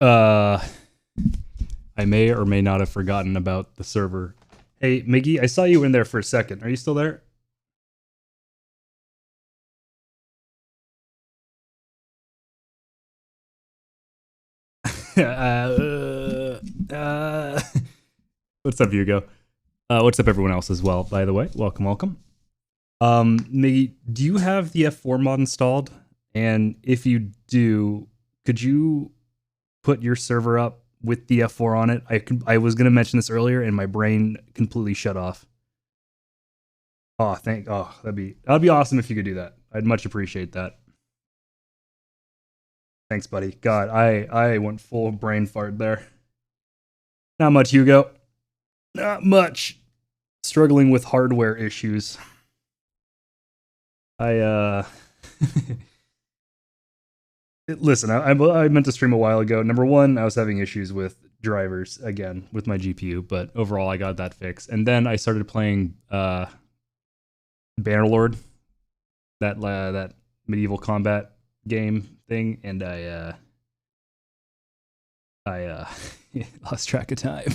I may or may not have forgotten about the server. Hey, Miggy, I saw you in there for a second. Are you still there? What's up, Hugo? What's up, everyone else as well, by the way? Welcome, welcome. Miggy, do you have the F4 mod installed? And if you do, could you put your server up with the F4 on it? I was going to mention this earlier, and my brain completely shut off. Oh, that'd be awesome if you could do that. I'd much appreciate that. Thanks, buddy. God, I went full brain fart there. Not much, Hugo. Not much. Struggling with hardware issues. Listen, I meant to stream a while ago. Number one, I was having issues with drivers again with my GPU, but overall I got that fixed. And then I started playing Bannerlord, that medieval combat game thing, and I lost track of time.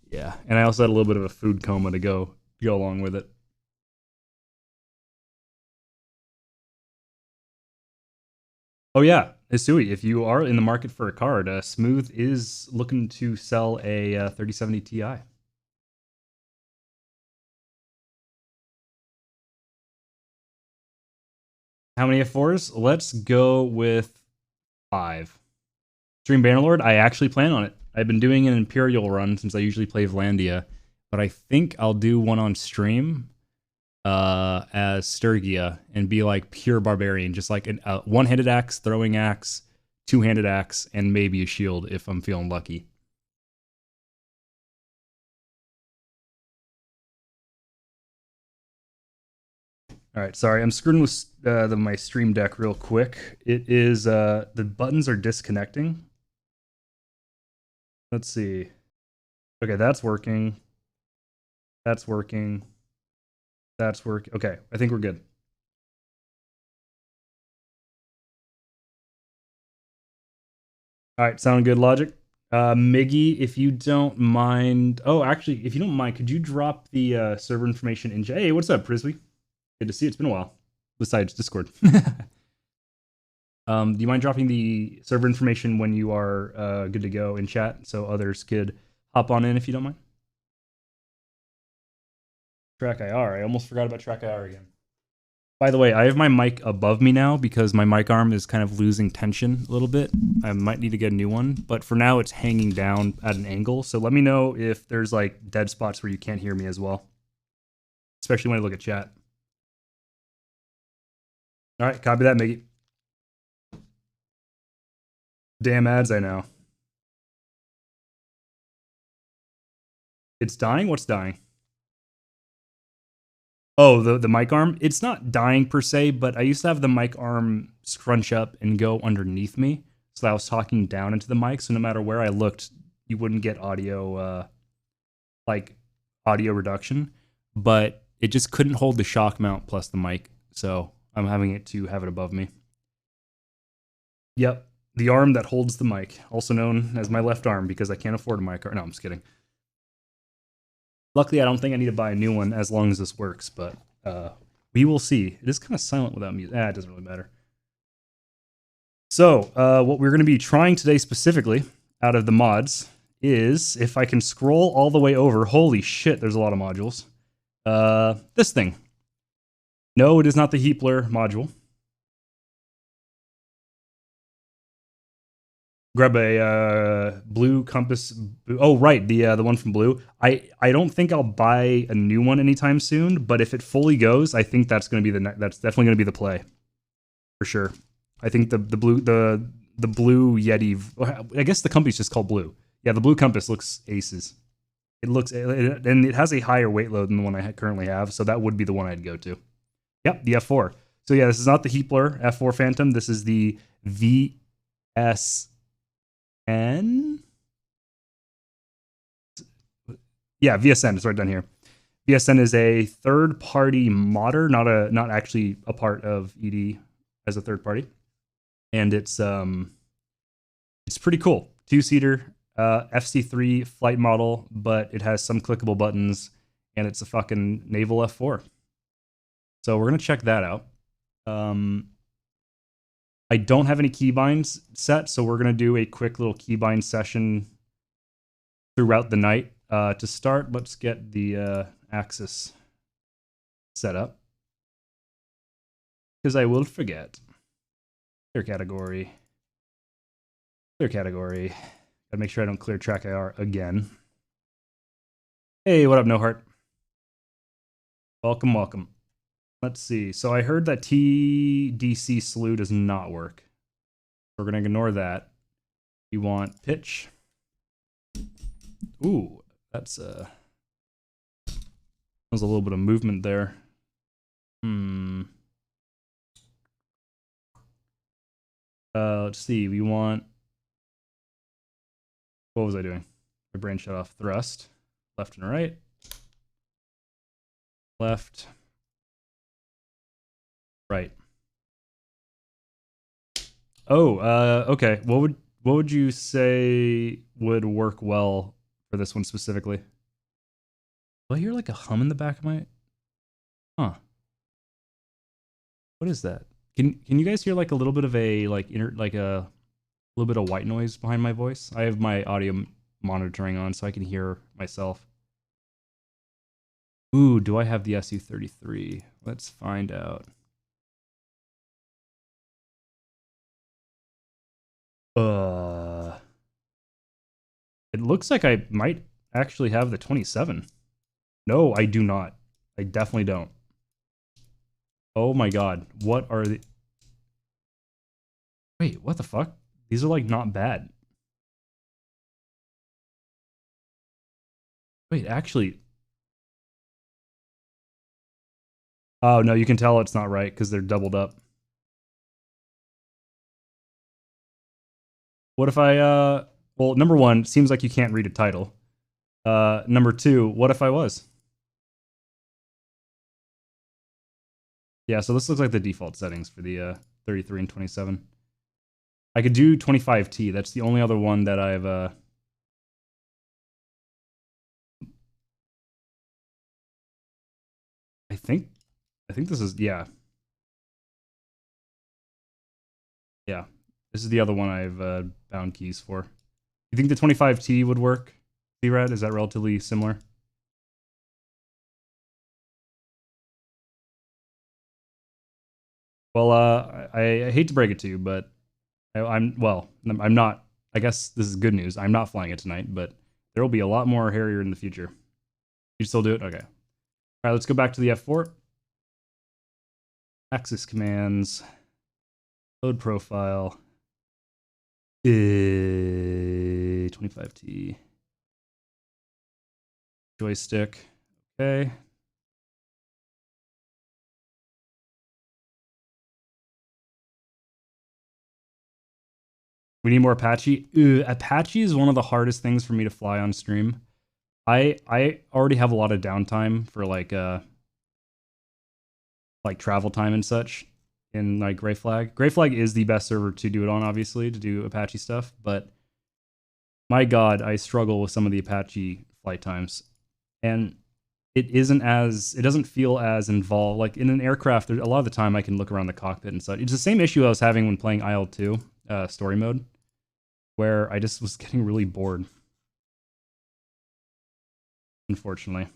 Yeah, and I also had a little bit of a food coma to go along with it. Oh yeah, Isui, if you are in the market for a card, Smooth is looking to sell a 3070 Ti. How many F4s? Let's go with 5. Stream Bannerlord, I actually plan on it. I've been doing an Imperial run since I usually play Vlandia, but I think I'll do one on stream as Sturgia and be like pure barbarian, just like a one-handed axe, throwing axe, two-handed axe, and maybe a shield if I'm feeling lucky. All right, sorry, I'm screwing with my stream deck real quick. It is the buttons are disconnecting. Let's see. Okay, that's working. That's working. That's working. Okay, I think we're good. All right, sound good, Logic? Miggy, if you don't mind... Oh, actually, if you don't mind, could you drop the server information in... Hey, what's up, Prisby? Good to see you. It's been a while. Besides Discord. Do you mind dropping the server information when you are good to go in chat so others could hop on in if you don't mind? Track IR. I almost forgot about Track IR again. By the way, I have my mic above me now because my mic arm is kind of losing tension a little bit. I might need to get a new one, but for now it's hanging down at an angle. So let me know if there's like dead spots where you can't hear me as well, especially when I look at chat. All right, copy that, Miggy. Damn ads, I know. It's dying? What's dying? Oh, the mic arm? It's not dying per se, but I used to have the mic arm scrunch up and go underneath me. So I was talking down into the mic. So no matter where I looked, you wouldn't get audio, like audio reduction. But it just couldn't hold the shock mount plus the mic. So I'm having it to have it above me. Yep. The arm that holds the mic, also known as my left arm because I can't afford a mic arm. No, I'm just kidding. Luckily, I don't think I need to buy a new one as long as this works, but we will see. It is kind of silent without music. It doesn't really matter. So, what we're going to be trying today specifically out of the mods is, if I can scroll all the way over, holy shit, there's a lot of modules. This thing. No, it is not the Heapler module. Grab a blue compass. Oh, right, the one from Blue. I don't think I'll buy a new one anytime soon, but if it fully goes, I think that's going to be that's definitely going to be the play for sure. I think the blue Yeti. I guess the company's just called Blue. Yeah, the blue compass looks aces. And it has a higher weight load than the one I currently have, so that would be the one I'd go to. Yep, the F4. So yeah, this is not the Heapler F4 Phantom. This is the VSN. Yeah, VSN is right down here. VSN is a third-party modder, not actually a part of ED as a third party, and it's It's pretty cool. Two-seater, FC3 flight model, but it has some clickable buttons, and it's a fucking naval F4. So we're gonna check that out. I don't have any keybinds set, so we're gonna do a quick little keybind session throughout the night. To start, let's get the axis set up, because I will forget. Clear category. Clear category. Gotta make sure I don't clear track IR again. Hey, what up, No Heart? Welcome, welcome. Let's see. So I heard that TDC slew does not work. We're gonna ignore that. You want pitch. Ooh, that's there's a little bit of movement there. Let's see. We want. What was I doing? My brain shut off. Thrust, left and right, left, right. Oh, okay. What would you say would work well for this one specifically? Do I hear like a hum in the back of my? Huh. What is that? Can you guys hear like a little bit of a like a little bit of white noise behind my voice? I have my audio monitoring on so I can hear myself. Ooh, do I have the SU-33? Let's find out. It looks like I might actually have the 27. No, I do not. I definitely don't. Oh my god. What are the... Wait, what the fuck? These are like not bad. Wait, actually... Oh no, you can tell it's not right because they're doubled up. What if I, well, number one, seems like you can't read a title. Number two, what if I was? Yeah, so this looks like the default settings for the 33 and 27. I could do 25T. That's the only other one that I've I think this is, yeah. Yeah. This is the other one I've bound keys for. You think the 25T would work? C-Red, is that relatively similar? Well, I hate to break it to you, but I'm not. I guess this is good news. I'm not flying it tonight, but there will be a lot more Harrier in the future. You still do it? Okay. All right, let's go back to the F4. Axis commands. Load profile. 25T. Joystick. Okay. We need more Apache. Apache is one of the hardest things for me to fly on stream. I already have a lot of downtime for like travel time and such in like Gray Flag. Gray Flag is the best server to do it on, obviously, to do Apache stuff, but my god, I struggle with some of the Apache flight times. And it doesn't feel as involved. Like in an aircraft, a lot of the time I can look around the cockpit and such. It's the same issue I was having when playing IL-2 story mode, where I just was getting really bored, unfortunately.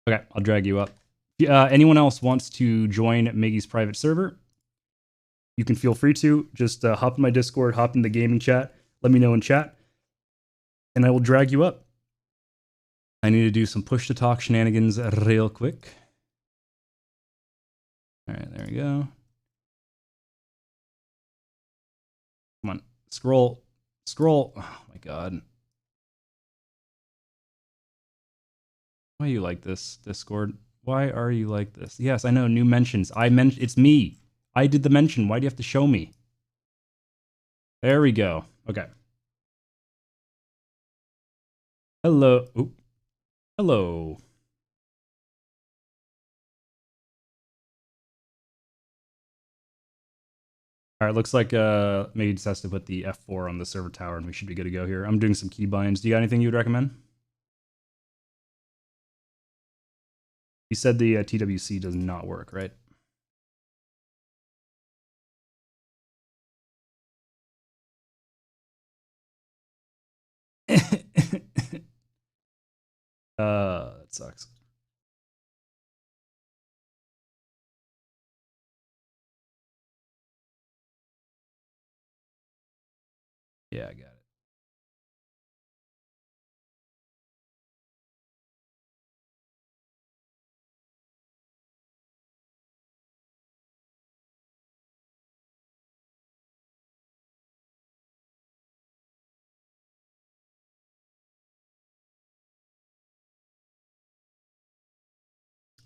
Okay, I'll drag you up. Anyone else wants to join Miggy's private server, you can feel free to. Just hop in my Discord, hop in the gaming chat, let me know in chat, and I will drag you up. I need to do some push-to-talk shenanigans real quick. All right, there we go. Come on, scroll. Oh my god. Why are you like this, Discord? Why are you like this? Yes, I know, new mentions. It's me. I did the mention. Why do you have to show me? There we go. Okay. Hello. Oop. Hello. All right, looks like Maggie just has to put the F4 on the server tower, and we should be good to go here. I'm doing some key binds. Do you got anything you would recommend? You said the TWC does not work, right? That sucks. Yeah, I got it.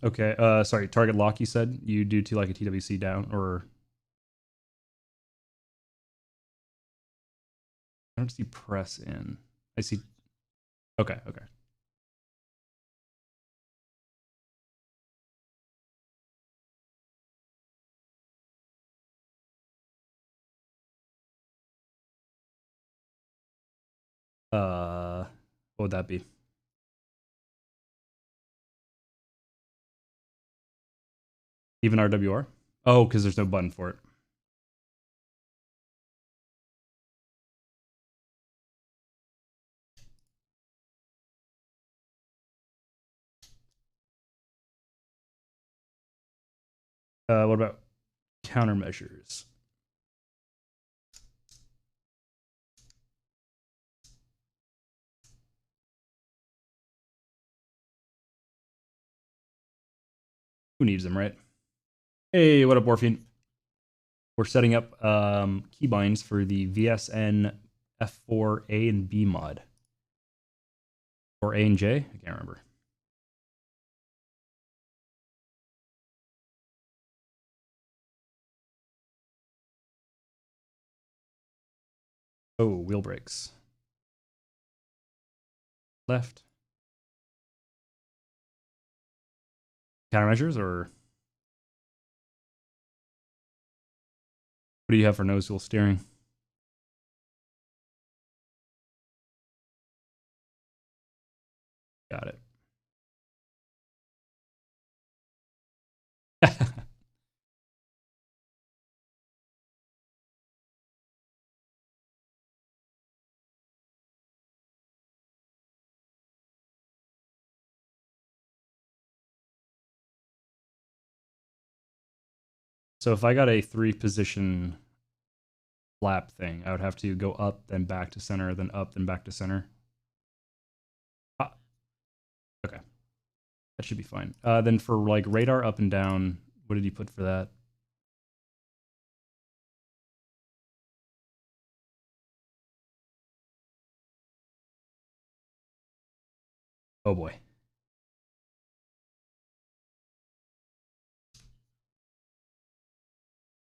Okay, sorry, target lock you said you do to like a TWC down, or I don't see press in. I see. Okay, okay. What would that be? Even RWR? Oh, because there's no button for it. What about countermeasures? Who needs them, right? Hey, what up, Morphine? We're setting up keybinds for the VSN F4A and B mod. Or A and J? I can't remember. Oh, wheel brakes. Left. Countermeasures, or what do you have for nose wheel steering? Got it. So if I got a 3-position flap thing, I would have to go up, then back to center, then up, then back to center. Ah, okay. That should be fine. Then for like radar up and down, what did you put for that? Oh boy.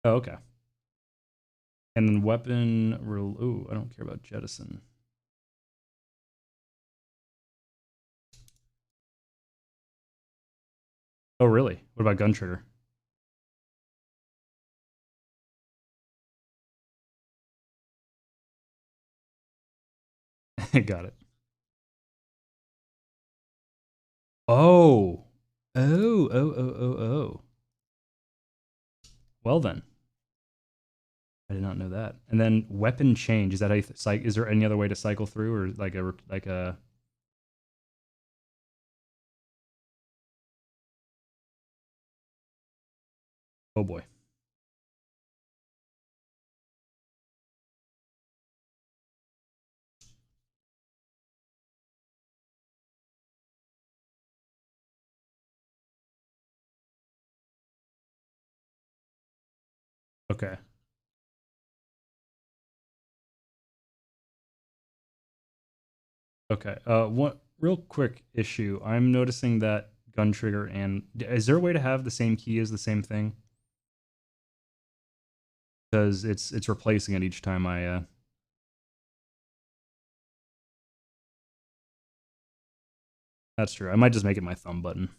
Oh, okay. And then weapon, ooh, I don't care about jettison. Oh, really? What about gun trigger? Got it. Oh. Oh, oh, oh, oh, oh. Well then. I did not know that. And then weapon change, is that how you is there any other way to cycle through, or like a oh boy. Okay. Okay. One real quick issue. I'm noticing that gun trigger and is there a way to have the same key as the same thing? Because it's replacing it each time I that's true. I might just make it my thumb button.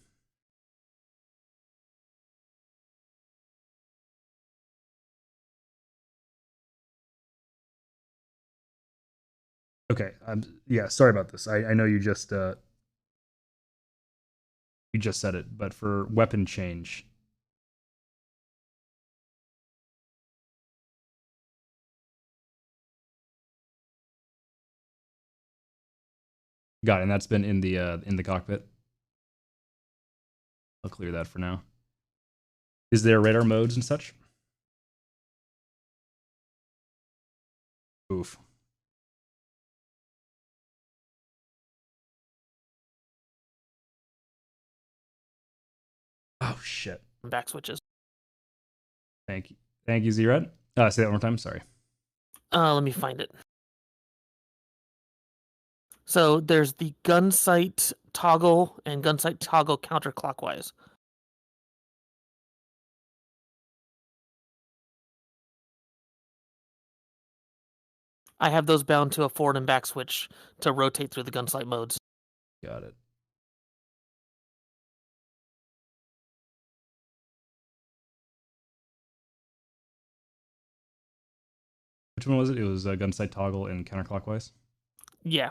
Okay. Yeah. Sorry about this. I know you just said it, but for weapon change. Got it. And that's been in the cockpit. I'll clear that for now. Is there radar modes and such? Oof. Oh shit. Back switches. Thank you. Thank you, Z-Red. Say that one more time. Sorry. Let me find it. So there's the gun sight toggle and gun sight toggle counterclockwise. I have those bound to a forward and back switch to rotate through the gun sight modes. Got it. Which one was it? It was gun sight toggle and counterclockwise. Yeah.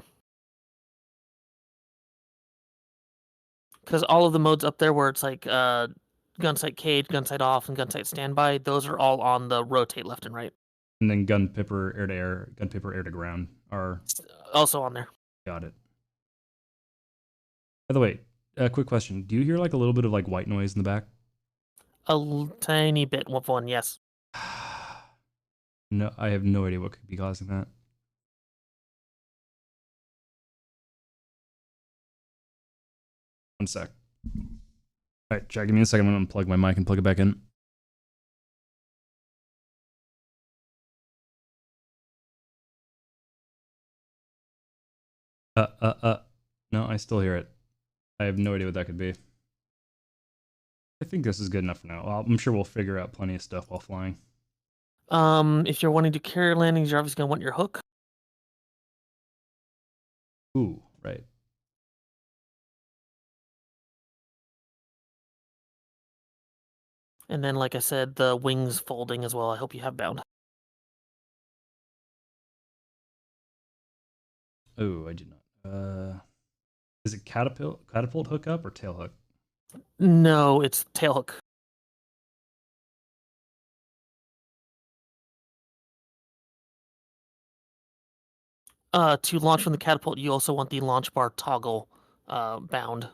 Because all of the modes up there where it's like gun sight cage, gun sight off, and gun sight standby, those are all on the rotate left and right. And then gun pipper air to air, gun pipper air to ground are Also on there. got it. By the way, quick question: do you hear like a little bit of like white noise in the back? Tiny bit of one, yes. No, I have no idea what could be causing that. One sec. All right, Chad, give me a second. I'm gonna unplug my mic and plug it back in. No, I still hear it. I have no idea what that could be. I think this is good enough for now. Well, I'm sure we'll figure out plenty of stuff while flying. If you're wanting to carrier landings, you're obviously gonna want your hook. Ooh, right. And then, like I said, the wings folding as well. I hope you have bound. Oh, I do not. Is it catapult hook up or tail hook? No, it's tail hook. To launch from the catapult, you also want the launch bar toggle bound.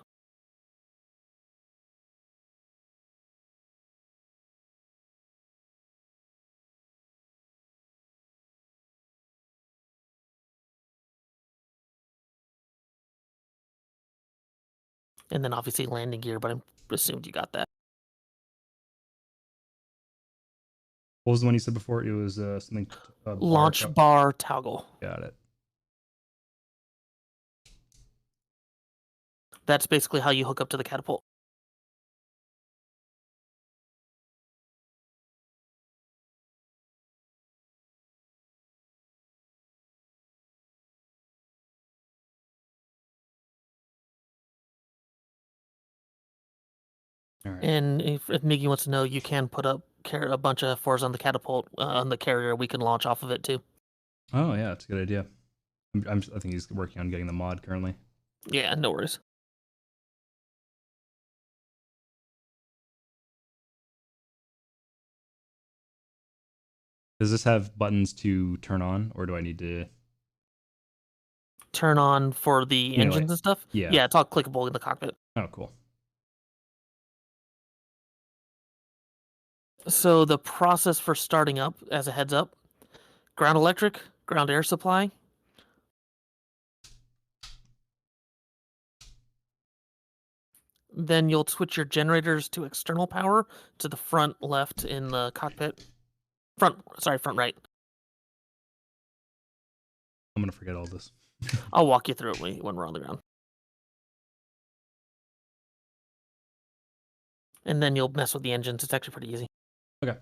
And then obviously landing gear, but I assumed you got that. What was the one you said before? It was something. Launch bar toggle. Got it. That's basically how you hook up to the catapult. All right. And if Miggy wants to know, you can put up a bunch of F4s on the catapult on the carrier. We can launch off of it too. Oh yeah, it's a good idea. I think he's working on getting the mod currently. Yeah, no worries. Does this have buttons to turn on, or do I need to turn on for the engines and stuff? Yeah, it's all clickable in the cockpit. Oh, cool. So the process for starting up, as a heads up, ground electric, ground air supply. Then you'll switch your generators to external power to the front left in the cockpit. Front right. I'm gonna forget all this. I'll walk you through it when we're on the ground. And then you'll mess with the engines. It's actually pretty easy. Okay.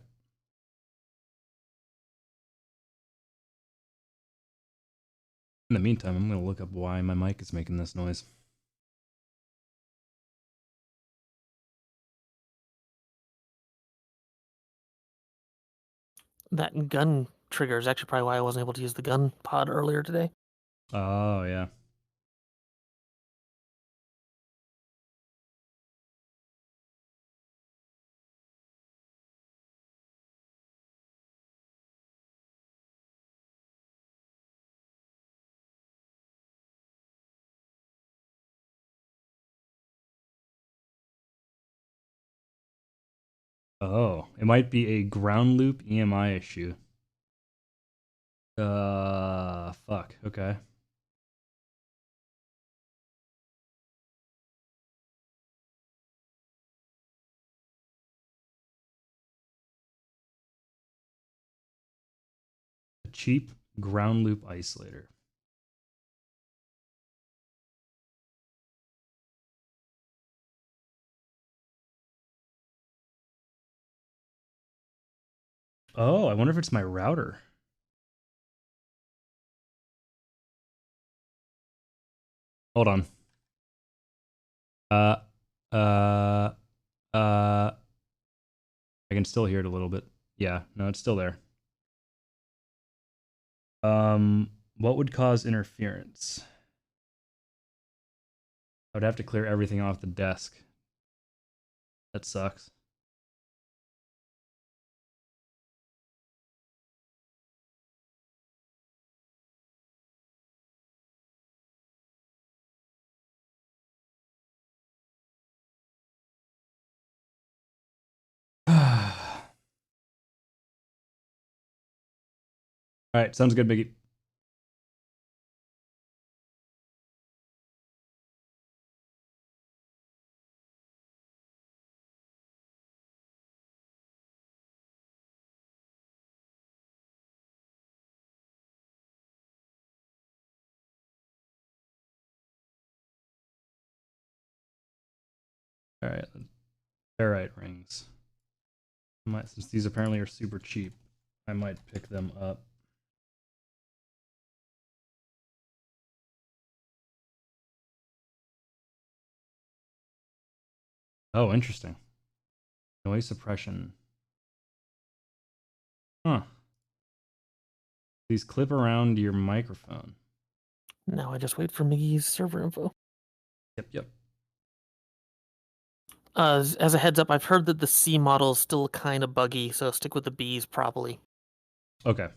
In the meantime, I'm gonna look up why my mic is making this noise. That gun trigger is actually probably why I wasn't able to use the gun pod earlier today. Oh, yeah. Oh, it might be a ground loop EMI issue. Fuck. Okay. A cheap ground loop isolator. Oh, I wonder if it's my router. Hold on. Uh, uh, I can still hear it a little bit. Yeah, no, it's still there. What would cause interference? I would have to clear everything off the desk. That sucks. All right, sounds good, Biggie. All right, ferrite rings. Since these apparently are super cheap, I might pick them up. Oh, interesting. Noise suppression. Huh. These clip around your microphone. Now I just wait for Miggy's server info. Yep. As a heads up, I've heard that the C model is still kind of buggy, so stick with the Bs probably. Okay.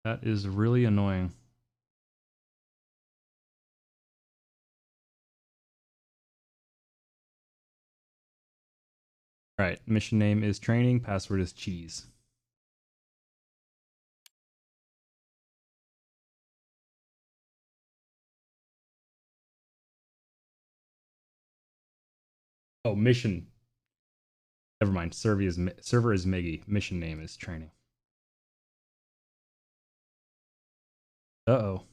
That is really annoying. All right, mission name is training, password is cheese. Oh, mission. Never mind. Server is Miggy. Mission name is training. Uh-oh.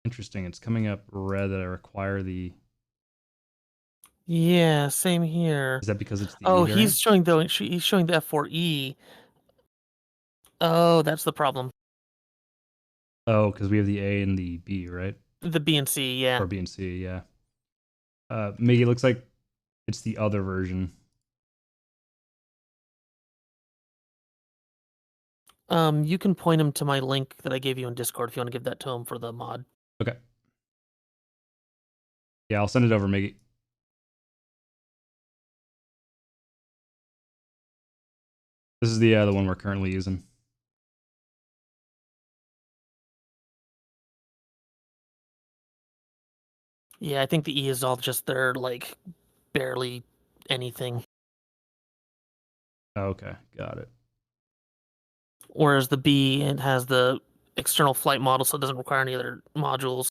Interesting. It's coming up red that I require the. Yeah, same here. Is that because it's the Oh, E variant? he's showing the F-4E. Oh, that's the problem. Oh, because we have the A and the B, right? The B and C, yeah. Or B and C, yeah. Miggy, looks like it's the other version. You can point him to my link that I gave you in Discord if you want to give that to him for the mod. Okay. Yeah, I'll send it over, Miggy. This is the one we're currently using. Yeah, I think the E is all just their, like, barely anything. Okay, got it. Whereas the B, it has the external flight model, so it doesn't require any other modules.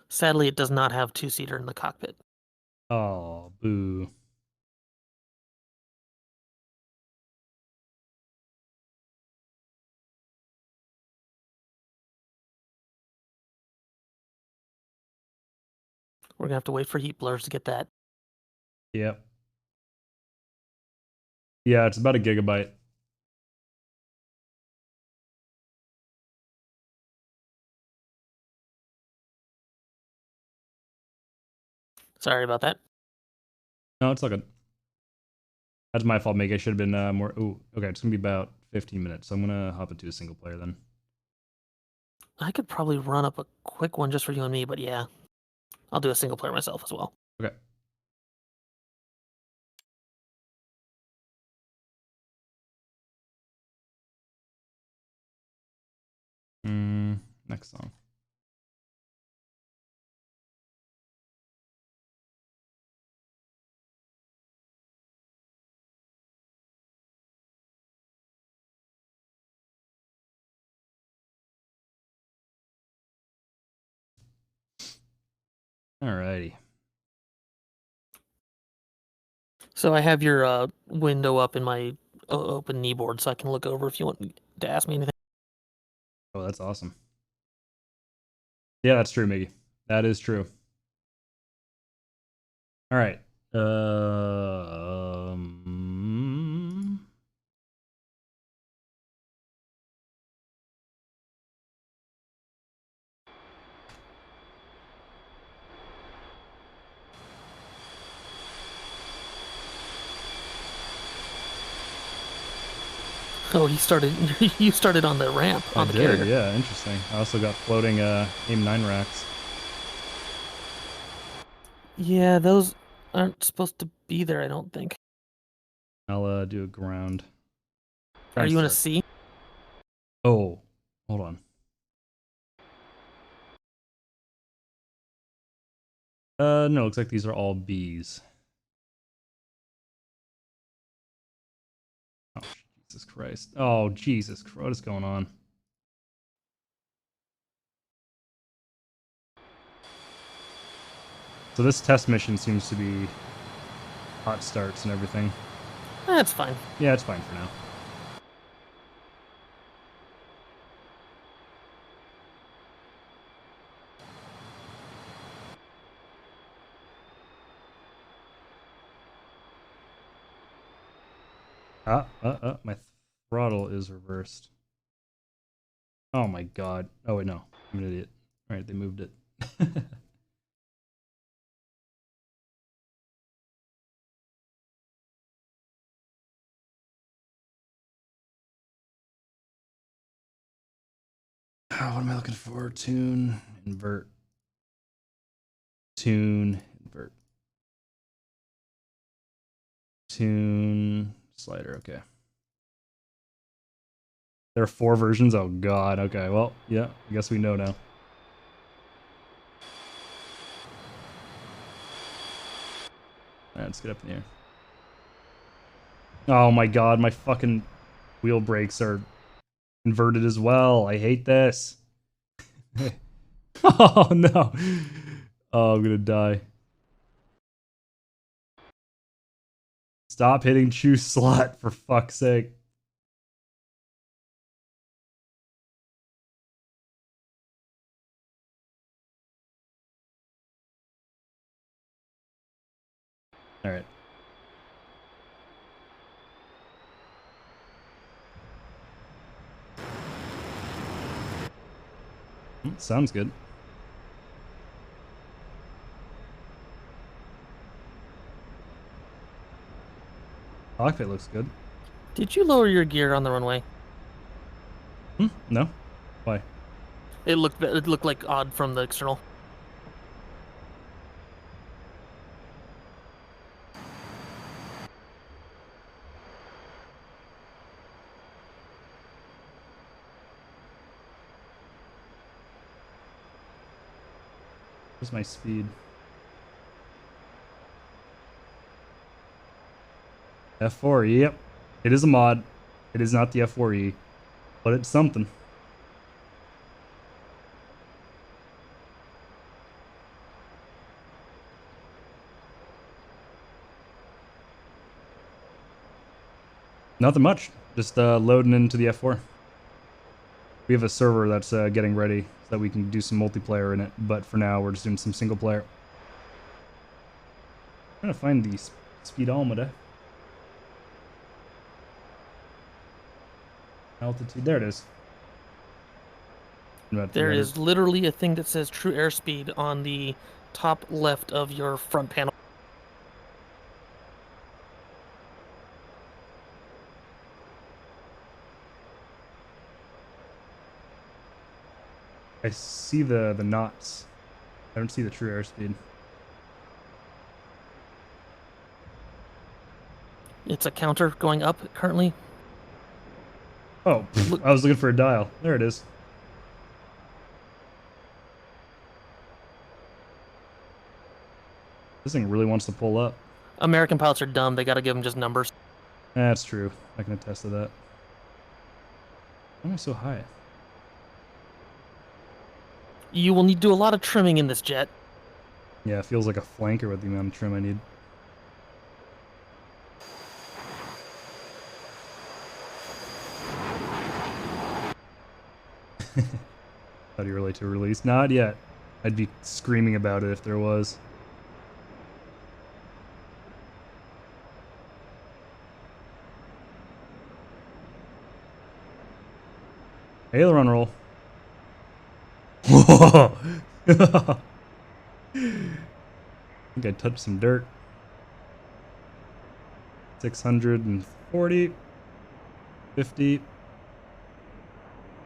Sadly, it does not have two-seater in the cockpit. Oh, boo. We're gonna have to wait for heat blurs to get that. Yep. Yeah, it's about a gigabyte. Sorry about that. No, it's all good. That's my fault, Meg. I should have been more. Ooh, okay. It's gonna be about 15 minutes. So I'm gonna hop into a single player then. I could probably run up a quick one just for you and me, but yeah. I'll do a single player myself as well. Okay. Next song. Alrighty. So I have your window up in my open kneeboard so I can look over if you want to ask me anything. Oh, that's awesome. Yeah, that's true, Miggy. That is true. All right. Oh, he started. You started on the ramp on the carrier. Yeah, interesting. I also got floating AIM 9 racks. Yeah, those aren't supposed to be there, I don't think. I'll do a ground. Are you in a C? Oh, hold on. No, looks like these are all Bs. Oh, Jesus Christ. Oh, Jesus Christ. What is going on? So this test mission seems to be hot starts and everything. That's fine. Yeah, it's fine for now. My throttle is reversed. Oh my god. Oh wait, no. I'm an idiot. Alright, they moved it. Oh, what am I looking for? Tune, invert. Tune, invert. Tune, slider, okay. There are 4 versions? Oh god, okay. Well, yeah, I guess we know now. Alright, let's get up in the air. Oh my god, my fucking wheel brakes are inverted as well. I hate this. Oh no. Oh, I'm gonna die. Stop hitting choose slot, for fuck's sake. Alright. Sounds good. Cockpit looks good. Did you lower your gear on the runway? No? Why? It looked like odd from the external. Where's my speed? F4, yep. It is a mod. It is not the F4E, but it's something. Nothing much. Just loading into the F4. We have a server that's getting ready so that we can do some multiplayer in it, but for now we're just doing some single player. I'm trying to find the speedometer. Altitude, there it is. There is literally a thing that says true airspeed on the top left of your front panel. I see the knots. I don't see the true airspeed. It's a counter going up currently. Oh, I was looking for a dial. There it is. This thing really wants to pull up. American pilots are dumb. They got to give them just numbers. That's true. I can attest to that. Why am I so high? You will need to do a lot of trimming in this jet. Yeah, it feels like a flanker with the amount of trim I need. How do you relate to release? Not yet. I'd be screaming about it if there was. Aileron roll. Whoa! I think I touched some dirt. 640. 50.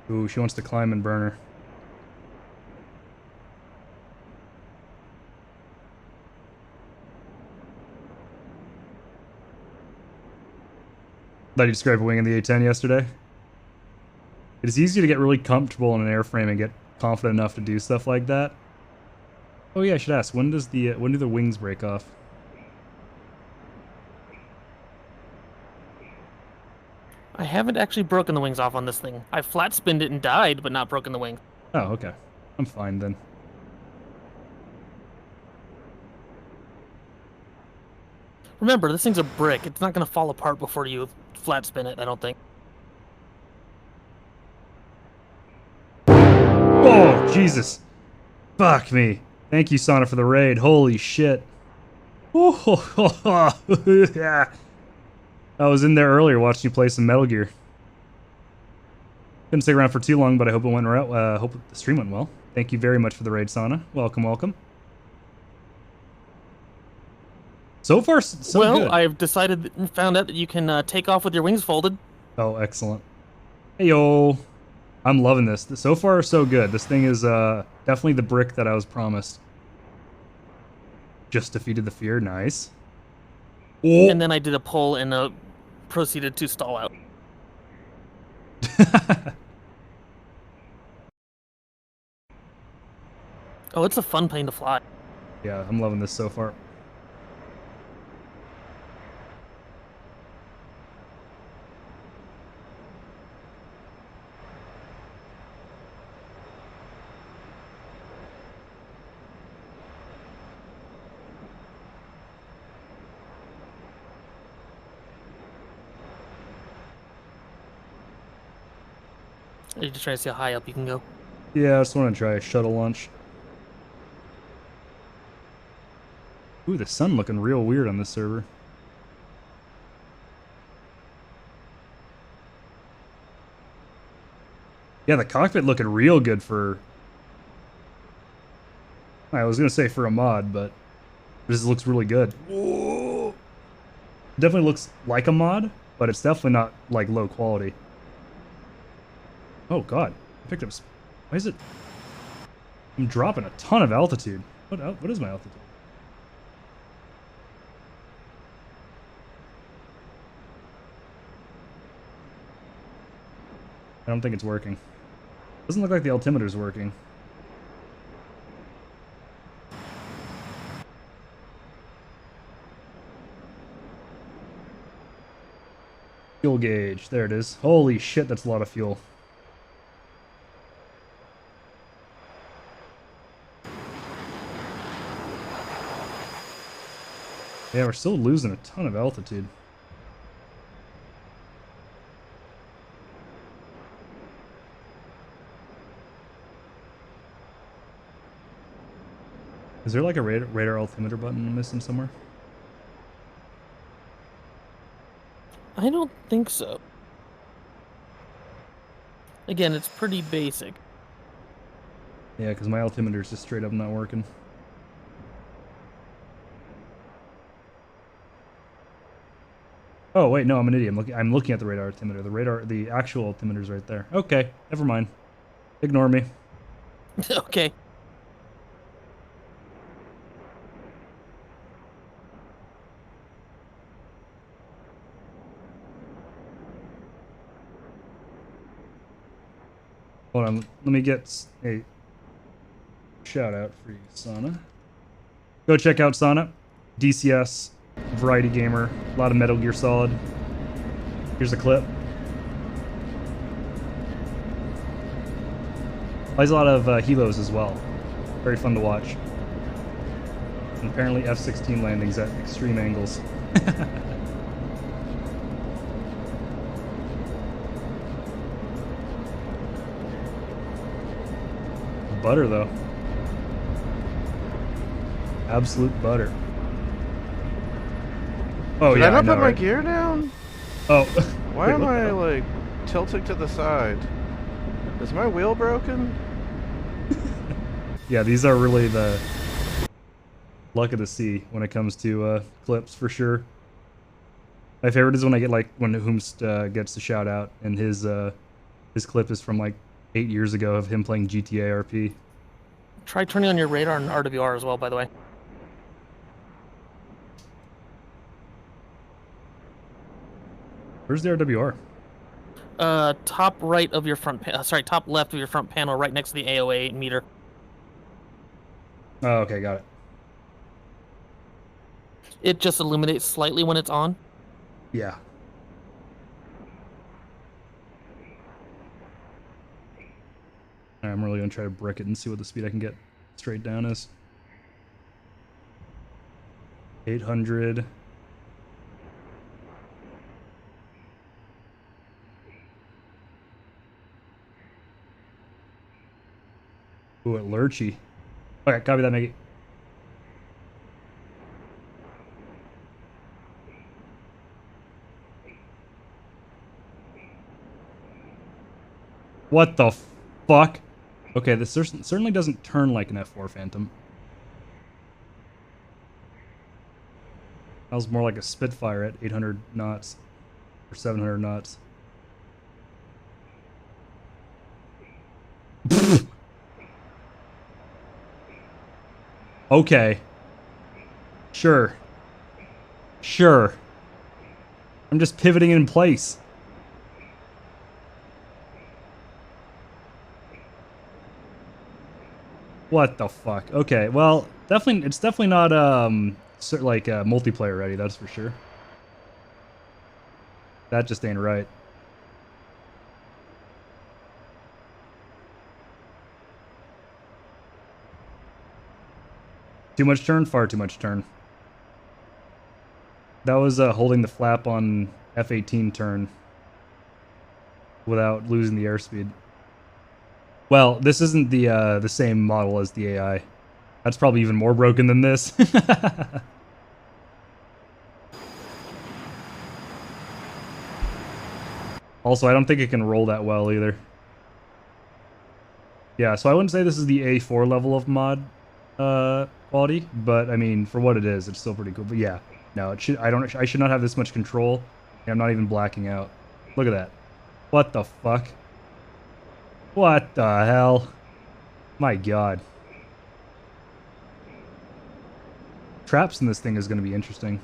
Ooh, she wants to climb and burn her. Thought you described winging the A-10 yesterday. It is easy to get really comfortable in an airframe and get confident enough to do stuff like that. Oh yeah, I should ask, when do the wings break off? I haven't actually broken the wings off on this thing. I flat spinned it and died, but not broken the wing. Oh, okay. I'm fine then. Remember, this thing's a brick. It's not going to fall apart before you flat spin it, I don't think. Oh, Jesus. Fuck me. Thank you, Sana, for the raid. Holy shit. Oh, yeah. I was in there earlier watching you play some Metal Gear. Couldn't stick around for too long, but I hope it went well. Hope the stream went well. Thank you very much for the raid, Sana. Welcome, welcome. So far, so well, good. I've found out that you can take off with your wings folded. Oh, excellent. Hey, yo. I'm loving this. So far, so good. This thing is definitely the brick that I was promised. Just defeated the fear. Nice. Oh. And then I did a pull and proceeded to stall out. Oh, it's a fun plane to fly. Yeah, I'm loving this so far. Are you just trying to see how high up you can go? Yeah, I just want to try a shuttle launch. Ooh, the sun looking real weird on this server. Yeah, the cockpit looking real good for... I was going to say for a mod, but this looks really good. Whoa. Definitely looks like a mod, but it's definitely not like low quality. Oh god, I picked up... Why is it... I'm dropping a ton of altitude. What is my altitude? I don't think it's working. Doesn't look like the altimeter's working. Fuel gauge, there it is. Holy shit, that's a lot of fuel. Yeah, we're still losing a ton of altitude. Is there like a radar altimeter button I'm missing somewhere? I don't think so. Again, it's pretty basic. Yeah, because my altimeter is just straight up not working. Oh wait, no, I'm an idiot. I'm looking at the radar altimeter. The actual altimeter's right there. Okay, never mind. Ignore me. Okay. Hold on, let me get a shout out for you, Sana. Go check out Sana. DCS, variety gamer, a lot of Metal Gear Solid. Here's a clip. Plays a lot of helos as well. Very fun to watch. And apparently F-16 landings at extreme angles. Butter though. Absolute butter. Oh Did yeah, I not know, put my right? gear down? Oh. Why Wait, am what the I hell? like tilting to the side? Is my wheel broken? Yeah, these are really the luck of the sea when it comes to clips for sure. My favorite is when I get like when Whomst gets the shout out and his clip is from like 8 years ago of him playing GTA RP. Try turning on your radar and RWR as well, by the way. Where's the RWR? Top right of your front sorry, top left of your front panel, right next to the AOA meter. Oh, okay, got it. It just illuminates slightly when it's on. Yeah. I'm really gonna try to brick it and see what the speed I can get straight down is. 800. Ooh, at Lurchy. Okay, copy that, Maggie. What the fuck? Okay, this certainly doesn't turn like an F4 Phantom. That was more like a Spitfire at 800 knots or 700 knots. Okay. Sure. Sure. I'm just pivoting in place. What the fuck? Okay, well, it's definitely not like multiplayer ready, that's for sure. That just ain't right. Too much turn, far too much turn. That was holding the flap on F-18 turn without losing the airspeed. Well, this isn't the same model as the AI. That's probably even more broken than this. Also, I don't think it can roll that well either. Yeah, so I wouldn't say this is the A4 level of mod quality, but I mean, for what it is, it's still pretty cool. But yeah, no, it should. I should not have this much control. I'm not even blacking out. Look at that. What the fuck? What the hell? My god. Traps in this thing is going to be interesting.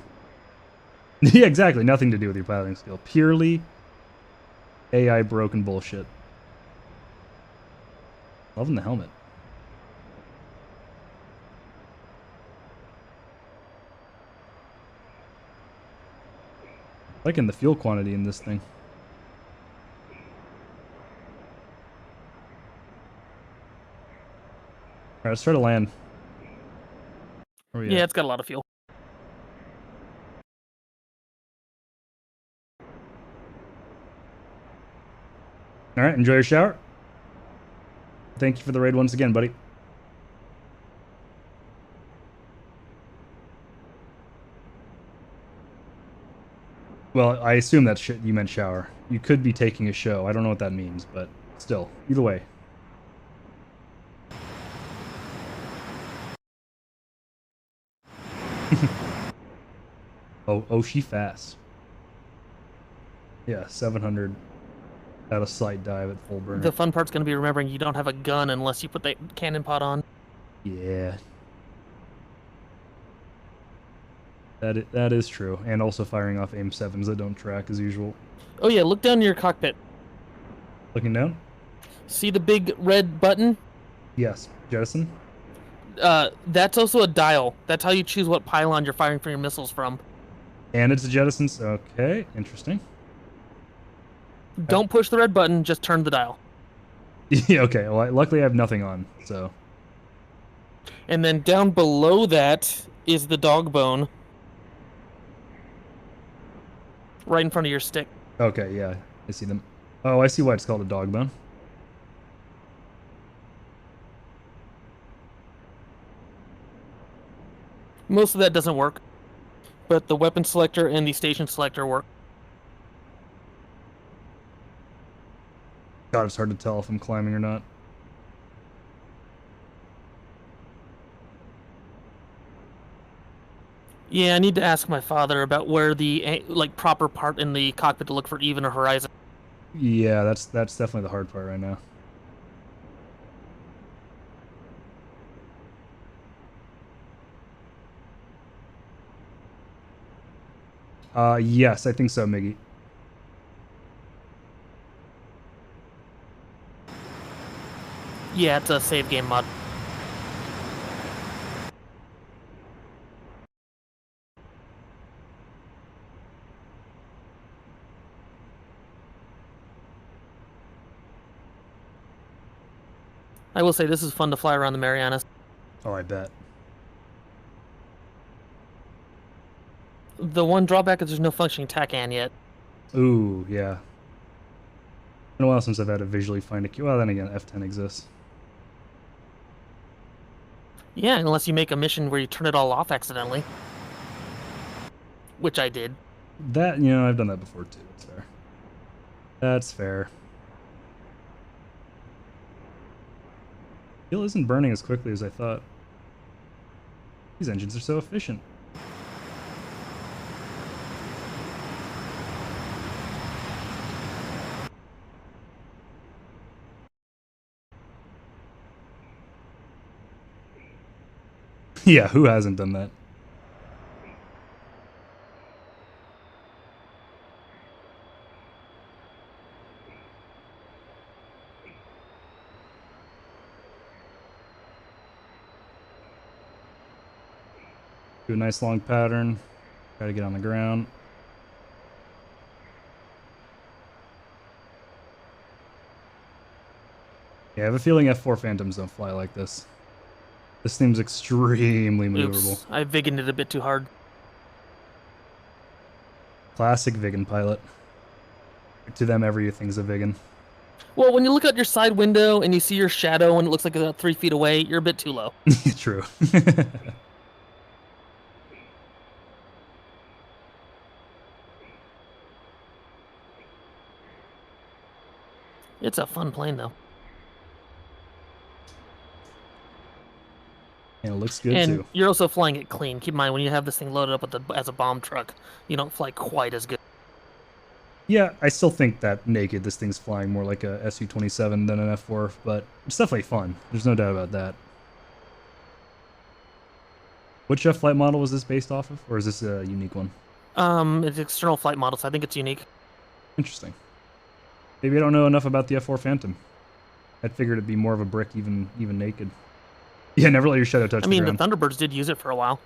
Yeah, exactly. Nothing to do with your piloting skill. Purely AI broken bullshit. Loving the helmet. Liking the fuel quantity in this thing. Alright, let's try to land. Yeah, it's got a lot of fuel. Alright, enjoy your shower. Thank you for the raid once again, buddy. Well, I assume that you meant shower. You could be taking a show. I don't know what that means, but still, either way. Oh, she fast. Yeah, 700 at a slight dive at full burn. The fun part's going to be remembering you don't have a gun unless you put the cannon pod on. Yeah. That is true. And also firing off aim 7s that don't track as usual. Oh yeah, look down your cockpit. Looking down? See the big red button? Yes. Jettison? That's also a dial. That's how you choose what pylon you're firing for your missiles from. And it's a jettisons. Okay, interesting. Don't push the red button, just turn the dial. Yeah, okay. Well, luckily I have nothing on, so. And then down below that is the dog bone. Right in front of your stick. Okay, yeah. I see them. Oh, I see why it's called a dog bone. Most of that doesn't work, but the weapon selector and the station selector work. God, it's hard to tell if I'm climbing or not. Yeah, I need to ask my father about where the proper part in the cockpit to look for even or horizon. Yeah, that's definitely the hard part right now. Yes, I think so, Miggy. Yeah, it's a save game mod. I will say this is fun to fly around the Marianas. Oh, I bet. The one drawback is there's no functioning TACAN yet. Ooh, yeah. Been a while since I've had to visually find a key. Well, then again, F10 exists. Yeah, unless you make a mission where you turn it all off accidentally. Which I did. That, you know, I've done that before too. That's fair. That's fair. Fuel isn't burning as quickly as I thought. These engines are so efficient. Yeah, who hasn't done that? Do a nice long pattern. Try to get on the ground. Yeah, I have a feeling F4 Phantoms don't fly like this. This thing's extremely maneuverable. Oops, I Vigened it a bit too hard. Classic Vigan pilot. To them, everything's a Vigan. Well, when you look out your side window and you see your shadow and it looks like it's about 3 feet away, you're a bit too low. True. It's a fun plane, though. And it looks good, And too. you're also flying it clean. Keep in mind, when you have this thing loaded up as a bomb truck, you don't fly quite as good. Yeah, I still think that naked, this thing's flying more like a Su-27 than an F4, but it's definitely fun. There's no doubt about that. Which flight model was this based off of, or is this a unique one? It's external flight model, so I think it's unique. Interesting. Maybe I don't know enough about the F4 Phantom. I'd figured it'd be more of a brick even naked. Yeah, never let your shadow touch the I mean, the ground. Thunderbirds did use it for a while.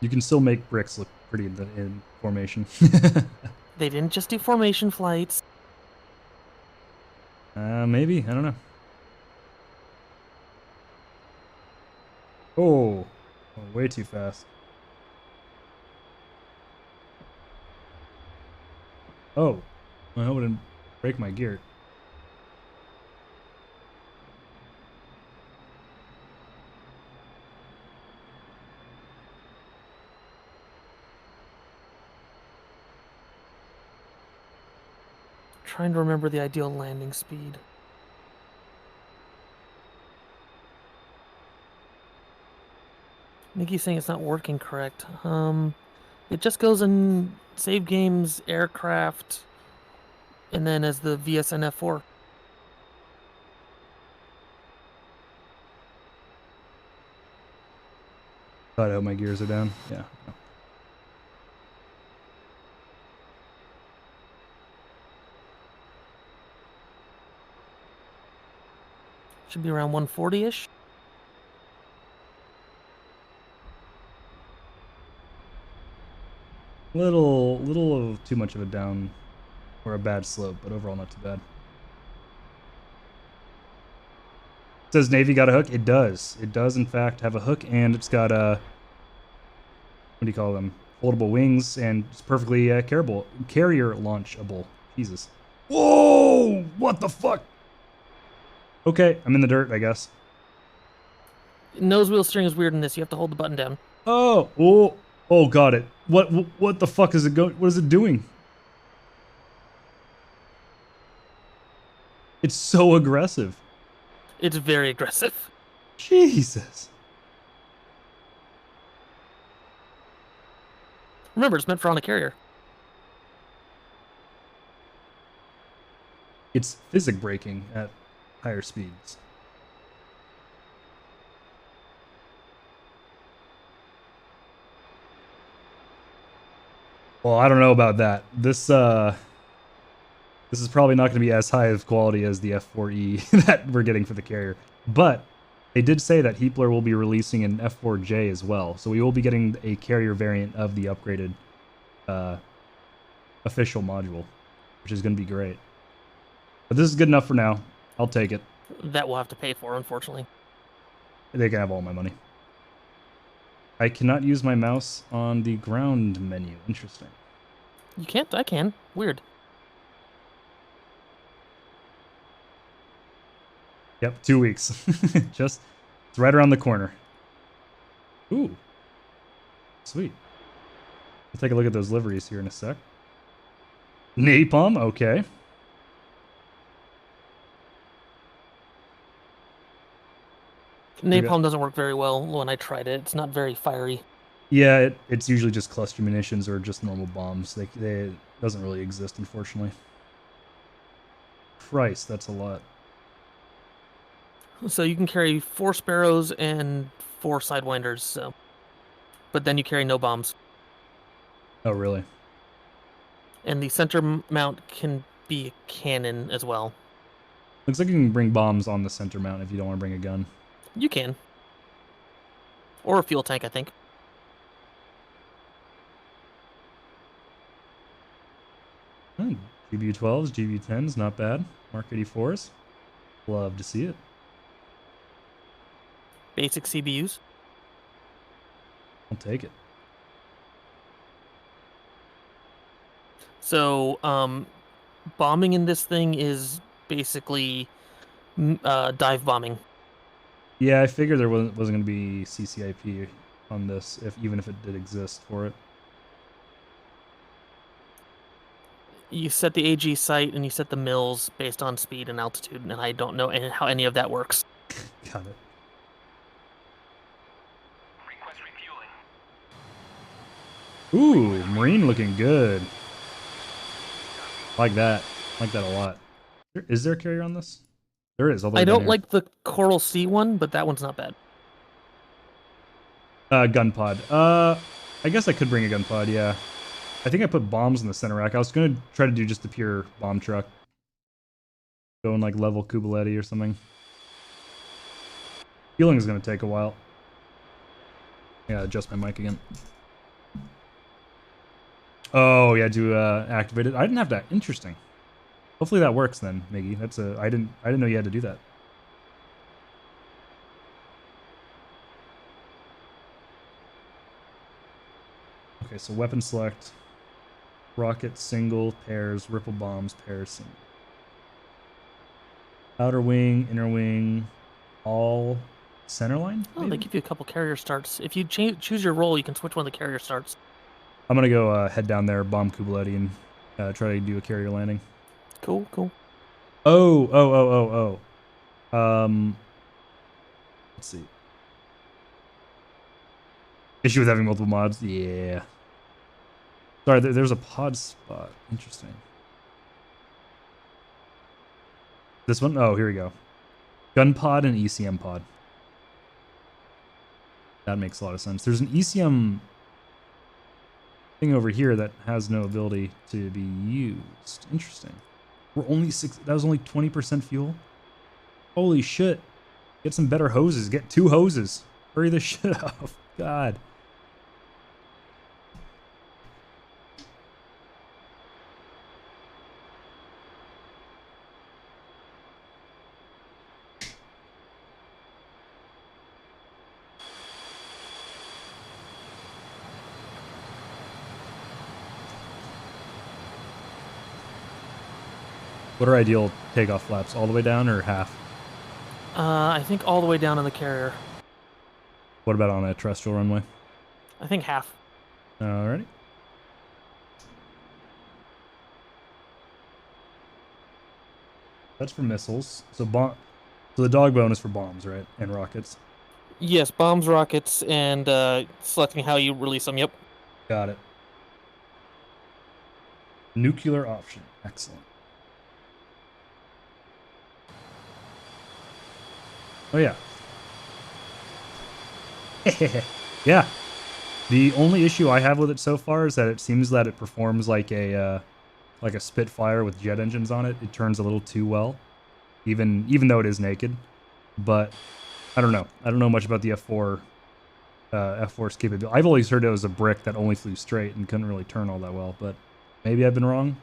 You can still make bricks look pretty in formation. They didn't just do formation flights. Maybe. I don't know. Oh, way too fast. Oh, I hope it didn't break my gear. Trying to remember the ideal landing speed. Nikki's saying it's not working correct. It just goes in save games, aircraft, and then as the VSN F4. I hope my gears are down. Yeah. Should be around 140-ish. Little too much of a down or a bad slope, but overall not too bad. It says Navy got a hook. It does. It does in fact have a hook, and it's got a what do you call them? Foldable wings, and it's perfectly carrier launchable. Jesus. Whoa! What the fuck? Okay, I'm in the dirt, I guess. Nose wheel steering is weird in this. You have to hold the button down. Oh, got it. What the fuck is it going? What is it doing? It's so aggressive. It's very aggressive. Jesus. Remember, it's meant for on a carrier. It's physic braking at higher speeds. Well, I don't know about that. This is probably not going to be as high of quality as the F-4E that we're getting for the carrier. But they did say that Heapler will be releasing an F-4J as well. So we will be getting a carrier variant of the upgraded official module, which is going to be great. But this is good enough for now. I'll take it. That we'll have to pay for, unfortunately. They can have all my money. I cannot use my mouse on the ground menu. Interesting. You can't? I can. Weird. Yep, 2 weeks. It's right around the corner. Ooh. Sweet. We'll take a look at those liveries here in a sec. Napalm, okay. Napalm doesn't work very well when I tried it. It's not very fiery. Yeah, it's usually just cluster munitions or just normal bombs. They doesn't really exist, unfortunately. Christ, that's a lot. So you can carry 4 Sparrows and 4 Sidewinders, so. But then you carry no bombs. Oh, really? And the center mount can be a cannon as well. Looks like you can bring bombs on the center mount if you don't want to bring a gun. You can. Or a fuel tank, I think. GBU-12s, GBU-10s, not bad. Mark 84s. Love to see it. Basic CBUs. I'll take it. So, bombing in this thing is basically dive bombing. Yeah, I figured there wasn't going to be CCIP on this, even if it did exist for it. You set the AG sight and you set the mills based on speed and altitude, and I don't know how any of that works. Got it. Request refueling. Ooh, Marine looking good. Like that. Like that a lot. Is there a carrier on this? There is. I don't like the Coral Sea one, but that one's not bad. Gun pod. I guess I could bring a gun pod, yeah. I think I put bombs in the center rack. I was going to try to do just the pure bomb truck. Go in like level Kubaletti or something. Healing is going to take a while. Yeah, adjust my mic again. Oh, yeah, to activate it. I didn't have that. Interesting. Hopefully that works then, Miggy. That's I didn't know you had to do that. Okay, so weapon select. Rocket single, pairs, ripple bombs, pairs single. Outer wing, inner wing, all center line? Oh, maybe? they give you a couple carrier starts. If you choose your role, you can switch one of the carrier starts. I'm gonna go head down there, bomb Kubaletti, and try to do a carrier landing. Cool, cool. Oh. Let's see. Issue with having multiple mods? Yeah. Sorry, there's a pod spot. Interesting. This one? Oh, here we go. Gun pod and ECM pod. That makes a lot of sense. There's an ECM thing over here that has no ability to be used. Interesting. We're only that was only 20% fuel? Holy shit. Get some better hoses. Get 2 hoses. Hurry this shit up. God. What are ideal takeoff flaps? All the way down or half? I think all the way down on the carrier. What about on a terrestrial runway? I think half. Alrighty. That's for missiles. So the dog bone is for bombs, right? And rockets. Yes, bombs, rockets, and selecting how you release them. Yep. Got it. Nuclear option. Excellent. Oh yeah. Yeah. The only issue I have with it so far is that it seems that it performs like a Spitfire with jet engines on it. It turns a little too well, even though it is naked. But I don't know. I don't know much about the F4's capability. I've always heard it was a brick that only flew straight and couldn't really turn all that well. But maybe I've been wrong.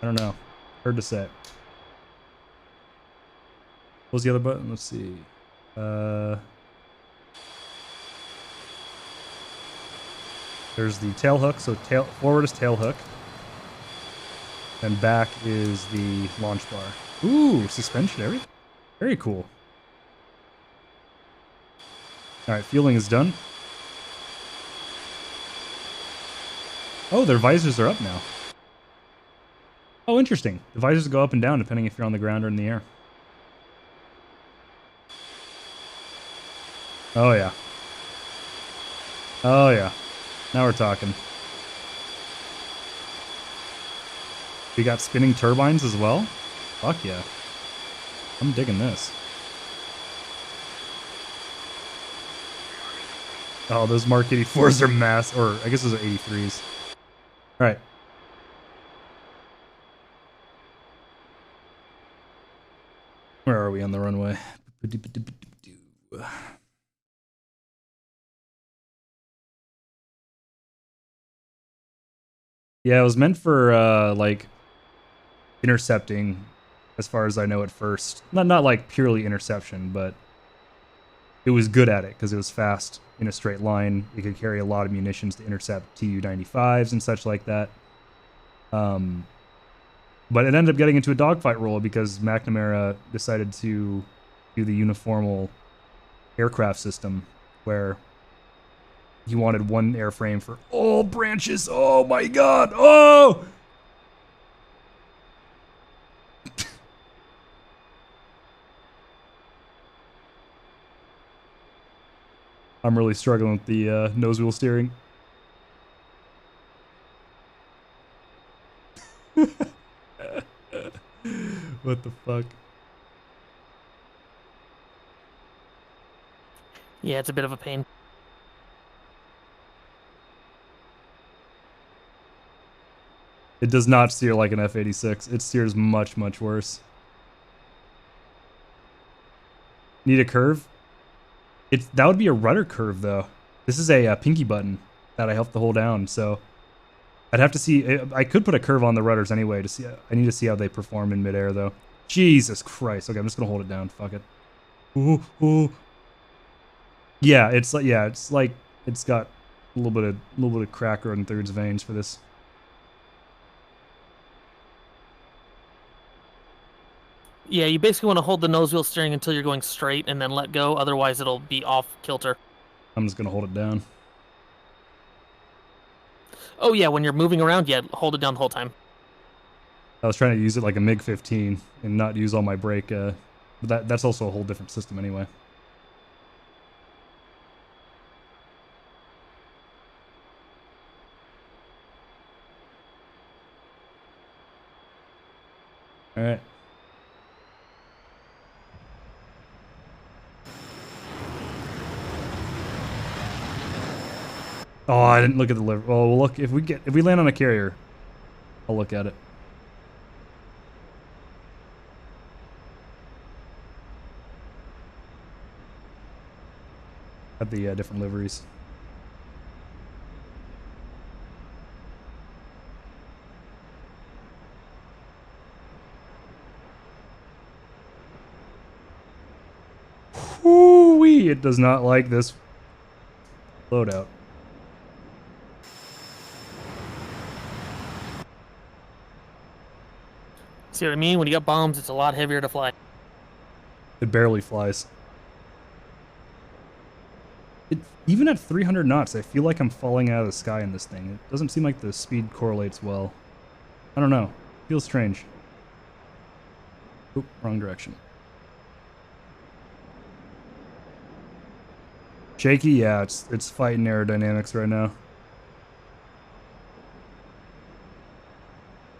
I don't know. Hard to say. What was the other button? Let's see. There's the tail hook. So forward is tail hook. And back is the launch bar. Ooh, suspension area. Very cool. All right, fueling is done. Oh, their visors are up now. Oh, interesting. The visors go up and down depending if you're on the ground or in the air. Oh, yeah. Oh, yeah. Now we're talking. We got spinning turbines as well? Fuck yeah. I'm digging this. Oh, those Mark 84s are mass, or I guess those are 83s. All right. Where are we on the runway? Yeah, it was meant for like intercepting, as far as I know at first. Not like purely interception, but it was good at it because it was fast in a straight line. It could carry a lot of munitions to intercept Tu-95s and such like that. But it ended up getting into a dogfight role because McNamara decided to do the uniformal aircraft system where he wanted one airframe for all branches. Oh my god! Oh! I'm really struggling with the nose wheel steering. What the fuck? Yeah, it's a bit of a pain. It does not steer like an F-86. It steers much, much worse. Need a curve? That would be a rudder curve, though. This is a pinky button that I have to hold down, so I'd have to see. I could put a curve on the rudders anyway to see. I need to see how they perform in midair, though. Jesus Christ. Okay, I'm just gonna hold it down. Fuck it. Ooh, ooh. Yeah, it's like it's got a little bit of cracker and thirds veins for this. Yeah, you basically want to hold the nose wheel steering until you're going straight and then let go. Otherwise, it'll be off kilter. I'm just gonna hold it down. Oh yeah, when you're moving around, yeah, hold it down the whole time. I was trying to use it like a MiG-15 and not use all my brake. But that's also a whole different system anyway. All right. Oh, I didn't look at the liver. Oh, well, look, if we land on a carrier, I'll look at it. At the different liveries. Whoo-wee, it does not like this loadout. See what I mean? When you got bombs, it's a lot heavier to fly. It barely flies. Even at 300 knots, I feel like I'm falling out of the sky in this thing. It doesn't seem like the speed correlates well. I don't know. Feels strange. Oop, wrong direction. Shaky? Yeah, it's fighting aerodynamics right now.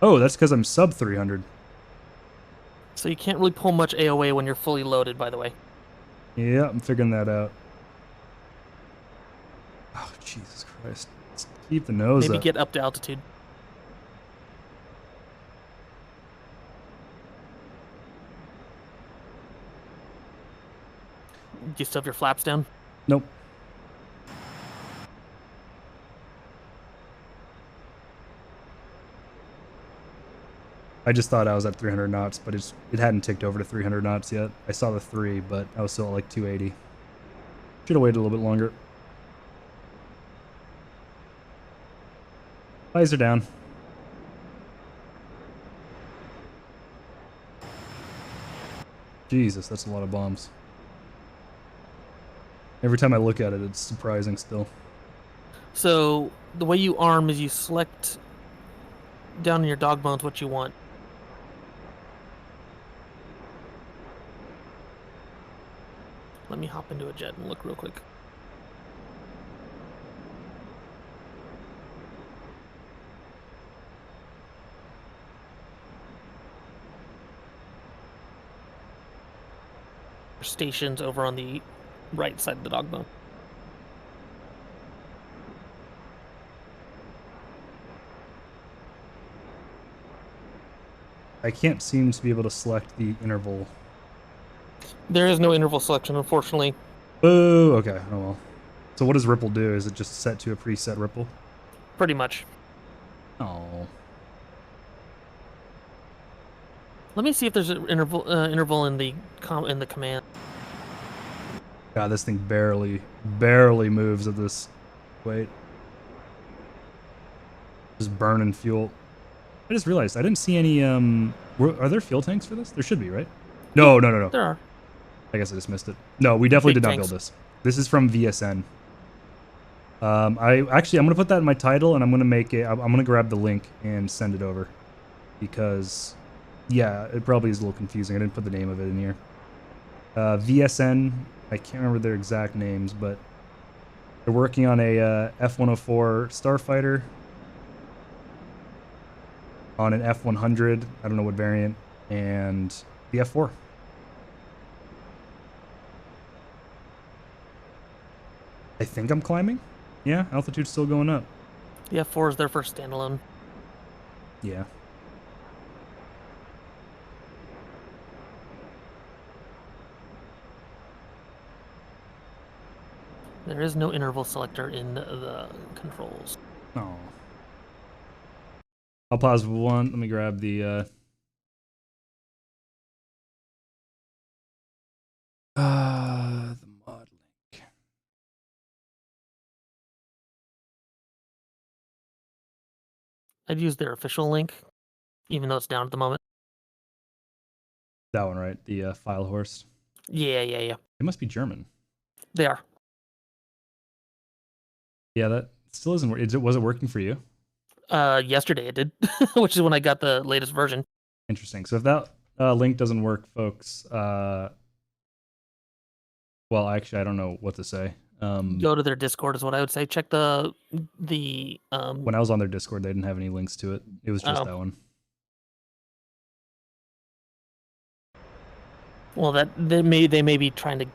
Oh, that's because I'm sub 300. So you can't really pull much AOA when you're fully loaded, by the way. Yeah, I'm figuring that out. Oh, Jesus Christ. Let's keep the nose Maybe up. get up to altitude. Do you still have your flaps down? Nope. I just thought I was at 300 knots, but it hadn't ticked over to 300 knots yet. I saw the 3, but I was still at like 280. Should have waited a little bit longer. Eyes are down. Jesus, that's a lot of bombs. Every time I look at it, it's surprising still. So the way you arm is you select down in your dog bones what you want. Let me hop into a jet and look real quick. Stations over on the right side of the dog bone. I can't seem to be able to select the interval. There is no interval selection, unfortunately. Oh, okay. Oh well. So what does ripple do? Is it just set to a preset ripple? Pretty much. Oh. Let me see if there's an interval in the command. God, this thing barely moves at this weight. Just burning fuel. I just realized I didn't see any. Are there fuel tanks for this? There should be, right? No. There are. I guess I just missed it. No, we definitely Big did not tanks. build this. This is from VSN. I'm gonna put that in my title, and I'm gonna make it. I'm gonna grab the link and send it over, because, yeah, it probably is a little confusing. I didn't put the name of it in here. VSN. I can't remember their exact names, but they're working on a F-104 starfighter, on an F-100. I don't know what variant, and the F-4. I think I'm climbing. Yeah, altitude's still going up. The F4 is their first standalone. Yeah. There is no interval selector in the controls. Oh. I'll pause one. Let me grab the mod link. I'd use their official link, even though it's down at the moment. That one, right? The file horse. Yeah. It must be German. They are. Yeah, that still isn't. Was it working for you? Yesterday it did, which is when I got the latest version. Interesting. So if that link doesn't work, folks, well, actually, I don't know what to say. Go to their Discord is what I would say. Check the when I was on their Discord, they didn't have any links to it. It was just that one. Well, that they may be trying to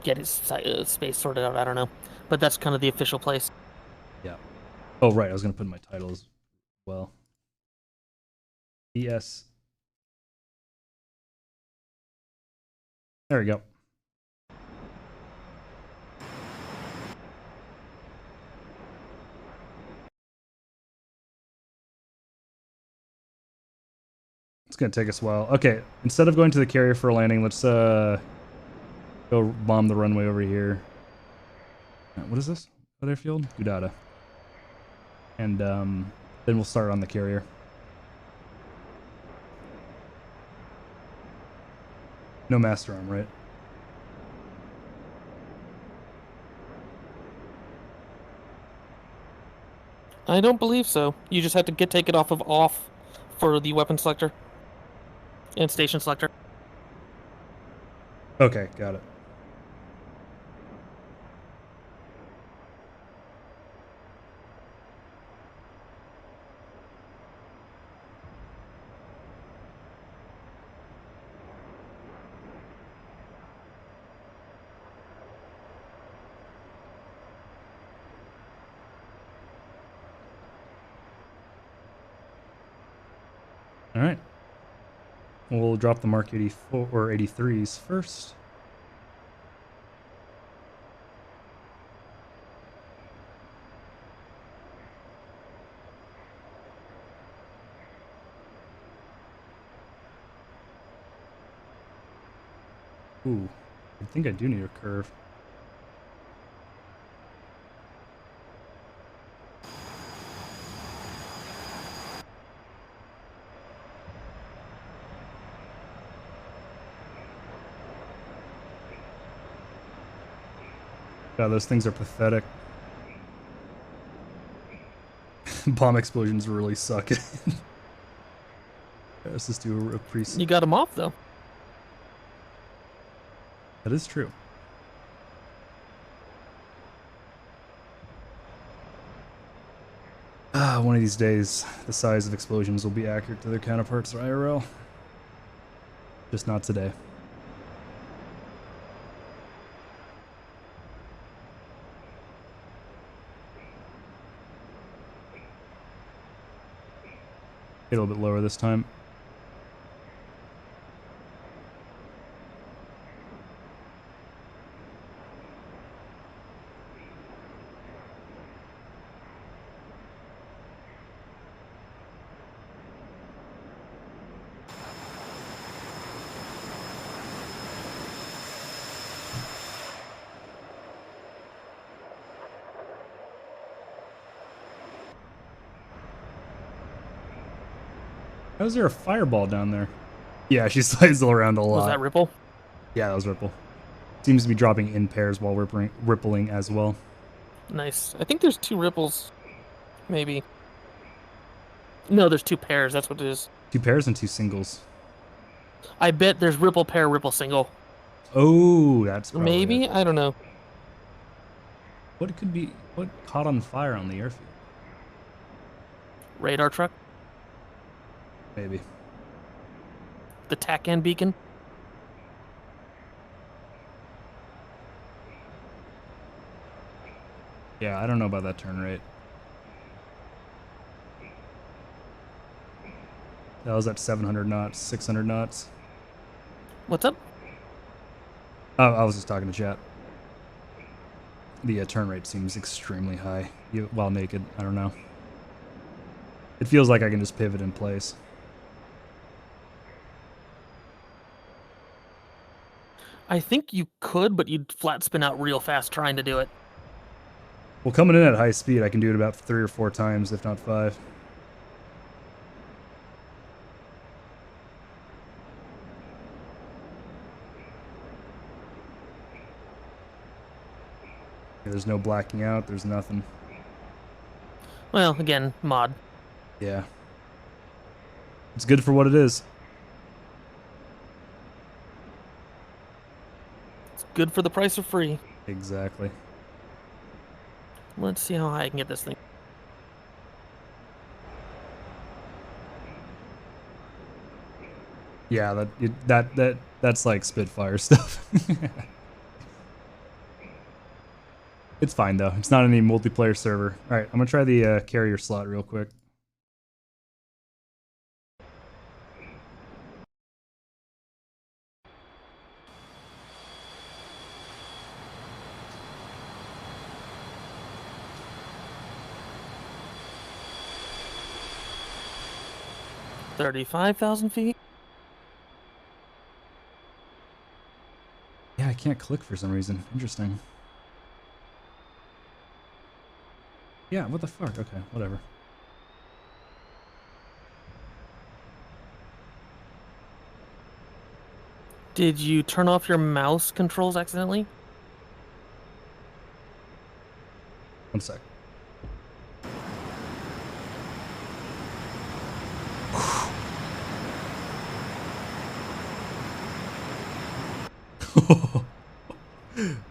get its space sorted out. I don't know, but that's kind of the official place. Yeah. Oh right, I was gonna put in my title as well. VS. There we go. It's gonna take us a while. Okay, instead of going to the carrier for a landing, let's go bomb the runway over here. What is this? Other field? Gudada. And then we'll start on the carrier. No master arm, right? I don't believe so. You just have to take it off of off for the weapon selector and station selector. Okay, got it. All right. We'll drop the Mark 84 or 83s first. Ooh, I think I do need a curve. God, those things are pathetic. Bomb explosions really suck. Let's just do a pre. You got them off though. That is true. One of these days, the size of explosions will be accurate to their counterparts or IRL. Just not today. Get a little bit lower this time. How is there a fireball down there? Yeah, she slides around a lot. Was that Ripple? Yeah, that was Ripple. Seems to be dropping in pairs while rippling as well. Nice. I think there's 2 ripples. Maybe. No, there's 2 pairs. That's what it is. 2 pairs and 2 singles. I bet there's ripple pair, ripple single. Oh, that's probably maybe it. I don't know. What could be? What caught on fire on the airfield? Radar truck. Maybe. The TACAN beacon. Yeah, I don't know about that turn rate. That was at 700 knots, 600 knots. What's up? Oh, I was just talking to chat. The turn rate seems extremely high while naked. I don't know. It feels like I can just pivot in place. I think you could, but you'd flat spin out real fast trying to do it. Well, coming in at high speed, I can do it about 3 or 4 times, if not 5. There's no blacking out. There's nothing. Well, again, mod. Yeah. It's good for what it is. good for the price of free. Exactly. Let's see how high I can get this thing. Yeah, that's like Spitfire stuff. It's fine though. It's not any multiplayer server. All right, I'm gonna try the carrier slot real quick. $35,000 feet. Yeah, I can't click for some reason. Interesting. Yeah, what the fuck? Okay, whatever. Did you turn off your mouse controls accidentally? One sec.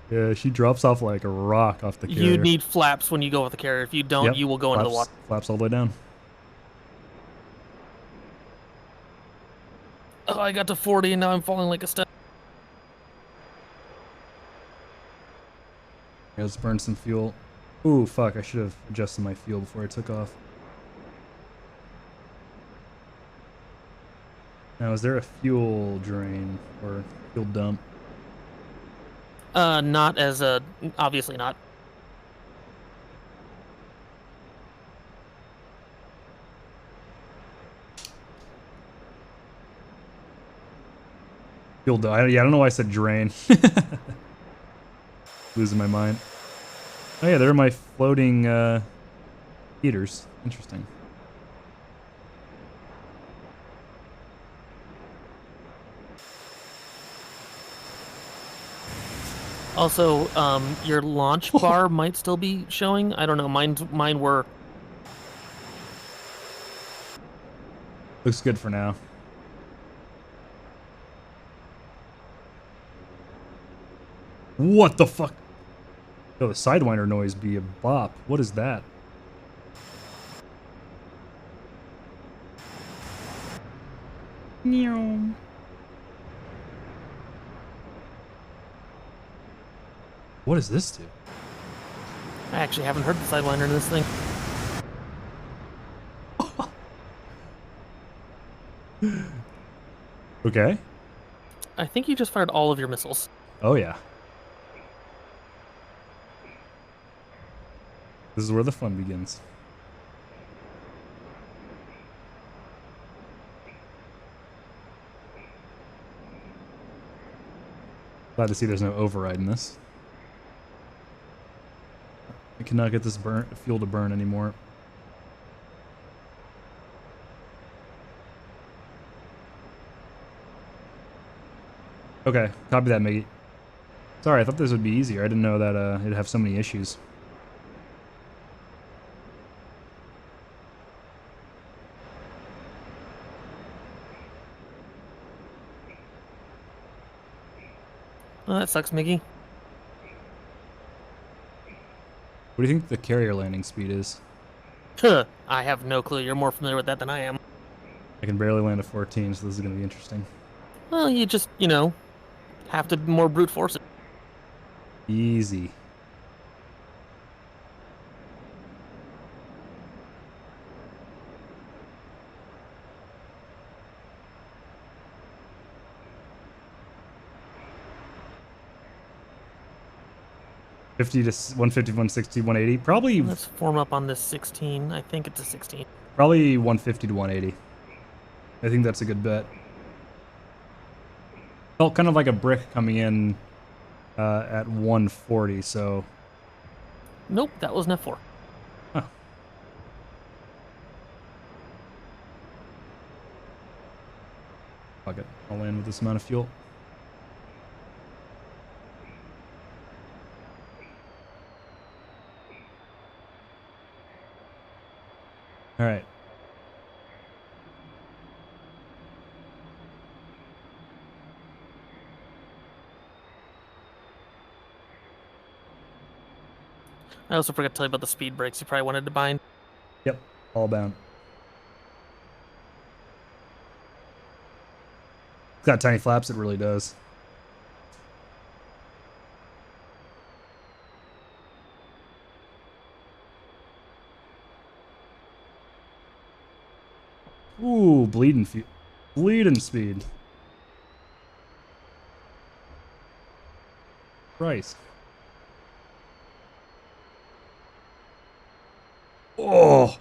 Yeah, she drops off like a rock off the carrier. You need flaps when you go with the carrier. If you don't, Yep, you will go into the water. Flaps all the way down. Oh, I got to 40 and now I'm falling like a step. Yeah, let's burn some fuel. Ooh, fuck, I should have adjusted my fuel before I took off. Now, is there a fuel drain or fuel dump? Not as a, obviously not. Fuel dump. Yeah, I don't know why I said drain. Losing my mind. Oh yeah, there are my floating heaters. Interesting. Also, your launch bar might still be showing. I don't know. Mine were. Looks good for now. What the fuck? Yo, the Sidewinder noise be a bop. What is that? Meow. What does this do? I actually haven't heard the Sidewinder in this thing. Okay. I think you just fired all of your missiles. Oh yeah. This is where the fun begins. Glad to see there's no override in this. I cannot get this fuel to burn anymore. Okay, copy that, Miggy. Sorry, I thought this would be easier. I didn't know that it'd have so many issues. Oh, that sucks, Miggy. What do you think the carrier landing speed is? Huh. I have no clue. You're more familiar with that than I am. I can barely land a 14, so this is going to be interesting. Well, you just, have to more brute force it. Easy. $50 to 150, 160, 180. Probably. Let's form up on this 16. I think it's a 16. Probably 150 to 180. I think that's a good bet. Felt kind of like a brick coming in at 140, so. Nope, that was an F4. Huh. Fuck it. I'll land with this amount of fuel. All right. I also forgot to tell you about the speed brakes you probably wanted to bind. Yep, all bound. It's got tiny flaps, it really does. Ooh, bleeding speed. Christ. Oh,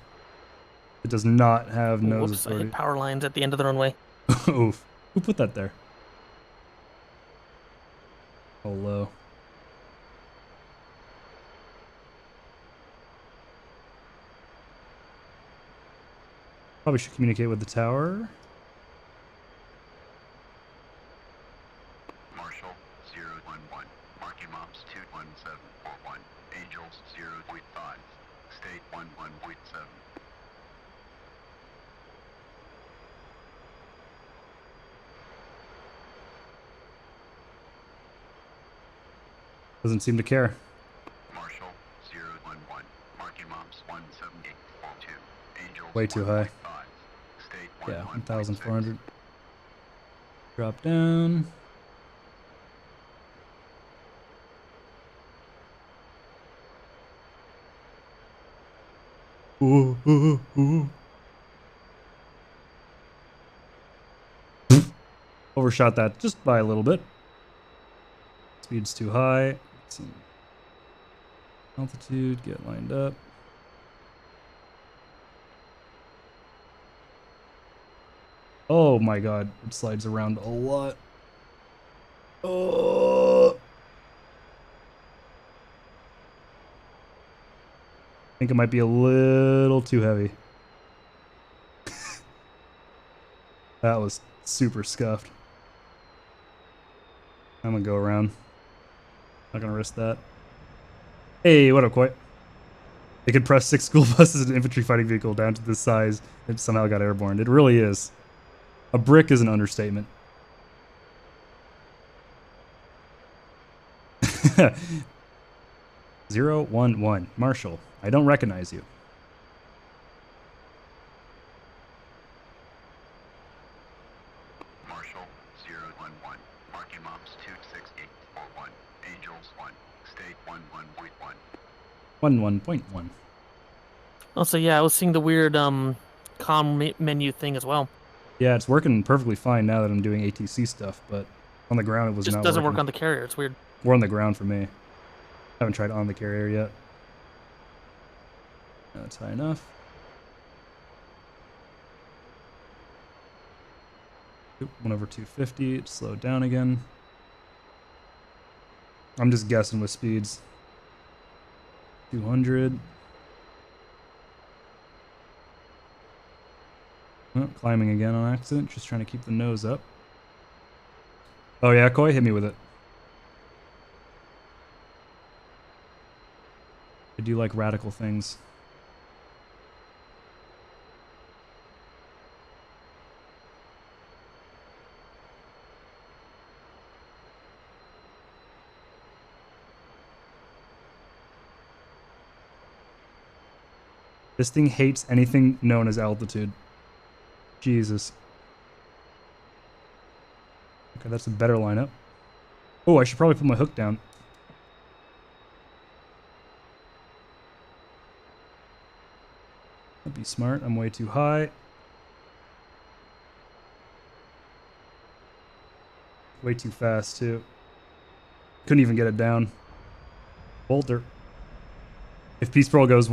it does not have nose Whoops, I authority. hit power lines at the end of the runway. Oof. Who put that there? Oh, low. Probably should communicate with the tower. Marshall 011, marking ops 21741, Angels 0.5, state 11.7. Doesn't seem to care. Marshall 011, marking ops 17842, Angels Way too high. 1.5, state Yeah, 11.6. 1,400. Drop down. Ooh, ooh, ooh. Overshot that just by a little bit. Speed's too high. Some altitude, get lined up. Oh my god, it slides around a lot. Oh. I think it might be a little too heavy. That was super scuffed. I'm gonna go around. Not gonna risk that. Hey, what up, Coy? They could press 6 school buses and an infantry fighting vehicle down to this size. It somehow got airborne. It really is. A brick is an understatement. Zero, 1, 1. Marshall, I don't recognize you. Marshall 011, marking ops 26841, Angels 1, state 11.1. 1.1. Also, yeah, I was seeing the weird menu thing as well. Yeah, it's working perfectly fine now that I'm doing ATC stuff, but on the ground it was Just not doesn't working. work on the carrier. It's weird. We're on the ground for me. Haven't tried on the carrier yet. That's high enough. Oop, went over 250. It slowed down again. I'm just guessing with speeds. 200. Oh, climbing again on accident. Just trying to keep the nose up. Oh yeah, Koi, hit me with it. I do like radical things. This thing hates anything known as altitude. Jesus. Okay, that's a better lineup. Oh, I should probably put my hook down. That'd be smart. I'm way too high. Way too fast, too. Couldn't even get it down. Bolter. If Peace Pearl goes,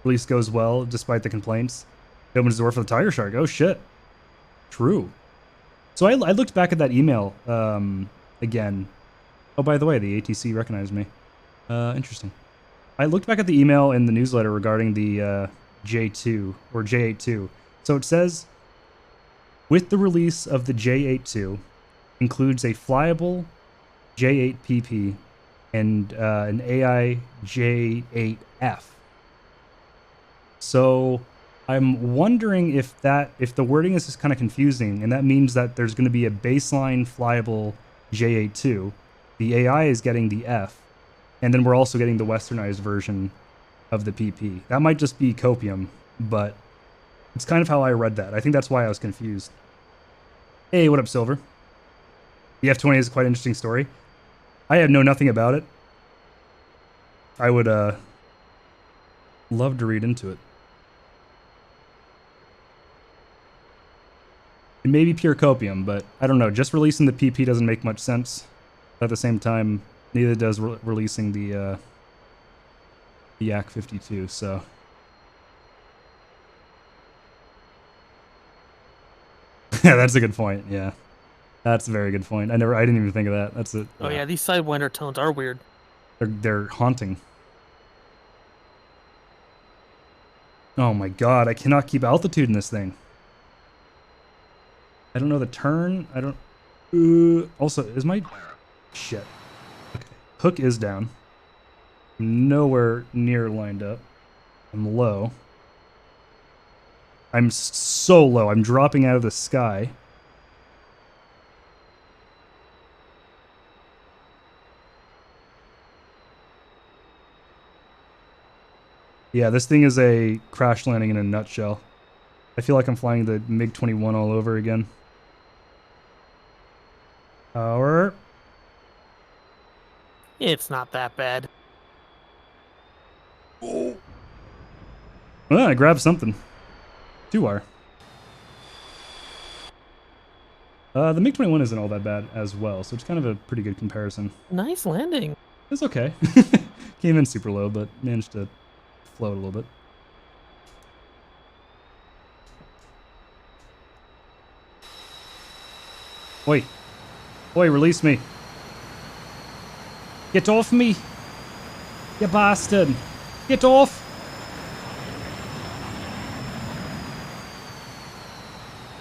release goes well, despite the complaints, it opens the door for the Tiger Shark. Oh, shit. True. So I looked back at that email again. Oh, by the way, the ATC recognized me. Interesting. I looked back at the email in the newsletter regarding the J2 or J82. So it says, with the release of the J82, includes a flyable J8PP and an AI J8F. So I'm wondering if the wording is just kind of confusing, and that means that there's going to be a baseline flyable J82. The AI is getting the F, And then we're also getting the westernized version of the PP. That might just be copium, but it's kind of how I read that. I think that's why I was confused. Hey, what up, Silver? The F-20 is quite an interesting story. I know nothing about it. I would love to read into it. It may be pure copium, but I don't know. Just releasing the PP doesn't make much sense. At the same time, neither does releasing the Yak 52. So yeah, that's a good point. Yeah, that's a very good point. I didn't even think of that. That's it. Oh yeah, these Sidewinder tones are weird. They're haunting. Oh my god, I cannot keep altitude in this thing. I don't know the turn. I don't. Also, is my shit? Okay, hook is down. I'm nowhere near lined up. I'm low. I'm so low. I'm dropping out of the sky. Yeah, this thing is a crash landing in a nutshell. I feel like I'm flying the MiG-21 all over again. Power. It's not that bad. Oh. Well, I grabbed something. 2R. The MiG-21 isn't all that bad as well, so it's kind of a pretty good comparison. Nice landing. It's okay. Came in super low, but managed to float a little bit. Oi. Oi, release me. Get off me. You bastard. Get off.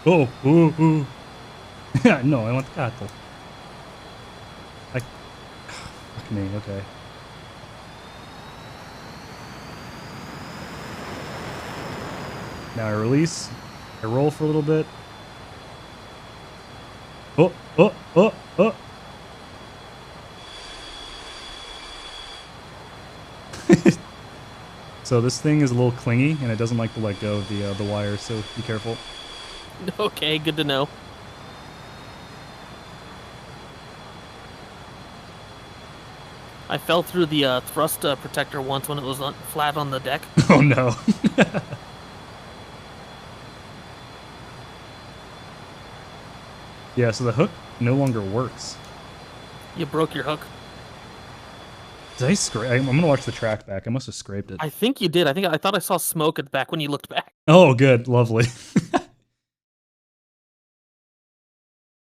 Oh, oh, oh. No, I want the cattle. Fuck me, okay. Now I release. I roll for a little bit. Oh, oh, oh, oh. So this thing is a little clingy, and it doesn't like to let go of the wire, so be careful. Okay, good to know. I fell through the thrust protector once when it was flat on the deck. Oh no. Yeah, so the hook no longer works. You broke your hook. Did I scrape? I'm gonna watch the track back. I must have scraped it. I think you did. I thought I saw smoke at the back when you looked back. Oh, good, lovely.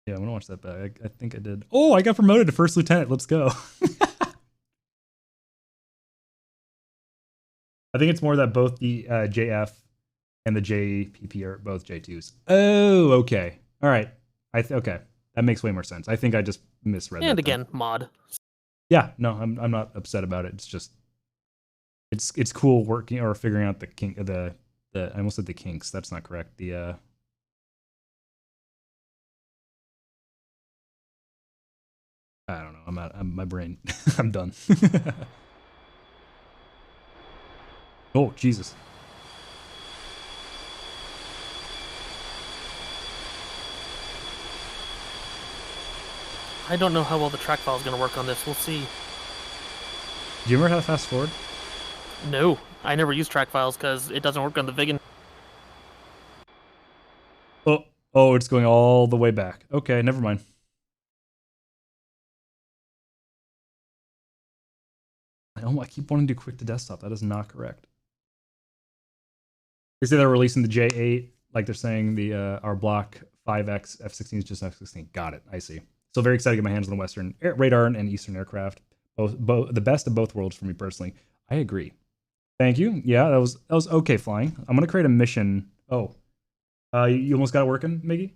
Yeah, I'm gonna watch that back. I think I did. Oh, I got promoted to first lieutenant. Let's go. I think it's more that both the JF and the JPP are both J2s. Oh, okay. All right. Okay. That makes way more sense. I think I just misread that. And again, mod. Yeah, no, I'm not upset about it. It's just it's cool working or figuring out the I almost said the kinks. That's not correct. The I don't know. My brain. I'm done. Oh, Jesus. I don't know how well the track file is going to work on this. We'll see. Do you ever have fast forward? No, I never use track files because it doesn't work on the Vigan. Oh, it's going all the way back. Okay, never mind. I keep wanting to do quick to desktop. That is not correct. They say they're releasing the J8, like they're saying the our Block 5X F-16 is just F-16. Got it. I see. So very excited to get my hands on the Western radar and Eastern aircraft. Both the best of both worlds for me personally. I agree. Thank you. Yeah, that was okay flying. I'm gonna create a mission. Oh, you almost got it working, Miggy?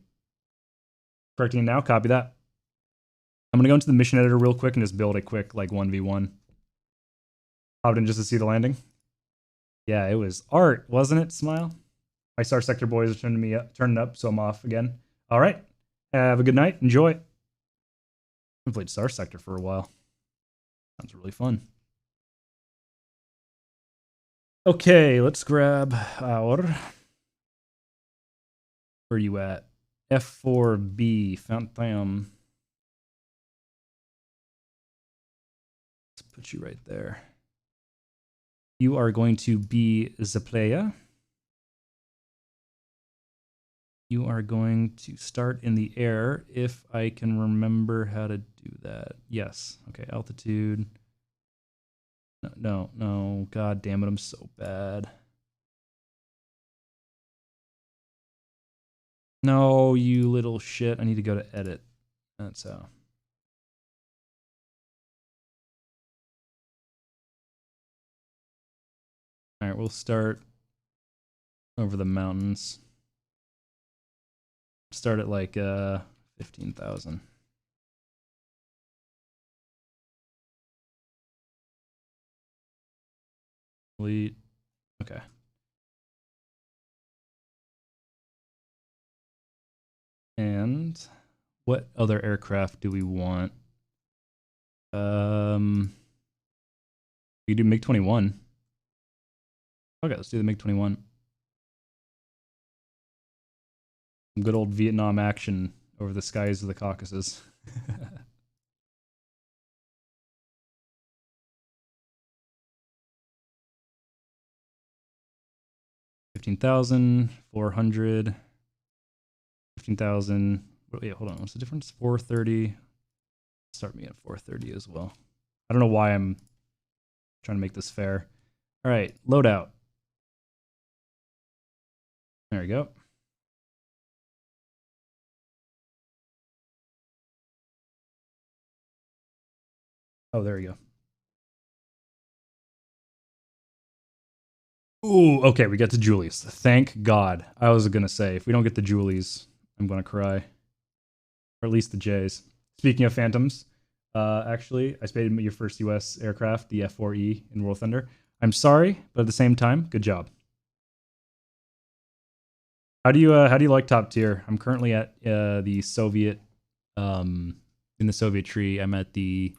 Correcting it now. Copy that. I'm gonna go into the mission editor real quick and just build a quick like 1v1. Popped in just to see the landing. Yeah, it was art, wasn't it? Smile. My Star Sector boys are turning up, so I'm off again. All right. Have a good night. Enjoy. I haven't played Star Sector for a while. Sounds really fun. Okay, let's grab our. Where are you at? F-4B, Fountain. Let's put you right there. You are going to be the player. You are going to start in the air if I can remember how to do that. Yes. Okay, altitude. No. God damn it, I'm so bad. No, you little shit. I need to go to edit. That's how. All right, we'll start over the mountains. Start at like 15,000. Delete. Okay. And what other aircraft do we want? We do MiG-21. Okay, let's do the MiG-21. Some good old Vietnam action over the skies of the Caucasus. 15,400. 15,000. Wait, hold on. What's the difference? 430. Start me at 430 as well. I don't know why I'm trying to make this fair. All right, loadout. There we go. Oh, there we go. Ooh, okay, we got the Julies. Thank God. I was gonna say, if we don't get the Julies, I'm gonna cry. Or at least the J's. Speaking of Phantoms, actually, I spotted your first U.S. aircraft, the F-4E in War Thunder. I'm sorry, but at the same time, good job. How do you like top tier? I'm currently at the Soviet, in the Soviet tree. I'm at the.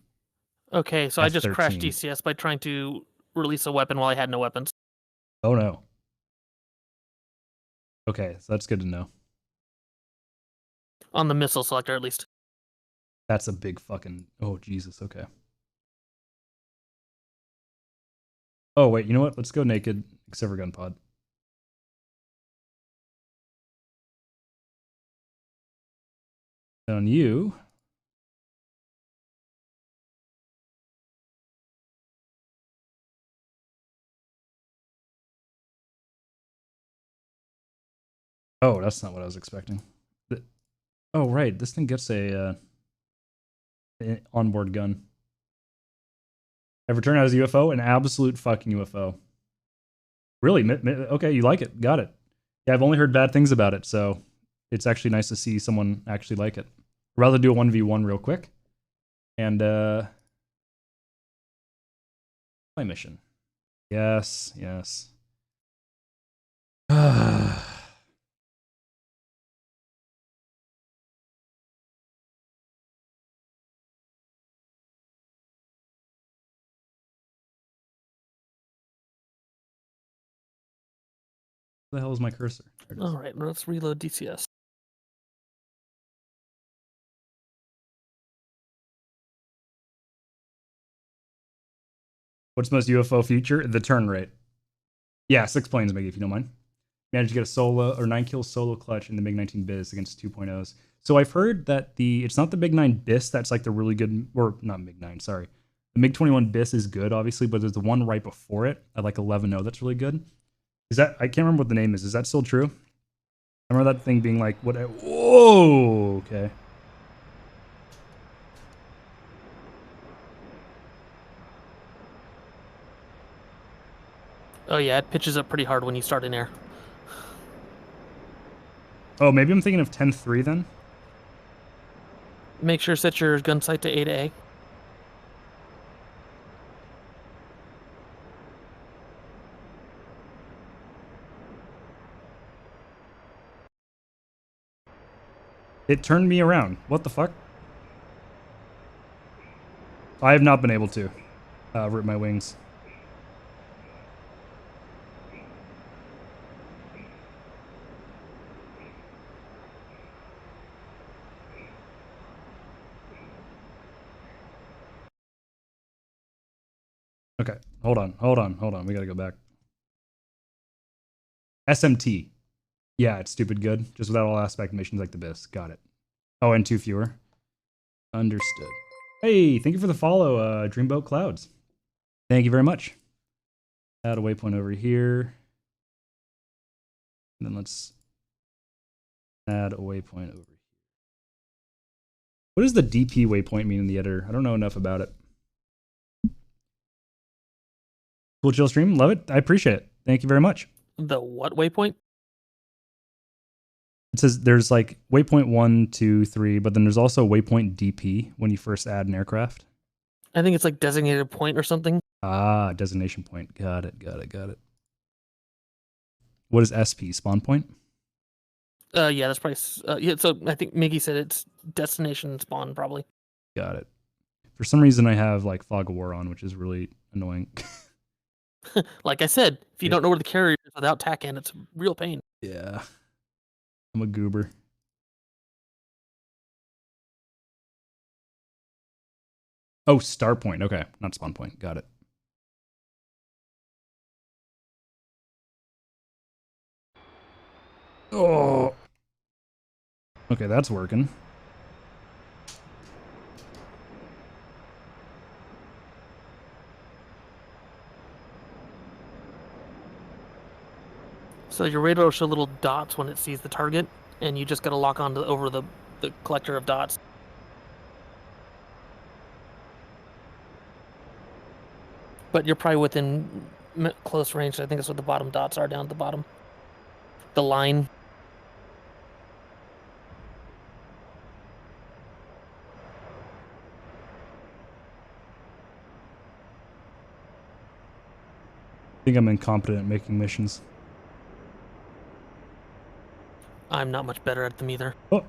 Okay, so I just crashed F-13. DCS by trying to release a weapon while I had no weapons. Oh no. Okay, so that's good to know. On the missile selector, at least. That's a big fucking. Oh Jesus. Okay. Oh wait, you know what? Let's go naked, except for gun pod. On you. Oh, that's not what I was expecting. Oh right, this thing gets a onboard gun. Ever turn out as a UFO? An absolute fucking UFO. Really? Okay, you like it. Got it. Yeah, I've only heard bad things about it, so it's actually nice to see someone actually like it. I'd rather do a 1v1 real quick. And play mission. Yes. Where the hell is my cursor? There it is. All right, let's reload DCS. What's most UFO feature? The turn rate. Yeah, 6 planes, Miggy, if you don't mind. Managed to get a solo or 9-kill solo clutch in the MiG-19 Biz against 2.0s. So I've heard that it's not the MiG-9 Bis that's like the really good, or not MiG-9, sorry. The MiG-21 Bis is good, obviously, but there's the one right before it at like 11.0 that's really good. Is that, I can't remember what the name is. Is that still true? I remember that thing being like, what? Whoa, okay. Oh yeah, it pitches up pretty hard when you start in air. Oh, maybe I'm thinking of 10-3 then? Make sure to set your gun sight to A to A. It turned me around. What the fuck? I have not been able to rip my wings. Okay, hold on. We gotta go back. SMT. Yeah, it's stupid good. Just without all aspect missions like the BIS. Got it. Oh, and 2 fewer. Understood. Hey, thank you for the follow, Dreamboat Clouds. Thank you very much. Add a waypoint over here. And then let's add a waypoint over here. What does the DP waypoint mean in the editor? I don't know enough about it. Cool chill stream. Love it. I appreciate it. Thank you very much. The what waypoint? It says there's like waypoint 1, 2, 3, but then there's also waypoint DP when you first add an aircraft. I think it's like designated point or something. Ah, designation point. Got it. What is SP? Spawn point? Yeah, that's probably. Yeah, so I think Miggy said it's destination spawn probably. Got it. For some reason, I have like Fog of War on, which is really annoying. Like I said, if you don't know where the carrier is without TACAN, it's a real pain. Yeah. I'm a goober. Oh, star point. Okay, not spawn point. Got it. Oh. Okay, that's working. So your radar will show little dots when it sees the target, and you just got to lock on to over the collector of dots. But you're probably within close range. I think that's what the bottom dots are down at the bottom. The line. I think I'm incompetent at making missions. I'm not much better at them either. Oh.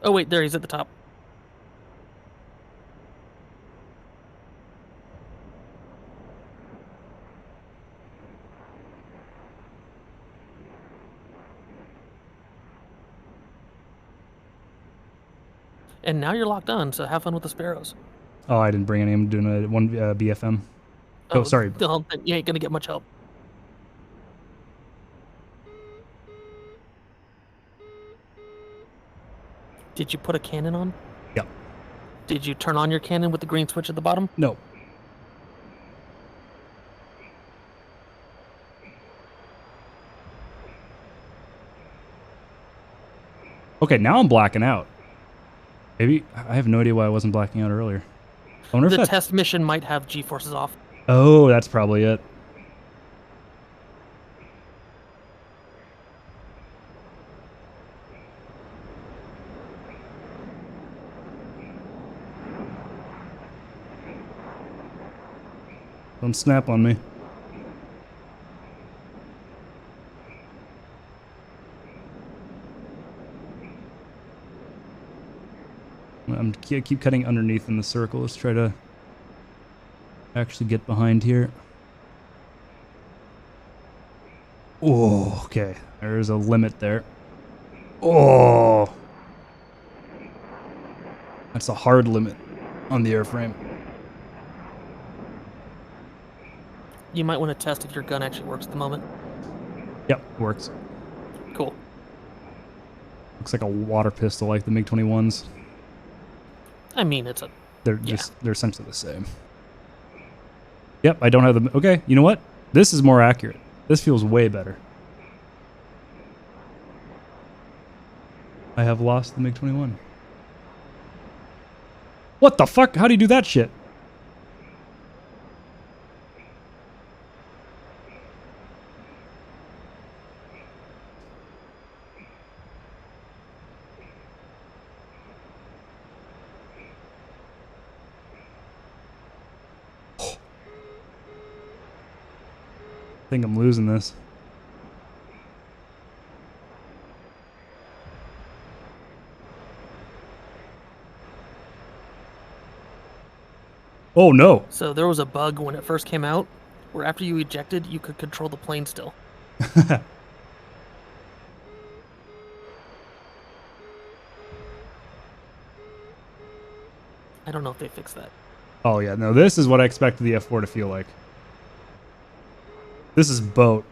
Oh wait, there he's at the top. And now you're locked on, so have fun with the sparrows. Oh, I didn't bring any. I'm doing a one BFM. Oh, sorry. Well, then you ain't gonna get much help. Did you put a cannon on? Yep. Did you turn on your cannon with the green switch at the bottom? No. Okay, now I'm blacking out. Maybe I have no idea why I wasn't blacking out earlier. I wonder if The test mission might have G-forces off. Oh, that's probably it. Don't snap on me. I keep cutting underneath in the circle. Let's try to actually get behind here. Oh, okay. There's a limit there. Oh. That's a hard limit on the airframe. You might want to test if your gun actually works at the moment. Yep, works. Cool. Looks like a water pistol like the MiG-21s. I mean, it's a... They're essentially the same. Yep, I don't have the... Okay, you know what? This is more accurate. This feels way better. I have lost the MiG-21. What the fuck? How do you do that shit? I think I'm losing this. Oh no. So there was a bug when it first came out, where after you ejected, you could control the plane still. I don't know if they fixed that. Oh yeah, no, this is what I expected the F4 to feel like. This is boat.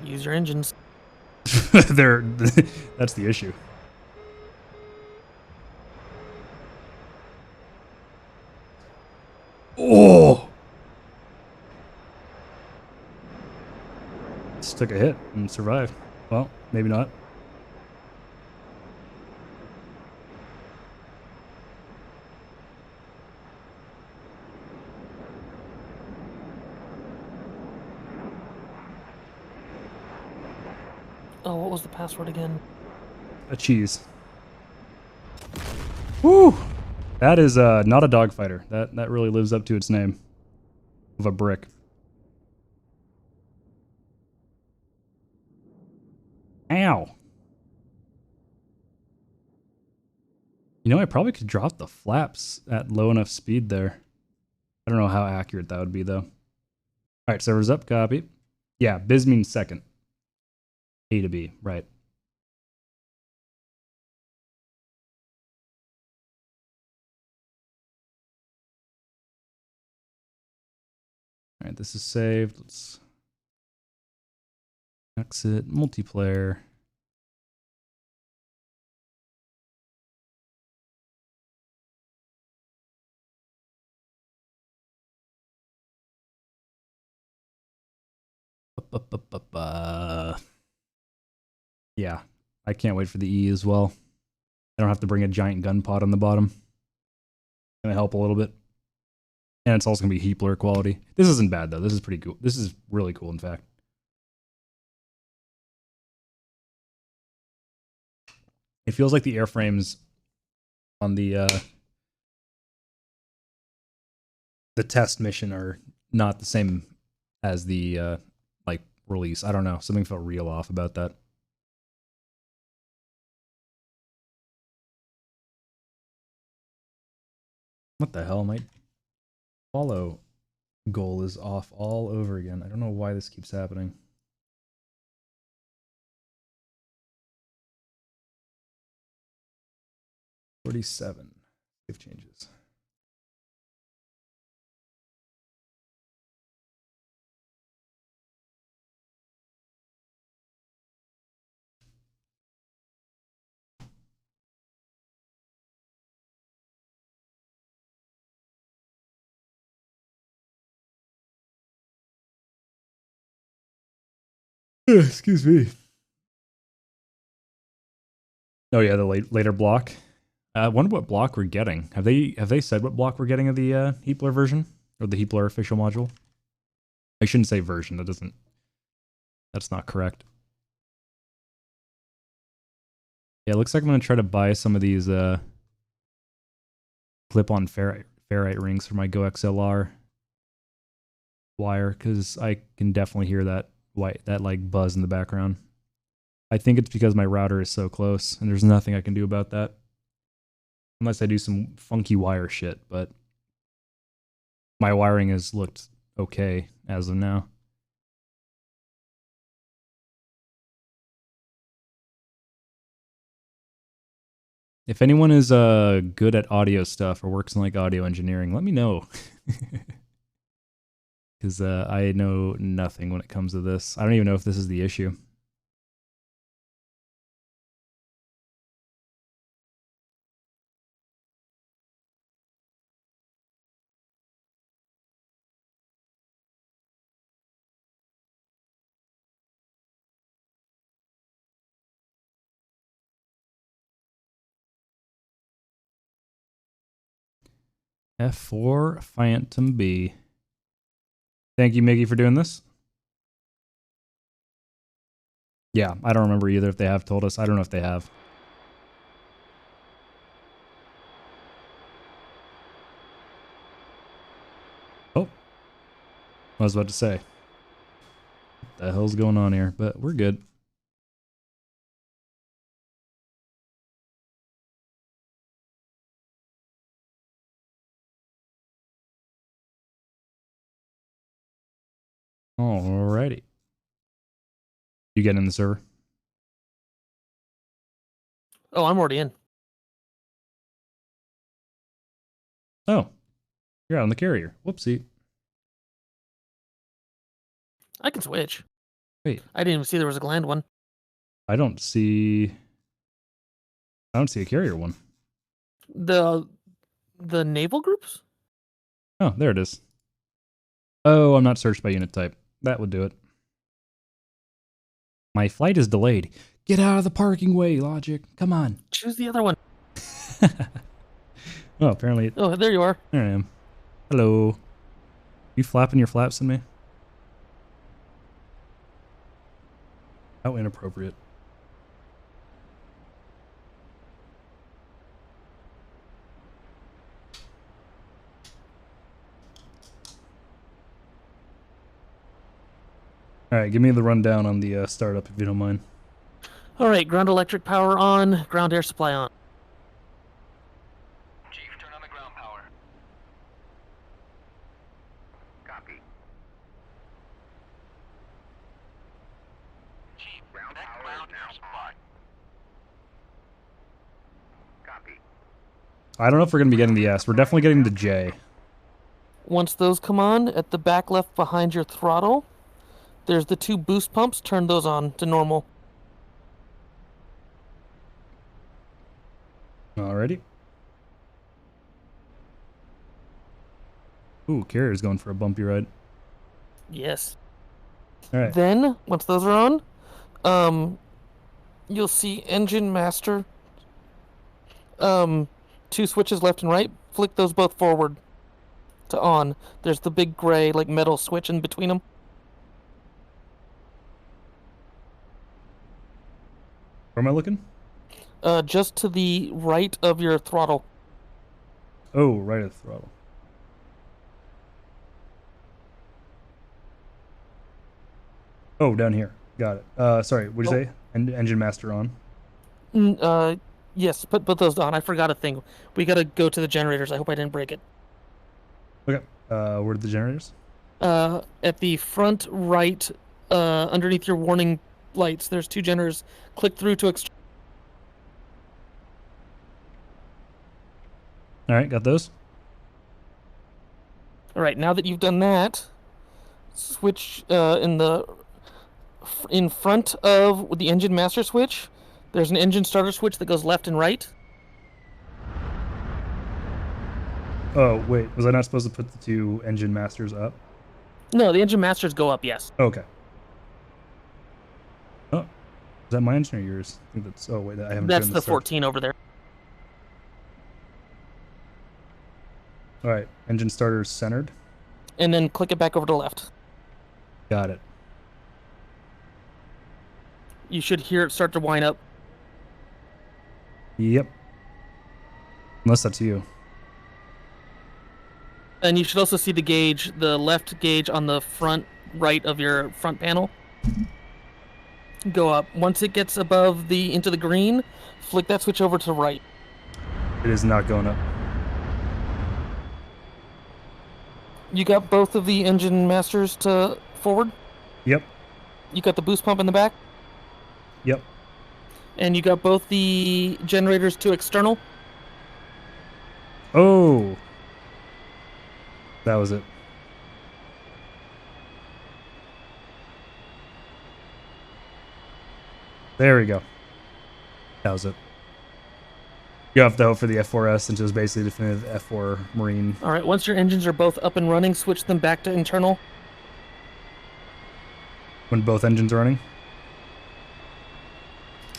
Use your engines. They're that's the issue. Oh! Just took a hit and survived. Well, maybe not. Oh, what was the password again? A cheese. Woo! That is not a dogfighter. That really lives up to its name of a brick. Ow. You know, I probably could drop the flaps at low enough speed there. I don't know how accurate that would be, though. All right, server's up, copy. Yeah, biz means second. A to B, right. All right, this is saved. Let's exit multiplayer. Yeah, I can't wait for the E as well. I don't have to bring a giant gun pod on the bottom. Gonna help a little bit. And it's also gonna be Heapler quality. This isn't bad though. This is pretty cool. This is really cool, in fact. It feels like the airframes on the test mission are not the same as the like release. I don't know. Something felt real off about that. What the hell? My follow goal is off all over again. I don't know why this keeps happening. $47. Save changes. Excuse me. Oh yeah, the later block. I wonder what block we're getting. Have they said what block we're getting of the Heapler version or the Heapler official module? I shouldn't say version. That's not correct. Yeah, it looks like I'm gonna try to buy some of these clip-on ferrite rings for my Go XLR wire because I can definitely hear that like buzz in the background. I think it's because my router is so close and there's nothing I can do about that. Unless I do some funky wire shit, but my wiring has looked okay as of now. If anyone is good at audio stuff or works in like audio engineering, let me know. Because I know nothing when it comes to this. I don't even know if this is the issue. F4 Phantom B. Thank you, Miggy, for doing this. Yeah, I don't remember either if they have told us. I don't know if they have. Oh, I was about to say. What the hell's going on here? But we're good. Alrighty. You get in the server? Oh, I'm already in. Oh, you're out on the carrier. Whoopsie. I can switch. Wait, I didn't even see there was a gland one. I don't see a carrier one. The naval groups? Oh, there it is. Oh, I'm not searched by unit type. That would do it. My flight is delayed. Get out of the parking way, Logic. Come on. Choose the other one. Oh, apparently. Oh, there you are. There I am. Hello. You flapping your flaps at me? How inappropriate. Alright, give me the rundown on the startup if you don't mind. All right, ground electric power on, ground air supply on. Chief, turn on the ground power. Copy. Chief, ground power now supply. Copy. I don't know if we're going to be getting the S. We're definitely getting the J. Once those come on, at the back left behind your throttle, there's the 2 boost pumps. Turn those on to normal. Alrighty. Ooh, carrier's going for a bumpy ride. Yes. Alright. Then, once those are on, you'll see engine master. 2 switches left and right. Flick those both forward to on. There's the big gray, like, metal switch in between them. Where am I looking? Just to the right of your throttle. Oh, right at the throttle. Oh, down here. Got it. Sorry, what did you say? Engine master on. Yes, put those on. I forgot a thing. We gotta go to the generators. I hope I didn't break it. Okay. Where are the generators? At the front right, underneath your warning lights, there's 2 generators. Click through to Alright, got those. All right, now that you've done that, switch in front of the engine master switch. There's an engine starter switch that goes left and right. Oh, wait. Was I not supposed to put the 2 engine masters up? No, the engine masters go up, yes. Okay. Oh. Is that my engine or yours? I think that's... Oh, wait. I haven't That's turned the this up. 14 over there. Alright. Engine starter centered. And then click it back over to the left. Got it. You should hear it start to wind up. Yep. Unless that's you. And you should also see the gauge, the left gauge on the front right of your front panel. Go up. Once it gets above into the green, flick that switch over to right. It is not going up. You got both of the engine masters to forward. Yep. You got the boost pump in the back. Yep. And you got both the generators to external. Oh. That was it. There we go. That was it. You have to hope for the F4S since it was basically definitive F4 Marine. All right, once your engines are both up and running, switch them back to internal. When both engines are running?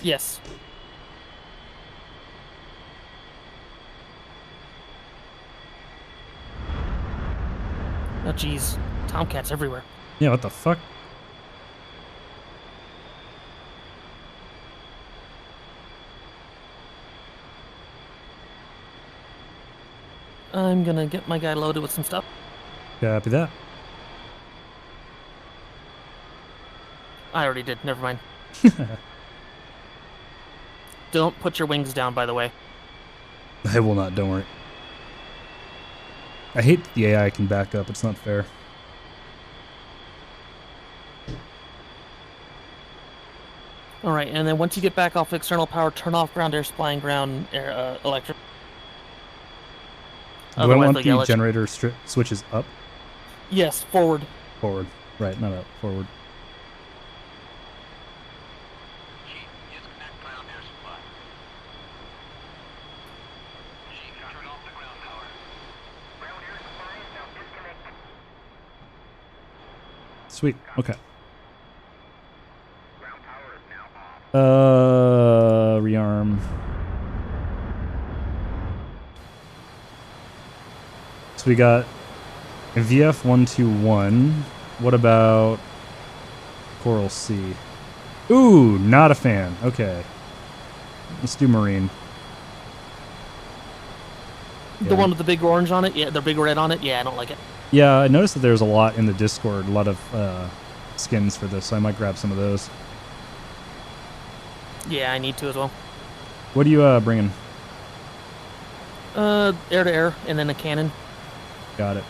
Yes. Oh, jeez. Tomcats everywhere. Yeah, what the fuck? I'm gonna get my guy loaded with some stuff. Copy that. I already did. Never mind. Don't put your wings down, by the way. I will not, don't worry. I hate that the AI can back up, it's not fair. All right, and then once you get back off external power, turn off ground air supply and ground air electric. Do I Otherwise, want they'll the yell at you. generator switches up? Yes, forward. Forward. Right, not up. Forward. Chief, disconnect ground air supply. Chief, turn off the ground power. Ground air supply is now disconnected. Sweet. Okay. Ground power is now off. Rearm. So we got a VF121. What about Coral C? Ooh, not a fan. Okay. Let's do Marine. The Yeah. one with the big orange on it? Yeah, the big red on it? Yeah, I don't like it. Yeah, I noticed that there's a lot in the Discord, a lot of skins for this, so I might grab some of those. Yeah, I need to as well. What are you bringing? Air to air, and then a cannon. Got it.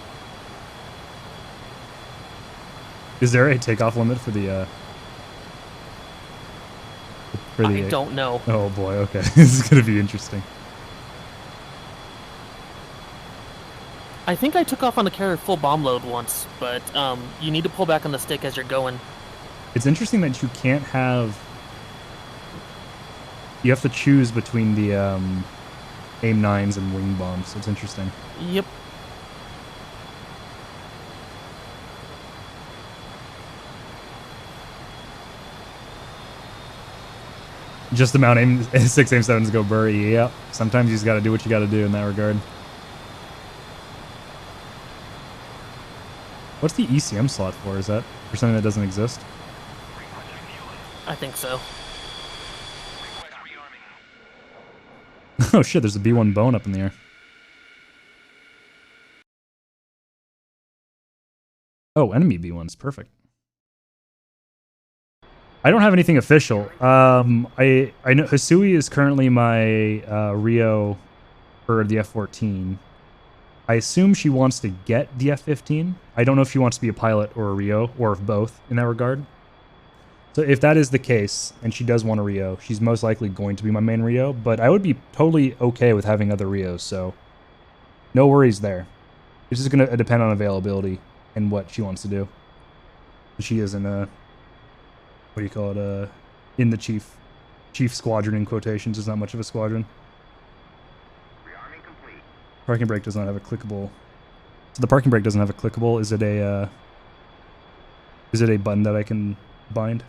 Is there a takeoff limit for the I don't know. Oh boy, okay. This is gonna be interesting. I think I took off on the carrier full bomb load once, but you need to pull back on the stick as you're going. It's interesting that you can't have... You have to choose between the aim 9s and wing bombs. It's interesting. Yep. Just the mount aim 6 aim 7s go bury. Yep. Sometimes you just gotta do what you gotta do in that regard. What's the ECM slot for? Is that for something that doesn't exist? I think so. Oh shit, there's a B1 bone up in the air. Oh, enemy B1s. Perfect. I don't have anything official. I know Hisui is currently my Rio for the F-14. I assume she wants to get the F-15. I don't know if she wants to be a pilot or a Rio, or if both in that regard. So if that is the case, and she does want a Rio, she's most likely going to be my main Rio, but I would be totally okay with having other Rios, so no worries there. It's just going to depend on availability and what she wants to do. She is in a, what do you call it, in the chief squadron in quotations. There's not much of a squadron. Rearming complete. Parking brake does not have a clickable. So the parking brake doesn't have a clickable. Is it a button that I can bind?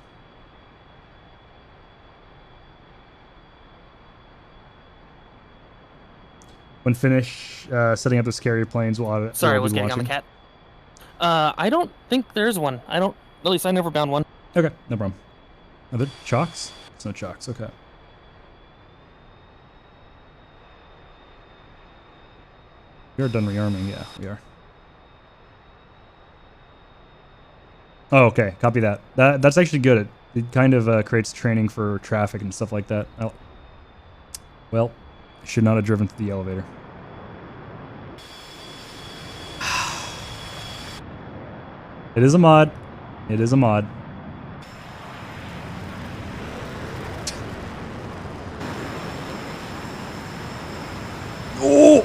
When finished setting up the carrier planes, we'll have it. Sorry, I we'll was be getting on the launching. cat. I don't think there's one. At least I never found one. Okay, no problem. Are there chocks? It's no chocks. Okay. We are done rearming. Yeah, we are. Oh, okay. Copy that. That's actually good. It kind of creates training for traffic and stuff like that. Oh. Well, I should not have driven through the elevator. It is a mod. It is a mod. Oh!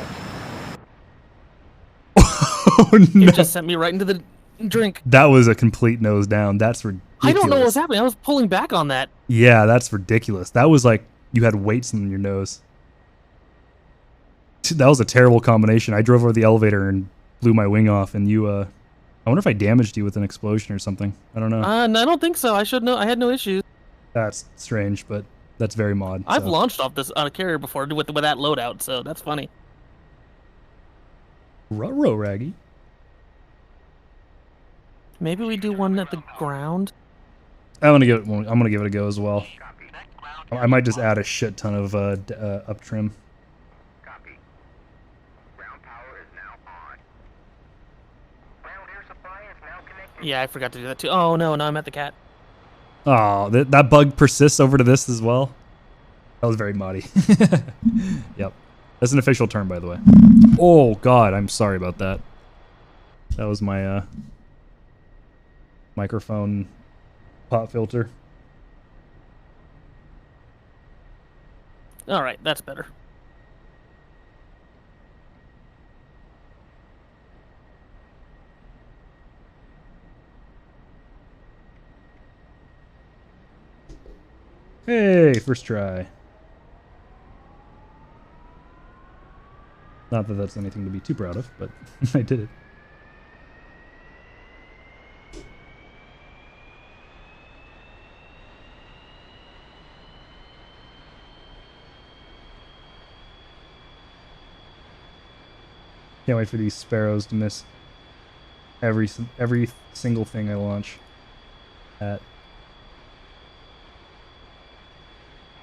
Oh no! It just sent me right into the drink. That was a complete nose down. That's ridiculous. I don't know what was happening. I was pulling back on that. Yeah, that's ridiculous. That was like you had weights in your nose. That was a terrible combination. I drove over the elevator and blew my wing off, and you, I wonder if I damaged you with an explosion or something. I don't know. No, I don't think so. I should know. I had no issues. That's strange, but that's very mod. I've so. launched off this on a carrier before with that loadout, so that's funny. Ruh-roh, Raggy. Maybe we do one at the ground. I'm gonna give it a go as well. I might just add a shit ton of up trim. Copy. Ground power is now on. Ground air supply is now connected. Yeah, I forgot to do that too. Oh no, I'm at the cat. Oh, that bug persists over to this as well. That was very moddy. Yep. That's an official term, by the way. Oh, God, I'm sorry about that. That was my microphone pop filter. All right, that's better. Hey, first try. Not that that's anything to be too proud of, but I did it. Can't wait for these sparrows to miss every single thing I launch at.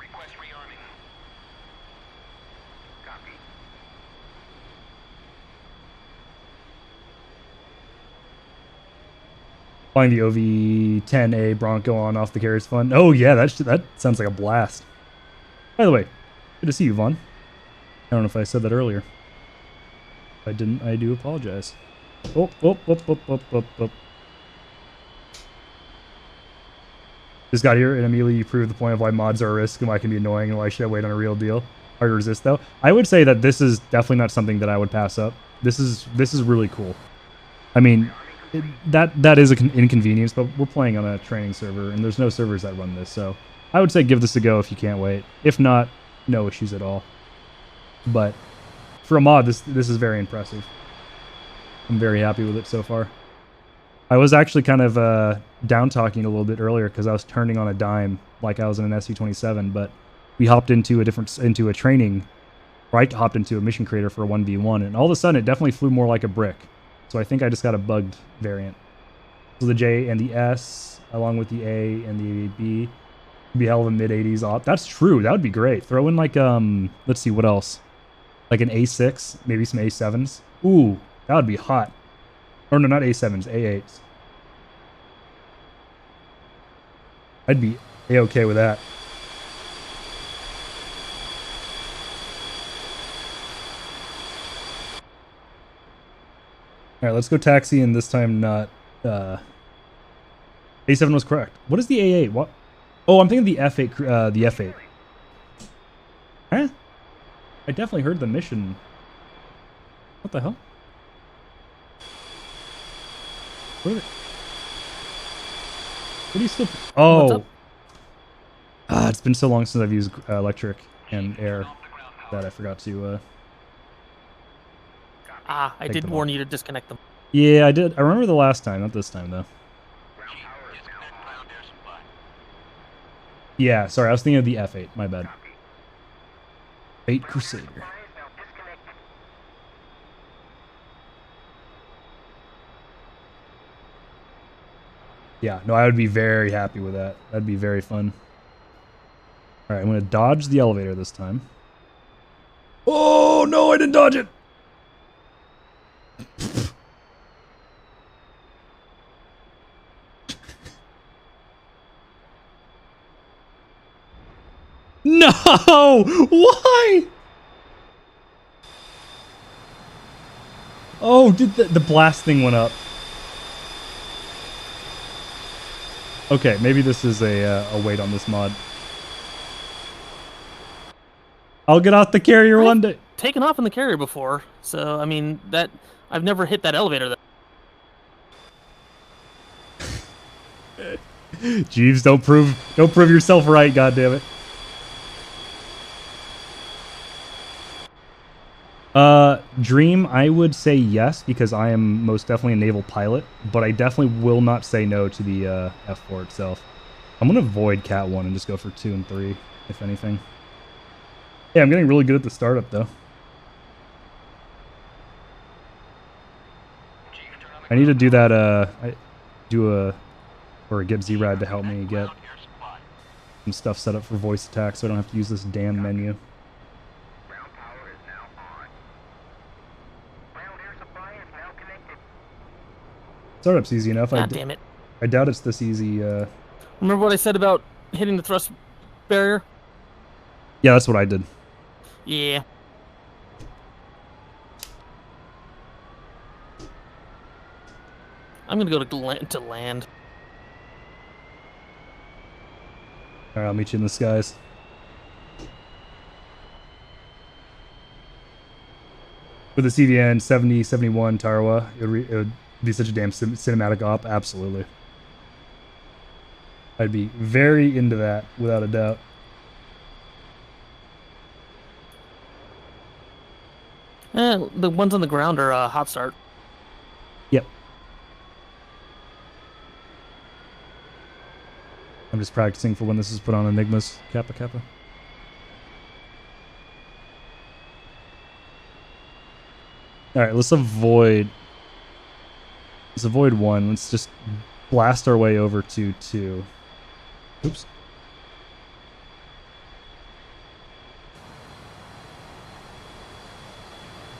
Request rearming. Copy. Flying the OV-10A Bronco on off the carrier's fun. Oh yeah, that sounds like a blast. By the way, good to see you, Vaughn. I don't know if I said that earlier. If I didn't, I do apologize. Oh. Just got here and immediately you proved the point of why mods are a risk and why it can be annoying and why should I wait on a real deal. Hard to resist though. I would say that this is definitely not something that I would pass up. This is really cool. I mean, that is an inconvenience, but we're playing on a training server and there's no servers that run this, so I would say give this a go if you can't wait. If not, no issues at all. But for a mod, this is very impressive. I'm very happy with it so far. I was actually kind of down talking a little bit earlier because I was turning on a dime like I was in an SC-27, but we hopped into a training, or I hopped into a mission creator for a 1v1, and all of a sudden it definitely flew more like a brick. So I think I just got a bugged variant. So the J and the S, along with the A and the B, would be hell of a mid-80s op. That's true. That would be great. Throw in like, let's see, what else? Like an A6, maybe some A7s. Ooh, that would be hot. Or no, not A7s, A8s. I'd be A-okay with that. Alright, let's go taxi, and this time not... A7 was correct. What is the A8? What? Oh, I'm thinking the F8, the F8. Huh? I definitely heard the mission. What the hell? What are you still... Oh! It's been so long since I've used electric and air that I forgot to... I did warn you to disconnect them. Yeah, I did. I remember the last time, not this time, though. Yeah, sorry, I was thinking of the F8. My bad. 8 Crusader. Yeah, no, I would be very happy with that. That'd be very fun. Alright, I'm going to dodge the elevator this time. Oh, no, I didn't dodge it! No! Why? Oh, did the blast thing went up. Okay, maybe this is a wait on this mod. I'll get off the carrier one day. Taken off in the carrier before, so I mean that I've never hit that elevator. Jeeves, don't prove yourself right, goddammit. Dream, I would say yes, because I am most definitely a naval pilot, but I definitely will not say no to the F4 itself. I'm gonna avoid Cat 1 and just go for 2 and 3, if anything. Yeah, I'm getting really good at the startup, though. I need to do that, or a Gib Z-Rad to help me get some stuff set up for voice attack so I don't have to use this damn menu. Ground power is now on. Ground air supply is now connected. Startup's easy enough. God damn it. I doubt it's this easy. Remember what I said about hitting the thrust barrier? Yeah, that's what I did. Yeah. I'm gonna go to land. Alright, I'll meet you in the skies. with the CVN 7071 Tarawa, it would be such a damn cinematic op. Absolutely. I'd be very into that, without a doubt. The ones on the ground are hot start. Yep. I'm just practicing for when this is put on Enigma's Kappa Kappa. Alright, let's avoid one. Let's just blast our way over to 2. Oops.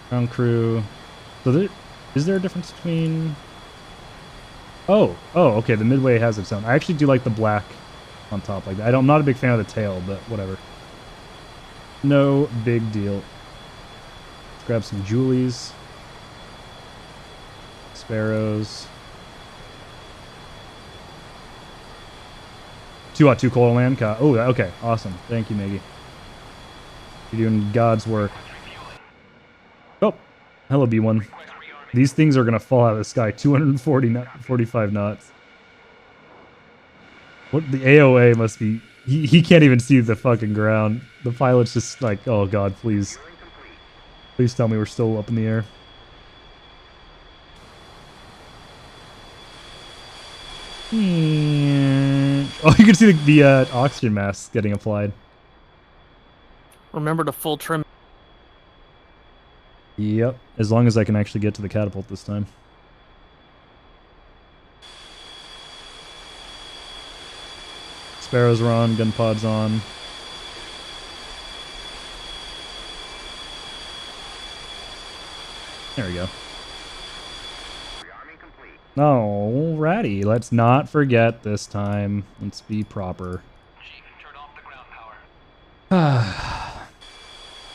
Ground crew. So is there a difference between... Oh, okay, the midway has its own. I actually do like the black on top like that. I'm not a big fan of the tail, but whatever. No big deal. Let's grab some Julies. Sparrows. 2-2 coal land. Oh, okay, awesome. Thank you, Maggie. You're doing God's work. Oh, hello, B1. These things are gonna fall out of the sky. 245 knots. What the AOA must be? He can't even see the fucking ground. The pilot's just like, oh God, please, please tell me we're still up in the air. Oh, you can see the oxygen mask getting applied. Remember to full trim. Yep, as long as I can actually get to the catapult this time. Sparrows are on, gun pods on. There we go. Rearming complete. Alrighty, let's not forget this time. Let's be proper. Chief, turn off the ground power. Ah.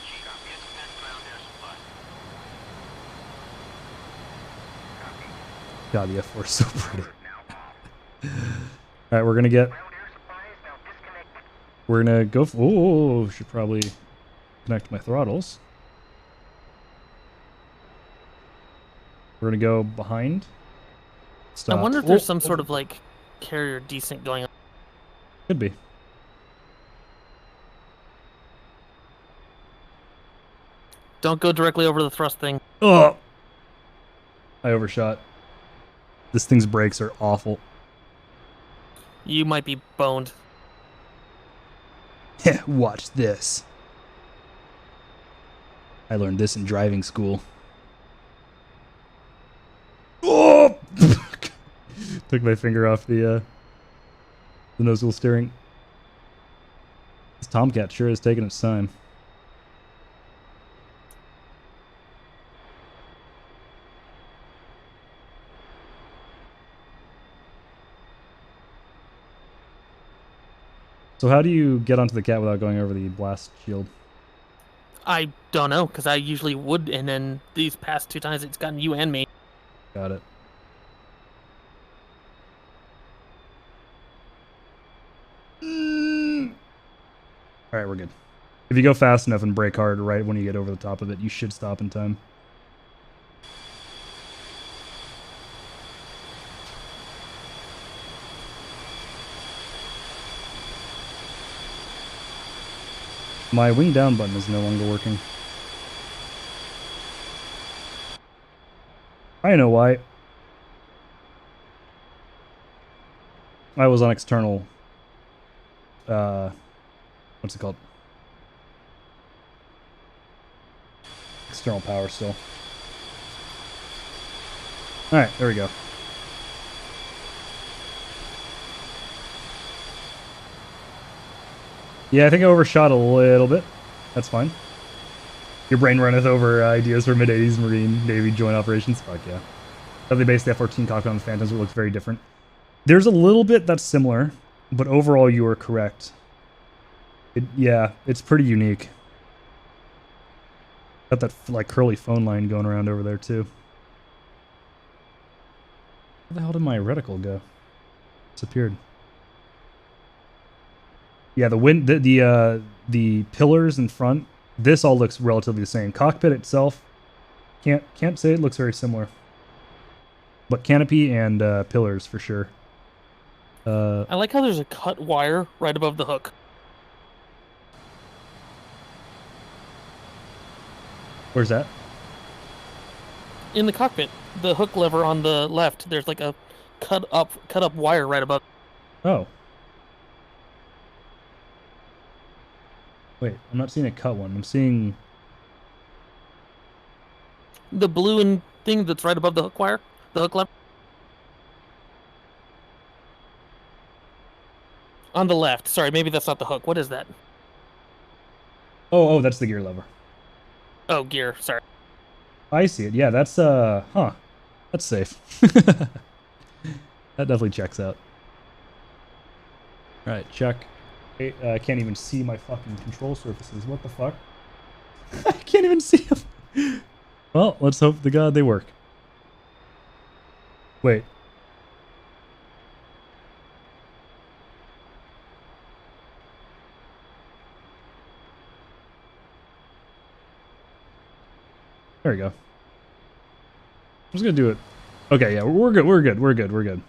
Chief, copy. Suspend ground air supply. Copy. God, the F4 is so pretty. Now off. Alright, we're gonna get... Ground air supply is now disconnected. We're gonna go... Oh, should probably connect my throttles. We're gonna go behind. Stop. I wonder if there's some sort of like carrier desync going on. Could be. Don't go directly over the thrust thing. Oh! I overshot. This thing's brakes are awful. You might be boned. Watch this. I learned this in driving school. Oh! Took my finger off the nose wheel steering. This Tomcat sure is taking its time. So how do you get onto the cat without going over the blast shield? I don't know, because I usually would, and then these past 2 times it's gotten you and me. Got it. Alright, we're good. If you go fast enough and brake hard right when you get over the top of it, you should stop in time. My wing down button is no longer working. I know why. I was on external... what's it called? External power still. Alright, there we go. Yeah, I think I overshot a little bit. That's fine. Your brain runneth over ideas for mid-80s Marine Navy joint operations. Fuck yeah. They based the F-14 cockpit on the Phantoms, it looks very different. There's a little bit that's similar, but overall you are correct. Yeah, it's pretty unique. Got that like curly phone line going around over there too. Where the hell did my reticle go? Disappeared. Yeah, the pillars in front. This all looks relatively the same. Cockpit itself, Can't say it looks very similar. But canopy and pillars for sure. I like how there's a cut wire right above the hook. Where's that? In the cockpit, the hook lever on the left, there's like a cut up wire right above. Oh. Wait, I'm not seeing a cut one. I'm seeing The blue and thing that's right above the hook wire, the hook lever. On the left. Sorry, maybe that's not the hook. What is that? Oh, that's the gear lever. Oh, gear. Sorry. I see it. Yeah, that's that's safe. That definitely checks out. All right, check. I can't even see my fucking control surfaces. What the fuck? I can't even see them. Well, let's hope to God they work. Wait. There we go. I'm just gonna do it. Okay, yeah, we're good. We're good. We're good. We're good.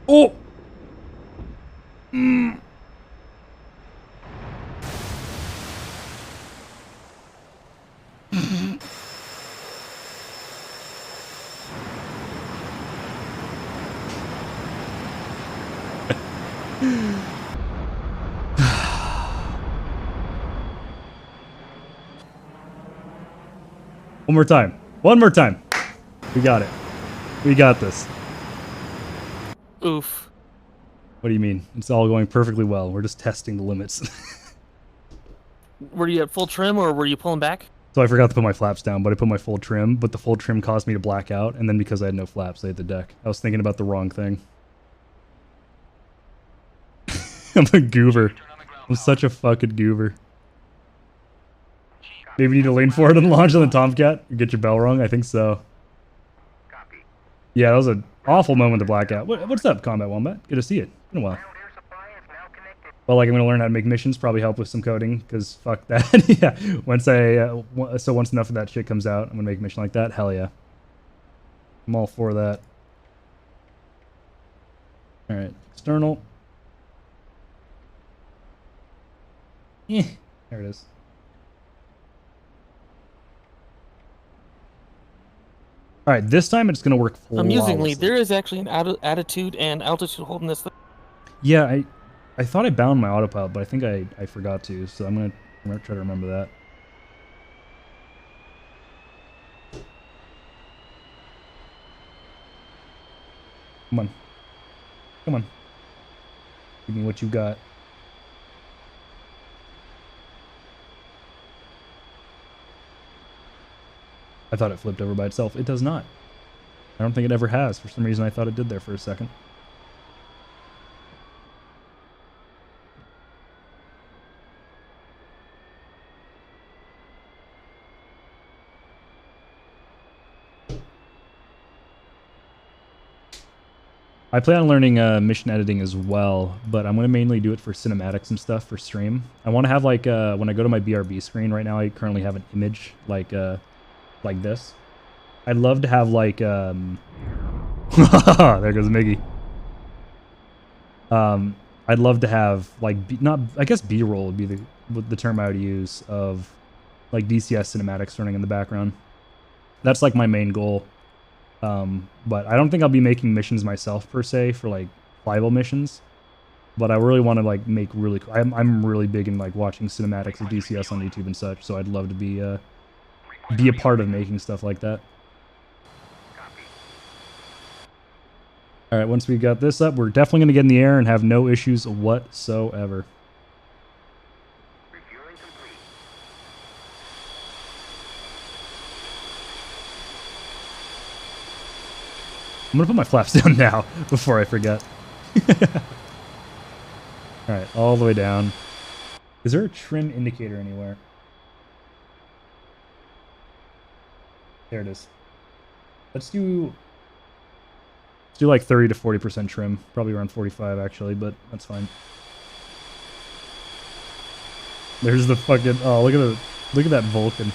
Oh. One more time. One more time. We got it. We got this. Oof. What do you mean? It's all going perfectly well. We're just testing the limits. Were you at full trim or were you pulling back? So I forgot to put my flaps down, but I put my full trim, but the full trim caused me to black out, and then because I had no flaps, I hit the deck. I was thinking about the wrong thing. I'm a goober. I'm such a fucking goober. Maybe you need to lean forward and launch on the Tomcat and get your bell rung? I think so. Copy. Yeah, that was an awful moment to black out. What's up, Combat Wombat? Good to see you. Been a while. Ground air supply is now connected. Well, like I'm gonna learn how to make missions, probably help with some coding, because fuck that. Yeah, once enough of that shit comes out, I'm gonna make a mission like that. Hell yeah, I'm all for that. All right, external. There it is. All right, this time it's gonna work Amusingly, flawlessly. there is actually an attitude and altitude holding this thing. Yeah, I thought I bound my autopilot, but I think I forgot to, so I'm gonna try to remember that. Come on. Come on. Give me what you got. I thought it flipped over by itself. It does not. I don't think it ever has. For some reason, I thought it did there for a second. I plan on learning mission editing as well, but I'm going to mainly do it for cinematics and stuff for stream. I want to have like, when I go to my BRB screen right now, I currently have an image like this. I'd love to have like, there goes Miggy. I'd love to have like, I guess B-roll would be the term I would use, of like DCS cinematics running in the background. That's like my main goal. But I don't think I'll be making missions myself per se for like flyable missions. But I really want to like make really cool. I'm really big in like watching cinematics of DCS on YouTube and such. So I'd love to be a part of making stuff like that. All right, once we got this up, we're definitely going to get in the air and have no issues whatsoever. Refueling complete. I'm going to put my flaps down now before I forget. All right, all the way down. Is there a trim indicator anywhere? There it is. Let's do like 30 to 40% trim. Probably around 45 actually, but that's fine. There's the fucking look at that Vulcan.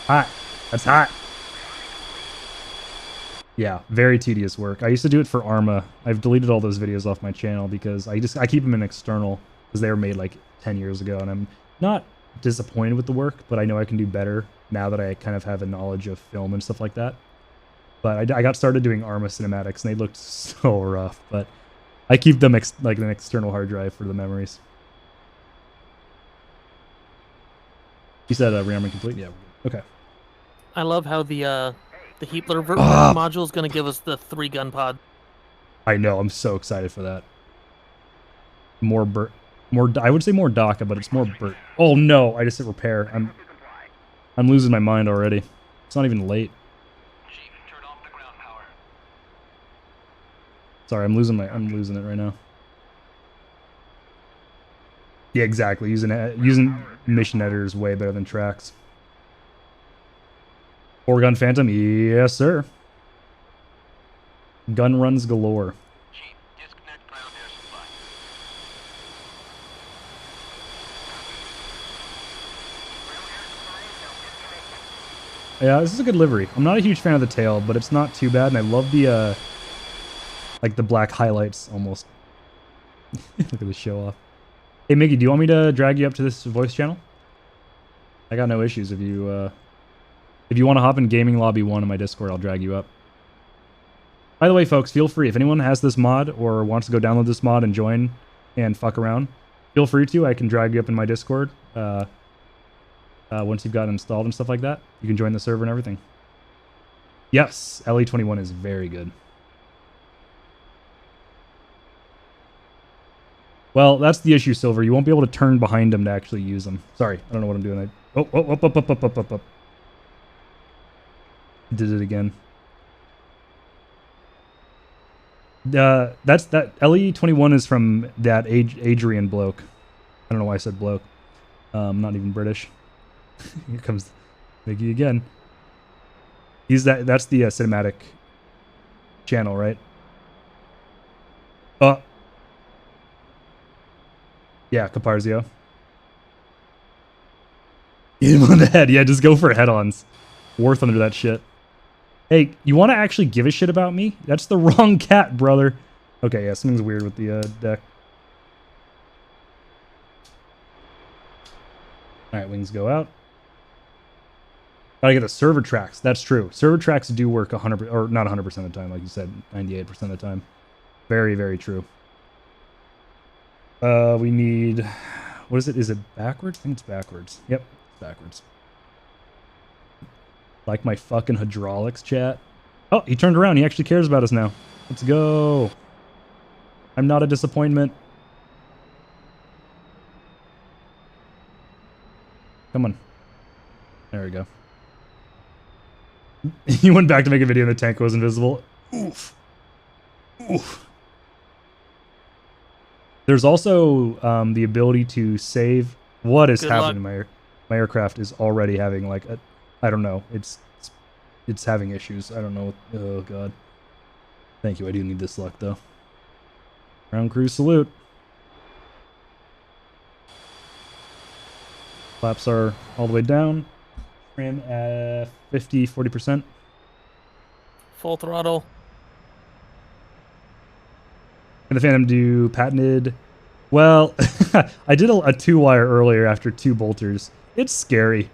Hot. That's hot. Yeah, very tedious work. I used to do it for Arma. I've deleted all those videos off my channel because I keep them in external because they were made like 10 years ago, and I'm not disappointed with the work, but I know I can do better now that I kind of have a knowledge of film and stuff like that. But I got started doing Arma cinematics, and they looked so rough. But I keep them like an external hard drive for the memories. You said rearmament complete? Yeah. Okay. I love how the Heatler module is going to give us the 3-gun pod. I know. I'm so excited for that. More I would say more DACA, but it's more Burt. Oh no! I just hit repair. I'm losing my mind already. It's not even late. Chief, turn off the ground power. Sorry, I'm losing it right now. Yeah, exactly. Using mission editor is way better than tracks. 4-gun Phantom, yes sir. Gun runs galore. Chief, disconnect ground air supply. Yeah, this is a good livery. I'm not a huge fan of the tail, but it's not too bad, and I love the like the black highlights almost. Look at the show off. Hey Miggy, do you want me to drag you up to this voice channel? I got no issues if you want to hop in Gaming Lobby 1 in my Discord, I'll drag you up. By the way, folks, feel free. If anyone has this mod or wants to go download this mod and join and fuck around, feel free to. I can drag you up in my Discord once you've got it installed and stuff like that. You can join the server and everything. Yes, LE21 is very good. Well, that's the issue, Silver. You won't be able to turn behind them to actually use them. Sorry, I don't know what I'm doing. Up. Did it again. That LE21 is from that Adrian bloke. I don't know why I said bloke. I'm not even British. Here comes Mickey again. That's the cinematic channel, right? Yeah, Caparzio. Hit him on the head. Yeah, just go for head-ons. Worth under that shit. Hey, you want to actually give a shit about me? That's the wrong cat, brother. Okay, yeah, something's weird with the deck. Alright, wings go out. Gotta get the server tracks. That's true. Server tracks do work 100%, or not 100% of the time, like you said, 98% of the time. Very, very true. We need... What is it? Is it backwards? I think it's backwards. Yep, it's backwards. Like my fucking hydraulics, chat. Oh, he turned around. He actually cares about us now. Let's go. I'm not a disappointment. Come on. There we go. He went back to make a video and the tank was invisible. Oof. Oof. There's also the ability to save. What is happening? My aircraft is already having like a... I don't know. It's having issues. I don't know. Oh god. Thank you. I do need this luck though. Ground crew salute. Flaps are all the way down. Trim at 40%. Full throttle. And the Phantom do patented. Well, I did a 2-wire earlier after 2 bolters. It's scary.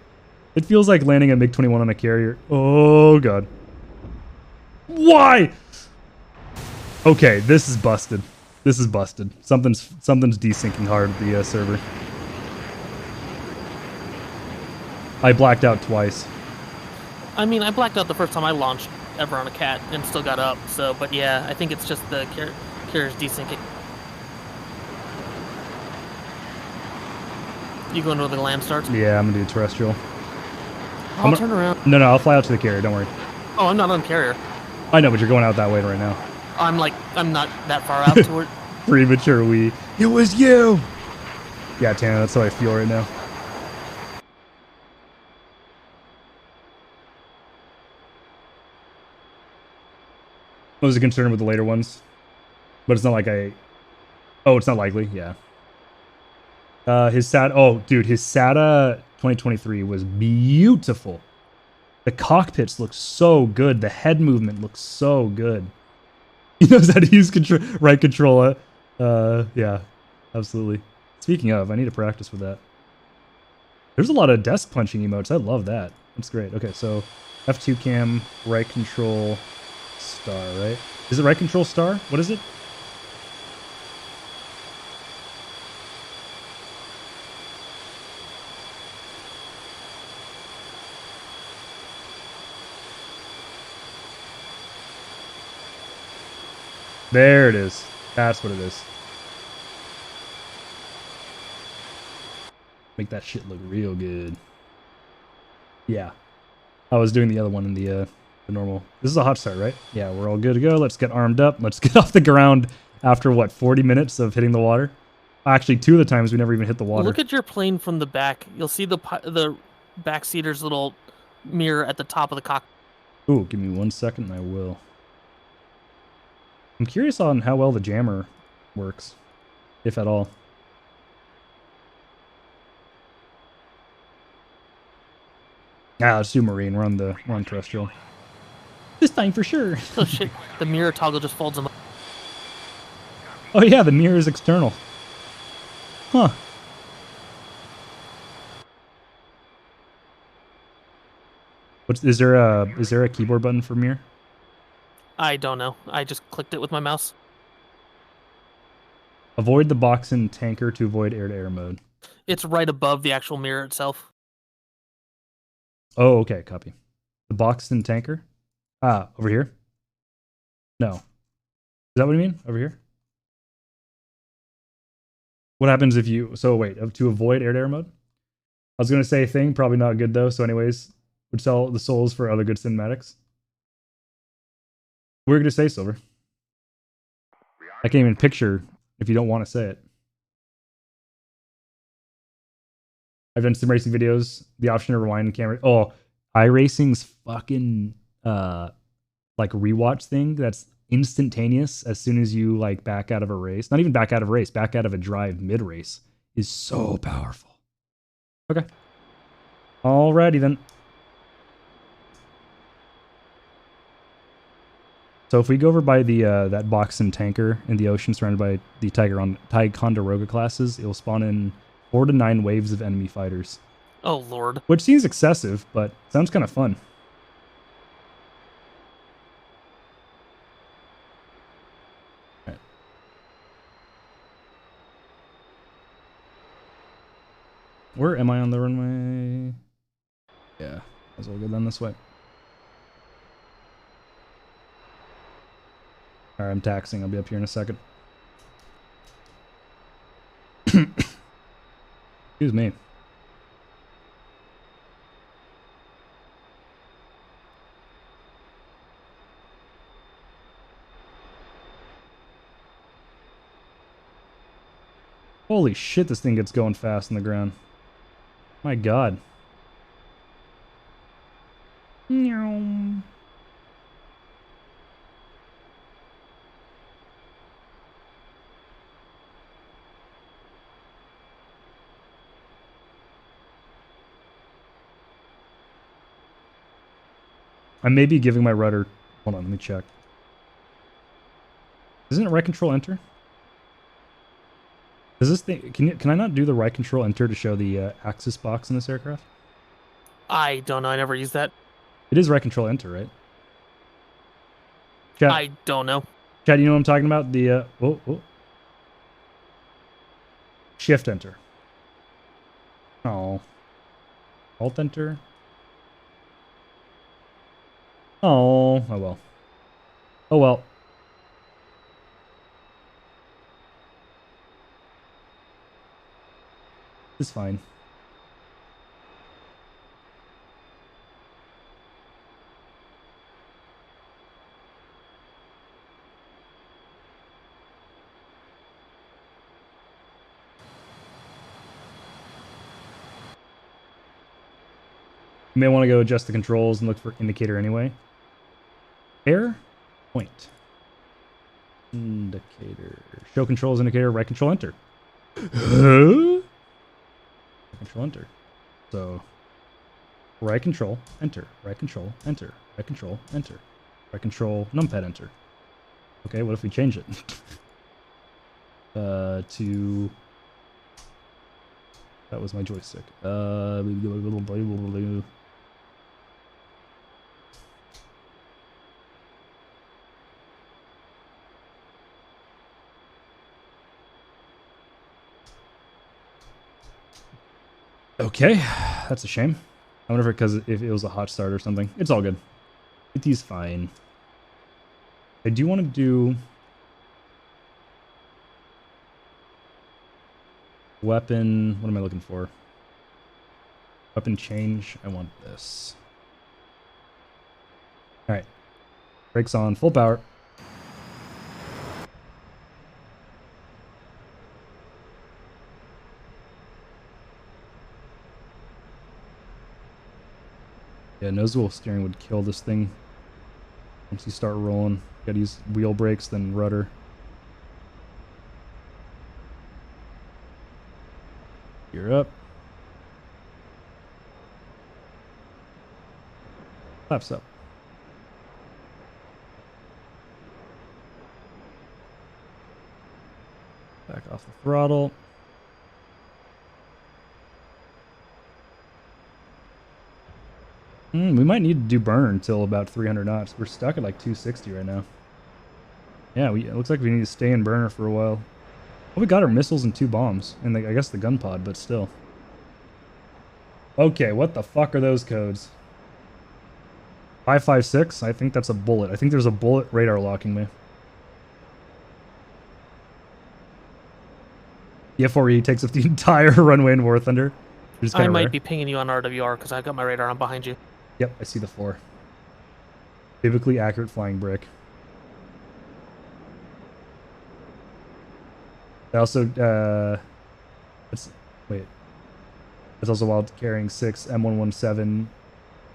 It feels like landing a MiG-21 on a carrier. Oh god. Why? Okay, this is busted. This is busted. Something's desyncing hard at the server. I blacked out twice. I mean, I blacked out the first time I launched ever on a cat and still got up. So, but yeah, I think it's just the carrier's desyncing. You going to where the land starts? Yeah, I'm gonna do terrestrial. I'll turn around. No, I'll fly out to the carrier. Don't worry. Oh, I'm not on carrier. I know, but you're going out that way right now. I'm not that far out toward. Premature we. It was you. Yeah, Tana, that's how I feel right now. I was concerned with the later ones, but it's not like I. Oh, it's not likely. Yeah. His SATA. Oh, dude, his SATA 2023 was beautiful. The cockpits look so good. The head movement looks so good. He knows how to use right controller. Yeah, absolutely. Speaking of, I need to practice with that. There's a lot of desk punching emotes. I love that. That's great. Okay, so F2 cam, right control, star, right? Is it right control star? What is it? There it is. That's what it is. Make that shit look real good. Yeah. I was doing the other one in the normal. This is a hot start, right? Yeah, we're all good to go. Let's get armed up. Let's get off the ground after, what, 40 minutes of hitting the water? Actually, 2 of the times we never even hit the water. Look at your plane from the back. You'll see the backseater's little mirror at the top of the cockpit. Ooh, give me 1 second and I will. I'm curious on how well the jammer works, if at all. Ah, let's do marine. We're on terrestrial. This time for sure. Oh shit! The mirror toggle just folds them up. Oh yeah, the mirror is external. Huh. Is there a keyboard button for mirror? I don't know. I just clicked it with my mouse. Avoid the box and tanker to avoid air-to-air mode. It's right above the actual mirror itself. Oh, okay, copy. The box and tanker? Ah, over here? No. Is that what you mean? Over here? What happens if you... So wait, to avoid air-to-air mode? I was going to say a thing, probably not good though, so anyways, would sell the souls for other good cinematics. What were you going to say, Silver? I can't even picture if you don't want to say it. I've done sim racing videos. The option to rewind camera. Oh, iRacing's fucking like rewatch thing that's instantaneous as soon as you like back out of a race. Not even back out of a race, back out of a drive mid race is so powerful. Okay. Alrighty then. So if we go over by the that box and tanker in the ocean surrounded by the Ticonderoga classes, it will spawn in 4 to 9 waves of enemy fighters. Oh lord. Which seems excessive, but sounds kind of fun. All right. Where am I on the runway? Yeah, might as well go down this way. Alright, I'm taxing. I'll be up here in a second. Excuse me. Holy shit, this thing gets going fast on the ground. My god. Meow. I may be giving my rudder... Hold on, let me check. Isn't it right control enter? Does this thing... Can I not do the right control enter to show the axis box in this aircraft? I don't know. I never used that. It is right control enter, right? Chat, I don't know. Chad, you know what I'm talking about? The... Shift enter. Oh. Alt enter. Oh well. Oh well. It's fine. You may want to go adjust the controls and look for indicator anyway. Fair point. Indicator. Show controls indicator. Right control enter. Right control enter. So right control enter. Right control enter. Right control enter. Right control numpad enter. Okay, what if we change it? To that was my joystick. Okay, that's a shame. I wonder if it was a hot start or something. It's all good. It's fine. I do want to do weapon. What am I looking for? Weapon change. I want this. All right. Brakes on, full power. Yeah, nose-wheel steering would kill this thing. Once you start rolling, gotta use wheel brakes, then rudder. You're up. Flaps up. Back off the throttle. We might need to do burn until about 300 knots. We're stuck at like 260 right now. Yeah, it looks like we need to stay in burner for a while. Well, we got our missiles and 2 bombs. And I guess the gun pod, but still. Okay, what the fuck are those codes? 556? I think that's a bullet. I think there's a bullet radar locking me. The F-4B takes up the entire runway in War Thunder. I might be pinging you on RWR because I got my radar on behind you. Yep, I see the 4. Biblically accurate flying brick. I also, that's also while carrying 6 M117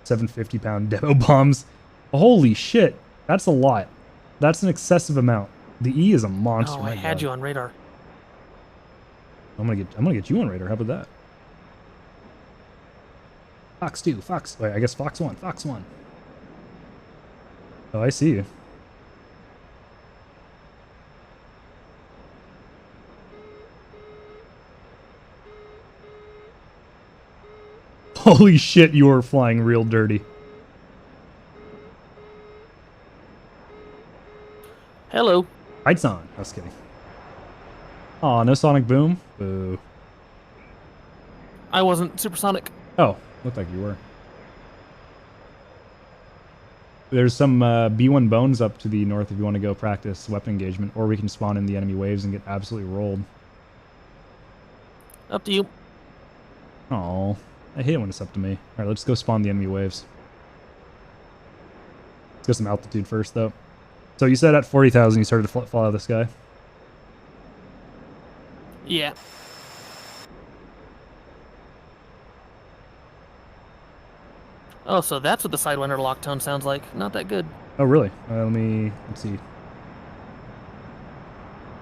750-pound demo bombs. Holy shit, that's a lot. That's an excessive amount. The E is a monster. Oh, I had you on radar. I'm gonna get you on radar. How about that? Fox 2, Fox. Wait, I guess Fox 1, Fox 1. Oh, I see you. Holy shit, you are flying real dirty. Hello. Lights on. I was kidding. Aw, no sonic boom? Boo. I wasn't supersonic. Oh, looked like you were. There's some B1 bones up to the north if you want to go practice weapon engagement, or we can spawn in the enemy waves and get absolutely rolled. Up to you. Oh, I hate it when it's up to me. Alright, let's go spawn the enemy waves. Let's get some altitude first, though. So you said at 40,000 you started to fall out of the sky? Yeah. Oh, so that's what the Sidewinder lock tone sounds like. Not that good. Oh, really? Let's see.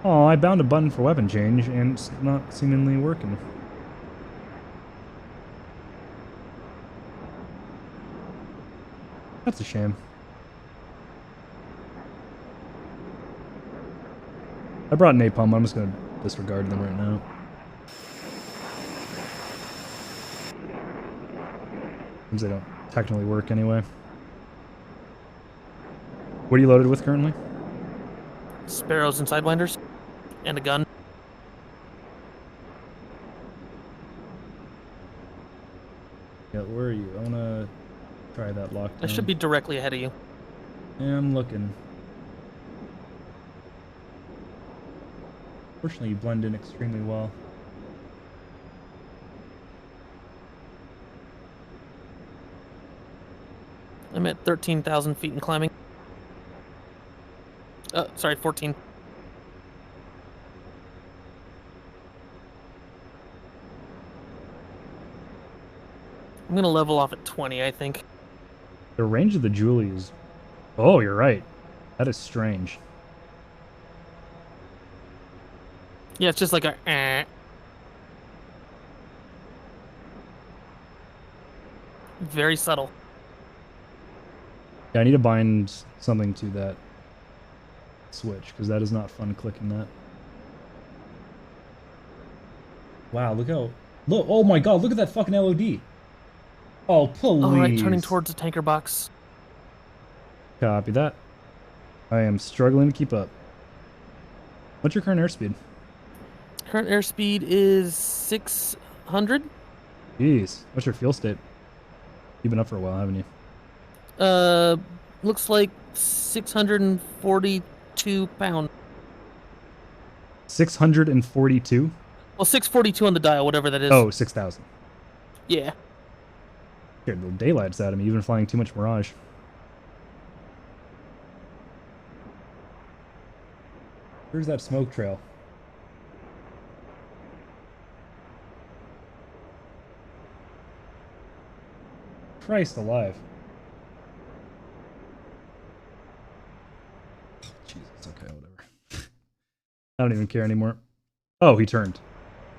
Oh, I bound a button for weapon change, and it's not seemingly working. That's a shame. I brought napalm. I'm just gonna disregard them right now. Since they don't technically work anyway. What are you loaded with currently? Sparrows and Sidewinders. And a gun. Yeah, where are you? I wanna try that lockdown. I should be directly ahead of you. Yeah, I'm looking. Fortunately, you blend in extremely well. I'm at 13,000 feet and climbing. Sorry, 14. I'm gonna level off at 20, I think. The range of the Julie is... Oh, you're right. That is strange. Yeah, it's just like a. Very subtle. Yeah, I need to bind something to that switch because that is not fun clicking that. Wow, look how look! Oh my god, look at that fucking LOD. Oh please. All right, turning towards the tanker box. Copy that. I am struggling to keep up. What's your current airspeed? Current airspeed is 600. Jeez, what's your fuel state? You've been up for a while, haven't you? Looks like 642 pounds. 642? Well, 642 on the dial, whatever that is. Oh, 6,000. Yeah. Scared the daylights out of me, even flying too much Mirage. Where's that smoke trail? Christ alive. Oh, Jesus, okay, whatever. I don't even care anymore. Oh, he turned.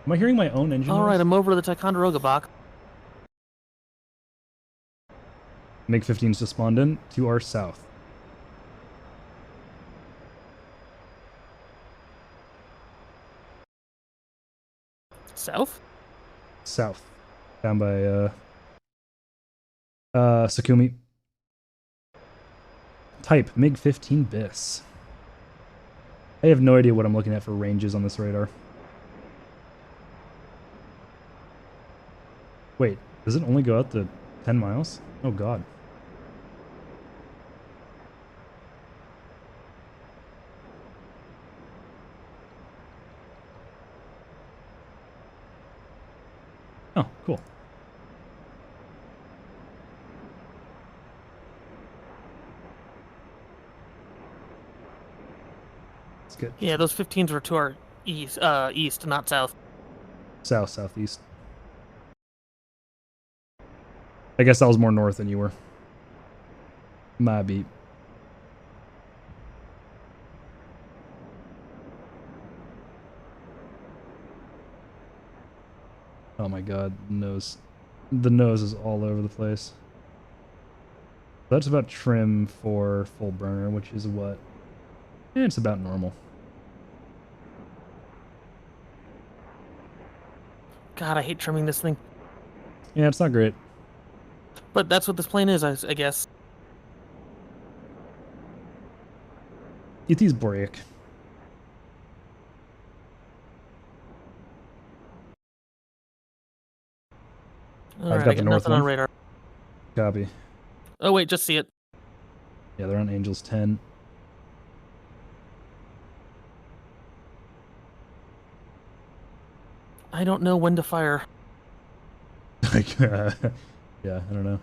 Am I hearing my own engine All right, noise? I'm over to the Ticonderoga box. MiG-15's just spawned in to our south. South? South. Down by, Sakumi. Type, MiG-15 BIS. I have no idea what I'm looking at for ranges on this radar. Wait, does it only go out to 10 miles? Oh god. Oh, cool. It's good. Yeah, those 15s were to our east, not south. South, southeast. I guess I was more north than you were. My beat. Oh my god, nose. The nose is all over the place. That's about trim for full burner, which is what? It's about normal. God, I hate trimming this thing. Yeah, it's not great. But that's what this plane is, I guess. It is break. All I've right, got I the got north nothing on one. radar. Copy. Oh wait, just see it. Yeah, they're on Angels 10. I don't know when to fire. Like, yeah, I don't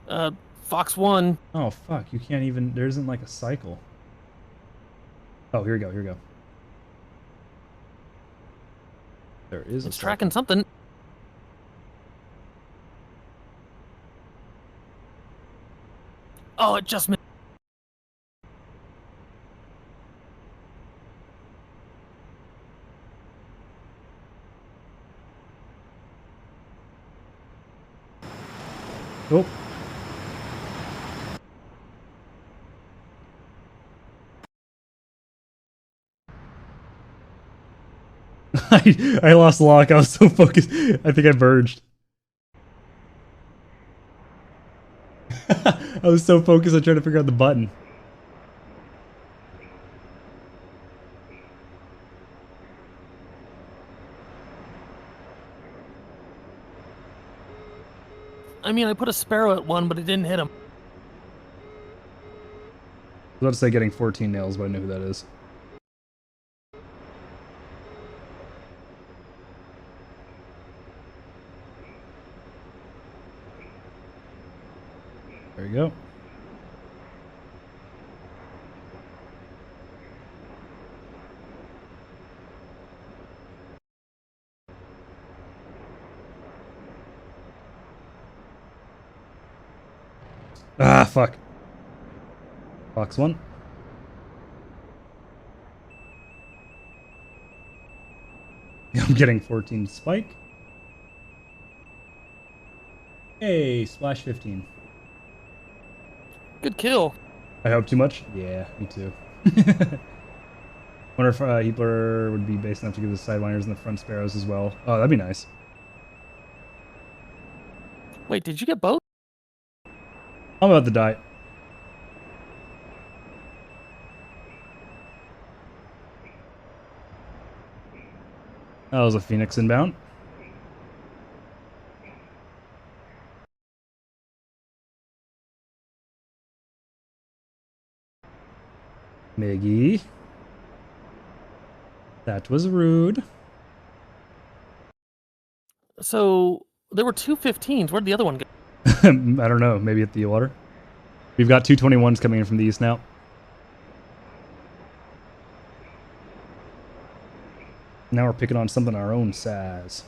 know. Fox 1. Oh, fuck. You can't even... There isn't, like, a cycle. Oh, here we go. Here we go. There is a It's cycle. tracking something. Oh, it just missed. Oh. I lost lock. I was so focused. I think I verged. I was so focused on trying to figure out the button. I mean, I put a sparrow at 1, but it didn't hit him. I was about to say getting 14 nails, but I know who that is. There you go. Ah, fuck. Fox 1. Getting 14 spike. Hey, splash 15. Good kill. I hope too much? Yeah, me too. Wonder if Heapler would be base enough to give the sidewinders and the front sparrows as well. Oh, that'd be nice. Wait, did you get both? I'm about to die. That was a Phoenix inbound. Miggy. That was rude. So there were two 15s. Where'd the other one go? I don't know. Maybe at the water. We've got two 21s coming in from the east now. Now we're picking on something our own size.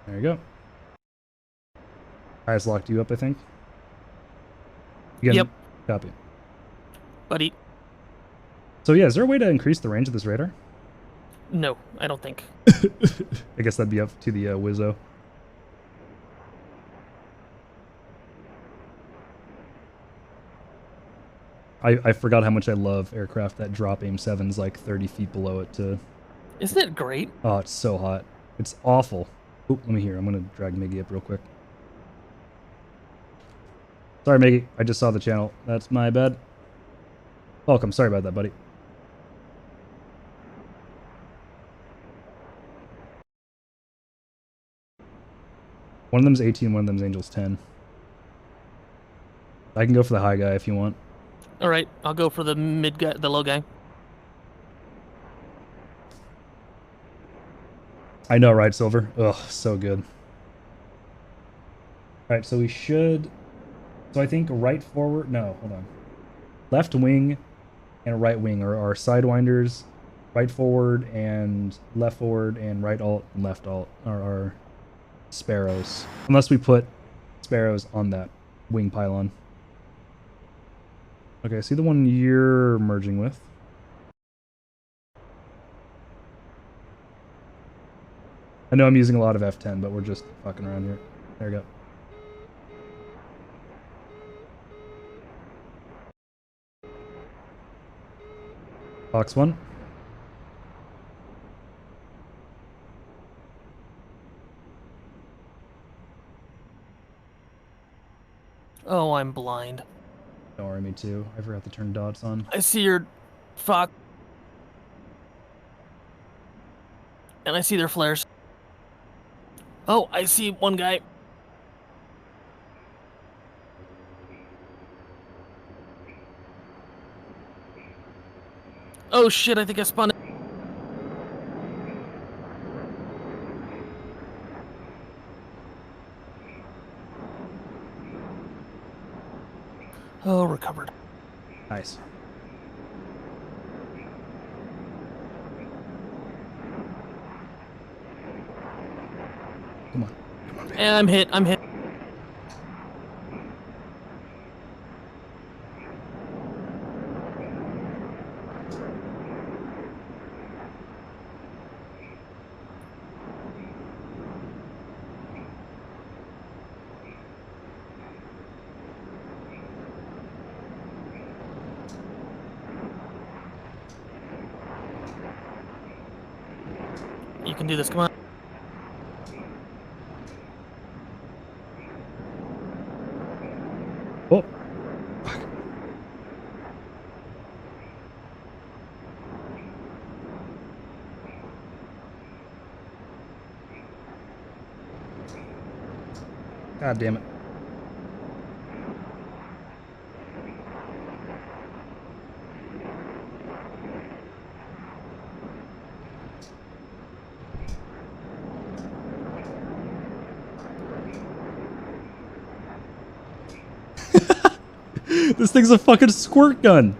There you go. Eyes locked you up, I think. Yep. Copy. Buddy. So yeah, is there a way to increase the range of this radar? No, I don't think. I guess that'd be up to the Wizzo. I forgot how much I love aircraft that drop aim 7s like 30 feet below it to... Isn't it great? Oh, it's so hot. It's awful. Oop, let me hear. I'm going to drag Miggy up real quick. Sorry, Miggy. I just saw the channel. That's my bad. Welcome. Sorry about that, buddy. One of them's 18, one of them's Angels 10. I can go for the high guy if you want. All right, I'll go for the mid guy, the low guy. I know, right, Silver? Ugh, so good. Alright, so we should... So I think right forward... No, hold on. Left wing and right wing are our sidewinders. Right forward and left forward and right alt and left alt are our sparrows. Unless we put sparrows on that wing pylon. Okay, see the one you're merging with. I know I'm using a lot of F10, but we're just fucking around here. There we go. Box 1. Oh, I'm blind. Don't worry, me too. I forgot to turn dots on. I see your fuck. And I see their flares. Oh, I see one guy. Oh shit, I think I spun it. Oh, recovered. Nice. Come on. Come on, baby. And I'm hit, I'm hit. You can do this, come on. Oh. Fuck. God damn it. This thing's a fucking squirt gun.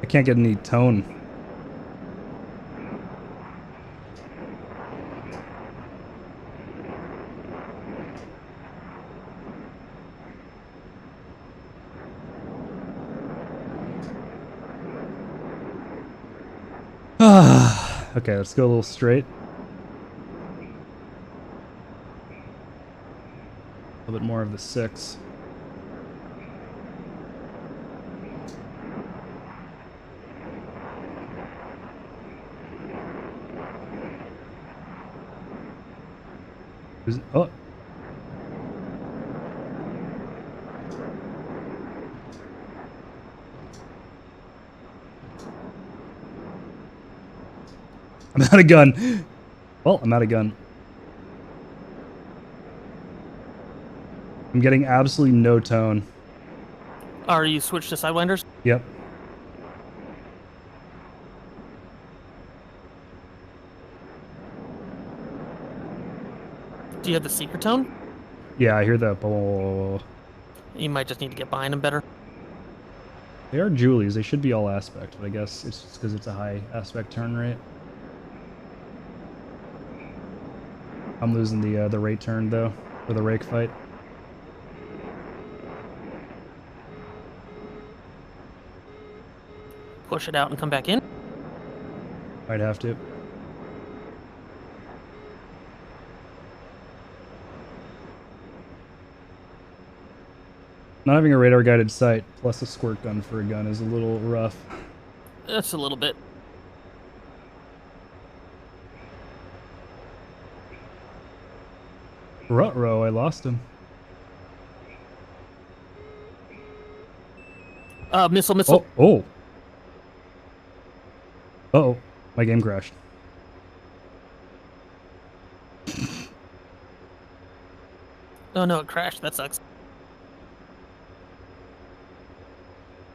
I can't get any tone. Okay, let's go a little straight. A little bit more of the 6. Oh. I'm out of gun. Well, I'm out of gun. I'm getting absolutely no tone. Are you switched to Sidewinders? Yep. Do you have the secret tone? Yeah, I hear that. Oh. You might just need to get behind them better. They are Julies. They should be all aspect, but I guess it's just because it's a high aspect turn rate. I'm losing the rate turn though for the rake fight. Push it out and come back in. Might have to. Not having a radar guided sight plus a squirt gun for a gun is a little rough. That's a little bit. Ruh-roh, I lost him. Missile. Oh. Uh-oh. My game crashed. Oh no, it crashed. That sucks.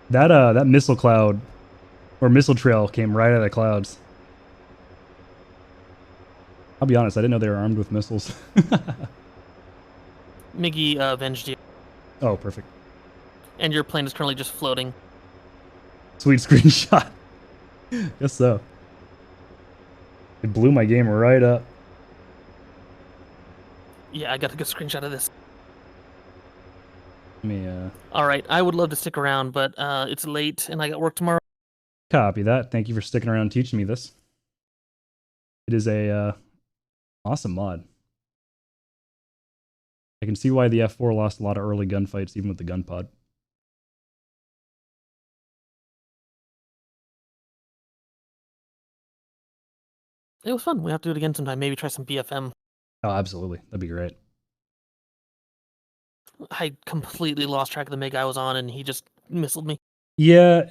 That missile cloud or missile trail came right out of the clouds. I'll be honest, I didn't know they were armed with missiles. Miggy avenged you. Oh, perfect. And your plane is currently just floating. Sweet screenshot. Guess so. It blew my game right up. Yeah, I got a good screenshot of this. Let me Alright, I would love to stick around, but it's late and I got work tomorrow. copy that. Thank you for sticking around and teaching me this. It is a awesome mod. I can see why the F4 lost a lot of early gunfights, even with the gun pod. It was fun. We have to do it again sometime. Maybe try some BFM. Oh, absolutely. That'd be great. I completely lost track of the MiG I was on and he just missiled me. Yeah.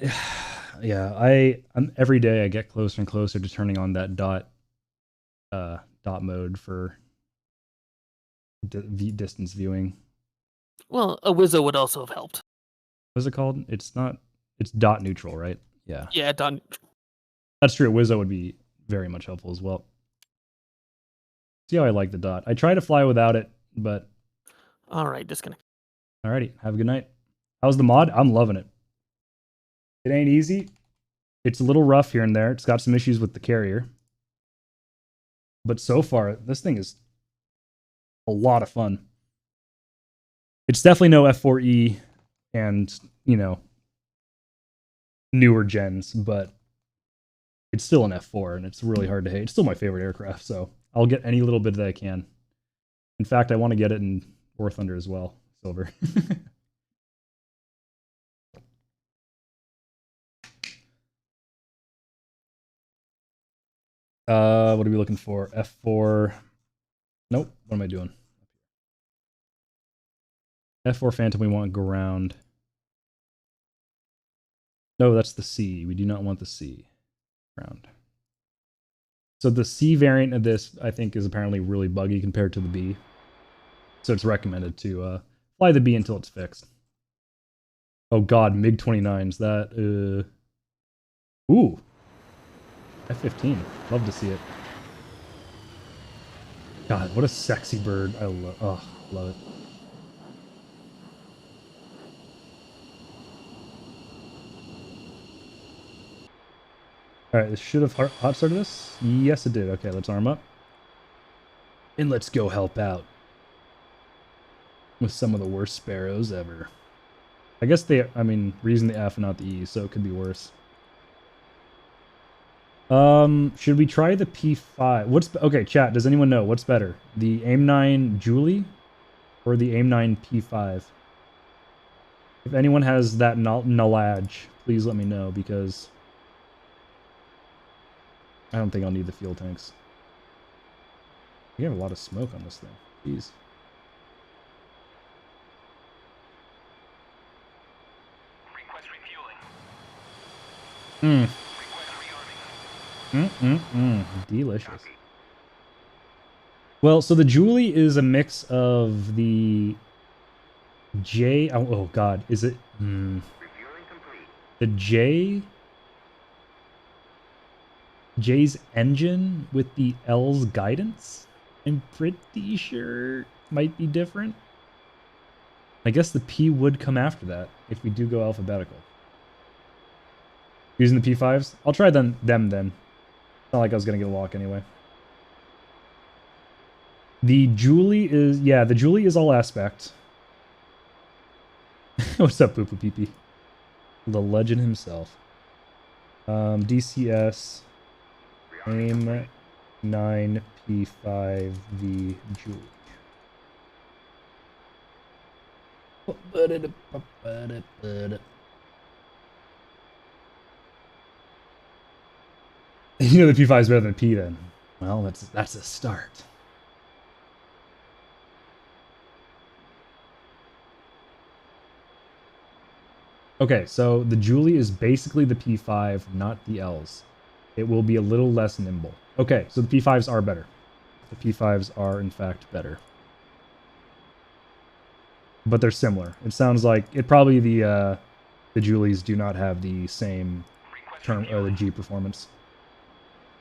Yeah. I'm every day I get closer and closer to turning on that dot mode for distance viewing. Well, a Wizzo would also have helped. What's it called? It's dot neutral, right? Yeah. Yeah, done. That's true. Wizzo would be very much helpful as well. See how I like the dot. I try to fly without it, but Alright, disconnect. alrighty. Have a good night. How's the mod? I'm loving it. It ain't easy. It's a little rough here and there. It's got some issues with the carrier. But so far, this thing is a lot of fun. It's definitely no F-4E and, you know, newer gens, but it's still an F4 and it's really hard to hate. It's still my favorite aircraft, so I'll get any little bit that I can. In fact, I want to get it in War Thunder as well, Silver. What are we looking for? F4. Nope. What am I doing? F4 Phantom, we want ground. No, that's the C. We do not want the C. Ground. So the C variant of this, I think, is apparently really buggy compared to the B. So it's recommended to fly the B until it's fixed. Oh god, MiG-29s. That, Ooh. F-15. Love to see it. God, what a sexy bird. I love it. Alright, this should have hot started this? Yes, it did. Okay, let's arm up. And let's go help out. With some of the worst sparrows ever. I guess we're using the F and not the E, so it could be worse. Should we try the P5? Okay, chat, does anyone know what's better? The AIM-9 Julie or the AIM-9 P5? If anyone has that knowledge, please let me know, because I don't think I'll need the fuel tanks. You have a lot of smoke on this thing. Jeez. Request refueling. Request rearming. Delicious. Well, so the Julie is a mix of the oh god, is it Refueling complete. the J's engine with the L's guidance? I'm pretty sure might be different. I guess the P would come after that if we do go alphabetical. Using the P5s? I'll try them then. It's not like I was going to get a lock anyway. The Julie is... Yeah, the Julie is all aspect. What's up, Poo Poo Pee Pee? The legend himself. DCS... AIM 9 P5 V Julie. You know the P5 is better than P then. Well, that's a start. Okay, so the Julie is basically the P5, not the L's. It will be a little less nimble. Okay, so the P5s are better. The P5s are, in fact, better. But they're similar. It sounds like... It probably the Julies do not have the same term, or the G performance.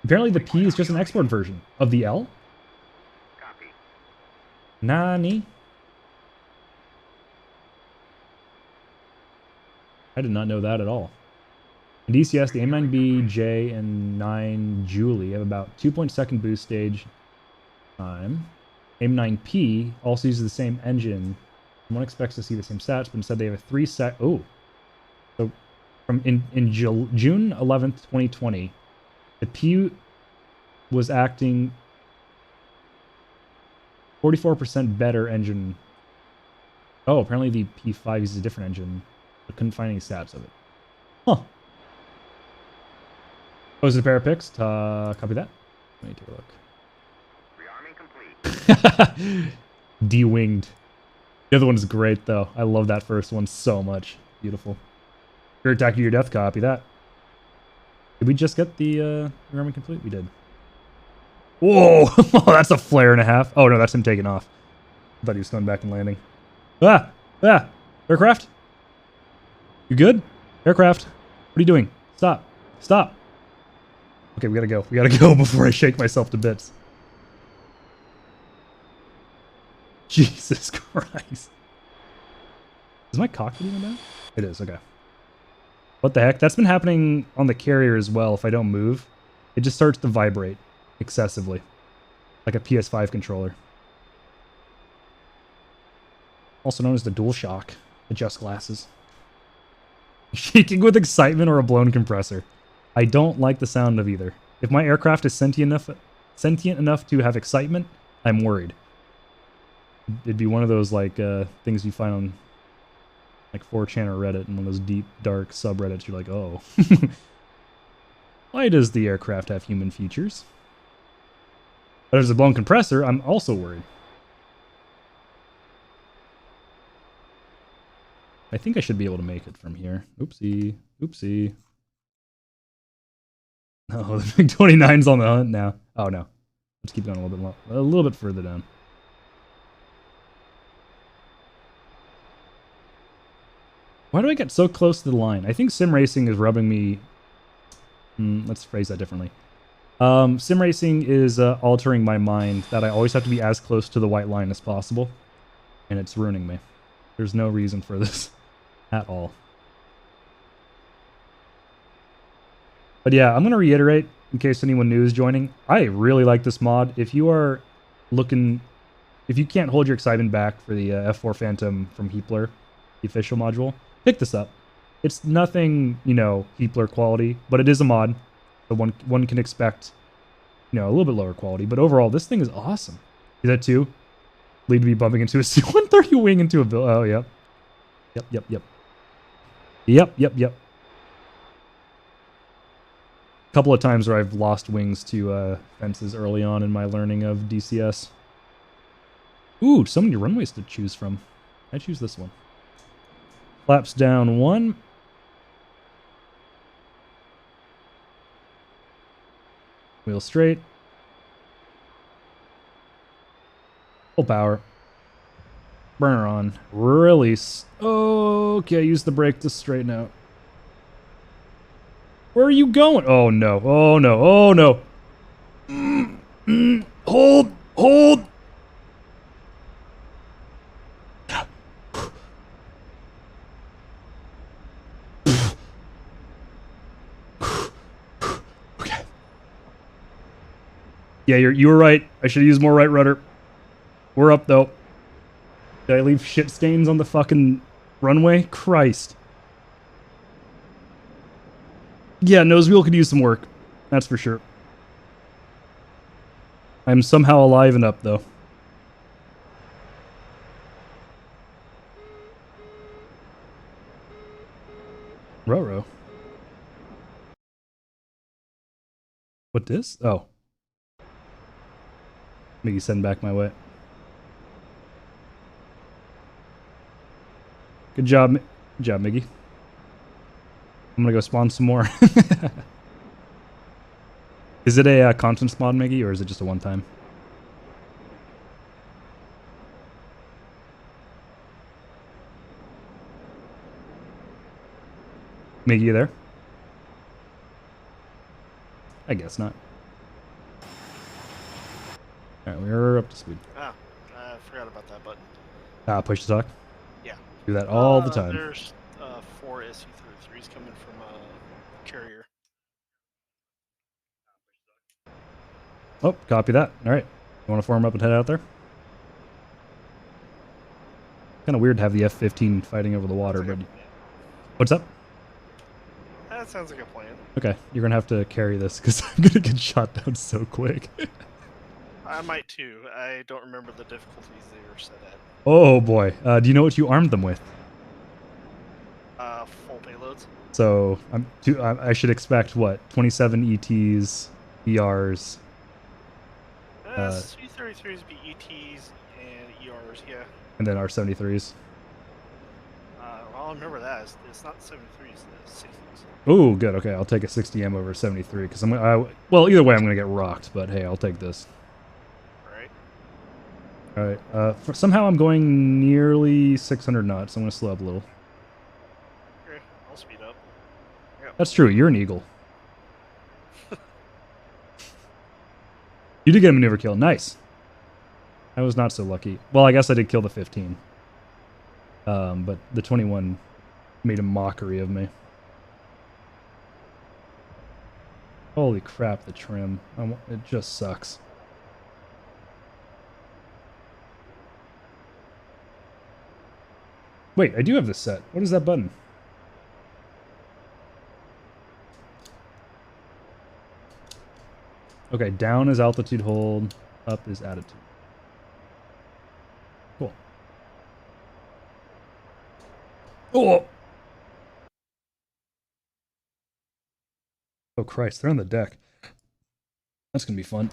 Apparently the P is just an export version of the L. Copy. Nani? I did not know that at all. In DCS, the AIM-9B, J, and 9 Julie have about 2.2 boost stage time. AIM-9P also uses the same engine. One expects to see the same stats, but instead they have a 3-sec... Oh! So, from in June 11th, 2020, the P was acting 44% better engine. Oh, apparently the P5 uses a different engine. I couldn't find any stats of it. Huh. Posted a pair of pics. Copy that. Let me take a look. Rearming complete. D-winged. The other one is great, though. I love that first one so much. Beautiful. Your attack to your death. Copy that. Did we just get the rearming complete? We did. Whoa! Oh, that's a flare and a half. Oh, no, that's him taking off. I thought he was coming back and landing. Ah! Ah! Aircraft? You good? Aircraft. What are you doing? Stop. Stop. Okay, we gotta go. We gotta go before I shake myself to bits. Jesus Christ. Is my cockpit even down? It is, okay. What the heck? That's been happening on the carrier as well if I don't move. It just starts to vibrate excessively. Like a PS5 controller. Also known as the DualShock. Adjust glasses. Shaking with excitement or a blown compressor. I don't like the sound of either. If my aircraft is sentient enough to have excitement, I'm worried. It'd be one of those like things you find on like 4chan or Reddit, and one of those deep, dark subreddits. You're like, oh. Why does the aircraft have human features? But there's a blown compressor, I'm also worried. I think I should be able to make it from here. Oopsie. Oopsie. Oh, the big 29's on the hunt now. Oh, no. Let's keep going a little bit further down. Why do I get so close to the line? I think sim racing is rubbing me... let's phrase that differently. Sim racing is altering my mind that I always have to be as close to the white line as possible. And it's ruining me. There's no reason for this at all. But yeah, I'm going to reiterate, in case anyone new is joining, I really like this mod. If you are looking... If you can't hold your excitement back for the F4 Phantom from Heapler, the official module, pick this up. It's nothing, you know, Heapler quality, but it is a mod. So one can expect, you know, a little bit lower quality. But overall, this thing is awesome. See that too? Lead to be bumping into a C-130 wing into a bill. Oh, yep. Yep. Couple of times where I've lost wings to fences early on in my learning of DCS. Ooh, so many runways to choose from. I choose this one. Flaps down 1. Wheel straight. Full power. Burner on. Release. Okay, use the brake to straighten out. Where are you going? Oh no. Oh no. Oh no. Hold. Hold. Okay. Yeah, you were right. I should have used more right rudder. We're up though. Did I leave shit stains on the fucking runway? Christ. Yeah, nose wheel could use some work. That's for sure. I'm somehow alive and up, though. Ruh-roh. What this? Oh. Maybe send back my way. Good job. Good job, Miggy. I'm gonna go spawn some more. Is it a constant spawn, Miggy, or is it just a one-time? Miggy, you there? I guess not. Alright, we're up to speed. Ah, I forgot about that button. Push to talk? Yeah. Do that all the time. There's 4 SU-33s coming from carrier. Oh, copy that. Alright. You want to form up and head out there? Kind of weird to have the F-15 fighting over the water, but... What's up? That sounds like a plan. Okay, you're gonna have to carry this, because I'm gonna get shot down so quick. I might too. I don't remember the difficulties they were set at. Oh boy. Do you know what you armed them with? Full payloads. So I should expect what? 27 ETs, ERs. Su-33s be ETs and ERs, yeah. And then R-73s. Well, I remember that. It's not 73s, it's 60s. Oh, good. Okay, I'll take a 60M over a 73 because well, either way, I'm gonna get rocked. But hey, I'll take this. All right. Somehow I'm going nearly 600 knots. I'm gonna slow up a little. Okay, I'll speed up. Yep. That's true. You're an eagle. You did get a maneuver kill. Nice. I was not so lucky. Well, I guess I did kill the 15. But the 21 made a mockery of me. Holy crap, the trim. It just sucks. Wait, I do have this set. What is that button? Okay, down is altitude hold, up is attitude. Cool. Oh! Oh Christ, they're on the deck. That's gonna be fun.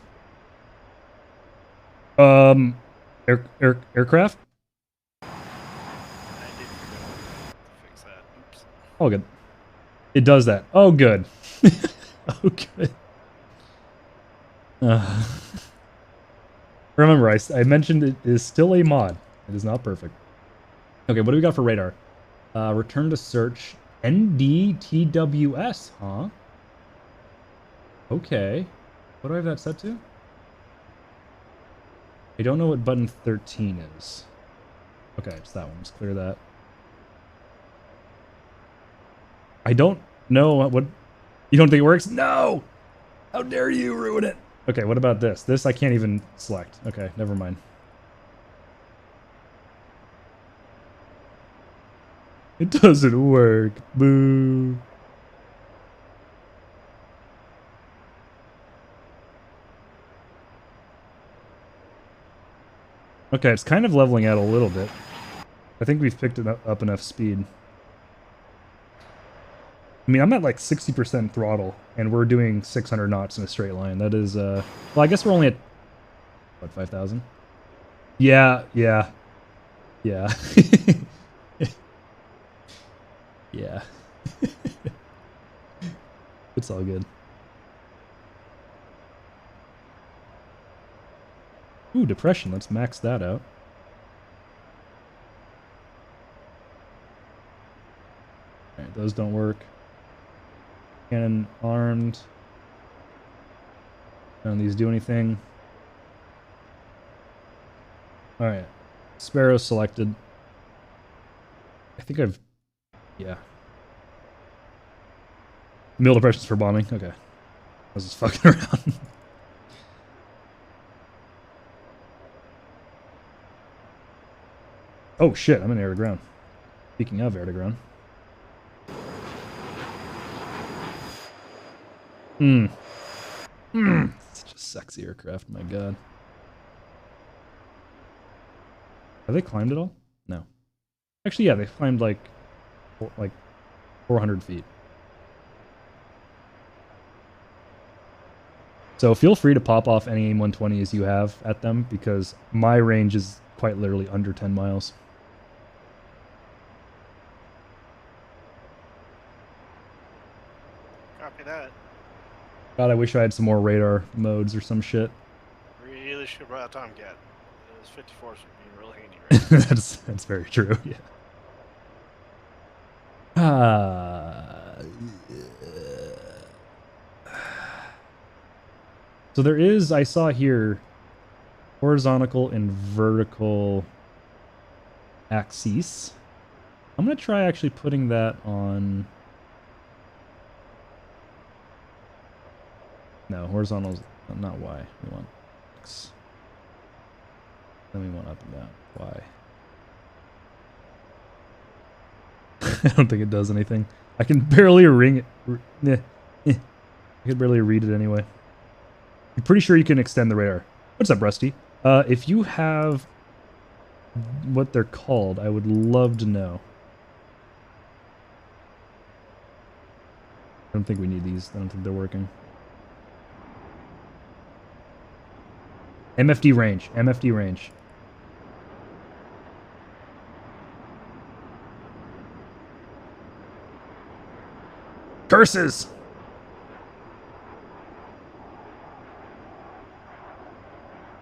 Aircraft? I did forget to fix that. Oops. Oh, good. It does that. Oh, good. Oh, good. Remember, I mentioned it is still a mod. It is not perfect. Okay, what do we got for radar? Return to search. NDTWS, huh? Okay. What do I have that set to? I don't know what button 13 is. Okay, it's that one. Let's clear that. I don't know what... You don't think it works? No! How dare you ruin it? Okay, what about this? This I can't even select. Okay, never mind. It doesn't work. Boo. Okay, it's kind of leveling out a little bit. I think we've picked it up enough speed. I mean, I'm at like 60% throttle, and we're doing 600 knots in a straight line. That is, well, I guess we're only at, what, 5,000? Yeah, yeah. Yeah. Yeah. It's all good. Ooh, depression. Let's max that out. Alright, those don't work. Cannon armed. None of these do anything. Alright. Sparrow selected. I think I've... Yeah. Middle depressions for bombing. Okay. I was just fucking around. Oh shit, I'm in air to ground. Speaking of air to ground. Such a sexy aircraft, my god. Have they climbed at all? No. Actually, yeah, they climbed like 400 feet. So feel free to pop off any AIM-120s you have at them, because my range is quite literally under 10 miles. Copy that. God, I wish I had some more radar modes or some shit. Really should have brought a Tomcat. Those 54s would be real handy right now. That's very true, yeah. So there is, I saw here, horizontal and vertical axes. I'm going to try actually putting that on... No, horizontal is not Y. We want X. Then we want up and down. Y. I don't think it does anything. I can barely ring it. I can barely read it anyway. I'm pretty sure you can extend the radar. What's up, Rusty? If you have what they're called, I would love to know. I don't think we need these. I don't think they're working. MFD range. MFD range. Curses!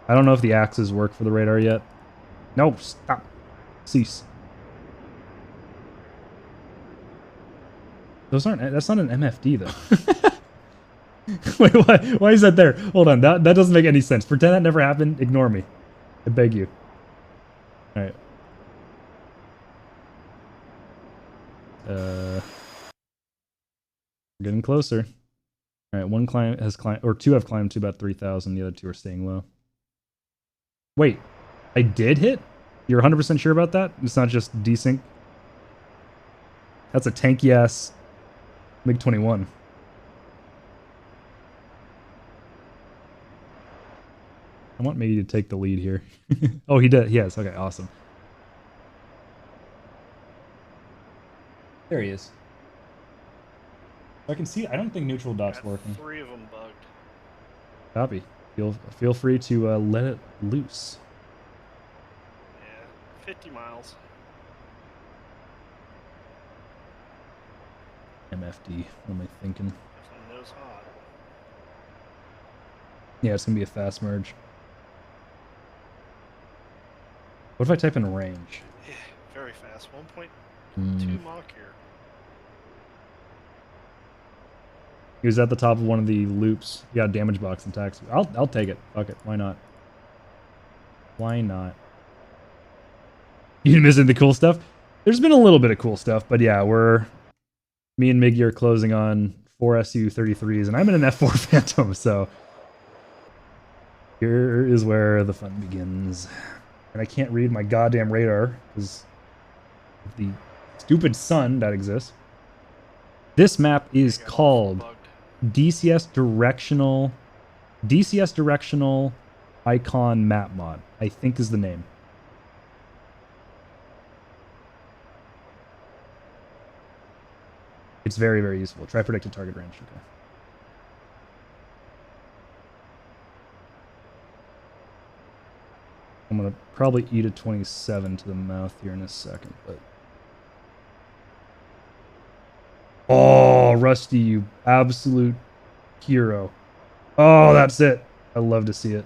I don't know if the axes work for the radar yet. No, stop. Cease. Those aren't... That's not an MFD, though. Wait, why is that there? Hold on, that doesn't make any sense. Pretend that never happened. Ignore me. I beg you. Alright. We're getting closer. Alright, one climb has climbed... Or two have climbed to about 3,000. The other two are staying low. Wait, I did hit? You're 100% sure about that? It's not just desync? That's a tanky-ass MiG-21. I want Miggy to take the lead here. Oh, he did. Yes. Okay, awesome. There he is. I can see... I don't think neutral dot's working. 3 of them bugged. Copy. Feel free to let it loose. Yeah, 50 miles. MFD. What am I thinking? Definitely knows hot. Yeah, it's gonna be a fast merge. What if I type in range? Yeah, very fast. 1.2 Mach here. He was at the top of one of the loops. He got a damage box and taxi. I'll take it. Fuck it. Why not? Why not? You missing the cool stuff? There's been a little bit of cool stuff, but yeah, me and Miggy are closing on 4 Su-33s, and I'm in an F-4 Phantom, so here is where the fun begins. And I can't read my goddamn radar because of the stupid sun that exists. This map is called DCS Directional Icon Map Mod, I think is the name. It's very, very useful. Try predicted target range. Okay. I'm gonna probably eat a 27 to the mouth here in a second, but. Oh, Rusty, you absolute hero. Oh, that's it. I love to see it.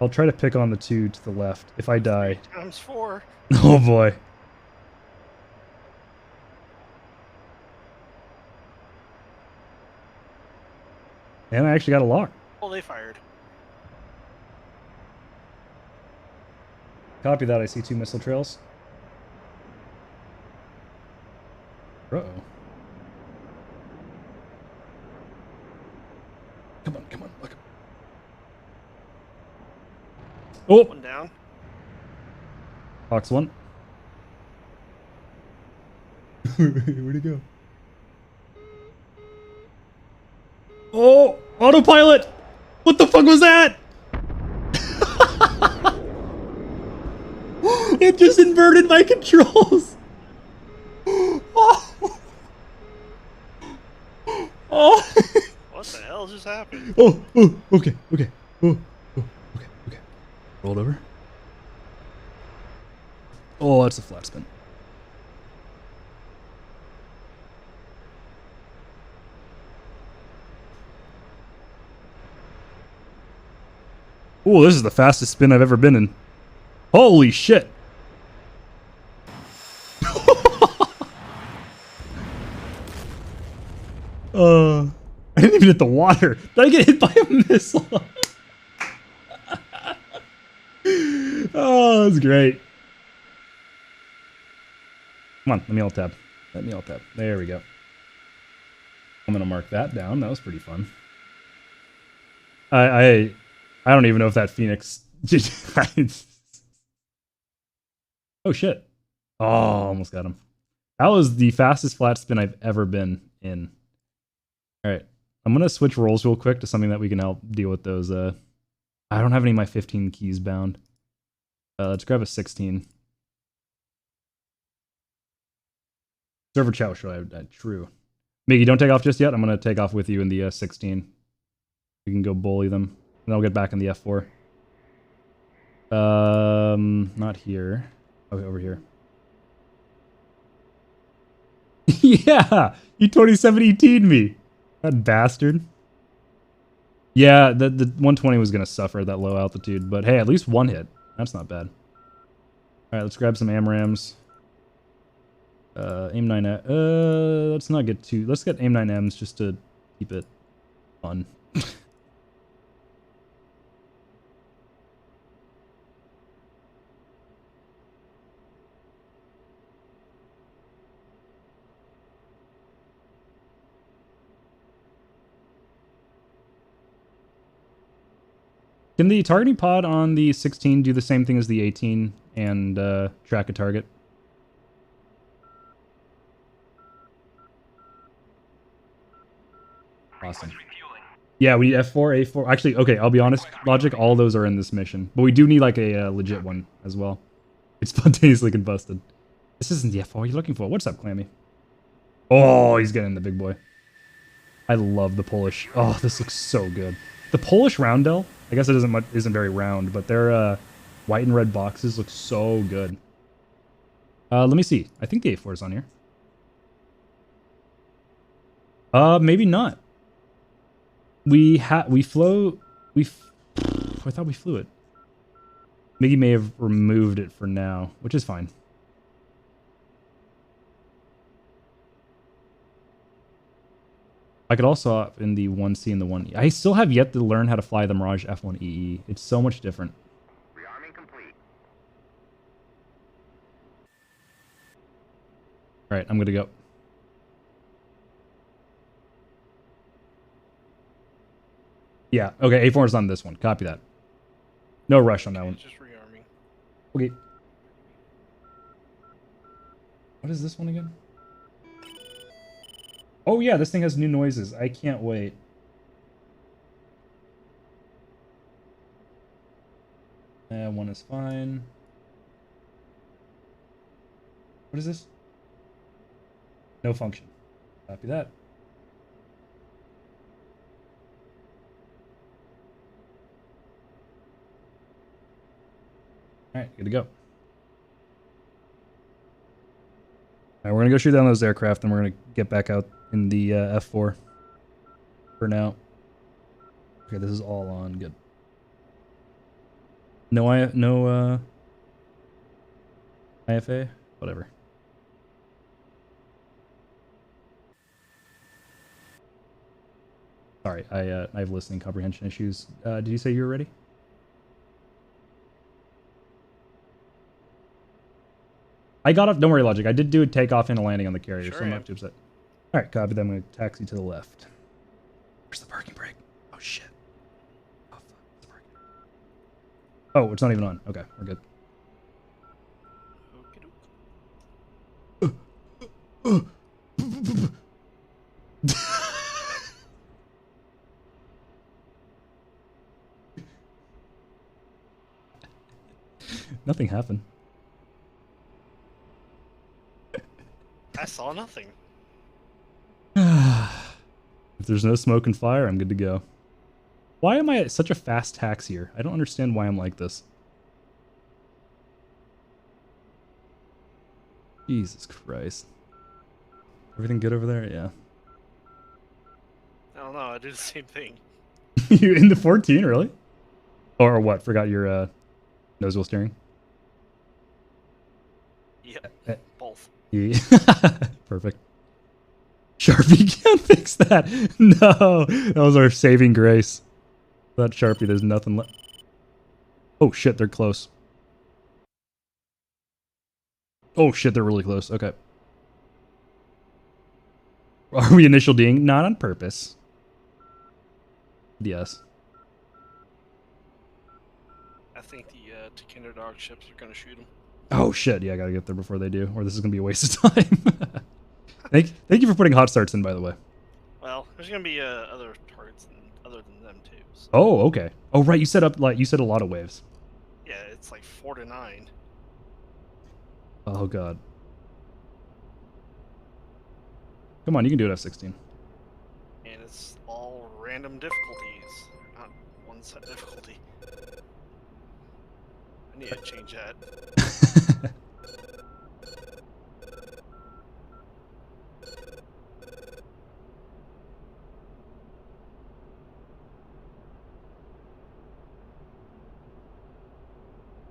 I'll try to pick on the 2 to the left. If I die. 3x4. Oh boy. And I actually got a lock. Oh, they fired. Copy that. I see 2 missile trails. Uh-oh. Come on, come on. Look. Oh! One down. Box 1. Where'd he go? Oh! Autopilot! What the fuck was that? It just inverted my controls! Oh! Oh! What the hell just happened? Oh, oh, okay, okay. Oh, oh, okay, okay. Rolled over. Oh, that's a flat spin. Oh, this is the fastest spin I've ever been in. Holy shit. I didn't even hit the water. Did I get hit by a missile? Oh, that's great. Come on, let me alt tab. Let me alt tab. There we go. I'm gonna mark that down. That was pretty fun. I don't even know if that Phoenix. Oh shit! Oh, almost got him. That was the fastest flat spin I've ever been in. All right, I'm gonna switch roles real quick to something that we can help deal with those. I don't have any of my 15 keys bound. Let's grab a 16. Server chat will show true. Miggy, don't take off just yet. I'm gonna take off with you in the 16. We can go bully them, and I'll get back in the F4. Not here. Okay, over here. Yeah, you 2017 me. That bastard. Yeah, the 120 was gonna suffer at that low altitude, but hey, at least one hit. That's not bad. All right, let's grab some AMRAMs. Aim 9. Let's not get too. Let's get aim 9Ms just to keep it fun. Can the targeting pod on the 16 do the same thing as the 18 and track a target? Awesome. Yeah, we need F4, A4. Actually, okay, I'll be honest. Logic, all those are in this mission. But we do need like a legit one as well. It's spontaneously combusted. This isn't the F4 you're looking for. What's up, Clammy? Oh, he's getting the big boy. I love the Polish. Oh, this looks so good. The Polish roundel, I guess it isn't very round, but their white and red boxes look so good. Let me see. I think the A4 is on here. Maybe not. I thought we flew it. Miggy may have removed it for now, which is fine. I could also up in the 1C and the 1E. I still have yet to learn how to fly the Mirage F1EE. It's so much different. Rearming complete. All right, I'm good to go. Yeah, okay, A4 is on this one. Copy that. No rush on that one. Just rearming. Okay. What is this one again? Oh yeah, this thing has new noises. I can't wait. One is fine. What is this? No function. Copy that. All right, good to go. All right, we're gonna go shoot down those aircraft, and we're gonna get back out in the F4 for now. Okay, this is all on. Good. No, IFA, whatever. Sorry, I have listening comprehension issues. Did you say you were ready? I got off. Don't worry, Logic. I did do a takeoff and a landing on the carrier, Sure so I'm am. not too upset. All right, copy. Then I'm going to taxi to the left. Where's the parking brake? Oh shit. Oh fuck. It's parking. Oh, it's not even on. Okay, we're good. Nothing happened. I saw nothing. If there's no smoke and fire, I'm good to go. Why am I such a fast taxier? I don't understand why I'm like this. Jesus Christ. Everything good over there? Yeah. I don't know. I do the same thing. You in the 14, really? Or what? Forgot your nose wheel steering? Yep. Both. Yeah. Perfect. Sharpie can't fix that. No, that was our saving grace. That Sharpie, there's nothing left. Oh shit, they're close. Oh shit, they're really close. Okay. Are we initial D'ing? Not on purpose. Yes. I think the Takinder dog ships are gonna shoot him. Oh shit, yeah, I gotta get there before they do, or this is gonna be a waste of time. Thank you for putting hot starts in, by the way. Well, there's gonna be other targets other than them too. So. Oh, okay. Oh right, you set up you said a lot of waves. Yeah, it's like 4 to 9. Oh god. Come on, you can do it F-16. And it's all random difficulties, not one set difficulty. I need to change that.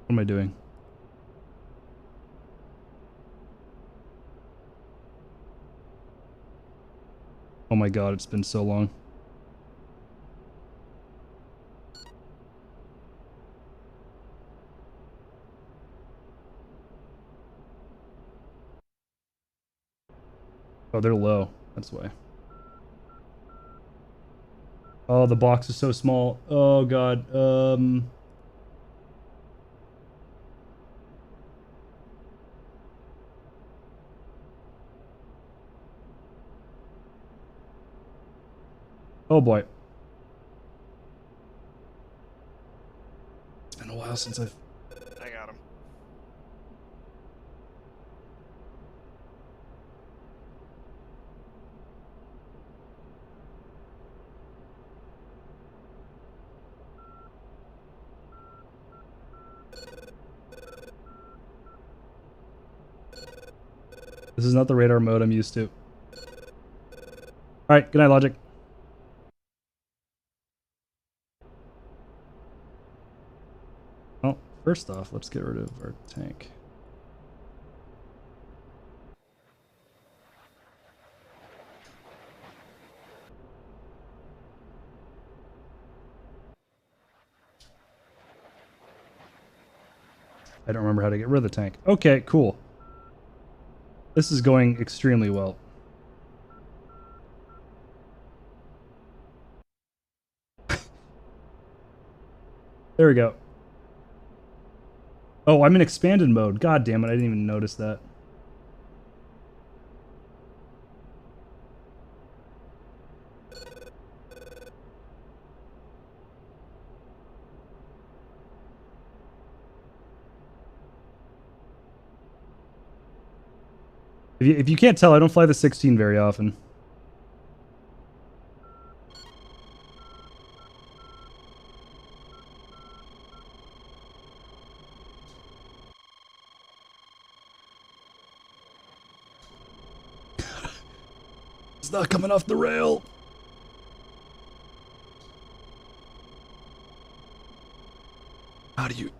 What am I doing? Oh my god, it's been so long. Oh, they're low. That's why. Oh, the box is so small. Oh god. Oh boy. It's been a while since I've... I got him. This is not the radar mode I'm used to. Alright, good night, Logic. Well, first off, let's get rid of our tank. I don't remember how to get rid of the tank. Okay, cool. This is going extremely well. There we go. Oh, I'm in expanded mode. God damn it, I didn't even notice that. If you can't tell, I don't fly the 16 very often. It's not coming off the rail. How do you...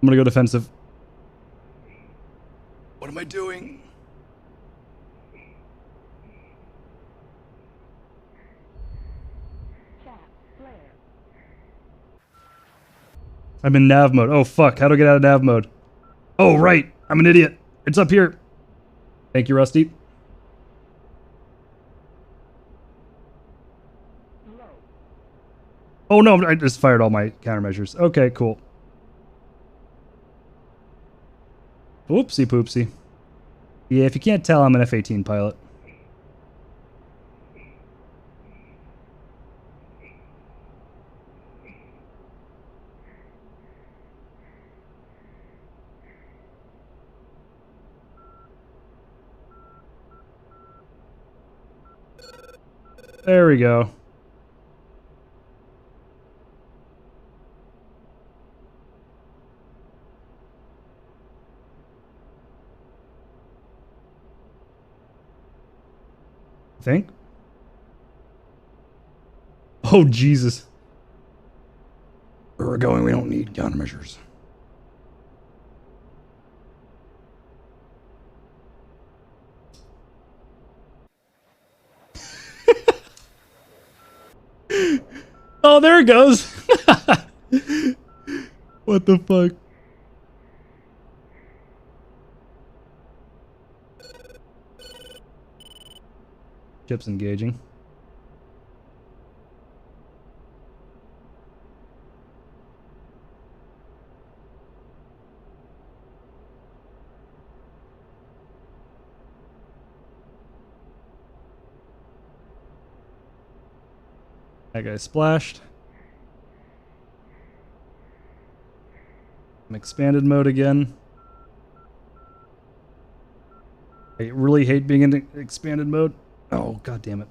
I'm gonna go defensive. What am I doing? I'm in nav mode. Oh fuck, how do I get out of nav mode? Oh right, I'm an idiot. It's up here. Thank you, Rusty. Oh no, I just fired all my countermeasures. Okay, cool. Oopsie poopsie. Yeah, if you can't tell, I'm an F-18 pilot. There we go. Think? Oh, Jesus. Where we're going, we don't need countermeasures. Oh, there it goes. What the fuck? Ship's engaging. That guy splashed. I'm expanded mode again. I really hate being in expanded mode. Oh, god damn it.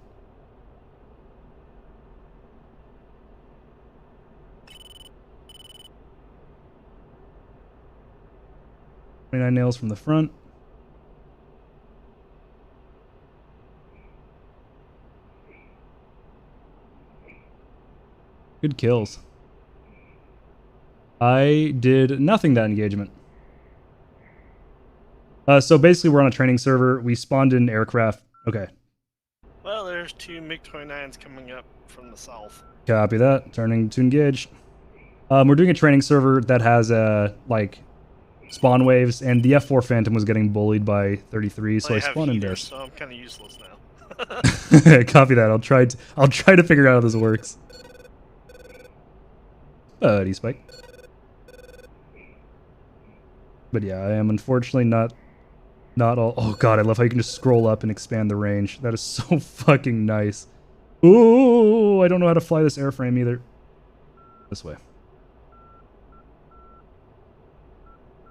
"29 nails from the front. Good kills. I did nothing that engagement. So basically we're on a training server. We spawned in aircraft. Okay. Well, there's two MiG-29s coming up from the south. Copy that. Turning to engage. We're doing a training server that has like spawn waves, and the F4 Phantom was getting bullied by 33, so I have spawned in heaters, this. so I'm kind of useless now. Copy that. I'll try to figure out how this works. D-Spike. But yeah, I am unfortunately not all... Oh god, I love how you can just scroll up and expand the range. That is so fucking nice. Ooh, I don't know how to fly this airframe either. This way.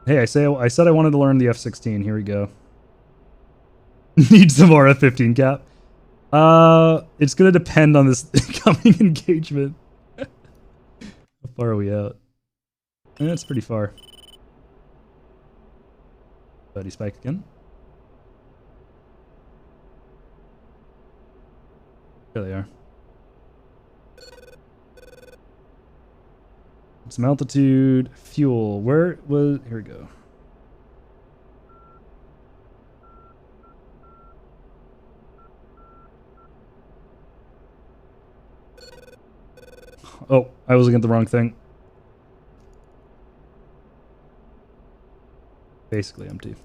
Hey, I said I wanted to learn the F-16. Here we go. Need some more F-15 cap. It's gonna depend on this coming engagement. How far are we out? That's pretty far. Buddy spike again. There they are. Some altitude, fuel. Where was... Here we go. Oh, I was looking at the wrong thing. Basically empty.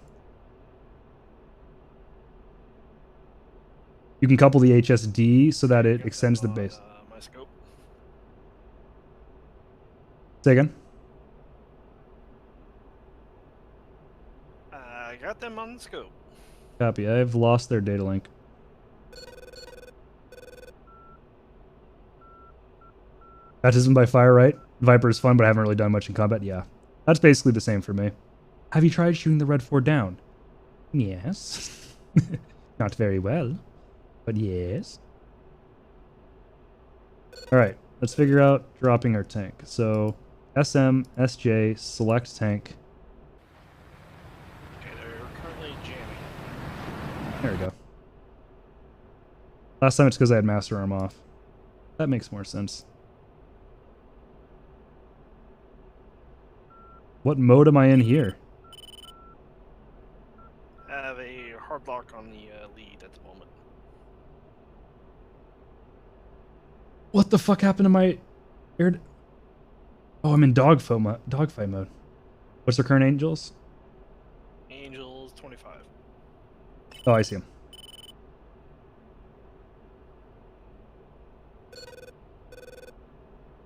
You can couple the HSD so that it extends the base. My scope. Say again? I got them on the scope. Copy. I've lost their data link. Baptism by fire, right? Viper is fun, but I haven't really done much in combat. Yeah. That's basically the same for me. Have you tried shooting the Red 4 down? Yes. Not very well, but yes. Alright, let's figure out dropping our tank. So, SM, SJ, select tank. Okay, they're currently jamming. There we go. Last time it's because I had Master Arm off. That makes more sense. What mode am I in here? Have a hard lock on the lead at the moment. What the fuck happened to my air? Oh, I'm in dogfight mode. What's their current angels? Angels 25. Oh, I see him.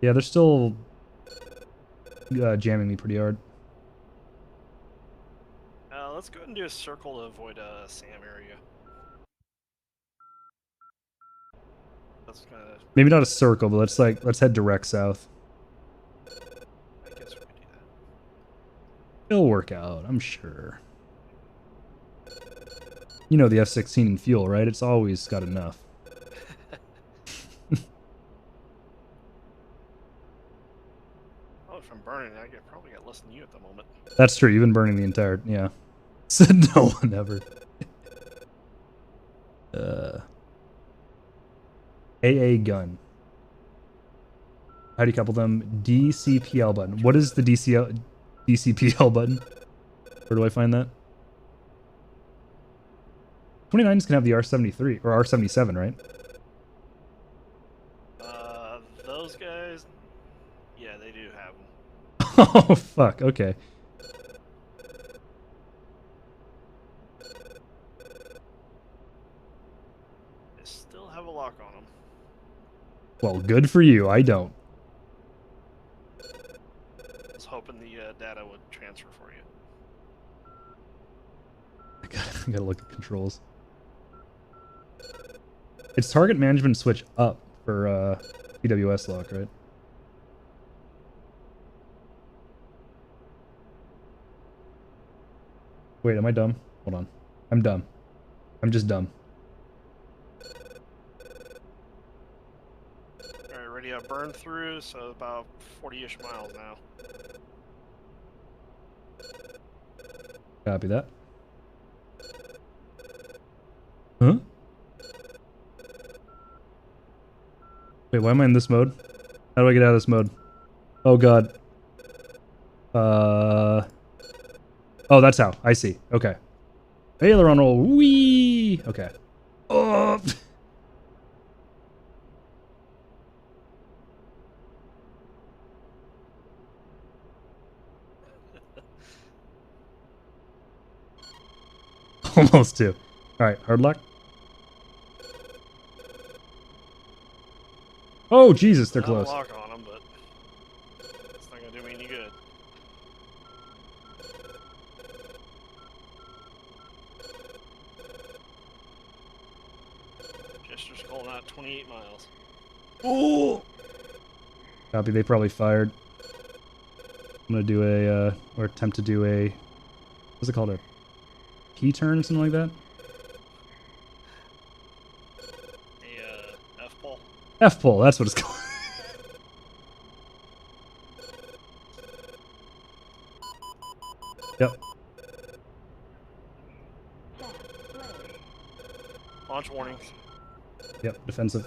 Yeah, they're still jamming me pretty hard. Let's go ahead and do a circle to avoid Sam area. That's kind of. Maybe not a circle, but let's head direct south. I guess we could do that. It'll work out, I'm sure. You know the F-16 in fuel, right? It's always got enough. Oh, if I'm burning, I probably got less than you at the moment. That's true. You've been burning the entire. Yeah. Said no one ever. AA gun. How do you couple them? DCPL button. What is the DCPL button? Where do I find that? 29s can have the R73 or R77, right? Those guys, yeah, they do have them. Oh fuck. Okay. They still have a lock on them. Well, good for you. I don't. I was hoping the data would transfer for you. I gotta look at controls. It's target management switch up for PWS lock, right? Wait, am I dumb? Hold on. I'm dumb. I'm just dumb. Alright, ready to burn through, so about 40-ish miles now. Copy that. Huh? Wait, why am I in this mode? How do I get out of this mode? Oh god. Oh, that's how. I see. Okay. Aileron roll. Whee! Okay. Oh! Almost two. Alright, hard luck. Oh, Jesus, they're close. Lock on them, but it's not gonna do me any good. Jester's calling out 28 miles. Oh! Copy, they probably fired. I'm gonna do a, or attempt to do a, what's it called, a P-turn, something like that? A F-pull. F-pull, that's what it's called. Yep. Launch warnings. Yep, defensive.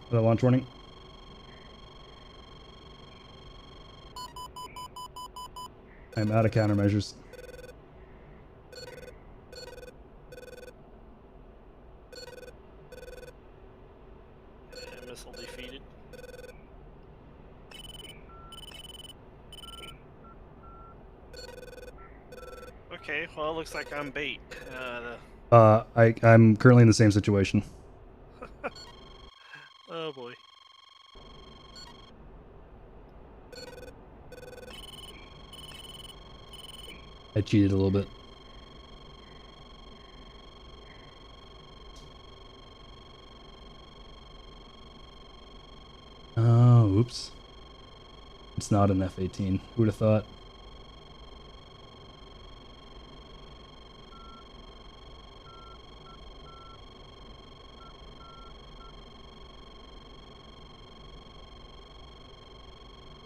The launch warning. I'm out of countermeasures. And missile defeated. Okay, well, it looks like I'm bait. I'm currently in the same situation. Oh boy. I cheated a little bit. Oh, oops. It's not an F-18. Who'd have thought?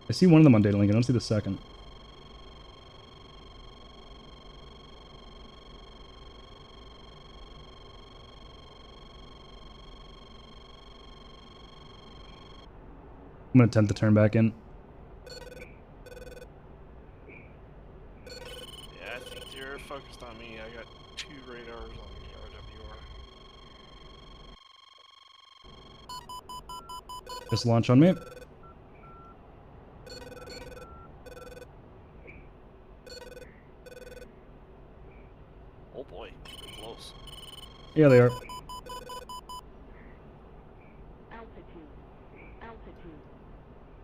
I see one of them on data link. I don't see the second. I'm gonna attempt to turn back in. Yeah, I think they're focused on me. I got 2 radars on the RWR. Just launch on me. Oh boy, they're close. Yeah, they are.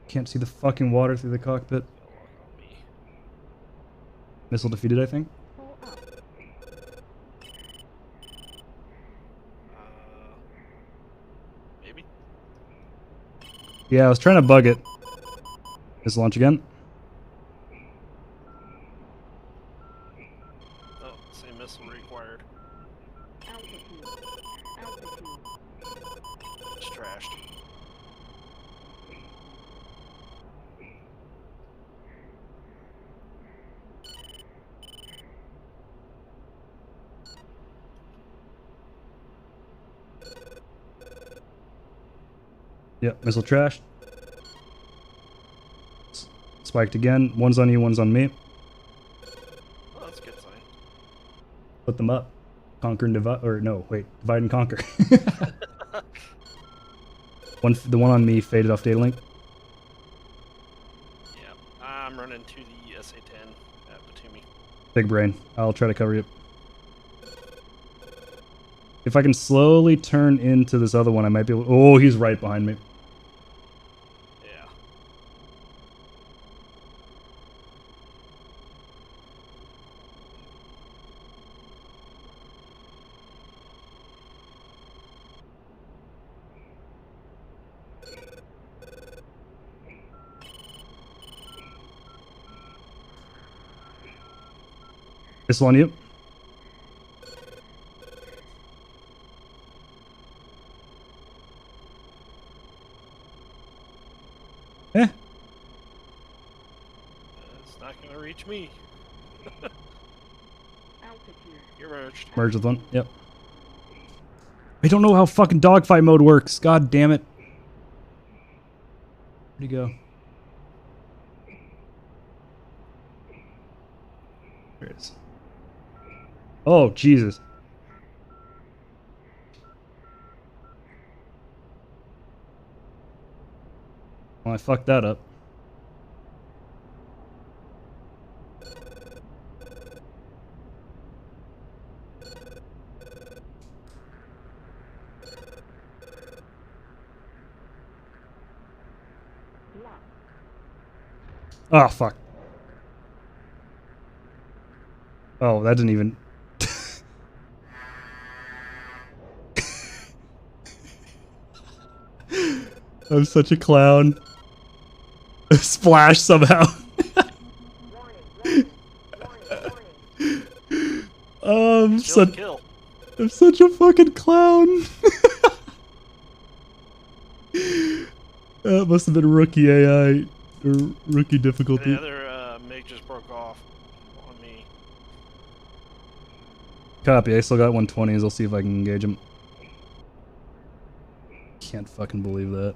Can't see the fucking water through the cockpit. They'll lock on me. Missile defeated, I think. Maybe? Yeah, I was trying to bug it. Just launch again. Oh, same missile required. It's trashed. Yep, missile trashed. Spiked again. One's on you, one's on me. Oh, that's a good sign. Put them up. Conquer and divide. Or no, wait. Divide and conquer. The one on me faded off data link. Yeah, I'm running to the SA-10 at Batumi. Big brain. I'll try to cover you. If I can slowly turn into this other one, I might be able... Oh, he's right behind me. Yeah. Missile on you. Eh. It's not gonna reach me. You're merged. Merge with one. Yep. I don't know how fucking dogfight mode works. God damn it. Where'd he go? There it is. Oh, Jesus. Well, I fucked that up. Oh, fuck. Oh, that didn't even... I'm such a clown. Splash somehow. Oh, Kill. I'm such a fucking clown. That must have been rookie AI or rookie difficulty. The other MiG just broke off on me. Copy. I still got 120s. I'll see if I can engage him. Can't fucking believe that.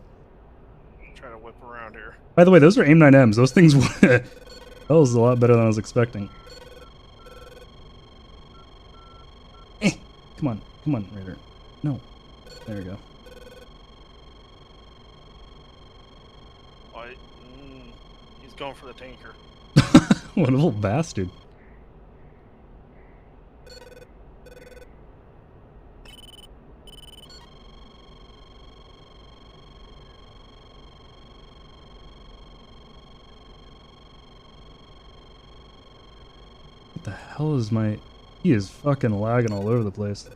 Try to whip around here. By the way, those are AIM-9Ms. Those things that was a lot better than I was expecting. Come on. Come on, Raider. No. There we go. He's going for the tanker. What a little bastard. What the hell is my... He is fucking lagging all over the place.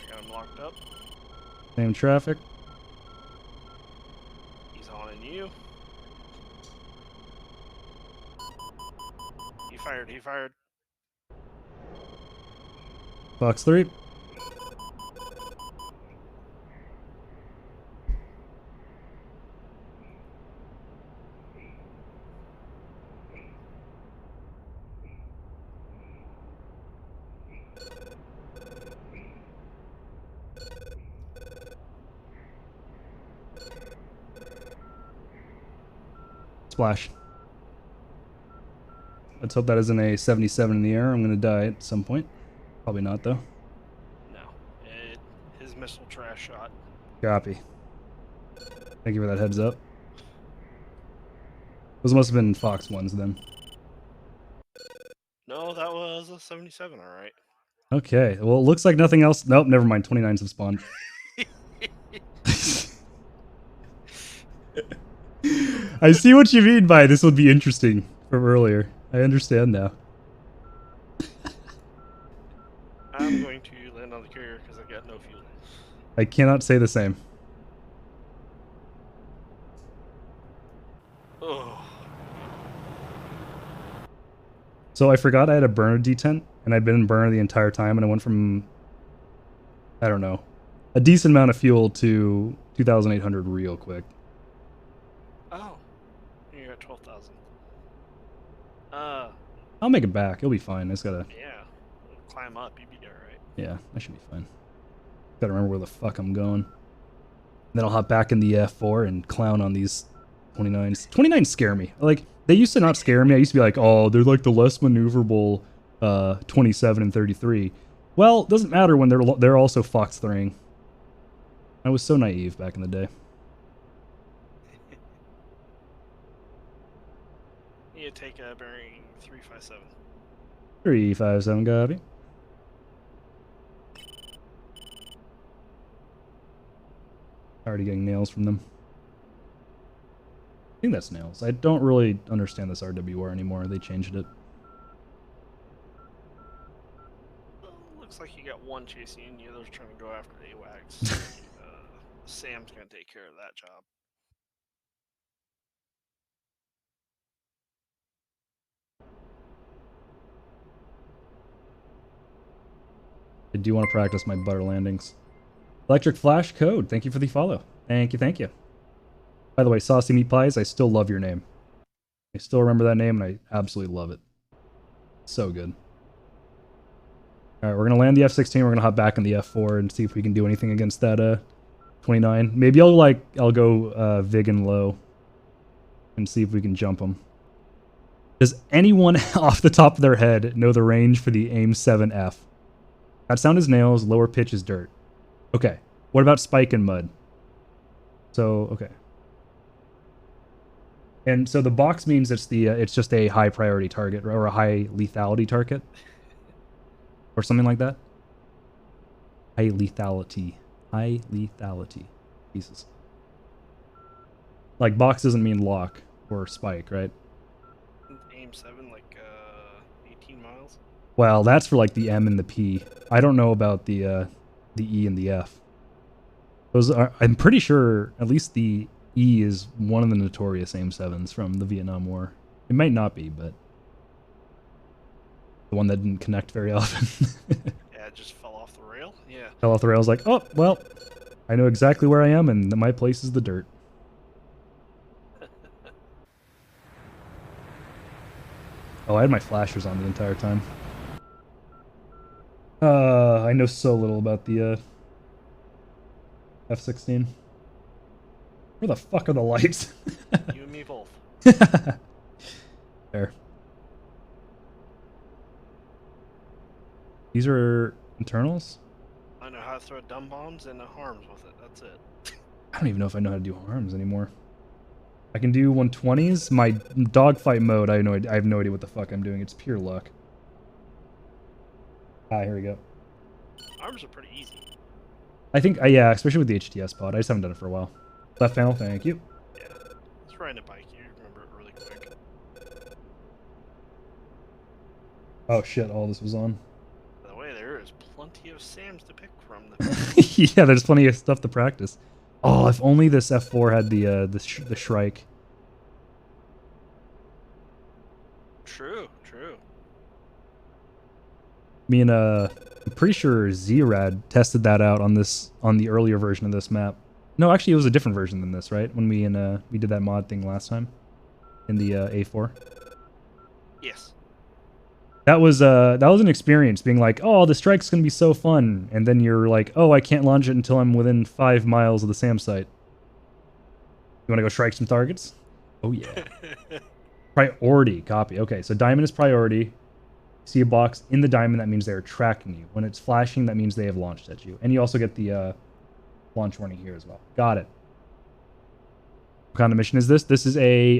Got him locked up. Same traffic. He's on you. He fired. Fox 3. Splash. Let's hope that isn't a 77 in the air. I'm gonna die at some point. Probably not though. No. His missile trash shot. Copy. Thank you for that heads up. Those must have been Fox ones then. No, that was a 77, alright. Okay, well, it looks like nothing else. Nope, never mind. 29s have spawned. I see what you mean by this would be interesting from earlier. I understand now. I'm going to land on the carrier because I got no fuel. I cannot say the same. Oh. So I forgot I had a burner detent, and I'd been in burner the entire time, and I went from, I don't know, a decent amount of fuel to 2,800 real quick. Oh. You're at 12,000. I'll make it back. It'll be fine. I just gotta... Yeah. Climb up. You'd be alright. Yeah, I should be fine. Gotta remember where the fuck I'm going. Then I'll hop back in the F4 and clown on these 29s. 29s scare me. Like, they used to not scare me. I used to be like, oh, they're like the less maneuverable 27 and 33. Well, it doesn't matter when they're also Fox 3ing. I was so naive back in the day. You take a bearing 357. 357, copy. Already getting nails from them. I think that's nails. I don't really understand this RWR anymore. They changed it. Well, looks like you got one chasing you and the other's trying to go after the AWACS. Sam's going to take care of that job. I do want to practice my butter landings. Electric Flash Code, thank you for the follow. Thank you, thank you. By the way, Saucy Meat Pies, I still love your name. I still remember that name, and I absolutely love it. So good. Alright, we're going to land the F-16, we're going to hop back in the F-4 and see if we can do anything against that 29. Maybe I'll go Vig and low and see if we can jump them. Does anyone off the top of their head know the range for the AIM-7F? That sound is nails, lower pitch is dirt. Okay. What about spike and mud? So, okay. And so the box means it's just a high priority target or a high lethality target or something like that. High lethality. High lethality. Jesus. Like box doesn't mean lock or spike, right? Aim 7 like 18 miles. Well, that's for like the M and the P. I don't know about the E and the F. Those are, I'm pretty sure at least the E is one of the notorious AIM-7s from the Vietnam War. It might not be, but the one that didn't connect very often. Yeah, it just fell off the rail. Yeah. Fell off the rails like, oh, well, I know exactly where I am and my place is the dirt. Oh, I had my flashers on the entire time. I know so little about the F-16. Where the fuck are the lights? You and me both. There. These are internals? I know how to throw dumb bombs and harms with it. That's it. I don't even know if I know how to do harms anymore. I can do 120s. My dogfight mode, I have no idea what the fuck I'm doing. It's pure luck. Ah, here we go. Arms are pretty easy. I think, yeah, especially with the HTS pod. I just haven't done it for a while. Left panel, thank you. Yeah. It's riding a bike. You remember it really quick. Oh shit, all this was on. By the way, there is plenty of SAMs to pick from. Yeah, there's plenty of stuff to practice. Oh, if only this F4 had the Shrike. True, true. Me and I'm pretty sure Z-Rad tested that out on the earlier version of this map. No, actually it was a different version than this, right? When we did that mod thing last time in the A4. Yes. That was an experience being like, oh, the strike's gonna be so fun, and then you're like, oh, I can't launch it until I'm within 5 miles of the SAM site. You wanna go strike some targets? Oh yeah. Priority, copy. Okay, so diamond is priority. See a box in the diamond, that means they're tracking you. When it's flashing, that means they have launched at you. And you also get the launch warning here as well. Got it. What kind of mission is this? This is a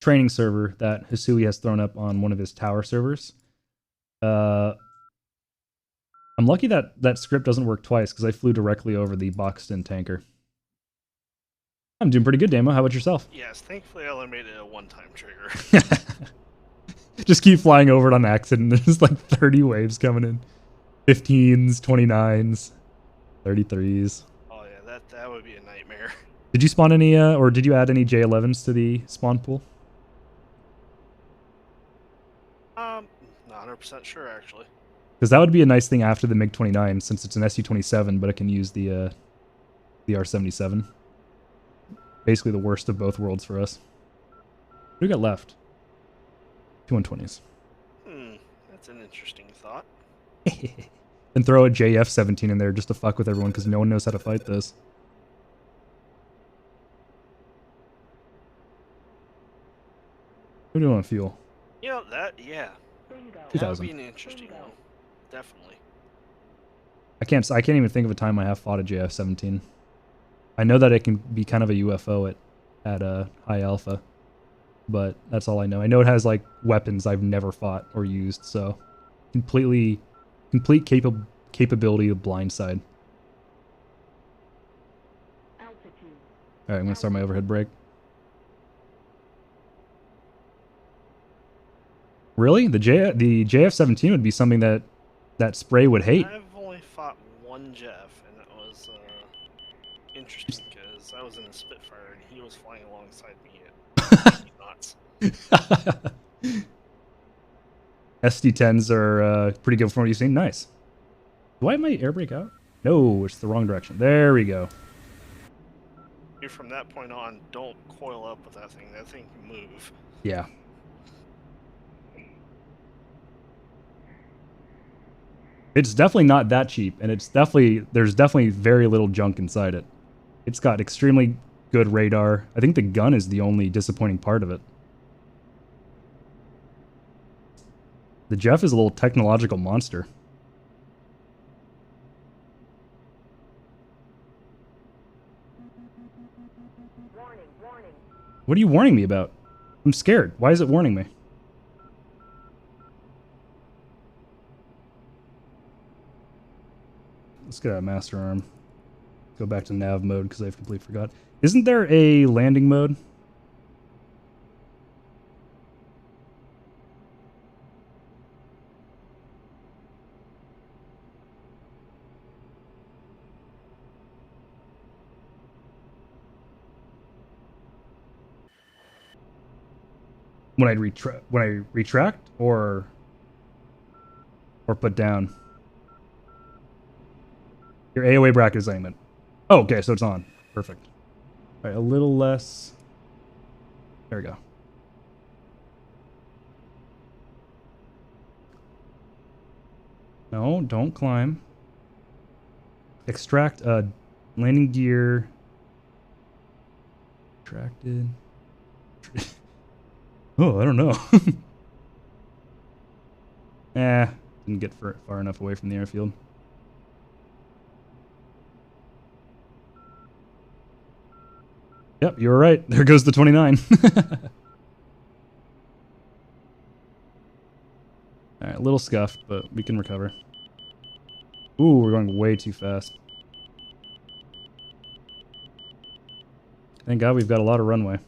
training server that Hisui has thrown up on one of his tower servers. I'm lucky that that script doesn't work twice because I flew directly over the boxed-in tanker. I'm doing pretty good, Damo. How about yourself? Yes, thankfully I only made it a one-time trigger. Just keep flying over it on accident. There's like 30 waves coming in. 15s, 29s, 33s. Oh yeah, that would be a nightmare. Did you spawn any, or did you add any J11s to the spawn pool? Not 100% sure actually. Because that would be a nice thing after the MiG-29, since it's an Su-27, but it can use the R-77. Basically the worst of both worlds for us. What do we got left? 2 120s. That's an interesting thought. And throw a JF-17 in there just to fuck with everyone, because no one knows how to fight this. Who do you want to fuel? You know, yeah. That would 2000. be an interesting one. Definitely. I can't even think of a time I have fought a JF-17. I know that it can be kind of a UFO at high alpha, but that's all I know. I know it has like weapons I've never fought or used, so complete capability of blindside. All right, I'm gonna start my overhead brake. Really, the JF-17 would be something that spray would hate. I've only fought one Jeff, and it was interesting because I was in a Spitfire and he was flying alongside me at knots. SD10s are pretty good from what you've seen. Nice. Do I have my air brake out? No, it's the wrong direction. There we go. From that point on, don't coil up with that thing. That thing can move. Yeah. It's definitely not that cheap, and there's definitely very little junk inside it. It's got extremely good radar. I think the gun is the only disappointing part of it. The Jeff is a little technological monster. Warning. What are you warning me about? I'm scared. Why is it warning me? Let's get out of master arm. Go back to nav mode because I've completely forgot. Isn't there a landing mode? When I retract or put down. Your AOA bracket is aiming. Oh, okay, so it's on. Perfect. All right, a little less. There we go. No, don't climb. Extract landing gear. Extracted. Oh, I don't know. Didn't get far enough away from the airfield. Yep, you were right. There goes the 29. Alright, a little scuffed, but we can recover. Ooh, we're going way too fast. Thank God we've got a lot of runway.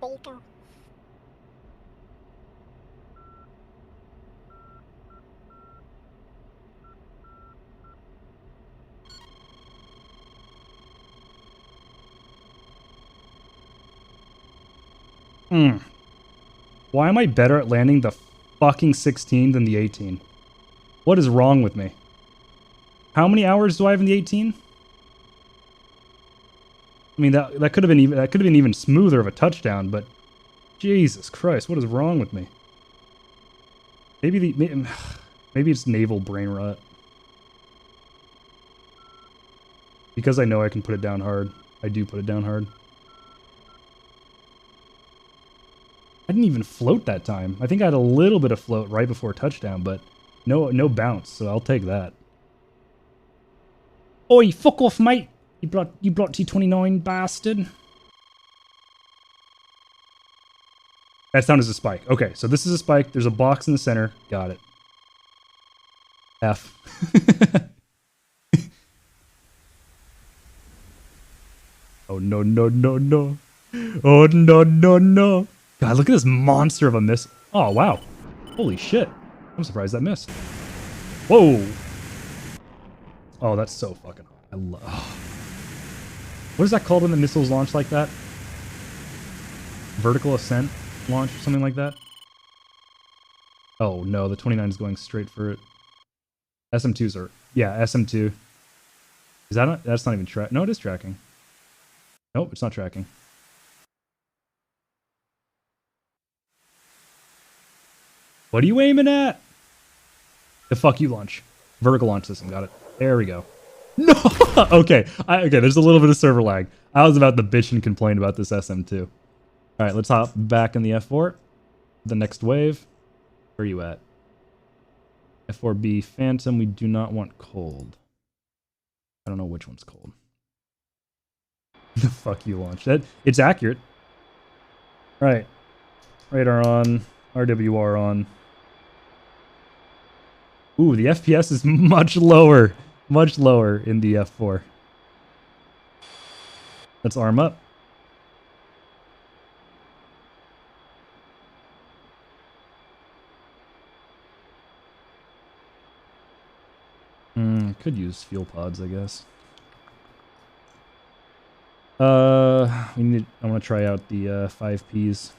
Bolter. Why am I better at landing the fucking 16 than the 18? What is wrong with me? How many hours do I have in the 18? I mean that could have been even smoother of a touchdown, but Jesus Christ, what is wrong with me? Maybe it's naval brain rot. Because I know I can put it down hard, I do put it down hard. I didn't even float that time. I think I had a little bit of float right before touchdown, but no bounce, so I'll take that. Oi, fuck off, mate! You brought T29, bastard. That sound is a spike. Okay, so this is a spike. There's a box in the center. Got it. F. Oh, no, no, no, no. Oh, no, no, no. God, look at this monster of a miss. Oh, wow. Holy shit. I'm surprised that missed. Whoa. Oh, that's so fucking hot. I love... Oh. What is that called when the missiles launch like that? Vertical ascent launch or something like that? Oh, no. The 29 is going straight for it. SM2s are... Yeah, SM2. Is that not... That's not even track... No, it is tracking. Nope, it's not tracking. What are you aiming at? The fuck you launch. Vertical launch system, got it. There we go. No! Okay, okay, there's a little bit of server lag. I was about to bitch and complain about this SM2. Alright, let's hop back in the F4. The next wave. Where are you at? F-4B Phantom, we do not want cold. I don't know which one's cold. The fuck you launch. It's accurate. Right. Radar on. RWR on. Ooh, the FPS is much lower. Much lower in the F4. Let's arm up. Could use fuel pods, I guess. I want to try out the 5Ps.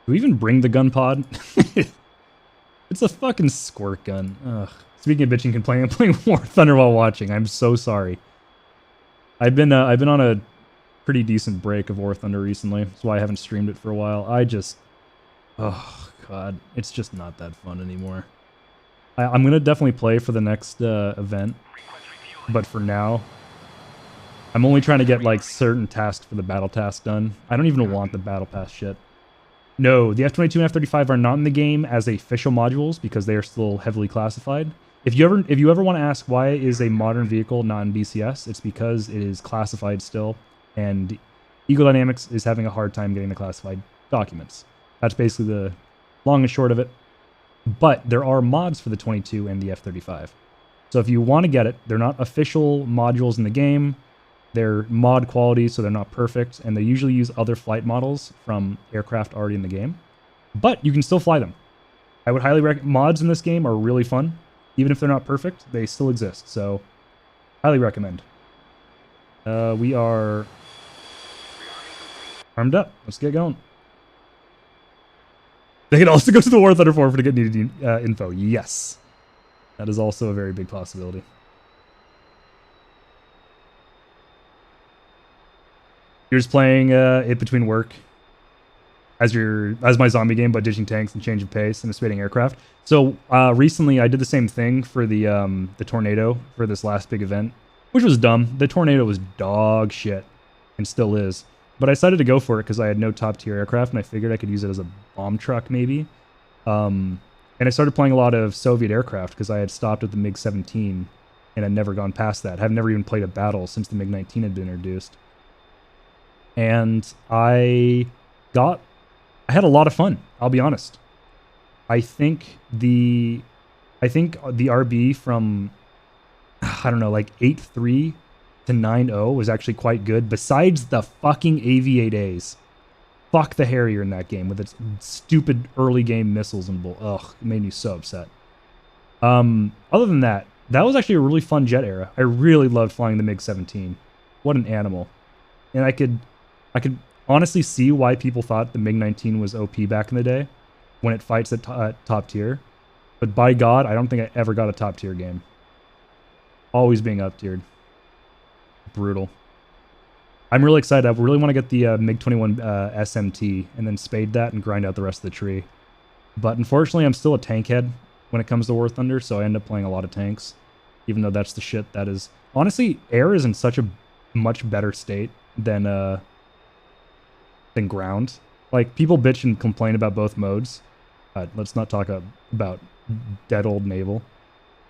Do we even bring the gun pod? It's a fucking squirt gun. Ugh. Speaking of bitching and complaining, I'm playing War Thunder while watching. I'm so sorry. I've been on a pretty decent break of War Thunder recently. That's why I haven't streamed it for a while. Oh god, it's just not that fun anymore. I'm gonna definitely play for the next event, but for now, I'm only trying to get like certain tasks for the battle task done. I don't even want the battle pass shit. No, the F-22 and F-35 are not in the game as official modules because they are still heavily classified. If you ever want to ask why is a modern vehicle not in DCS, it's because it is classified still, and Eagle Dynamics is having a hard time getting the classified documents. That's basically the long and short of it. But there are mods for the 22 and the F-35. So if you want to get it, they're not official modules in the game. They're mod quality, so they're not perfect, and they usually use other flight models from aircraft already in the game. But you can still fly them. I would highly recommend... Mods in this game are really fun. Even if they're not perfect, they still exist, so highly recommend. We are armed up. Let's get going. They can also go to the War Thunder 4 to get needed info. Yes. That is also a very big possibility. You're just playing it between work as my zombie game, but ditching tanks and changing pace and anticipating aircraft. So recently I did the same thing for the Tornado for this last big event, which was dumb. The Tornado was dog shit and still is. But I decided to go for it because I had no top tier aircraft and I figured I could use it as a bomb truck maybe. And I started playing a lot of Soviet aircraft because I had stopped at the MiG-17 and had never gone past that. I've never even played a battle since the MiG-19 had been introduced. And I had a lot of fun, I'll be honest. I think the RB from, I don't know, like 8.3 to 9.0 was actually quite good, besides the fucking AV-8As. Fuck the Harrier in that game with its stupid early game missiles and bull. Ugh, it made me so upset. Other than that, that was actually a really fun jet era. I really loved flying the MiG-17. What an animal. And I could honestly see why people thought the MiG-19 was OP back in the day when it fights at top tier. But by God, I don't think I ever got a top tier game. Always being up tiered. Brutal. I'm really excited. I really want to get the MiG-21 SMT and then spade that and grind out the rest of the tree. But unfortunately, I'm still a tank head when it comes to War Thunder, so I end up playing a lot of tanks, even though that's the shit that is... Honestly, air is in such a much better state than ground. Like, people bitch and complain about both modes. Let's not talk about dead old naval.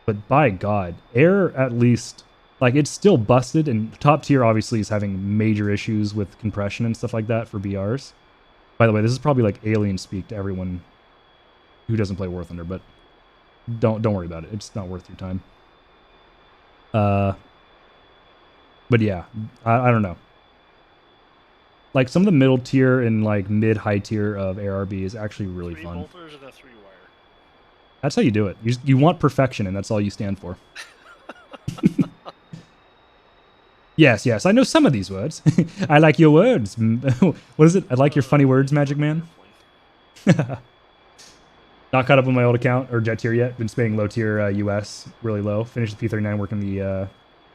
But by God, air at least... Like, it's still busted, and top tier obviously is having major issues with compression and stuff like that for BRs. By the way, this is probably like alien speak to everyone who doesn't play War Thunder, but don't worry about it. It's not worth your time. But yeah, I don't know. Like, some of the middle tier and like mid-high tier of ARB is actually really fun. 3 bolters and a 3-wire. That's how you do it. You want perfection, and that's all you stand for. Yes, I know some of these words. I like your words. What is it? I like your funny words, Magic Man. Not caught up on my old account or jet tier yet. Been spending low tier US, really low. Finished the P39 working the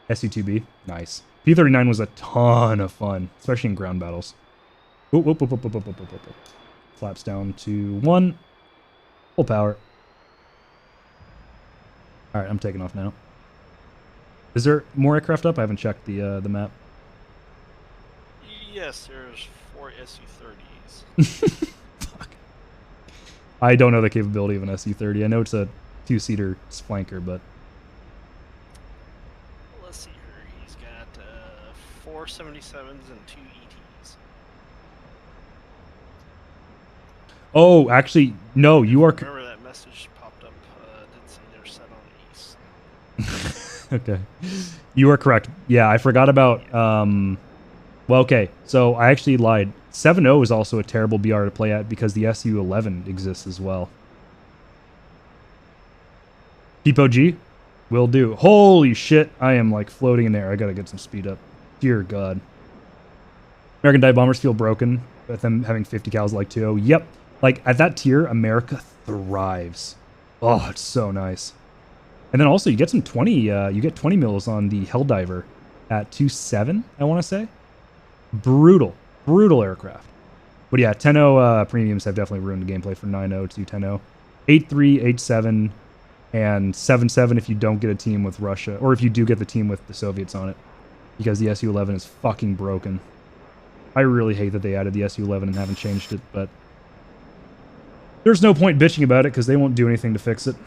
SU2B. Nice. P39 was a ton of fun, especially in ground battles. Whoop. Flaps down to 1. Full power. All right, I'm taking off now. Is there more aircraft up? I haven't checked the map. Yes, there's 4 SU-30s. Fuck. I don't know the capability of an SU-30. I know it's a 2-seater flanker, but... Let's see here. He's got 4 77s and 2 ETs. Oh, actually, no, you are... Remember that message popped up, did say they're set on East. Okay. You are correct. Yeah, I forgot about... Well, okay, so I actually lied. 7.0 is also a terrible BR to play at because the SU-11 exists as well. Depot G? Will do. Holy shit, I am like floating in there. I gotta get some speed up. Dear God. American dive bombers feel broken with them having 50 cals like 2.0. Yep. Like, at that tier, America thrives. Oh, it's so nice. And then also, you get some 20, you get 20 mils on the Helldiver at 2.7, I want to say. Brutal aircraft. But yeah, 10.0 premiums have definitely ruined the gameplay for 9.0 to 10.0. 8.3, 8.7, and 7.7 if you don't get a team with Russia, or if you do get the team with the Soviets on it, because the SU-11 is fucking broken. I really hate that they added the SU-11 and haven't changed it, but there's no point bitching about it because they won't do anything to fix it.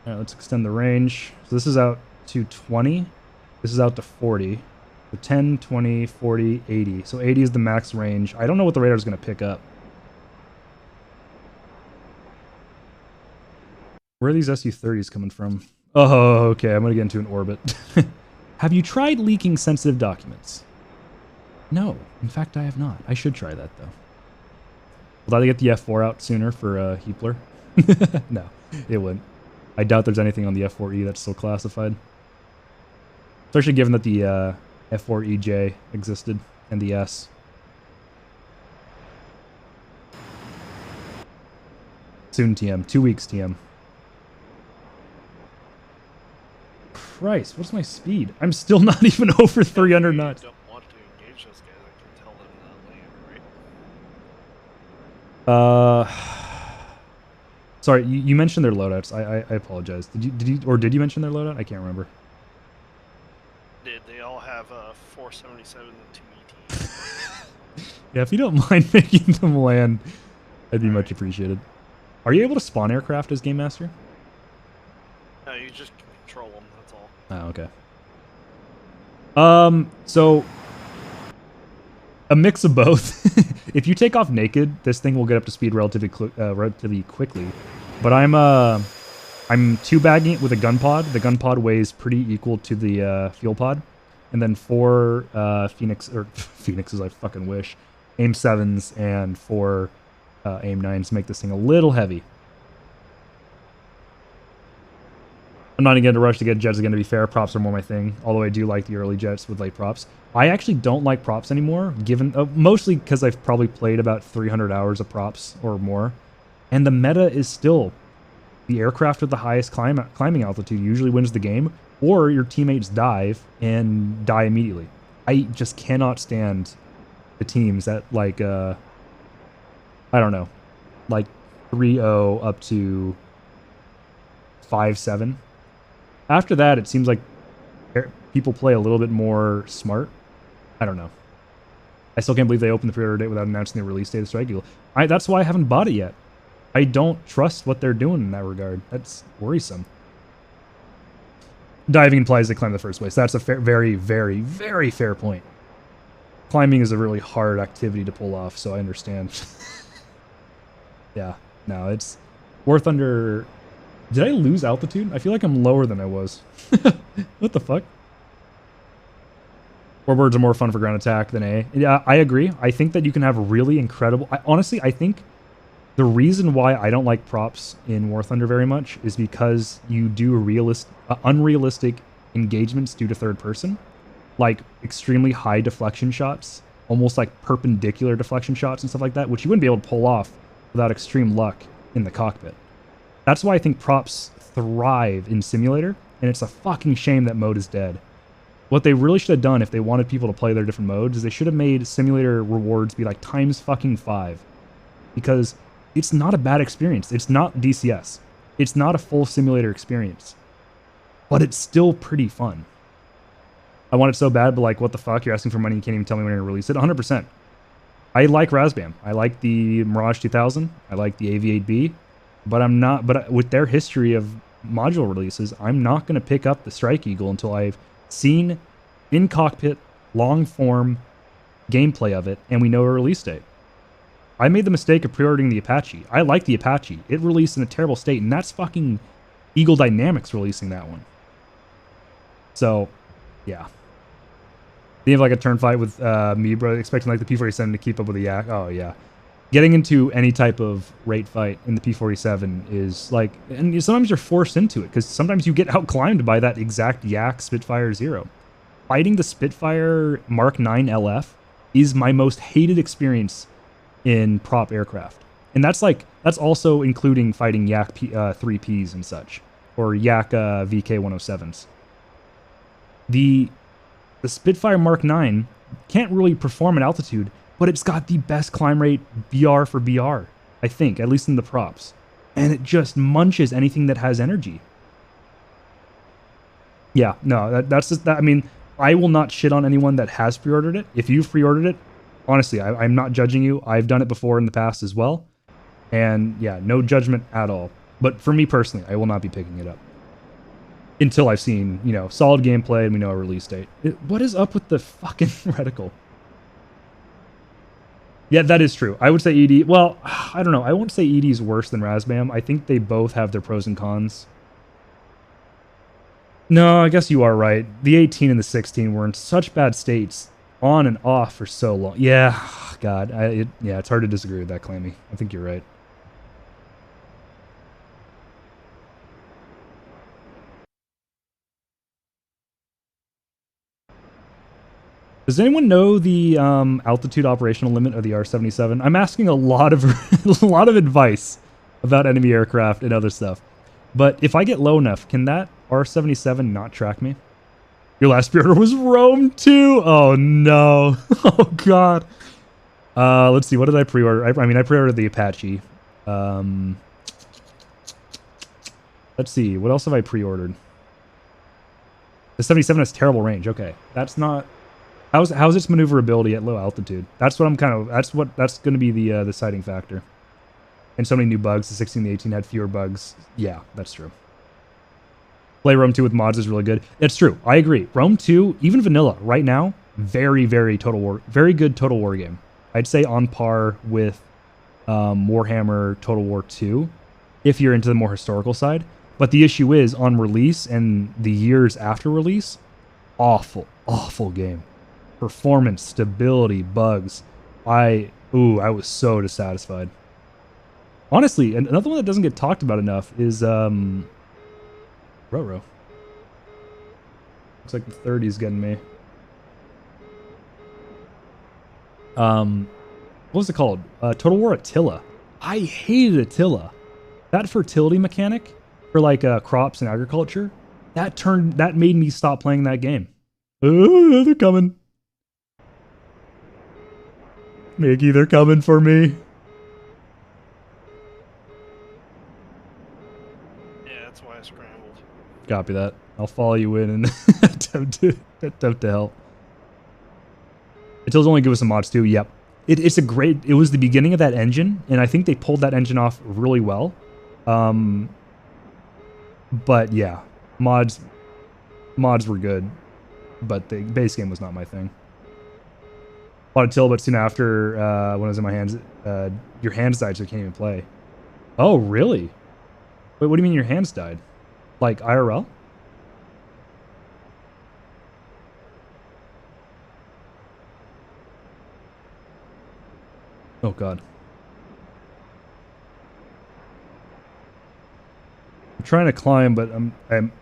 All right, let's extend the range. So this is out to 20. This is out to 40. So 10, 20, 40, 80. So 80 is the max range. I don't know what the radar is going to pick up. Where are these SU-30s coming from? Oh, okay. I'm going to get into an orbit. Have you tried leaking sensitive documents? No. In fact, I have not. I should try that, though. Will I get the F-4 out sooner for Heapler? No, it wouldn't. I doubt there's anything on the F-4E that's still classified. Especially given that the F-4EJ existed and the S. Soon TM. 2 weeks TM. Christ, what's my speed? I'm still not even over 300 knots. If you don't want to engage those guys, I can tell them to land, right? Sorry, you mentioned their loadouts. I apologize. Did you mention their loadout? I can't remember. They all have 477 and 2 ETs. Yeah, if you don't mind making them land, that'd be much appreciated. Are you able to spawn aircraft as Game Master? No, you just control them, that's all. Oh, okay. So a mix of both. If you take off naked, this thing will get up to speed relatively quickly. But I'm two-bagging it with a gun pod. The gun pod weighs pretty equal to the fuel pod. And then 4 Phoenixes, I fucking wish. AIM 7s and 4 AIM 9s make this thing a little heavy. I'm not again to rush to get jets again, to be fair. Props are more my thing, although I do like the early jets with light props. I actually don't like props anymore, given mostly because I've probably played about 300 hours of props or more. And the meta is still the aircraft with the highest climbing altitude usually wins the game, or your teammates dive and die immediately. I just cannot stand the teams that like I don't know, like 3-0 up to 5-7. After that, it seems like people play a little bit more smart. I don't know. I still can't believe they opened the pre-order date without announcing the release date of Strike Eagle. That's why I haven't bought it yet. I don't trust what they're doing in that regard. That's worrisome. Diving implies they climb the first place. That's a very, very, very fair point. Climbing is a really hard activity to pull off, so I understand. Yeah, no, it's War Thunder. Did I lose altitude? I feel like I'm lower than I was. What the fuck? Warbirds are more fun for ground attack than A. Yeah, I agree. I think that you can have really incredible... honestly, I think the reason why I don't like props in War Thunder very much is because you do unrealistic engagements due to third person. Like extremely high deflection shots, almost like perpendicular deflection shots and stuff like that, which you wouldn't be able to pull off without extreme luck in the cockpit. That's why I think props thrive in simulator, and it's a fucking shame that mode is dead. What they really should have done if they wanted people to play their different modes is they should have made simulator rewards be like ×5, because it's not a bad experience. It's not DCS. It's not a full simulator experience, but it's still pretty fun. I want it so bad, but like, what the fuck? You're asking for money, you can't even tell me when you're gonna release it. 100%. I like Razbam. I like the Mirage 2000. I like the AV8B, but I'm not. But with their history of module releases, I'm not gonna pick up the Strike Eagle until I've seen in cockpit long form gameplay of it and we know a release date. I made the mistake of pre-ordering the Apache. I like the Apache. It released in a terrible state, and that's fucking Eagle Dynamics releasing that one. So, yeah. Being like a turn fight with me, bro, expecting like the P-47 to keep up with the Yak. Oh, yeah. Getting into any type of rate fight in the P-47 is like, and sometimes you're forced into it because sometimes you get outclimbed by that exact Yak Spitfire Zero. Fighting the Spitfire Mark 9 LF is my most hated experience in prop aircraft. And that's also including fighting Yak 3Ps and such, or Yak VK107s. The Spitfire Mark 9 can't really perform at altitude, but it's got the best climb rate BR for BR, I think, at least in the props. And it just munches anything that has energy. Yeah, no, that's just that. I mean, I will not shit on anyone that has pre-ordered it. If you've pre-ordered it, honestly, I'm not judging you. I've done it before in the past as well. And yeah, no judgment at all. But for me personally, I will not be picking it up until I've seen, you know, solid gameplay and we know a release date. What is up with the fucking reticle? Yeah, that is true. I would say ED... Well, I don't know. I won't say ED is worse than Razbam. I think they both have their pros and cons. No, I guess you are right. The 18 and the 16 were in such bad states on and off for so long. Yeah, God. Yeah, it's hard to disagree with that, Clammy. I think you're right. Does anyone know the altitude operational limit of the R-77? I'm asking a lot of a lot of advice about enemy aircraft and other stuff. But if I get low enough, can that R-77 not track me? Your last pre-order was Rome 2. Oh no. Oh god. Let's see. What did I pre-order? I mean, I pre-ordered the Apache. Let's see. What else have I pre-ordered? The 77 has terrible range. Okay, that's not. How's its maneuverability at low altitude? That's what I'm kind of. That's going to be the deciding factor. And so many new bugs. The 16 and the 18 had fewer bugs. Yeah, that's true. Play Rome 2 with mods is really good. It's true. I agree. Rome 2, even vanilla, right now, very good Total War game. I'd say on par with Warhammer Total War 2, if you're into the more historical side. But the issue is, on release and the years after release, awful game. Performance, stability, bugs. I was so dissatisfied. Honestly, another one that doesn't get talked about enough is Roro. Looks like the 30's getting me. What was it called? Total War Attila. I hated Attila. That fertility mechanic for like crops and agriculture, that made me stop playing that game. Oh, they're coming. Mickey, they're coming for me. Yeah, that's why I scrambled. Copy that. I'll follow you in and attempt to help. Until only give us some mods too. Yep. It's a great. It was the beginning of that engine, and I think they pulled that engine off really well. But yeah, mods were good, but the base game was not my thing. A lot of till, but soon after, when I was in my hands, your hands died, so you can't even play. Oh, really? Wait, what do you mean your hands died? Like IRL? Oh God. I'm trying to climb, but I'm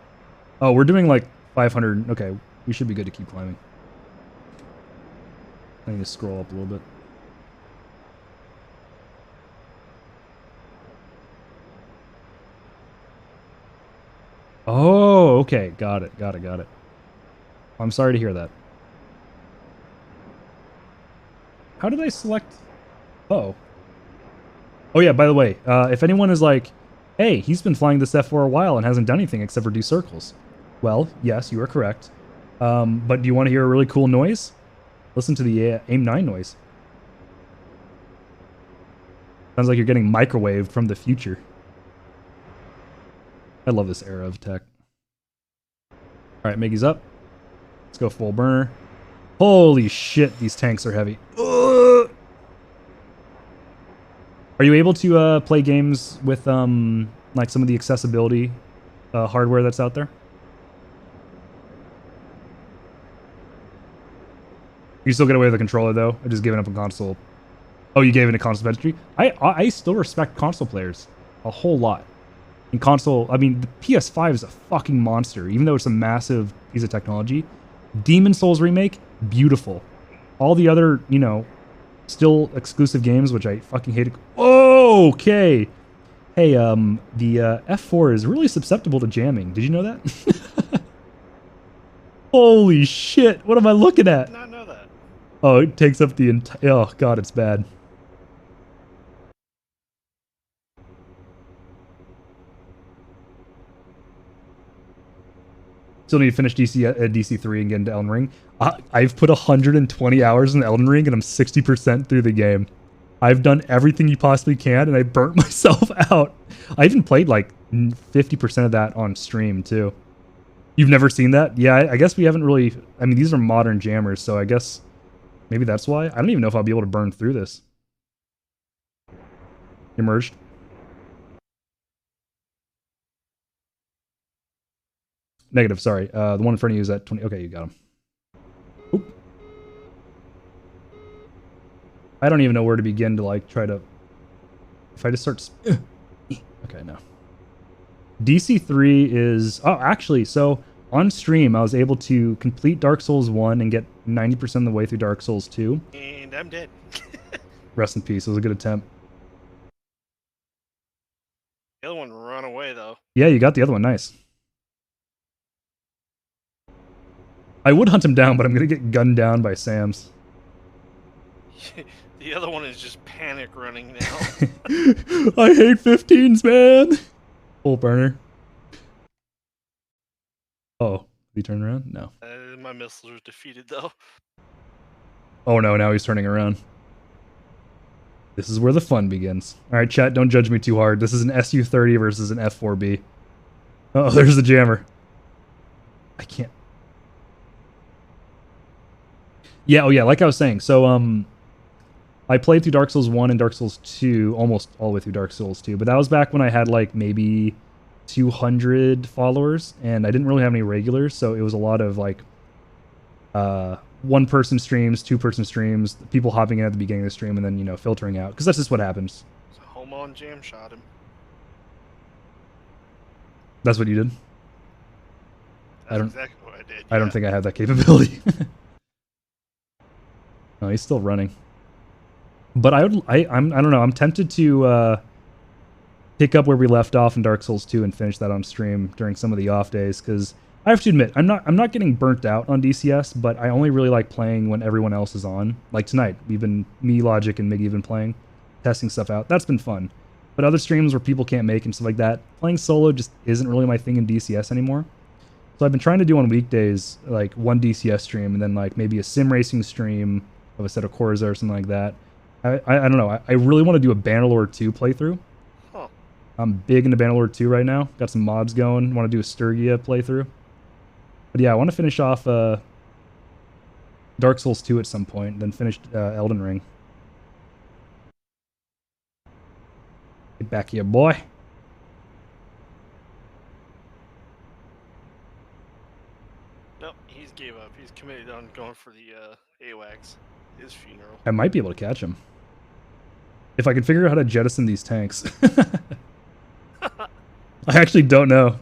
oh, we're doing like 500. Okay, we should be good to keep climbing. I need to scroll up a little bit. Oh, okay. Got it. I'm sorry to hear that. How did I select? Oh. Oh yeah, by the way, if anyone is like, hey, he's been flying this F4 a while and hasn't done anything except for do circles. Well, yes, you are correct. But do you want to hear a really cool noise? Listen to the AIM-9 noise. Sounds like you're getting microwaved from the future. I love this era of tech. Alright, Miggy's up. Let's go full burner. Holy shit, these tanks are heavy. Ugh. Are you able to play games with like some of the accessibility hardware that's out there? You still get away with the controller though? I just giving up a console. Oh, you gave it a console peasantry? I still respect console players a whole lot. In console, I mean, the PS5 is a fucking monster, even though it's a massive piece of technology. Demon Souls remake, beautiful. All the other, you know, still exclusive games, which I fucking hate. Oh, okay. Hey, the F4 is really susceptible to jamming. Did you know that? Holy shit! What am I looking at? I did not know that. Oh, it takes up the entire. Oh god, it's bad. Still need to finish DC3 and get into Elden Ring. I've put 120 hours in Elden Ring and I'm 60% through the game. I've done everything you possibly can and I burnt myself out. I even played like 50% of that on stream too. You've never seen that? Yeah, I guess we haven't really... I mean, these are modern jammers, so I guess maybe that's why. I don't even know if I'll be able to burn through this. Emerged. Negative, sorry. The one in front of you is at 20. Okay, you got him. Oop. I don't even know where to begin to like try to... If I just start... Okay, no. DC3 is... Oh, actually, so on stream, I was able to complete Dark Souls 1 and get 90% of the way through Dark Souls 2. And I'm dead. Rest in peace. It was a good attempt. The other one ran away, though. Yeah, you got the other one. Nice. I would hunt him down, but I'm going to get gunned down by Sam's. The other one is just panic running now. I hate 15s, man. Full burner. Oh, did he turn around? No. My missiles are defeated, though. Oh no, now he's turning around. This is where the fun begins. Alright, chat, don't judge me too hard. This is an SU-30 versus an F-4B. Oh, there's the jammer. I can't... Yeah, oh yeah, like I was saying. So, I played through Dark Souls 1 and Dark Souls 2, almost all the way through Dark Souls 2, but that was back when I had like maybe 200 followers, and I didn't really have any regulars, so it was a lot of like one-person streams, two-person streams, people hopping in at the beginning of the stream, and then, you know, filtering out, because that's just what happens. So home on jam shot him. That's what you did? That's exactly what I did. I don't think I have that capability. No, he's still running. But I don't know, I'm tempted to pick up where we left off in Dark Souls 2 and finish that on stream during some of the off days, because I have to admit, I'm not getting burnt out on DCS, but I only really like playing when everyone else is on. Like tonight, me, Logic, and Miggy have been playing, testing stuff out. That's been fun. But other streams where people can't make and stuff like that, playing solo just isn't really my thing in DCS anymore. So I've been trying to do on weekdays, like one DCS stream, and then like maybe a sim racing stream of a set of Corza or something like that. I don't know. I really want to do a Bannerlord 2 playthrough. Huh. I'm big into Bannerlord 2 right now. Got some mods going. Want to do a Sturgia playthrough. But yeah, I want to finish off Dark Souls 2 at some point, then finish Elden Ring. Get back here, boy. Nope, he's gave up. He's committed on going for the AWACS. His funeral. I might be able to catch him. If I can figure out how to jettison these tanks. I actually don't know.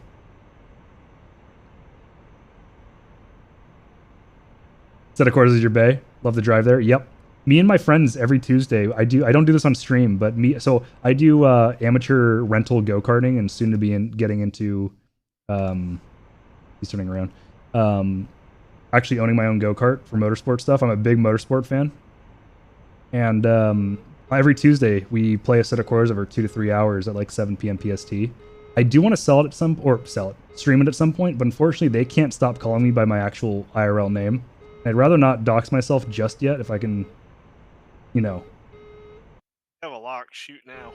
Set of course is your bay. Love the drive there. Yep. Me and my friends every Tuesday. I don't do this on stream, but I do amateur rental go-karting and soon to be getting into he's turning around. Actually owning my own go-kart for motorsport stuff. I'm a big motorsport fan. And every Tuesday we play a set of cores over 2 to 3 hours at like 7 p.m. PST. I do want to stream it at some point, but unfortunately they can't stop calling me by my actual IRL name. I'd rather not dox myself just yet if I can, you know. Have a lock, shoot now.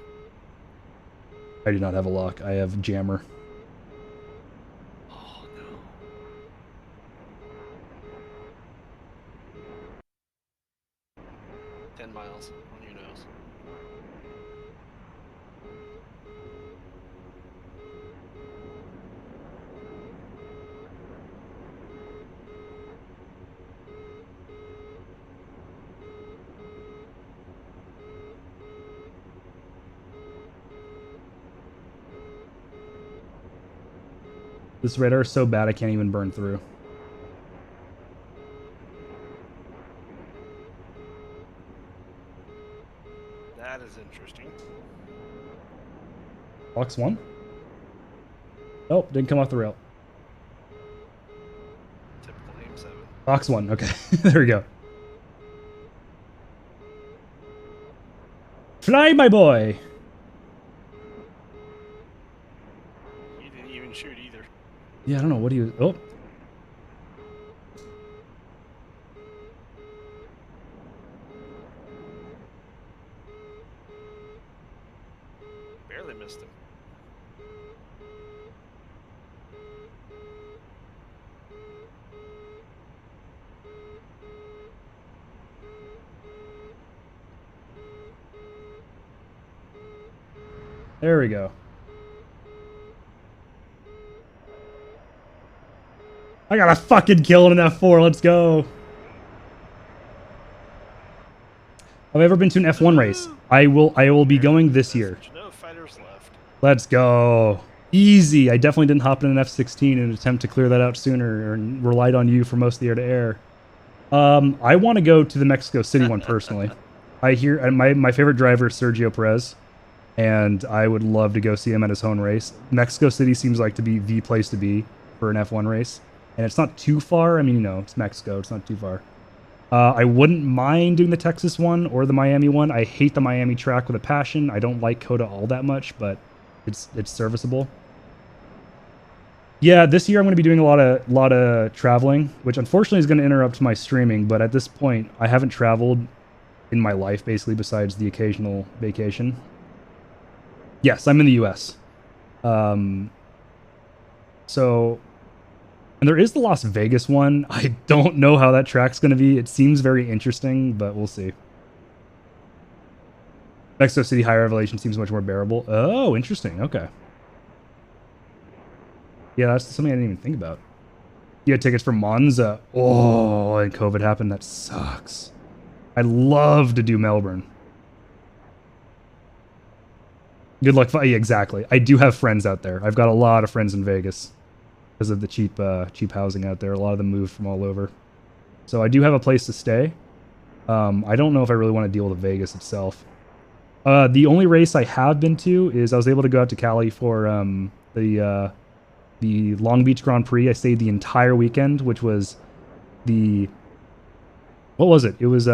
I do not have a lock. I have jammer. Oh no. $10 miles on your nose. This radar is so bad I can't even burn through. That is interesting. Box 1? Oh, didn't come off the rail. Typical aim 7. Box 1, okay. There we go. Fly, my boy! You didn't even shoot either. Yeah, I don't know. What do you... Oh. Barely missed him. There we go. I got a fucking kill in an F4. Let's go. Have I ever been to an F1 race? I will be going this year. No fighters left. Let's go. Easy. I definitely didn't hop in an F16 in an attempt to clear that out sooner and relied on you for most of the air-to-air. I want to go to the Mexico City one personally. I hear my favorite driver is Sergio Perez, and I would love to go see him at his own race. Mexico City seems like to be the place to be for an F1 race. And it's not too far. I mean, you know, it's Mexico. It's not too far. I wouldn't mind doing the Texas one or the Miami one. I hate the Miami track with a passion. I don't like COTA all that much, but it's serviceable. Yeah, this year I'm going to be doing a lot of traveling, which unfortunately is going to interrupt my streaming. But at this point, I haven't traveled in my life, basically, besides the occasional vacation. Yes, I'm in the U.S. And there is the Las Vegas one. I don't know how that track's going to be. It seems very interesting, but we'll see. Mexico City higher elevation seems much more bearable. Oh, interesting. Okay. Yeah, that's something I didn't even think about. You had tickets for Monza. Oh, and COVID happened. That sucks. I'd love to do Melbourne. Good luck. Yeah, exactly. I do have friends out there. I've got a lot of friends in Vegas. Because of the cheap housing out there. A lot of them moved from all over. So I do have a place to stay. I don't know if I really want to deal with Vegas itself. The only race I have been to is I was able to go out to Cali for the Long Beach Grand Prix. I stayed the entire weekend, which was what was it? It was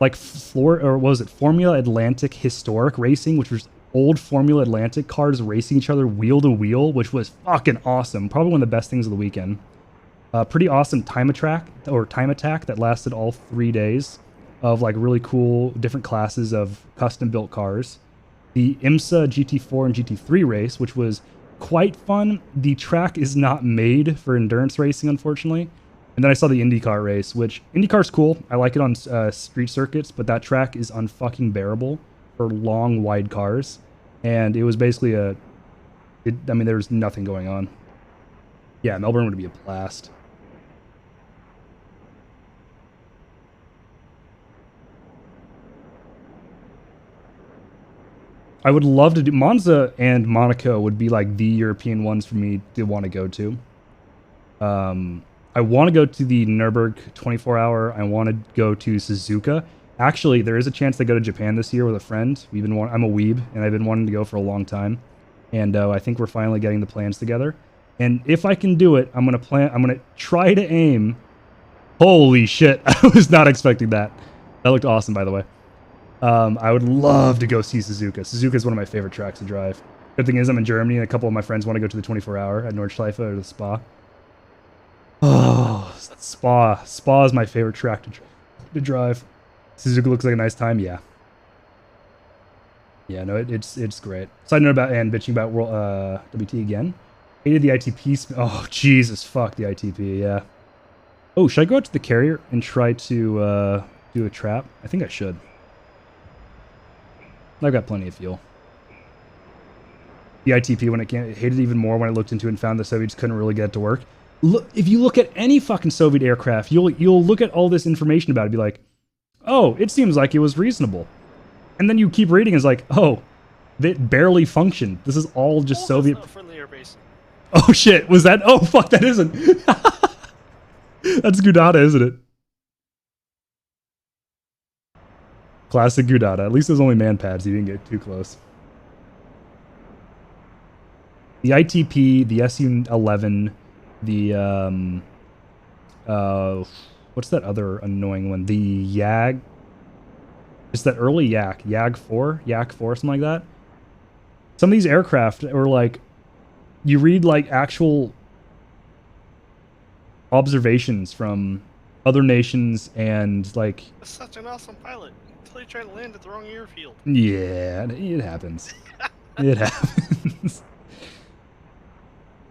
like Formula Atlantic Historic Racing, which was old Formula Atlantic cars racing each other wheel to wheel, which was fucking awesome. Probably one of the best things of the weekend. Pretty awesome time attack that lasted all 3 days of like really cool different classes of custom built cars. The IMSA GT4 and GT3 race, which was quite fun. The track is not made for endurance racing, unfortunately. And then I saw the IndyCar race, which IndyCar's cool. I like it on street circuits, but that track is unfucking bearable for long, wide cars. And it was basically I mean, there was nothing going on. Yeah, Melbourne would be a blast. I would love to do Monza and Monaco would be like the European ones for me to want to go to. I want to go to the Nürburgring 24-hour. I want to go to Suzuka. Actually, there is a chance to go to Japan this year with a friend. I'm a weeb, and I've been wanting to go for a long time. And I think we're finally getting the plans together. And if I can do it, I'm gonna try to aim. Holy shit! I was not expecting that. That looked awesome, by the way. I would love to go see Suzuka. Suzuka is one of my favorite tracks to drive. Good thing is I'm in Germany, and a couple of my friends want to go to the 24-hour at Nordschleife or the Spa. Oh, Spa. Spa is my favorite track to drive. Suzuka looks like a nice time, yeah. Yeah, no, it's great. Side note about and bitching about World WT again. Hated the ITP. Oh, Jesus, fuck the ITP, yeah. Oh, should I go out to the carrier and try to do a trap? I think I should. I've got plenty of fuel. The ITP, when it can't, hated it even more when I looked into it and found the Soviets couldn't really get it to work. Look, if you look at any fucking Soviet aircraft, you'll look at all this information about it and be like, oh, it seems like it was reasonable. And then you keep reading, and it's like, oh, it barely functioned. This is all just Soviet. That's not friendly air base. Oh shit, was that? Oh fuck, that isn't. That's Gudata, isn't it? Classic Gudata. At least it was only man pads. You didn't get too close. The ITP, the SU-11, the what's that other annoying one? The Yag. It's that early Yak 4, something like that. Some of these aircraft are like, you read like actual observations from other nations and like. That's such an awesome pilot. Until you try to land at the wrong airfield. Yeah, it happens. It happens.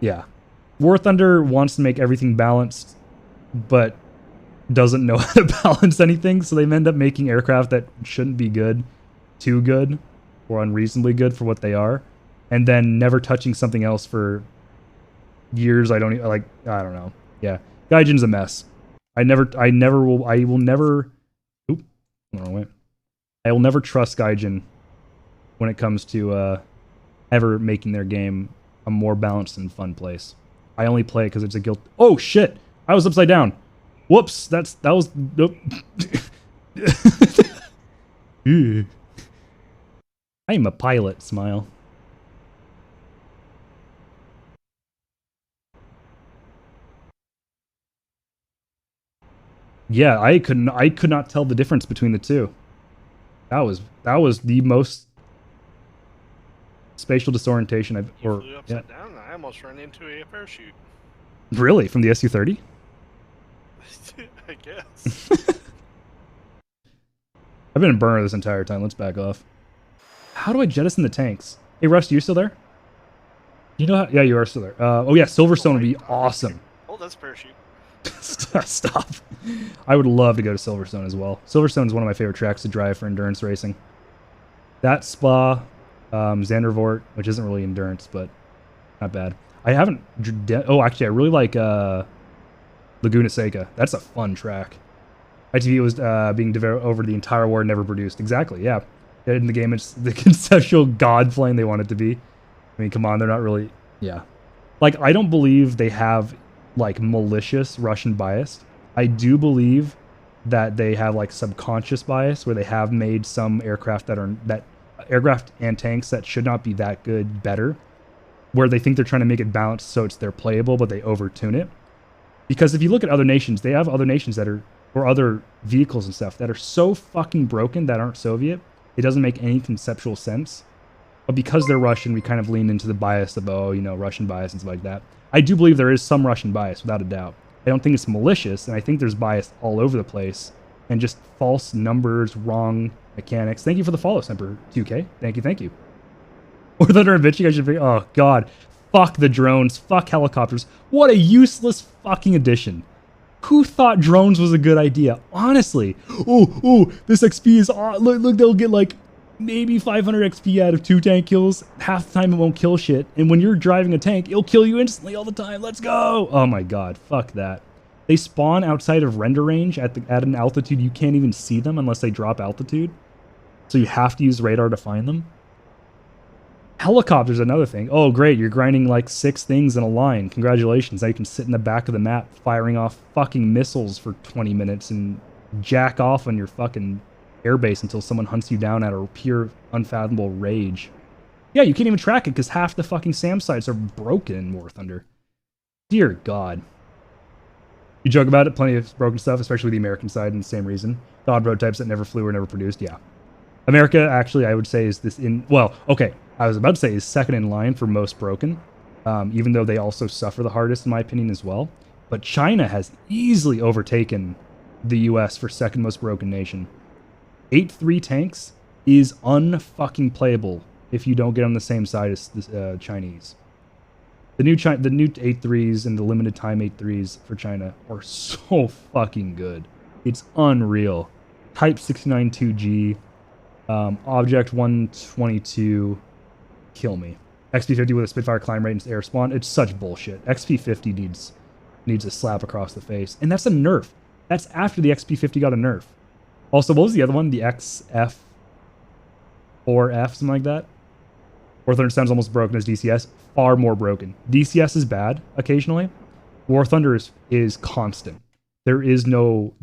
Yeah. War Thunder wants to make everything balanced, but doesn't know how to balance anything, so they end up making aircraft that shouldn't be good, too good, or unreasonably good for what they are, and then never touching something else for years. I don't know. Yeah. Gaijin's a mess. I will never trust Gaijin when it comes to ever making their game a more balanced and fun place. I only play it because it's a guilt. Oh shit! I was upside down. Whoops! That was. Nope. I am a pilot. Smile. Yeah, I could not tell the difference between the two. That was the most spatial disorientation I've. You flew upside down, and I almost ran into a parachute. Really, from the SU-30? I guess. I've been in burner this entire time. Let's back off. How do I jettison the tanks? Hey, Rust, you still there? You know how? Yeah, you are still there. Oh yeah, Silverstone would be awesome. Oh, that's parachute. Stop. I would love to go to Silverstone as well. Silverstone is one of my favorite tracks to drive for endurance racing. That Spa, Zandervoort, which isn't really endurance, but not bad. I haven't. Oh, actually, I really like Laguna Seca. That's a fun track. ITV was being developed over the entire war, never produced. Exactly, yeah. In the game, it's the conceptual god plane they want it to be. I mean, come on, they're not really. Yeah. Like, I don't believe they have like malicious Russian bias. I do believe that they have like subconscious bias where they have made some aircraft that aircraft and tanks that should not be that good better, where they think they're trying to make it balanced so they're playable, but they overtune it. Because if you look at other nations, they have other nations that are, or other vehicles and stuff that are so fucking broken that aren't Soviet, it doesn't make any conceptual sense. But because they're Russian, we kind of lean into the bias of, oh, you know, Russian bias and stuff like that. I do believe there is some Russian bias, without a doubt. I don't think it's malicious, and I think there's bias all over the place, and just false numbers, wrong mechanics. Thank you for the follow, Semper 2K. Thank you, thank you. Or Thunder and Bitching, I should be, oh god. Fuck the drones, fuck helicopters. What a useless fucking addition. Who thought drones was a good idea? Honestly. Oh, this XP is, look, they'll get like maybe 500 XP out of 2 tank kills. Half the time it won't kill shit. And when you're driving a tank, it'll kill you instantly all the time. Let's go. Oh my god, fuck that. They spawn outside of render range at an altitude you can't even see them unless they drop altitude. So you have to use radar to find them. Helicopters, another thing. Oh great, you're grinding like 6 things in a line. Congratulations. Now you can sit in the back of the map firing off fucking missiles for 20 minutes and jack off on your fucking airbase until someone hunts you down out of pure unfathomable rage. Yeah, you can't even track it because half the fucking SAM sites are broken in War Thunder. Dear God. You joke about it, plenty of broken stuff, especially the American side, and the same reason. The odd prototypes that never flew or never produced, yeah. America, actually, I would say is this in... Well, okay, I was about to say is second in line for most broken, even though they also suffer the hardest, in my opinion, as well. But China has easily overtaken the US for second most broken nation. 8.3 tanks is unfucking playable if you don't get on the same side as the Chinese. The new 8.3s and the limited time 8.3s for China are so fucking good. It's unreal. Type 69 2G, Object 122, kill me. XP50 with a Spitfire climb rate and air spawn, it's such bullshit. XP50 needs a slap across the face. And that's a nerf. That's after the XP50 got a nerf. Also, what was the other one? The XF4F, something like that? War Thunder sounds almost broken as DCS. Far more broken. DCS is bad occasionally. War Thunder is constant. There is no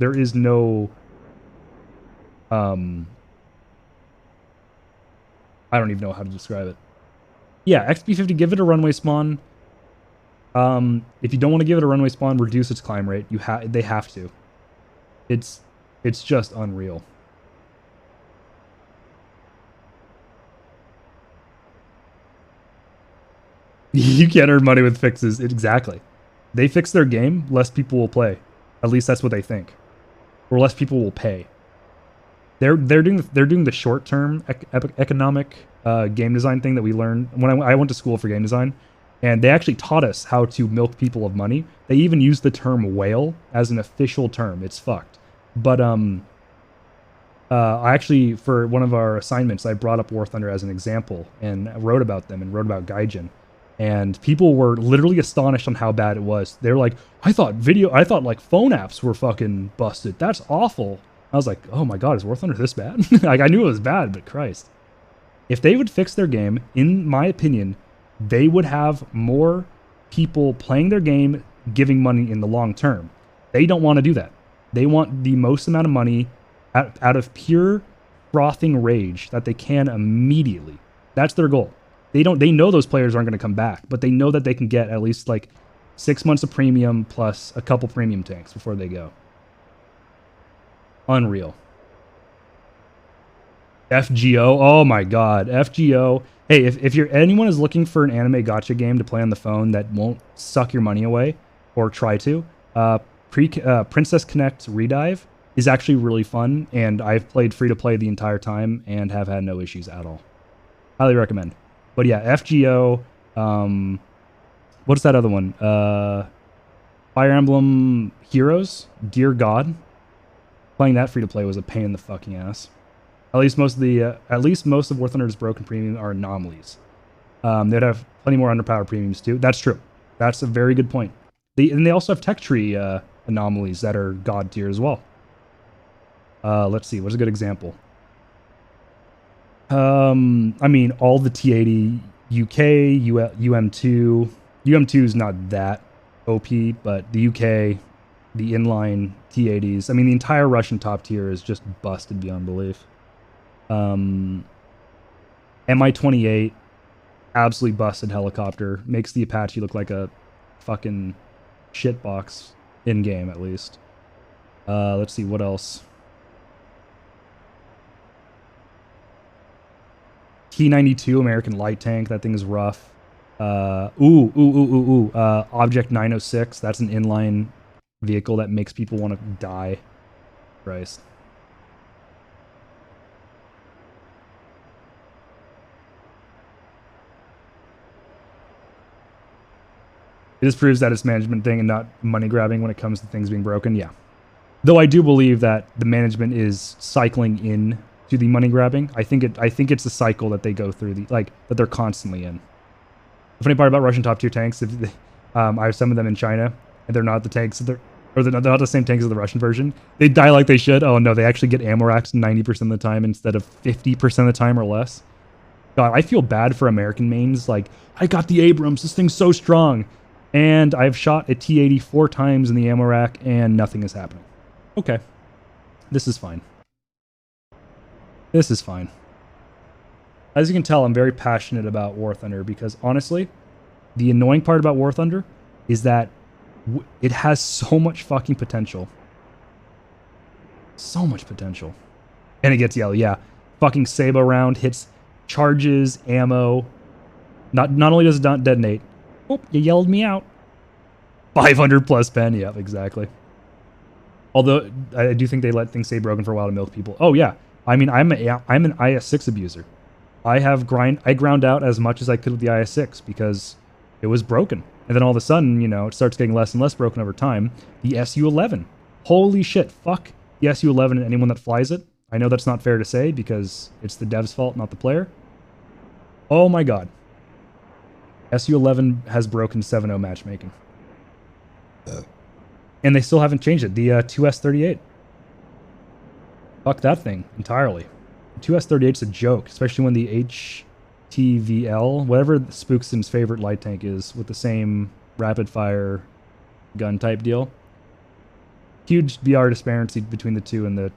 I don't even know how to describe it. Yeah, XP50, give it a runway spawn. If you don't want to give it a runway spawn, reduce its climb rate. They have to. It's just unreal. You can't earn money with fixes. Exactly. They fix their game, less people will play. At least that's what they think. Or less people will pay. They're doing the short-term economic game design thing that we learned when I went to school for game design, and they actually taught us how to milk people of money. They even used the term whale as an official term. It's fucked. But I actually, for one of our assignments, I brought up War Thunder as an example and wrote about them and wrote about Gaijin. And people were literally astonished on how bad it was. They were like, I thought like phone apps were fucking busted. That's awful. I was like, oh my god, is War Thunder this bad? Like, I knew it was bad, but Christ. If they would fix their game, in my opinion, they would have more people playing their game, giving money in the long term. They don't want to do that. They want the most amount of money out of pure frothing rage that they can immediately. That's their goal. They know those players aren't going to come back, but they know that they can get at least like 6 months of premium plus a couple premium tanks before they go. Unreal. FGO, oh my god, FGO. Hey, if anyone is looking for an anime gacha game to play on the phone that won't suck your money away, or try to, Princess Connect Redive is actually really fun, and I've played free-to-play the entire time and have had no issues at all. Highly recommend. But yeah, FGO, what's that other one? Fire Emblem Heroes? Dear God. Playing that free-to-play was a pain in the fucking ass. At least most of War Thunder's broken premium are anomalies. They'd have plenty more underpowered premiums too. That's true. That's a very good point. And they also have tech tree anomalies that are god tier as well. Let's see. What's a good example? I mean, all the T80 UK, UM2. UM2 is not that OP, but the UK, the inline T-80s. I mean, the entire Russian top tier is just busted beyond belief. Mi-28, absolutely busted helicopter. Makes the Apache look like a fucking shitbox in-game, at least. Let's see, what else? T-92 American light tank. That thing is rough. Object 906. That's an inline vehicle that makes people want to die. Christ. It just proves that it's management thing and not money grabbing when it comes to things being broken. Yeah. Though I do believe that the management is cycling in to the money grabbing. I think it's a cycle that they go through, that they're constantly in. The funny part about Russian top tier tanks, I have some of them in China, and they're not the tanks they're not the same tanks as the Russian version. They die like they should. Oh no, they actually get ammo racks 90% of the time instead of 50% of the time or less. God, I feel bad for American mains. Like, I got the Abrams. This thing's so strong. And I've shot a T-80 4 times in the ammo rack, and nothing is happening. Okay. This is fine. This is fine. As you can tell, I'm very passionate about War Thunder because, honestly, the annoying part about War Thunder is that it has so much fucking potential. So much potential. And it gets yellow, yeah. Fucking Sabo round hits charges, ammo. Not only does it not detonate. Oh, you yelled me out. 500 plus pen. Yep, exactly. Although, I do think they let things stay broken for a while to milk people. Oh, yeah. I mean, I'm an IS-6 abuser. I ground out as much as I could with the IS-6 because it was broken. And then all of a sudden, it starts getting less and less broken over time. The Su-11. Holy shit. Fuck the Su-11 and anyone that flies it. I know that's not fair to say because it's the dev's fault, not the player. Oh my god. Su-11 has broken 7-0 matchmaking. And they still haven't changed it. The 2S-38. Fuck that thing entirely. The 2S-38's a joke, especially when the HTVL, whatever Spookson's favorite light tank is, with the same rapid-fire gun type deal. Huge BR disparity between the two, and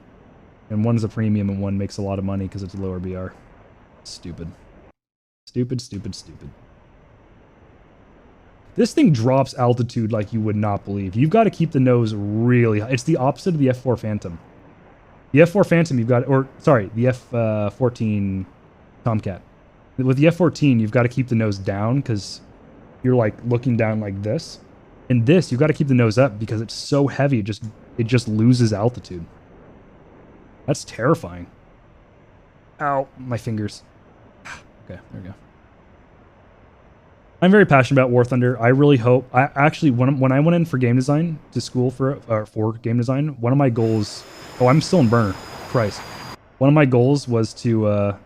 one's a premium and one makes a lot of money because it's a lower BR. Stupid. Stupid, stupid, stupid. This thing drops altitude like you would not believe. You've got to keep the nose really high. It's the opposite of the F-4 Phantom. The F-4 Phantom, the F-14 Tomcat. With the F-14, you've got to keep the nose down because you're like looking down like this. In this, you've got to keep the nose up because it's so heavy, it just loses altitude. That's terrifying. Ow, my fingers. Okay, there we go. I'm very passionate about War Thunder. I really hope. I actually, when I went in for game design to school for game design, one of my goals. Oh, I'm still in burner. Christ. One of my goals was to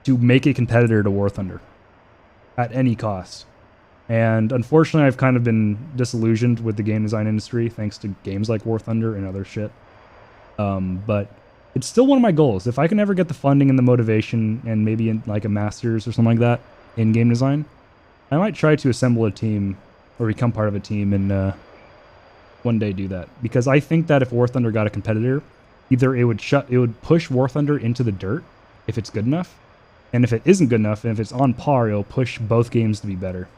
make a competitor to War Thunder at any cost. And unfortunately, I've kind of been disillusioned with the game design industry thanks to games like War Thunder and other shit. But it's still one of my goals. If I can ever get the funding and the motivation and maybe in like a master's or something like that in game design, I might try to assemble a team or become part of a team and one day do that. Because I think that if War Thunder got a competitor, either it would push War Thunder into the dirt if it's good enough, and if it isn't good enough, and if it's on par, it'll push both games to be better.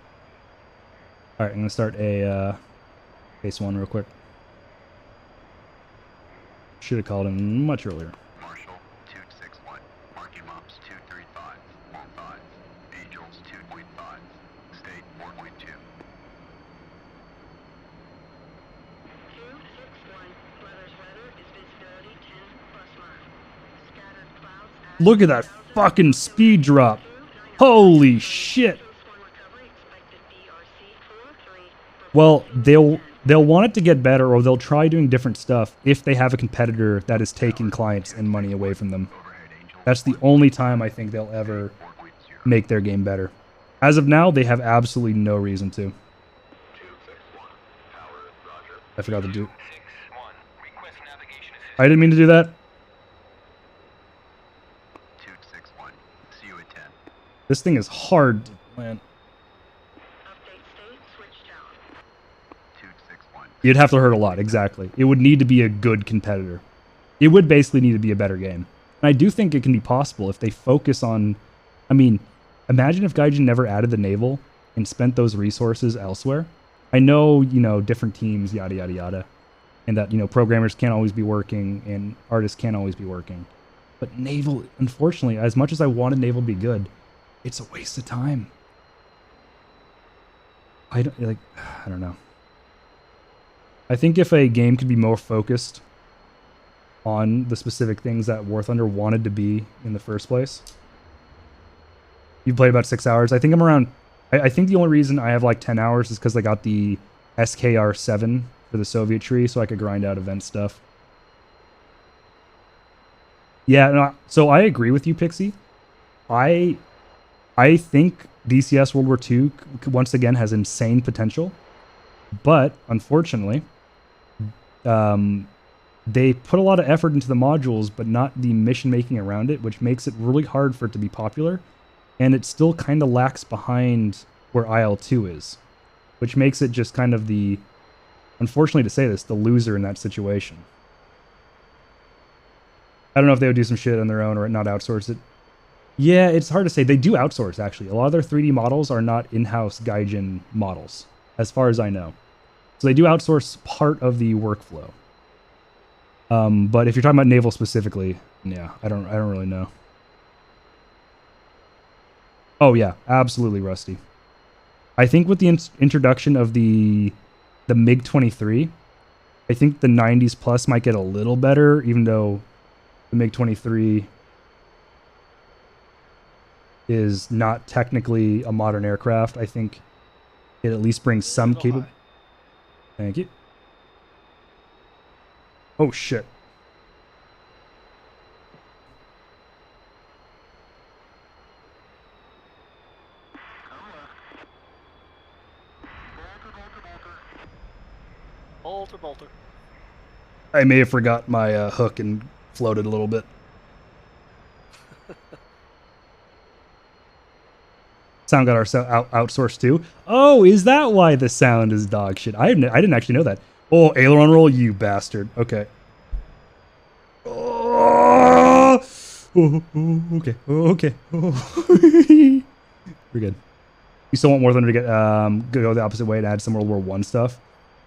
All right, I'm gonna start a base 1 real quick. Should have called him much earlier. Marshall 261, marking mops 235, 15, Angels 2.5, State 4.2. 261, weather's weather is visibility 10 plus miles. Scattered clouds. Look at that fucking speed drop. Holy shit. Well, they'll want it to get better, or they'll try doing different stuff if they have a competitor that is taking clients and money away from them. That's the only time I think they'll ever make their game better. As of now, they have absolutely no reason to. I forgot to do. I didn't mean to do that. 261, see you at 10. This thing is hard to land. Update state, switch down. 261, You'd have to hurt a lot, exactly. It would need to be a good competitor. It would basically need to be a better game. And I do think it can be possible if they focus on... I mean, imagine if Gaijin never added the naval and spent those resources elsewhere. I know, you know, different teams, yada, yada, yada. And that, you know, programmers can't always be working and artists can't always be working. But naval, unfortunately, as much as I wanted naval to be good, it's a waste of time. I don't know. I think if a game could be more focused on the specific things that War Thunder wanted to be in the first place. You played about 6 hours. I think I'm around... I think the only reason I have like 10 hours is because I got the SKR7 for the Soviet tree, so I could grind out event stuff. Yeah, no, so I agree with you, Pixie. I think DCS World War II, once again, has insane potential. But, unfortunately, they put a lot of effort into the modules, but not the mission making around it, which makes it really hard for it to be popular. And it still kind of lacks behind where IL-2 is, which makes it just kind of the, unfortunately to say this, the loser in that situation. I don't know if they would do some shit on their own or not outsource it. Yeah, it's hard to say. They do outsource, actually. A lot of their 3D models are not in-house Gaijin models, as far as I know. So they do outsource part of the workflow. But if you're talking about naval specifically, yeah, I don't really know. Oh yeah, absolutely rusty. I think with the introduction of the MiG-23, I think the 90s Plus might get a little better, even though the MiG-23 is not technically a modern aircraft. I think it at least brings some capability. Thank you. Oh shit. Bolter. I may have forgot my hook and floated a little bit. Sound got our outsourced too. Oh, is that why the sound is dog shit? I didn't actually know that. Oh, aileron roll, you bastard. Okay. Oh, okay. Okay. Oh. We're good. You still want War Thunder to get go the opposite way and add some World War I stuff,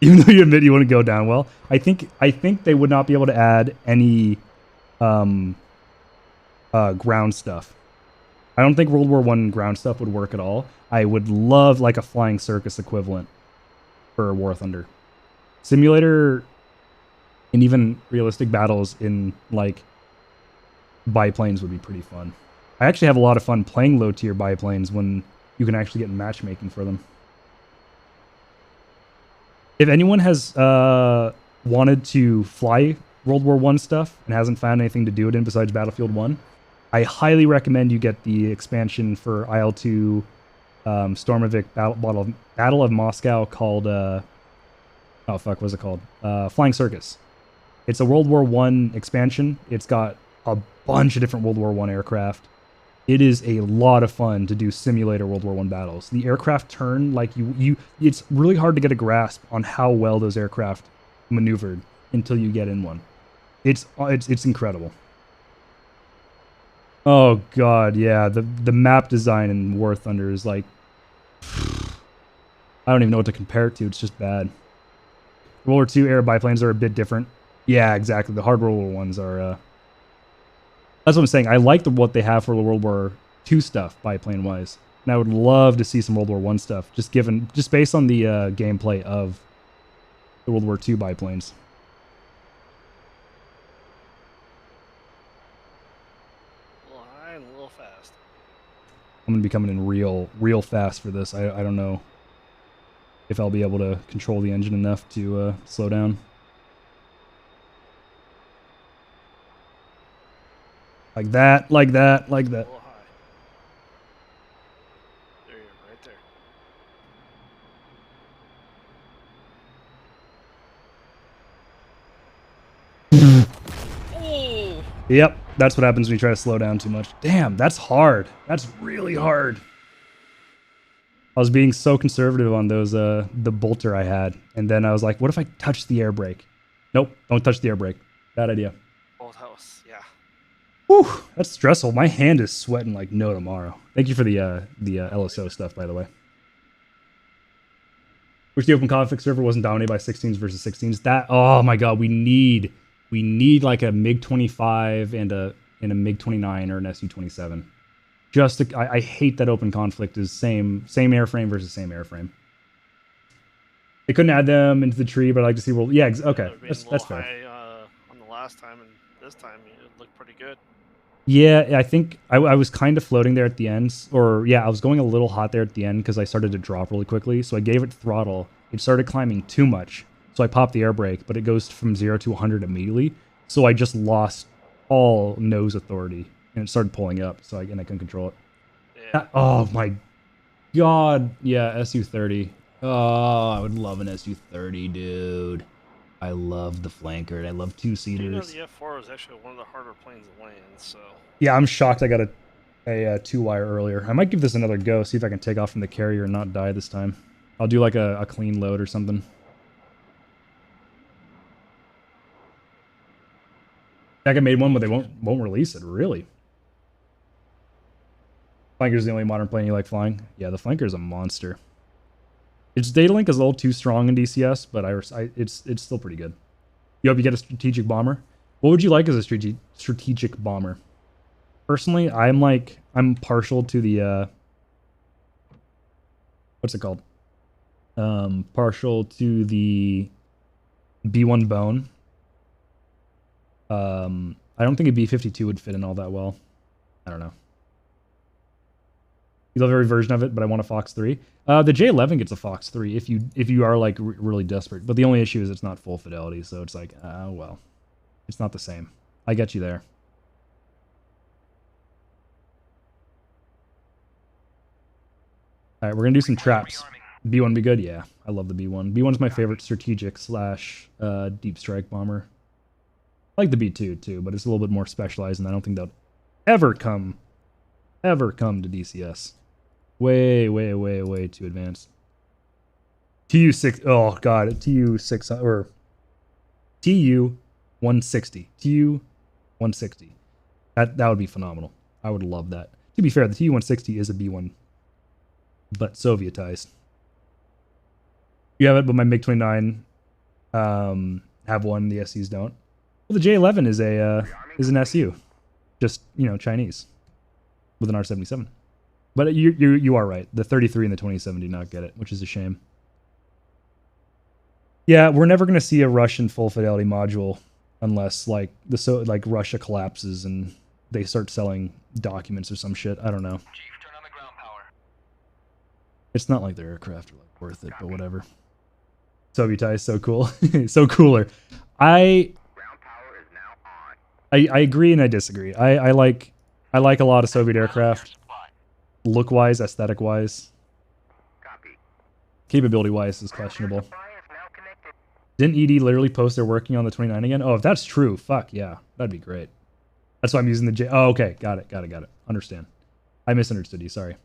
even though you admit you want to go down well. I think they would not be able to add any ground stuff. I don't think World War I ground stuff would work at all. I would love like a flying circus equivalent for War Thunder. Simulator and even realistic battles in like biplanes would be pretty fun. I actually have a lot of fun playing low tier biplanes when you can actually get matchmaking for them. If anyone has wanted to fly World War I stuff and hasn't found anything to do it in besides Battlefield 1, I highly recommend you get the expansion for IL-2 Stormovik Battle of Moscow called... oh fuck, what's it called? Flying Circus. It's a World War I expansion. It's got a bunch of different World War I aircraft. It is a lot of fun to do simulator World War I battles. The aircraft turn like it's really hard to get a grasp on how well those aircraft maneuvered until you get in one. It's incredible. Oh god, yeah, the map design in War Thunder is like, I don't even know what to compare it to. It's just bad. World War II era biplanes are a bit different. Yeah, exactly. The hard World War ones are. That's what I'm saying. I like what they have for the World War II stuff biplane wise, and I would love to see some World War I stuff. Just based on the gameplay of the World War II biplanes. A little high and a little fast. I'm gonna be coming in real fast for this. I don't know if I'll be able to control the engine enough to slow down. Like that, like that, like that. A little high. There you are, right there. Oh! Yep, that's what happens when you try to slow down too much. Damn, that's hard. That's really hard. I was being so conservative on those the bolter I had, and then I was like, what if I touch the air brake? Nope, don't touch the air brake. Bad idea. Old house, yeah. Whew, that's stressful. My hand is sweating like no tomorrow. Thank you for the LSO stuff, by the way. Wish the open conflict server wasn't dominated by 16s versus 16s. That, oh my god, we need like a MiG-25 and a MiG-29 or an Su-27. Just to, I hate that open conflict is same airframe versus same airframe. They couldn't add them into the tree, but I like to see. Well, yeah, okay, that's fair. High, on the last time, and this time it looked pretty good. Yeah, I think I was kind of floating there at the end, or yeah, I was going a little hot there at the end because I started to drop really quickly. So I gave it throttle. It started climbing too much, so I popped the air brake, but it goes from 0 to 100 immediately. So I just lost all nose authority, and it started pulling up. So I couldn't control it. Yeah. Oh my god, yeah, Su-30. Oh, I would love an Su-30, dude. I love the flanker. I love two-seaters. You know, the F-4 is actually one of the harder planes to land, so... Yeah, I'm shocked I got a two-wire earlier. I might give this another go, see if I can take off from the carrier and not die this time. I'll do like a clean load or something. Heck, I made one, but they won't release it, really. Flanker's the only modern plane you like flying? Yeah, the Flanker's a monster. Its data link is a little too strong in DCS, but it's still pretty good. You hope you get a strategic bomber. What would you like as a strategic bomber? Personally, I'm partial to the what's it called? Partial to the B1 Bone. I don't think a B-52 would fit in all that well. I don't know. You love every version of it, but I want a Fox 3. The J11 gets a Fox 3 if you are like really desperate. But the only issue is it's not full fidelity, so it's like, oh well, it's not the same. I get you there. All right, we're gonna do some traps. B1 be good, yeah. I love the B1. B1's my favorite strategic / deep strike bomber. I like the B2 too, but it's a little bit more specialized, and I don't think that'll ever come to DCS. Way too advanced. TU6, oh god, TU6 or TU160. TU160. That would be phenomenal. I would love that. To be fair, the TU160 is a B1, but Sovietized. You have it, but my MiG-29 have one. The SUs don't. Well, the J11 is an SU, just Chinese, with an R77. But you are right. The 33 and the 27 do not get it, which is a shame. Yeah, we're never gonna see a Russian full fidelity module unless like Russia collapses and they start selling documents or some shit. I don't know. Chief, turn on the ground power. It's not like their aircraft are like worth it, but whatever. Sovietized, so cool, so cooler. Ground power is now on. I agree and I disagree. I like a lot of Soviet aircraft. Look-wise, aesthetic-wise. Copy. Capability-wise is questionable. Supply is now connected. Didn't ED literally post they're working on the 29 again? Oh, if that's true, fuck yeah. That'd be great. That's why I'm using the J... Oh, okay. Got it. Understand. I misunderstood you, sorry.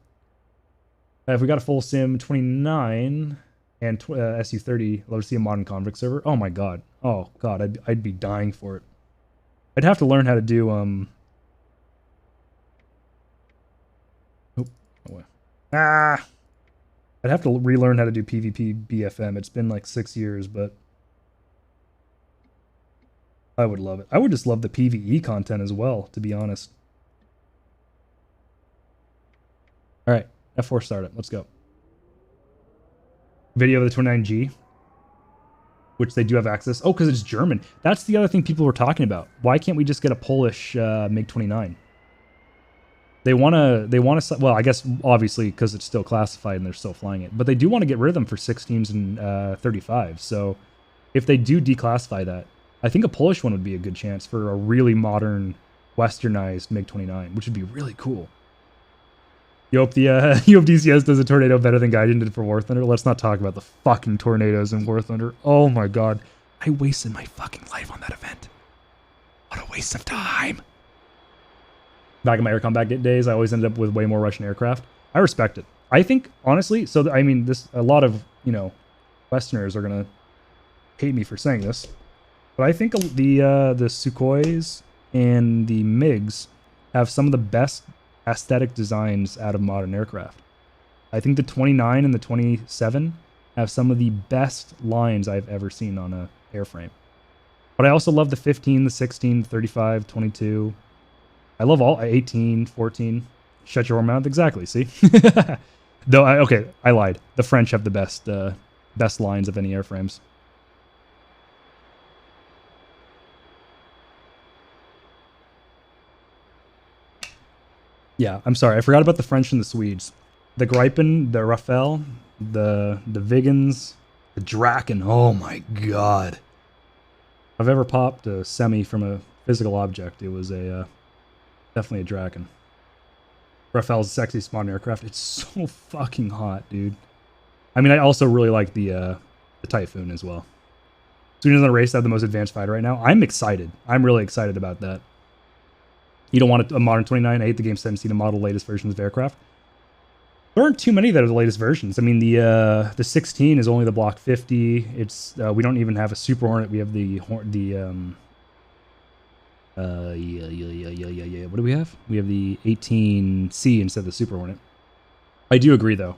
If we got a full sim 29 and Su-30, love to see a modern convict server. Oh my god. Oh god, I'd be dying for it. I'd have to learn how to do, I'd have to relearn how to do PvP BFM. It's been like 6 years, but I would love it. I would just love the PvE content as well, to be honest. All right, F4 startup. Let's go. Video of the 29G, which they do have access. Oh, because it's German. That's the other thing people were talking about. Why can't we just get a Polish MiG-29? They want to, well, I guess obviously because it's still classified and they're still flying it, but they do want to get rid of them for 16s and 35. So if they do declassify that, I think a Polish one would be a good chance for a really modern, westernized MiG-29, which would be really cool. You hope DCS does a tornado better than Gaijin did for War Thunder? Let's not talk about the fucking tornadoes in War Thunder. Oh my god. I wasted my fucking life on that event. What a waste of time. Back in my air combat days, I always ended up with way more Russian aircraft. I respect it. I think honestly, so I mean, a lot of Westerners are gonna hate me for saying this, but I think the Sukhois and the MiGs have some of the best aesthetic designs out of modern aircraft. I think the 29 and the 27 have some of the best lines I've ever seen on a airframe. But I also love the 15, the 16, the 35, 22. I love all 18, 14. Shut your mouth. Exactly. See? Though, okay, I lied. The French have the best lines of any airframes. Yeah, I'm sorry. I forgot about the French and the Swedes. The Gripen, the Rafale, the Viggens, the Draken. Oh my god. If I've ever popped a semi from a physical object, it was definitely a Draken. Rafale's the sexiest modern aircraft. It's so fucking hot, dude. I mean, I also really like the Typhoon as well. Sweden is on a race to have the most advanced fighter right now. I'm excited. I'm really excited about that. You don't want a modern 29. I hate the game 17 to model latest versions of aircraft. There aren't too many that are the latest versions. I mean, the 16 is only the Block 50. It's we don't even have a Super Hornet. We have the what do we have? We have the 18C instead of the Super Hornet. I do agree though.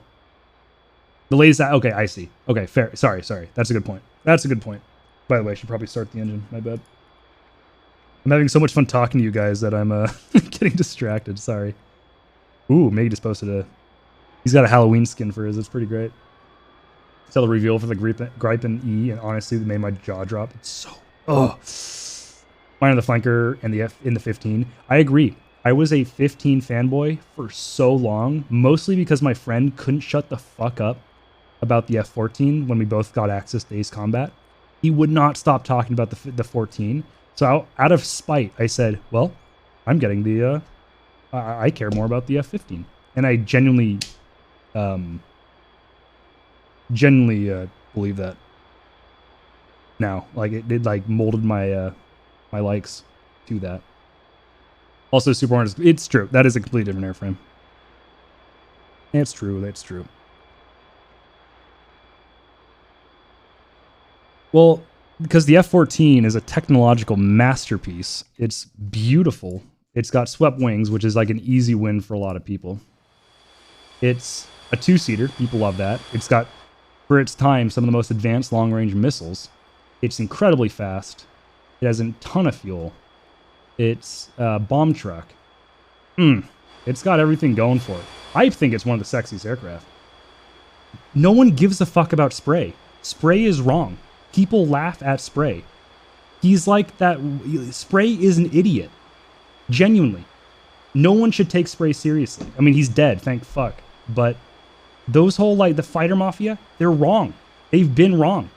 The latest. Okay, I see. Okay, fair. Sorry. That's a good point. That's a good point. By the way, I should probably start the engine. My bad. I'm having so much fun talking to you guys that I'm getting distracted. Sorry. Ooh, Meg just posted a. He's got a Halloween skin for his. It's pretty great. Saw the reveal for the Gripen E, and honestly, they made my jaw drop. It's so. Oh. Mine on the flanker and the in the 15. I agree. I was a 15 fanboy for so long, mostly because my friend couldn't shut the fuck up about the F-14 when we both got access to Ace Combat. He would not stop talking about the 14. So out of spite, I said, well, I'm getting the, I care more about the F-15. And I genuinely believe that now. Like, it like molded my, my likes to that. Also, Super Hornet, it's true. That is a completely different airframe. It's true. That's true. Well, because the F-14 is a technological masterpiece. It's beautiful. It's got swept wings, which is like an easy win for a lot of people. It's a two-seater. People love that. It's got, for its time, some of the most advanced long-range missiles. It's incredibly fast. It has a ton of fuel. It's a bomb truck. It's got everything going for it. I think it's one of the sexiest aircraft. No one gives a fuck about Spray. Spray is wrong. People laugh at Spray. He's like that. Spray is an idiot. Genuinely. No one should take Spray seriously. I mean, he's dead, thank fuck. But those whole, like, the fighter mafia, they're wrong. They've been wrong.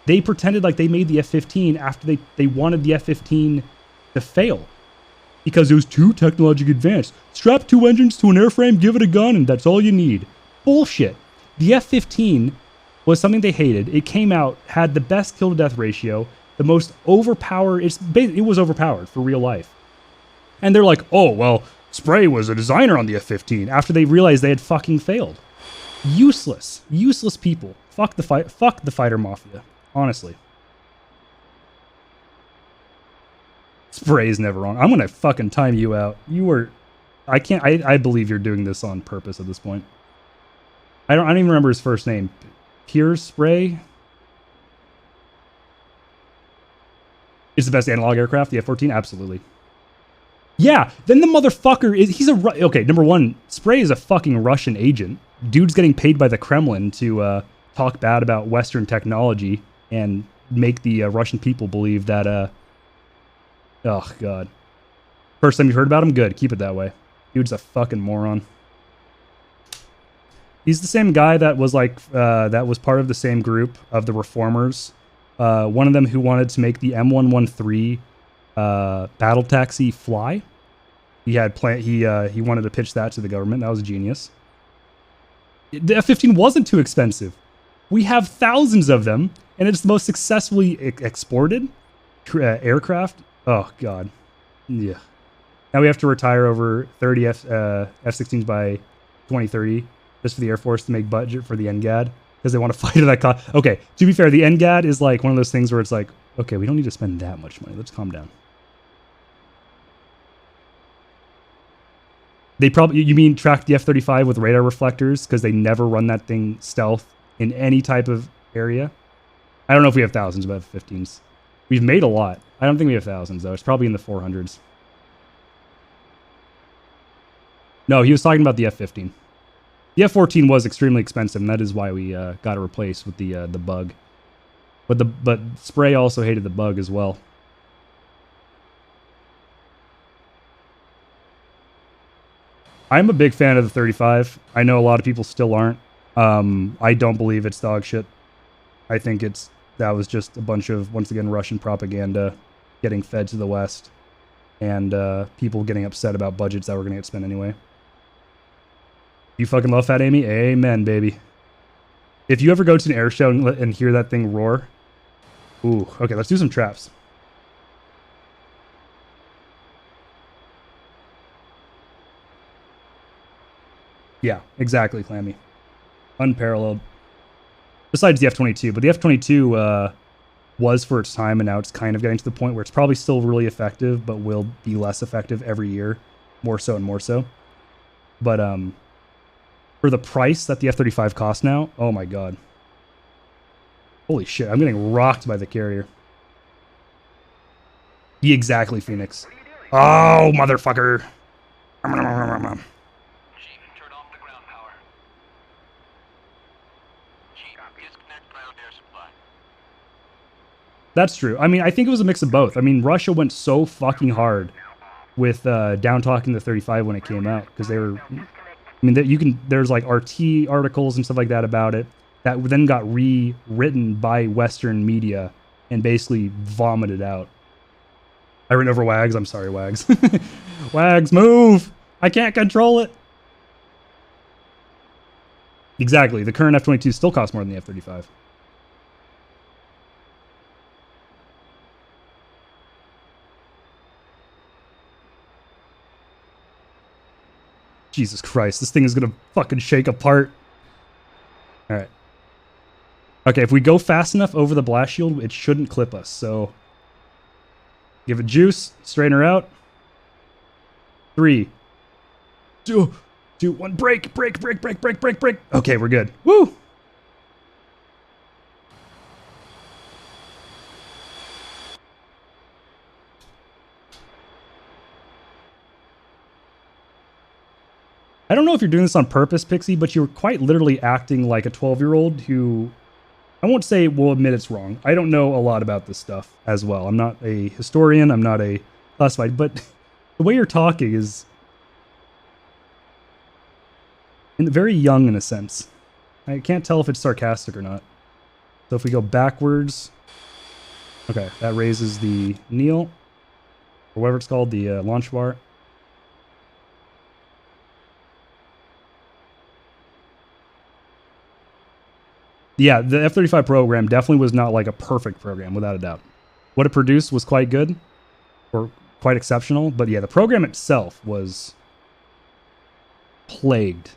They pretended like they made the F-15 after they wanted the F-15 to fail. Because it was too technologically advanced. Strap 2 engines to an airframe, give it a gun, and that's all you need. Bullshit. The F-15 was something they hated. It came out, had the best kill-to-death ratio, the most overpowered. It was overpowered for real life. And they're like, oh, well, Spray was a designer on the F-15 after they realized they had fucking failed. Useless. Useless people. Fuck the fighter mafia. Honestly. Spray is never wrong. I'm gonna fucking time you out. I believe you're doing this on purpose at this point. I don't even remember his first name. Piers Spray is the best analog aircraft, the F-14? Absolutely. Yeah, then the motherfucker okay, number one, Spray is a fucking Russian agent. Dude's getting paid by the Kremlin to talk bad about Western technology and make the Russian people believe that, oh, God. First time you've heard about him? Good. Keep it that way. Dude's a fucking moron. He's the same guy that was like, that was part of the same group of the reformers. One of them who wanted to make the M113 battle taxi fly. He wanted to pitch that to the government. That was genius. The F-15 wasn't too expensive. We have thousands of them, and it's the most successfully exported aircraft. Oh, God. Yeah. Now we have to retire over 30 F-16s by 2030. just for the Air Force to make budget for the NGAD because they want to fight at that cost. Okay, to be fair, the NGAD is like one of those things where it's like, okay, we don't need to spend that much money. Let's calm down. They probably, you mean track the F-35 with radar reflectors because they never run that thing stealth in any type of area? I don't know if we have thousands of F-15s. We've made a lot. I don't think we have thousands, though. It's probably in the 400s. No, he was talking about the F-15. The F-14 was extremely expensive, and that is why we got it replaced with the bug. But Spray also hated the bug as well. I'm a big fan of the 35. I know a lot of people still aren't. I don't believe it's dog shit. I think that was just a bunch of, once again, Russian propaganda getting fed to the West, and people getting upset about budgets that were going to get spent anyway. You fucking love Fat Amy? Amen, baby. If you ever go to an air show and hear that thing roar, ooh, okay, let's do some traps. Yeah, exactly, Clammy. Unparalleled. Besides the F-22, but the F-22 was for its time, and now it's kind of getting to the point where it's probably still really effective, but will be less effective every year, more so and more so. But for the price that the F-35 costs now, oh my god. Holy shit, I'm getting rocked by the carrier. Yeah, exactly, Phoenix. Oh, motherfucker. That's true. I mean, I think it was a mix of both. I mean, Russia went so fucking hard with down talking the 35 when it came out because they were. I mean, there's like RT articles and stuff like that about it that then got rewritten by Western media and basically vomited out. I ran over Wags. I'm sorry, Wags. Wags, move! I can't control it. Exactly. The current F-22 still costs more than the F-35. Jesus Christ, this thing is gonna fucking shake apart. Alright. Okay, if we go fast enough over the blast shield, it shouldn't clip us, so... Give it juice, straighten her out. 3, 2, 1, break! Okay, we're good. Woo! I don't know if you're doing this on purpose, Pixie, but you're quite literally acting like a 12-year-old who, I won't say will admit it's wrong. I don't know a lot about this stuff as well. I'm not a historian. I'm not a classified, but the way you're talking is very young in a sense. I can't tell if it's sarcastic or not. So if we go backwards, okay, that raises the kneel, or whatever it's called, the launch bar. Yeah, the F-35 program definitely was not like a perfect program, without a doubt. What it produced was quite good, or quite exceptional, but yeah, the program itself was plagued.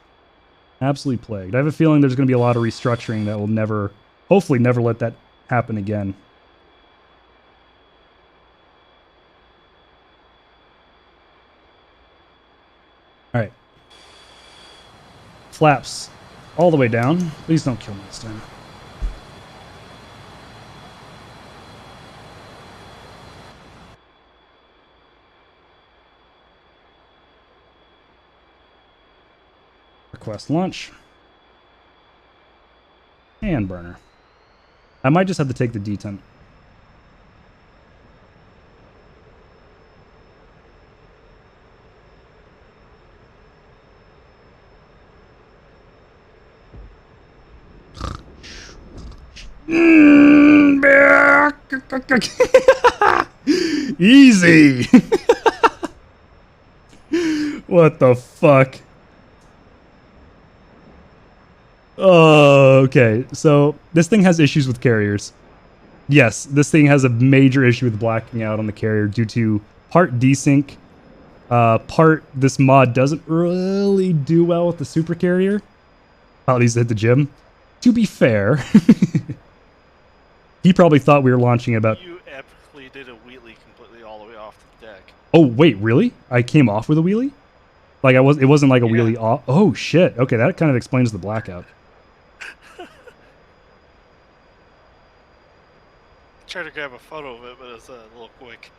Absolutely plagued. I have a feeling there's going to be a lot of restructuring that will never, hopefully never let that happen again. Alright. Flaps all the way down. Please don't kill me this time. Request launch. And burner. I might just have to take the D10. Easy. What the fuck? Oh, okay. So this thing has issues with carriers. Yes, this thing has a major issue with blacking out on the carrier due to part desync. Part this mod doesn't really do well with the super carrier. Pilot needs to hit the gym. To be fair, he probably thought we were launching about. You epically did a wheelie completely all the way off the deck. Oh wait, really? I came off with a wheelie? Like it wasn't like a Yeah. wheelie off. Oh shit. Okay, that kind of explains the blackout. Tried to grab a photo of it, but it's a little quick.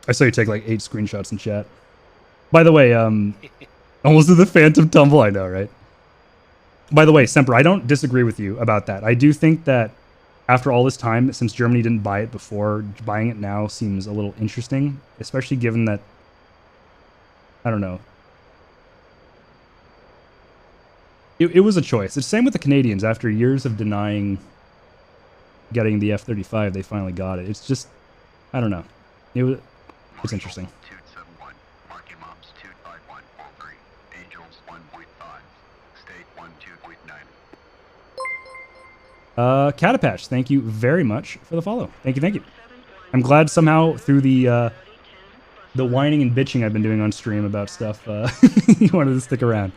I saw you take like 8 screenshots in chat. By the way, almost did the phantom tumble. I know, right? By the way, Semper, I don't disagree with you about that. I do think that after all this time, since Germany didn't buy it before, buying it now seems a little interesting, especially given that, I don't know. It was a choice. It's the same with the Canadians. After years of denying getting the F-35, they finally got it. It's just, I don't know. It's interesting. 271, marking mobs 25143, Angels 1.5, state 12.9. Catapatch, thank you very much for the follow. Thank you, thank you. I'm glad somehow through the whining and bitching I've been doing on stream about stuff, you wanted to stick around.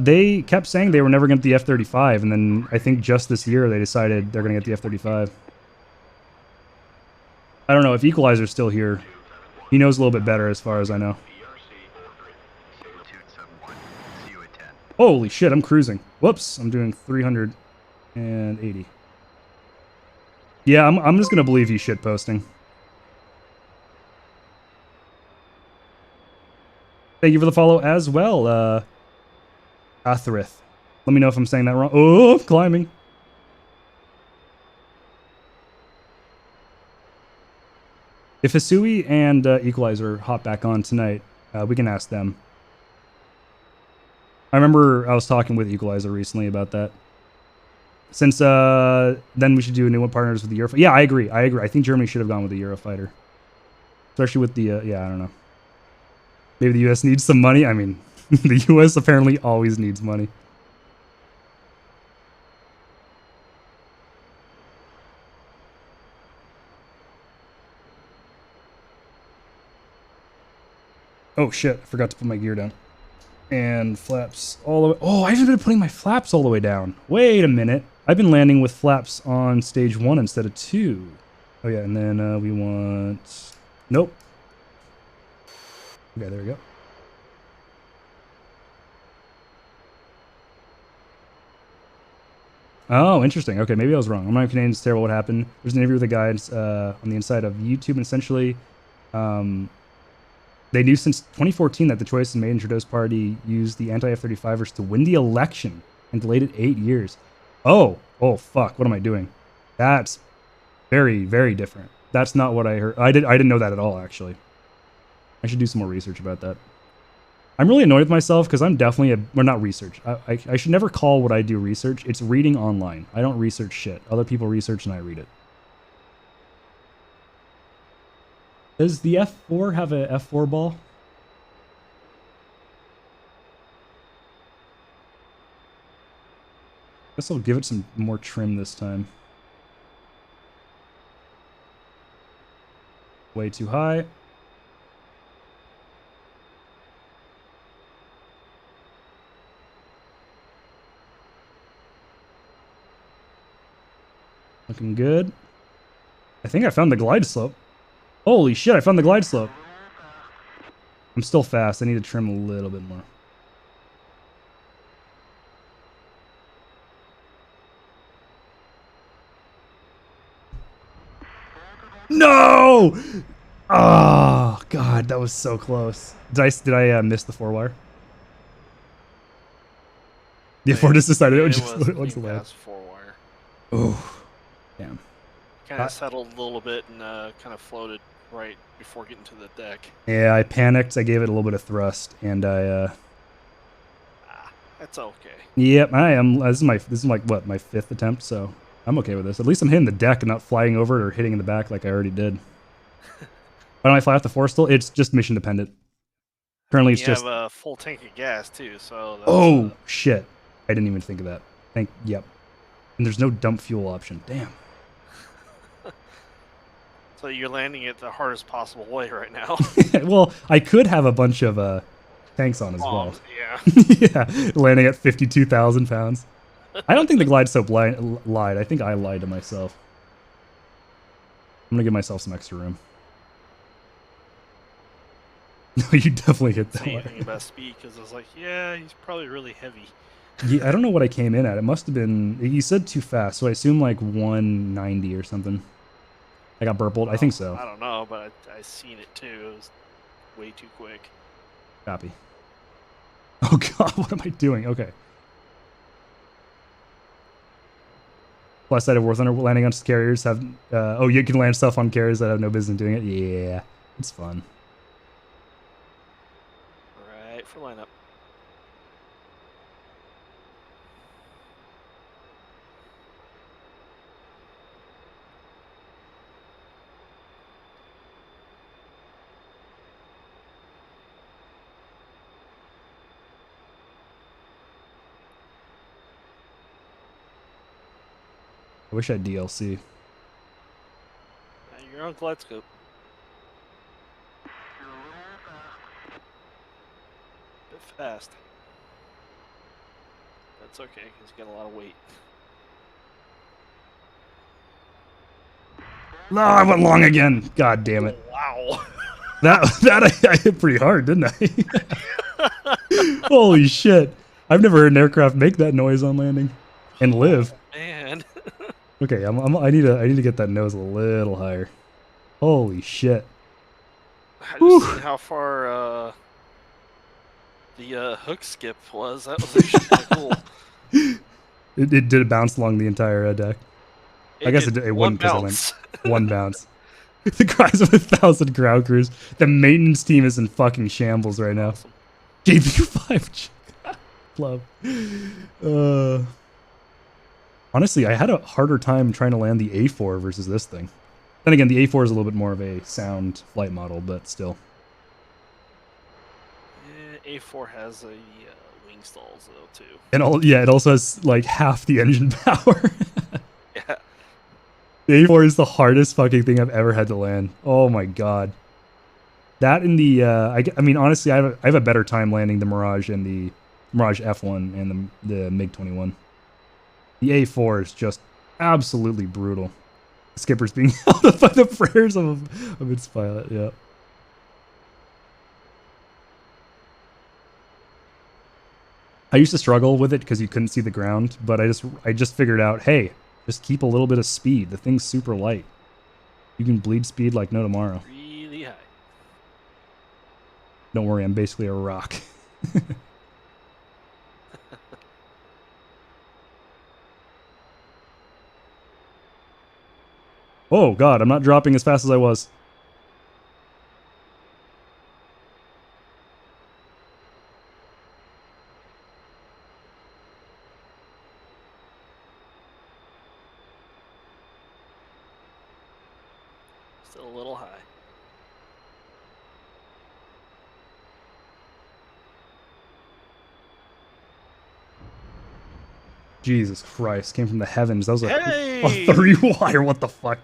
They kept saying they were never going to get the F-35, and then I think just this year they decided they're going to get the F-35. I don't know, if Equalizer's still here, he knows a little bit better as far as I know. Holy shit, I'm cruising. Whoops, I'm doing 380. Yeah, I'm just going to believe he's shitposting. Thank you for the follow as well, Atherith. Let me know if I'm saying that wrong. Oh, I'm climbing. If Hisui and Equalizer hop back on tonight, we can ask them. I remember I was talking with Equalizer recently about that. Since then we should do a new one partners with the Eurofighter. Yeah, I agree. I think Germany should have gone with the Eurofighter. Especially with the, yeah, I don't know. Maybe the US needs some money. I mean, the US apparently always needs money. Oh shit, I forgot to put my gear down. And flaps all the way. Oh, I haven't been putting my flaps all the way down. Wait a minute. I've been landing with flaps on stage 1 instead of 2. Oh yeah, and then we want... Nope. Okay, there we go. Oh, interesting. Okay, maybe I was wrong. I'm not Canadian. It's terrible what happened. There's an interview with the guys on the inside of YouTube, and essentially, they knew since 2014 that the choices made in Trudeau's party used the anti-F-35ers to win the election and delayed it 8 years. Oh, fuck. What am I doing? That's very, very different. That's not what I heard. I didn't know that at all, actually. I should do some more research about that. I'm really annoyed with myself because I'm definitely well, not research. I should never call what I do research. It's reading online. I don't research shit. Other people research and I read it. Does the F4 have a F4 ball? Guess I'll give it some more trim this time. Way too high. Looking good. I think I found the glide slope. Holy shit, I found the glide slope. I'm still fast. I need to trim a little bit more. No! Oh, God, that was so close. Did I miss the 4-wire? The F4 just decided it would just what's the last 4-wire. Oh, damn. Kind of settled a little bit and kind of floated right before getting to the deck. Yeah, I panicked. I gave it a little bit of thrust, and I. That's okay. Yep, I am. This is like what, my 5th attempt, so I'm okay with this. At least I'm hitting the deck and not flying over it or hitting in the back like I already did. Why don't I fly off the 4 still? It's just mission dependent. Currently, it's you just. You have a full tank of gas too, so. That's, oh shit! I didn't even think of that. Yep. And there's no dump fuel option. Damn. So you're landing it the hardest possible way right now. Well, I could have a bunch of tanks on as Bombs, well. yeah. Yeah, landing at 52,000 pounds. I don't think the glide soap lied. I think I lied to myself. I'm gonna give myself some extra room. No, you definitely hit that Say one. anything about speed because I was like, yeah, he's probably really heavy. Yeah, I don't know what I came in at. It must have been. You said too fast, so I assume like 190 or something. I got burpled. I think so. I don't know, but I seen it too. It was way too quick. Copy. Oh god, what am I doing? Okay. Plus side of War Thunder landing on carriers have. Oh, you can land stuff on carriers that have no business doing it. Yeah, it's fun. Right for lineup. I wish I had DLC. You're on glide scope. Bit fast. That's okay, because you got a lot of weight. No, I went long again. God damn it. Wow. That I hit pretty hard, didn't I? Holy shit. I've never heard an aircraft make that noise on landing and live. Man. Okay, I need to get that nose a little higher. Holy shit. I Whew. just seen how far the hook skip was. That was actually kind of cool. It did bounce along the entire deck. I guess did it one wouldn't because I bounce. went one bounce. The guys with 1,000 ground crews. The maintenance team is in fucking shambles right now. Awesome. JP5 club. Honestly, I had a harder time trying to land the A4 versus this thing. Then again, the A4 is a little bit more of a sound flight model, but still. Yeah, A4 has a wing stalls though too. And it also has like half the engine power. Yeah. The A4 is the hardest fucking thing I've ever had to land. Oh my god. That and the I mean honestly, I have a better time landing the Mirage and the Mirage F1 and the MiG-21. The A4 is just absolutely brutal. The skipper's being held up by the prayers of its pilot. Yeah. I used to struggle with it because you couldn't see the ground, but I just figured out, hey, just keep a little bit of speed. The thing's super light. You can bleed speed like no tomorrow. Really high. Don't worry, I'm basically a rock. Oh god, I'm not dropping as fast as I was. Still a little high. Jesus Christ, came from the heavens. That was a Hey! 3-wire, what the fuck?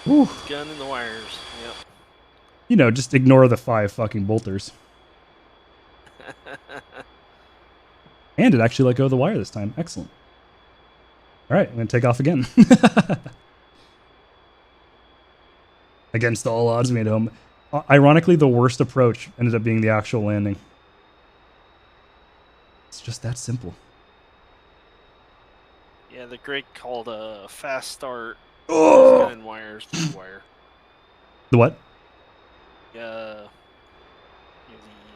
Whew. Gun in the wires. Yep. You know, just ignore the 5 fucking bolters. And it actually let go of the wire this time. Excellent. Alright, I'm going to take off again. Against all odds, we made it home. Ironically, the worst approach ended up being the actual landing. It's just that simple. Yeah, the Greg called a fast start. Oh! Gun in wires, 3-wire. The what? The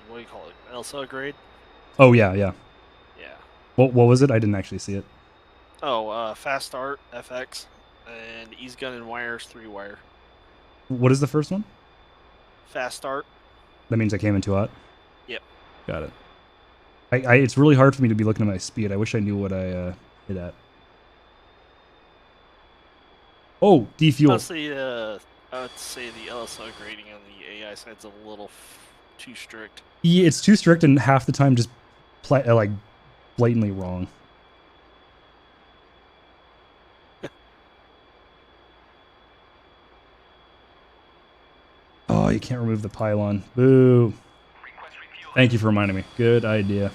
what do you call it? Elsa grade? Oh, yeah, yeah. Yeah. What was it? I didn't actually see it. Oh, fast start, FX, and ease gun and wires, 3-wire. What is the first one? Fast start. That means I came in too hot? Yep. Got it. It's really hard for me to be looking at my speed. I wish I knew what I hit at. Oh, defuel. Honestly, I would say the LSO grading on the AI side's a little too strict? Yeah, it's too strict and half the time just like blatantly wrong. Oh, you can't remove the pylon. Boo. Thank you for reminding me. Good idea.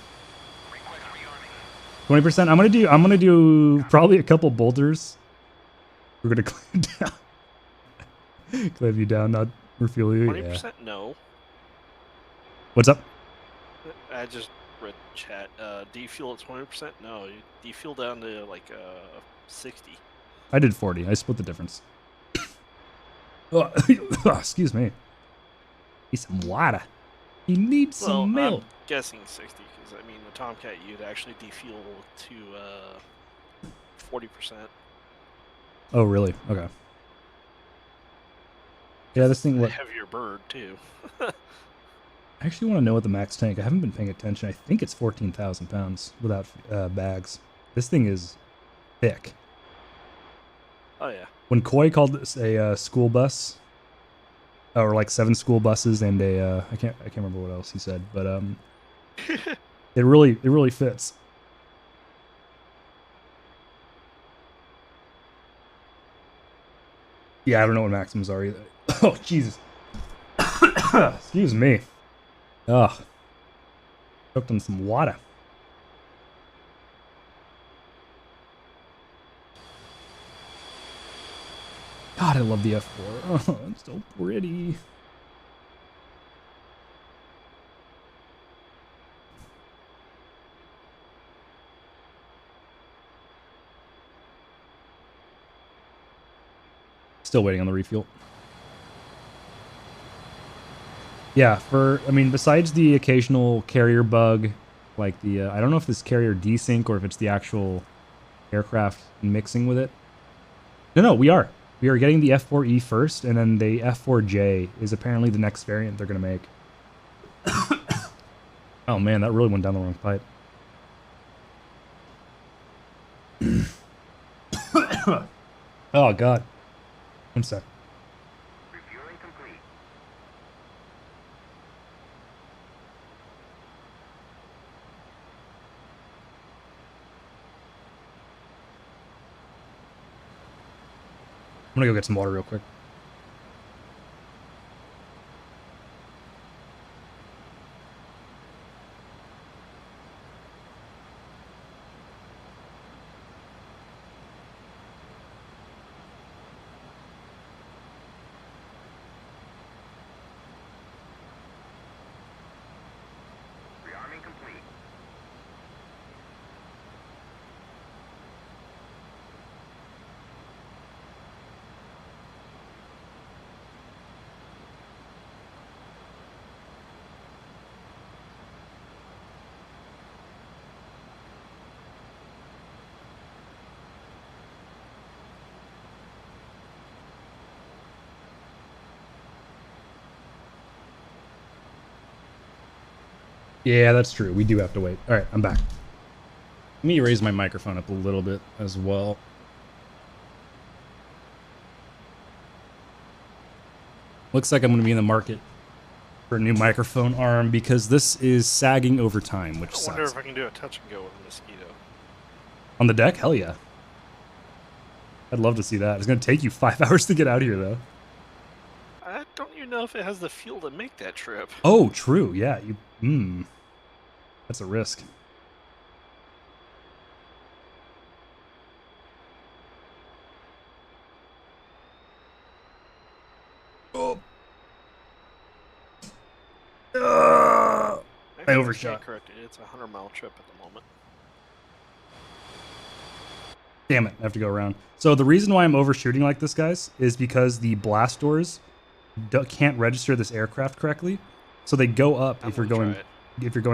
20%. I'm gonna do probably a couple boulders. We're gonna climb down. Climb you down, not refuel you. 20% Yeah. no. What's up? I just read chat. Defuel at 20%? No, you defuel down to like 60. I did 40. I split the difference. Oh, excuse me. Need some water. You need some milk. I'm guessing 60 because I mean the Tomcat you'd actually defuel to 40%. Oh, really? Okay. Yeah, this thing. What? Heavier bird too. I actually want to know what the max tank. I haven't been paying attention. I think it's 14,000 pounds without bags. This thing is thick. Oh yeah. When Coy called this a school bus, or like 7 school buses and a I can't remember what else he said, but it really fits. Yeah, I don't know what maxims are either. Oh Jesus! Excuse me. Ugh. Choked on some water. God, I love the F4. Oh, it's so pretty. Still waiting on the refuel. Yeah, I mean, besides the occasional carrier bug, like the, I don't know if this carrier desync or if it's the actual aircraft mixing with it. No, we are. We are getting the F-4E first, and then the F-4J is apparently the next variant they're going to make. Oh man, that really went down the wrong pipe. Oh god. One sec. Refueling complete. I'm gonna go get some water real quick. Rearming complete. Yeah, that's true. We do have to wait. All right, I'm back. Let me raise my microphone up a little bit as well. Looks like I'm going to be in the market for a new microphone arm because this is sagging over time, which I wonder sucks. if I can do a touch and go with a mosquito. On the deck? Hell yeah. I'd love to see that. It's going to take you 5 hours to get out of here, though. I don't even know if it has the fuel to make that trip. Oh, true. Yeah. That's a risk. Oh. I overshot. Correct. It's a 100-mile trip at the moment. Damn it, I have to go around. So the reason why I'm overshooting like this, guys, is because the blast doors can't register this aircraft correctly. So they go up if you're going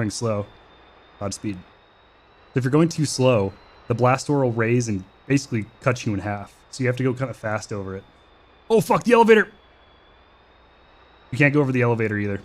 slow. Godspeed. If you're going too slow, the blast door will raise and basically cut you in half. So you have to go kind of fast over it. Oh fuck, the elevator! You can't go over the elevator either.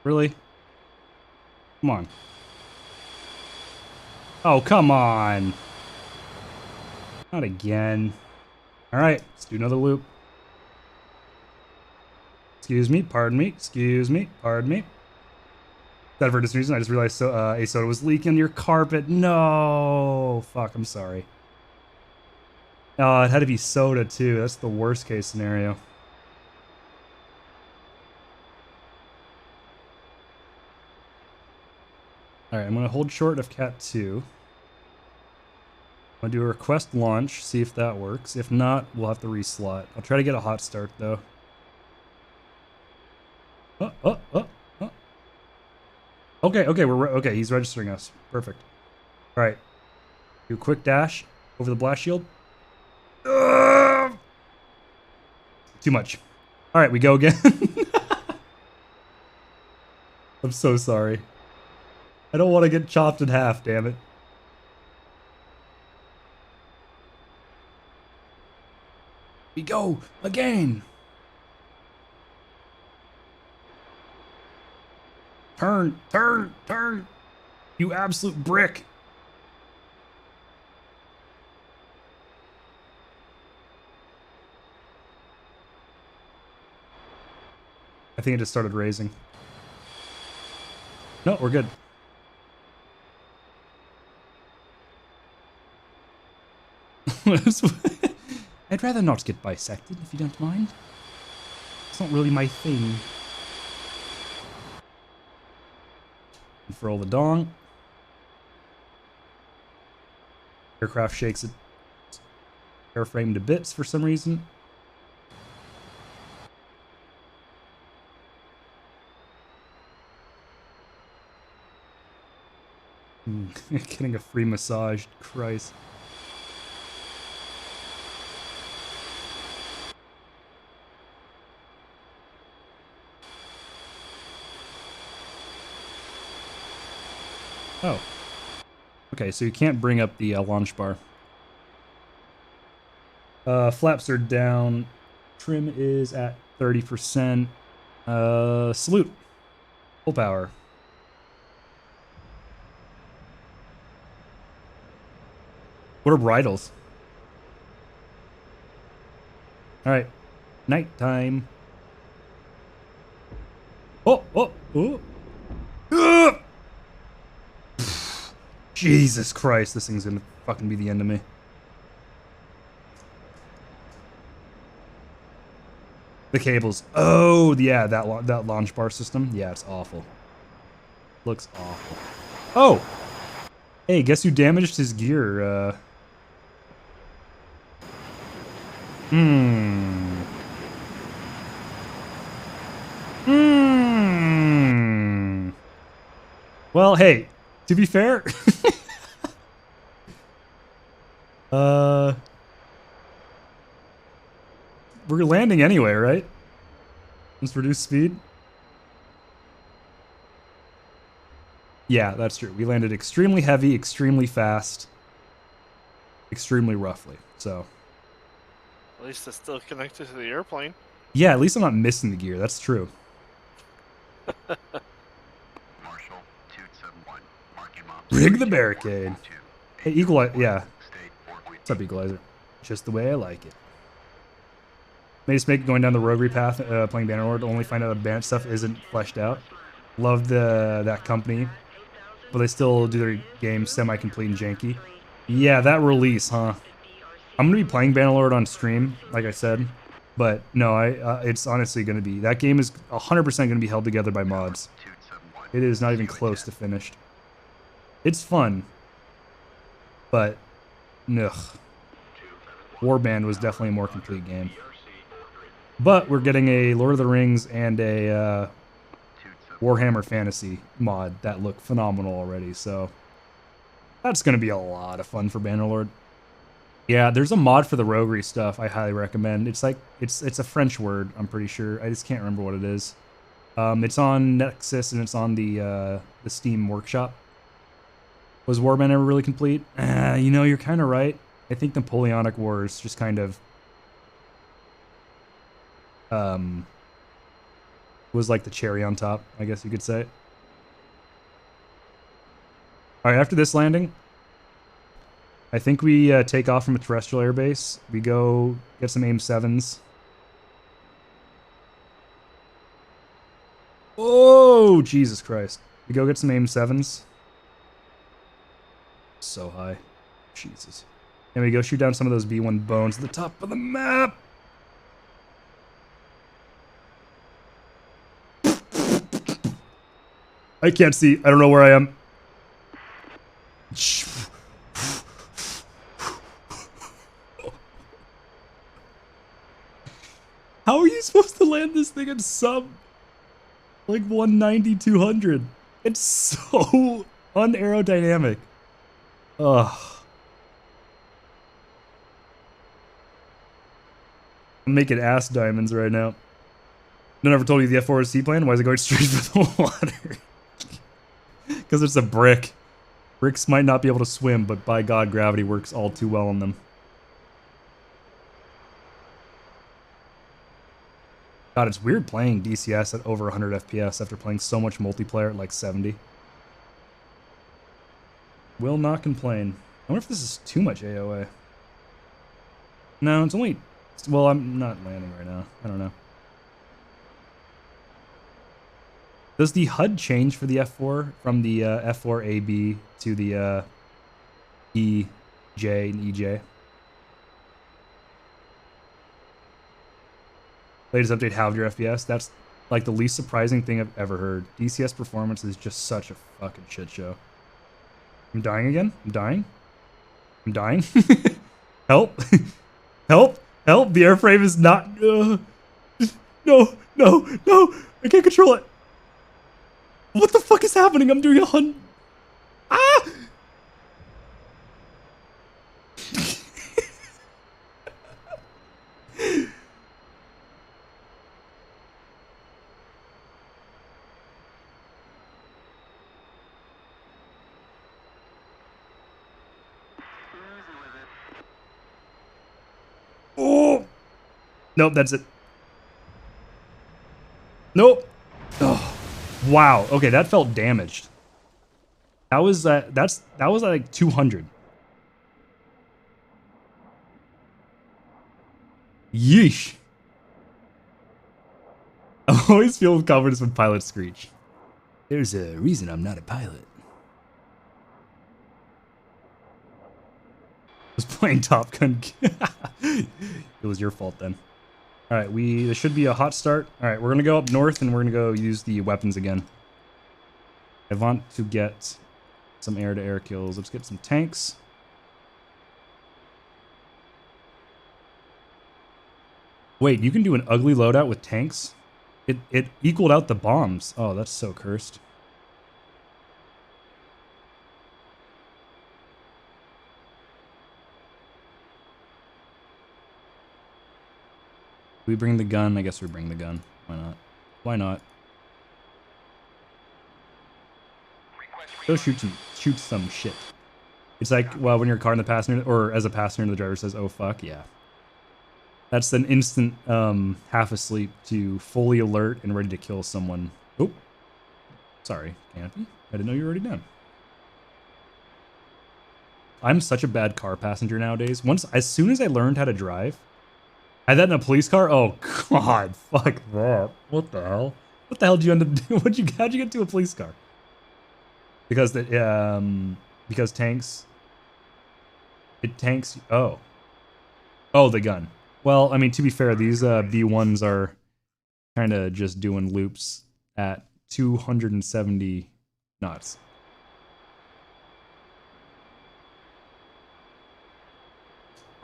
Really? Come on. Oh, come on. Not again. All right, let's do another loop. Excuse me, pardon me, excuse me, pardon me. That for this reason, I just realized a soda was leaking your carpet. No, fuck, I'm sorry. Oh, it had to be soda too. That's the worst case scenario. All right, I'm gonna hold short of Cat 2. I'm gonna do a request launch, see if that works. If not, we'll have to reslot. I'll try to get a hot start though. Oh. Okay, okay, he's registering us. Perfect. All right. Do a quick dash over the blast shield. Too much. All right, we go again. I'm so sorry. I don't want to get chopped in half, damn it. We go again. Turn, turn, turn. You absolute brick. I think it just started raising. No, we're good. I'd rather not get bisected, if you don't mind. It's not really my thing. Unfurl the dong. Aircraft shakes it. Airframe to bits for some reason. Getting a free massage. Christ. Oh. Okay, so you can't bring up the launch bar. Flaps are down. Trim is at 30%. Salute. Full power. What are bridles? Alright. Nighttime. Oh! Ugh! Jesus Christ, this thing's gonna fucking be the end of me. The cables. Oh, yeah, that launch bar system. Yeah, it's awful. Looks awful. Oh! Hey, guess who damaged his gear? Well, hey, to be fair, we're landing anyway, right? Let's reduce speed. Yeah, that's true. We landed extremely heavy, extremely fast, extremely roughly. So At least it's still connected to the airplane. yeah, at least I'm not missing the gear. That's true. Marshall 271. Marking mom. Rig the barricade. Hey, Equalizer. Yeah. What's up, Equalizer? Just the way I like it. Made us make going down the roguery path, playing Bannerlord, to only find out the bandit stuff isn't fleshed out. Love that company, but they still do their game semi-complete and janky. Yeah, that release, huh? I'm gonna be playing Bannerlord on stream, like I said, but no, it's honestly gonna be, that game is 100% gonna be held together by mods. It is not even close to finished. It's fun, but ugh. Warband was definitely a more complete game. But we're getting a Lord of the Rings and a Warhammer Fantasy mod that look phenomenal already, so that's going to be a lot of fun for Bannerlord. Yeah, there's a mod for the roguery stuff I highly recommend. It's like, it's a French word, I'm pretty sure. I just can't remember what it is. It's on Nexus and it's on the Steam Workshop. Was Warband ever really complete? You know, you're kind of right. I think Napoleonic Wars just kind of was like the cherry on top, I guess you could say. All right, after this landing, I think we take off from a terrestrial airbase. We go get some AIM 7s. Oh, Jesus Christ. We go get some AIM 7s. So high. Jesus. And we go shoot down some of those B1 bones at the top of the map. I can't see. I don't know where I am. How are you supposed to land this thing at sub like 190, 200? It's so unaerodynamic. Ugh. I'm making ass diamonds right now. No one ever told you the F-4 is seaplane? Why is it going straight for the water? Because it's a brick. Bricks might not be able to swim, but by God, gravity works all too well on them. God, it's weird playing DCS at over 100 FPS after playing so much multiplayer at like 70. Will not complain. I wonder if this is too much AOA. No, it's only... Well, I'm not landing right now. I don't know. Does the HUD change for the F4 from the F-4B to the EJ and EJ? Latest update halved your FPS. That's like the least surprising thing I've ever heard. DCS performance is just such a fucking shit show. I'm dying again? I'm dying? I'm dying? Help! Help! Help! The airframe is not... No! No! No! I can't control it! What the fuck is happening? I'm doing 100... Ah! Oh! Nope, that's it. Nope. Oh. Wow. Okay, that felt damaged. That was that was like 200. Yeesh. I always feel with confidence when pilots screech. There's a reason I'm not a pilot. I was playing Top Gun. It was your fault then. All right, there should be a hot start. All right, we're gonna go up north and we're gonna go use the weapons again. I want to get some air-to-air kills. Let's get some tanks. Wait, you can do an ugly loadout with tanks? It equaled out the bombs. Oh, that's so cursed. We bring the gun? I guess we bring the gun. Why not? Why not? Go shoot some shit. It's like, well, when you're a car in the passenger, or as a passenger and the driver says, oh fuck, yeah. That's an instant half asleep to fully alert and ready to kill someone. Oh, sorry, Canopy. I didn't know you were already done. I'm such a bad car passenger nowadays. As soon as I learned how to drive, I had that in a police car. Oh God, fuck that. What the hell? What the hell did you end up doing? How'd you get to a police car? Because tanks. It tanks. Oh, the gun. Well, I mean, to be fair, these B1s are kind of just doing loops at 270 knots.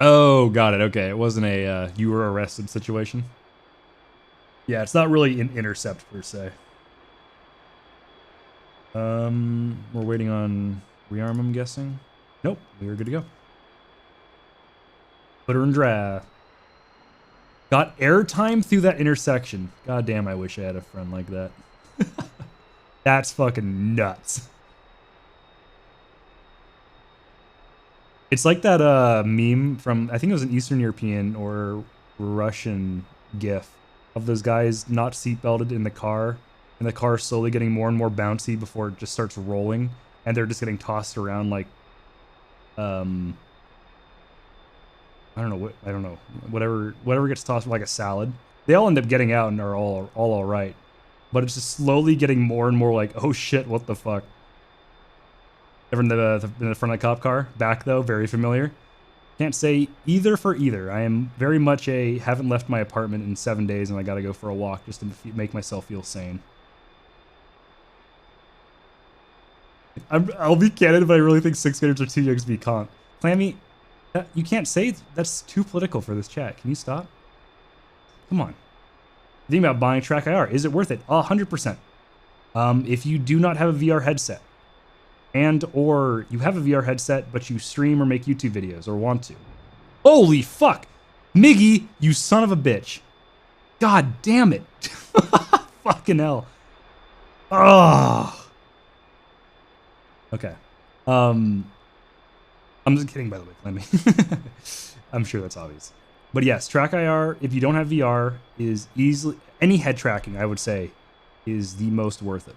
Oh, got it. Okay, it wasn't a you were arrested situation. Yeah, it's not really an intercept per se. We're waiting on rearm, I'm guessing. Nope, we were good to go. Put her in draft. Got airtime through that intersection. God damn, I wish I had a friend like that. That's fucking nuts. It's like that meme from, I think it was an Eastern European or Russian GIF of those guys not seatbelted in the car, and the car slowly getting more and more bouncy before it just starts rolling, and they're just getting tossed around like, I don't know, whatever gets tossed like a salad. They all end up getting out and are all right, but it's just slowly getting more and more like, oh shit, what the fuck. Ever in the front of the cop car? Back though, very familiar. Can't say either for either. I am very much haven't left my apartment in 7 days and I gotta go for a walk just to make myself feel sane. I'll be candid, but I really think 6th graders are too young to be caught. Clammy, you can't say that's too political for this chat. Can you stop? Come on. Think about buying Track IR. Is it worth it? 100%. If you do not have a VR headset, and or you have a VR headset, but you stream or make YouTube videos or want to. Holy fuck! Miggy, you son of a bitch. God damn it. Fucking hell. Oh. Okay. I'm just kidding, by the way, Clemmy. I'm sure that's obvious. But yes, Track IR, if you don't have VR, is easily... Any head tracking, I would say, is the most worth it.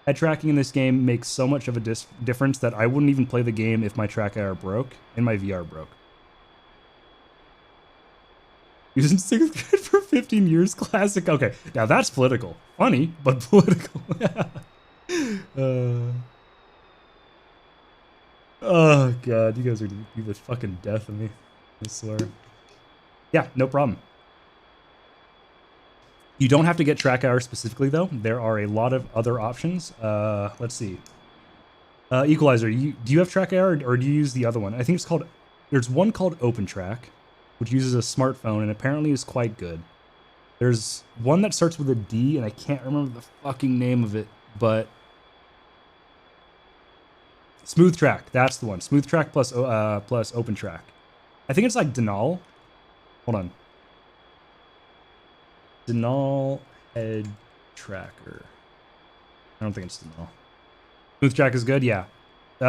Head tracking in this game makes so much of a difference that I wouldn't even play the game if my Track IR broke and my VR broke. He was in 6th grade for 15 years, classic. Okay, now that's political. Funny, but political. Oh god, you guys are gonna be the fucking death of me. I swear. Yeah, no problem. You don't have to get Track IR specifically, though. There are a lot of other options. Let's see. Equalizer, do you have Track IR or do you use the other one? I think it's called... There's one called OpenTrack, which uses a smartphone and apparently is quite good. There's one that starts with a D, and I can't remember the fucking name of it, but... Smooth Track, that's the one. Smooth Track plus OpenTrack. I think it's like Denal. Hold on. Denal Head Tracker. I don't think it's Denal. Smooth Track is good, yeah.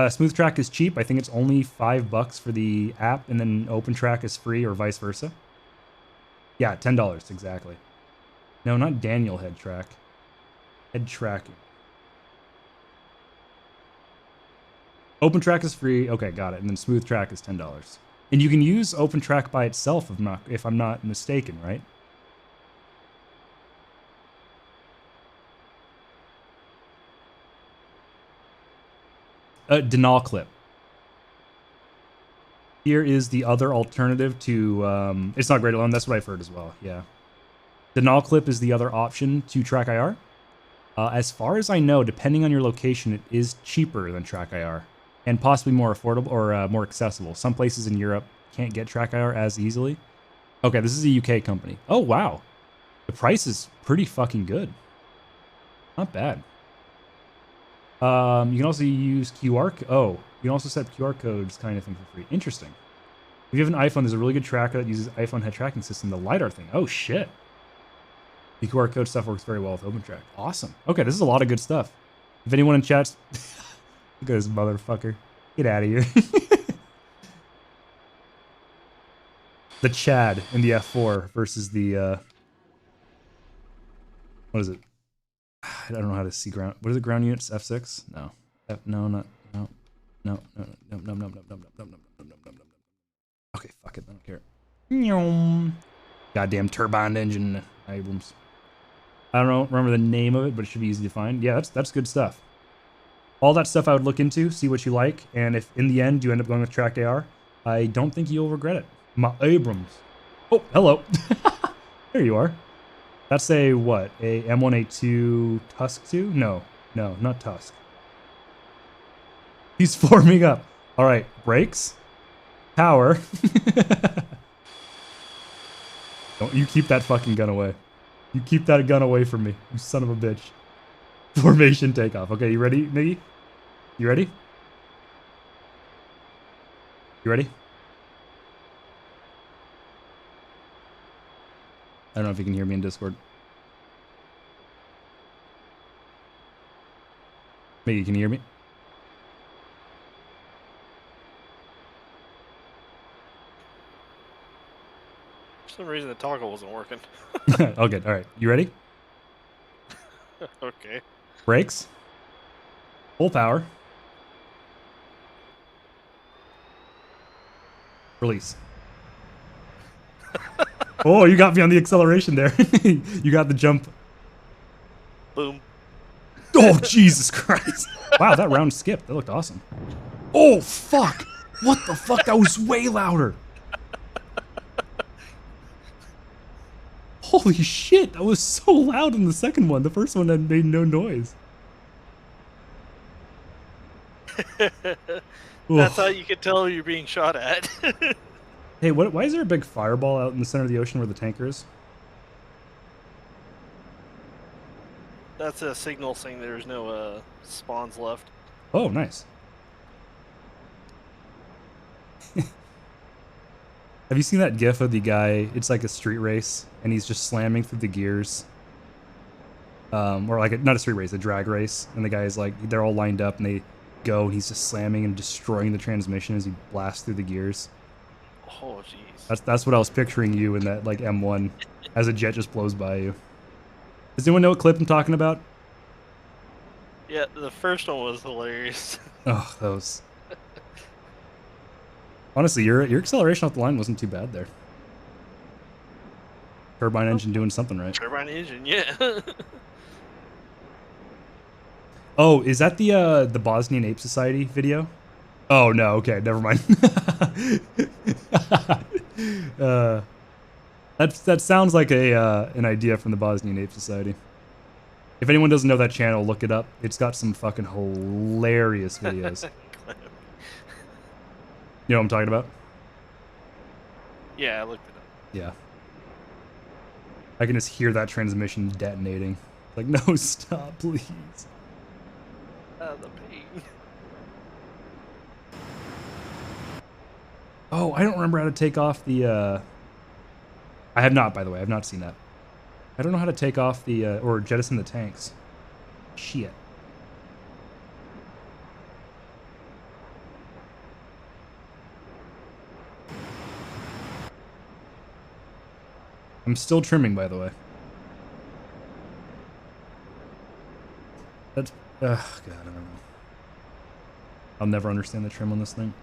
Smooth Track is cheap. I think it's only $5 for the app, and then OpenTrack is free, or vice versa. Yeah, $10 exactly. No, not Daniel Head Track. Head Tracking. OpenTrack is free. Okay, got it. And then Smooth Track is $10. And you can use OpenTrack by itself, if I'm not mistaken, right? Denal Clip. Here is the other alternative to... it's not great alone. That's what I've heard as well. Yeah. Denal Clip is the other option to Track IR. As far as I know, depending on your location, it is cheaper than Track IR. And possibly more affordable or more accessible. Some places in Europe can't get Track IR as easily. Okay, this is a UK company. Oh, wow. The price is pretty fucking good. Not bad. You can also use QR... Oh, you can also set QR codes kind of thing for free. Interesting. If you have an iPhone, there's a really good tracker that uses iPhone head tracking system, the LiDAR thing. Oh, shit. The QR code stuff works very well with OpenTrack. Awesome. Okay, this is a lot of good stuff. If anyone in chat's... Look at this motherfucker. Get out of here. The Chad in the F4 versus the... What is it? I don't know how to see ground. What is it? Ground units? F6? No. No, not. No. No. No. No. No. No. No. No. No. No. No. No. No. No. Okay, fuck it. I don't care. Goddamn turbine engine, Abrams. I don't remember the name of it, but it should be easy to find. Yeah, that's good stuff. All that stuff I would look into, see what you like, and if in the end you end up going with Track AR, I don't think you'll regret it. My Abrams. Oh, hello. There you are. That's a what? A M1A2 Tusk 2? No, not Tusk. He's forming up. All right, brakes, power. Don't you keep that fucking gun away. You keep that gun away from me, you son of a bitch. Formation takeoff. Okay, you ready, Miggy? You ready? You ready? I don't know if you can hear me in Discord. Miggy, can you hear me? For some reason, the toggle wasn't working. Oh, good. All right. You ready? Okay. Brakes. Full power. Release. Oh, you got me on the acceleration there. You got the jump. Boom. Oh, Jesus Christ. Wow, that round skipped. That looked awesome. Oh, fuck. What the fuck? That was way louder. Holy shit. That was so loud in the second one. The first one had made no noise. That's how you can tell you're being shot at. Hey, why is there a big fireball out in the center of the ocean where the tanker is? That's a signal saying there's no spawns left. Oh, nice. Have you seen that gif of the guy? It's like a street race, and he's just slamming through the gears. Or like, not a street race, a drag race. And the guy's like, they're all lined up, and they go, and he's just slamming and destroying the transmission as he blasts through the gears. Oh, jeez. That's what I was picturing you in that, like, M1, as a jet just blows by you. Does anyone know what clip I'm talking about? Yeah, the first one was hilarious. Oh, those. Honestly, your acceleration off the line wasn't too bad there. Turbine engine doing something right. Turbine engine, yeah. Oh, is that the Bosnian Ape Society video? Oh no, okay, never mind. That sounds like an idea from the Bosnian Ape Society. If anyone doesn't know that channel, look it up. It's got some fucking hilarious videos. You know what I'm talking about? Yeah, I looked it up. Yeah. I can just hear that transmission detonating. Like, no, stop, please. The pain. Oh, I don't remember how to take off the, I have not, by the way. I have not seen that. I don't know how to take off the, or jettison the tanks. Shit. I'm still trimming, by the way. That's, God, I don't know. I'll never understand the trim on this thing.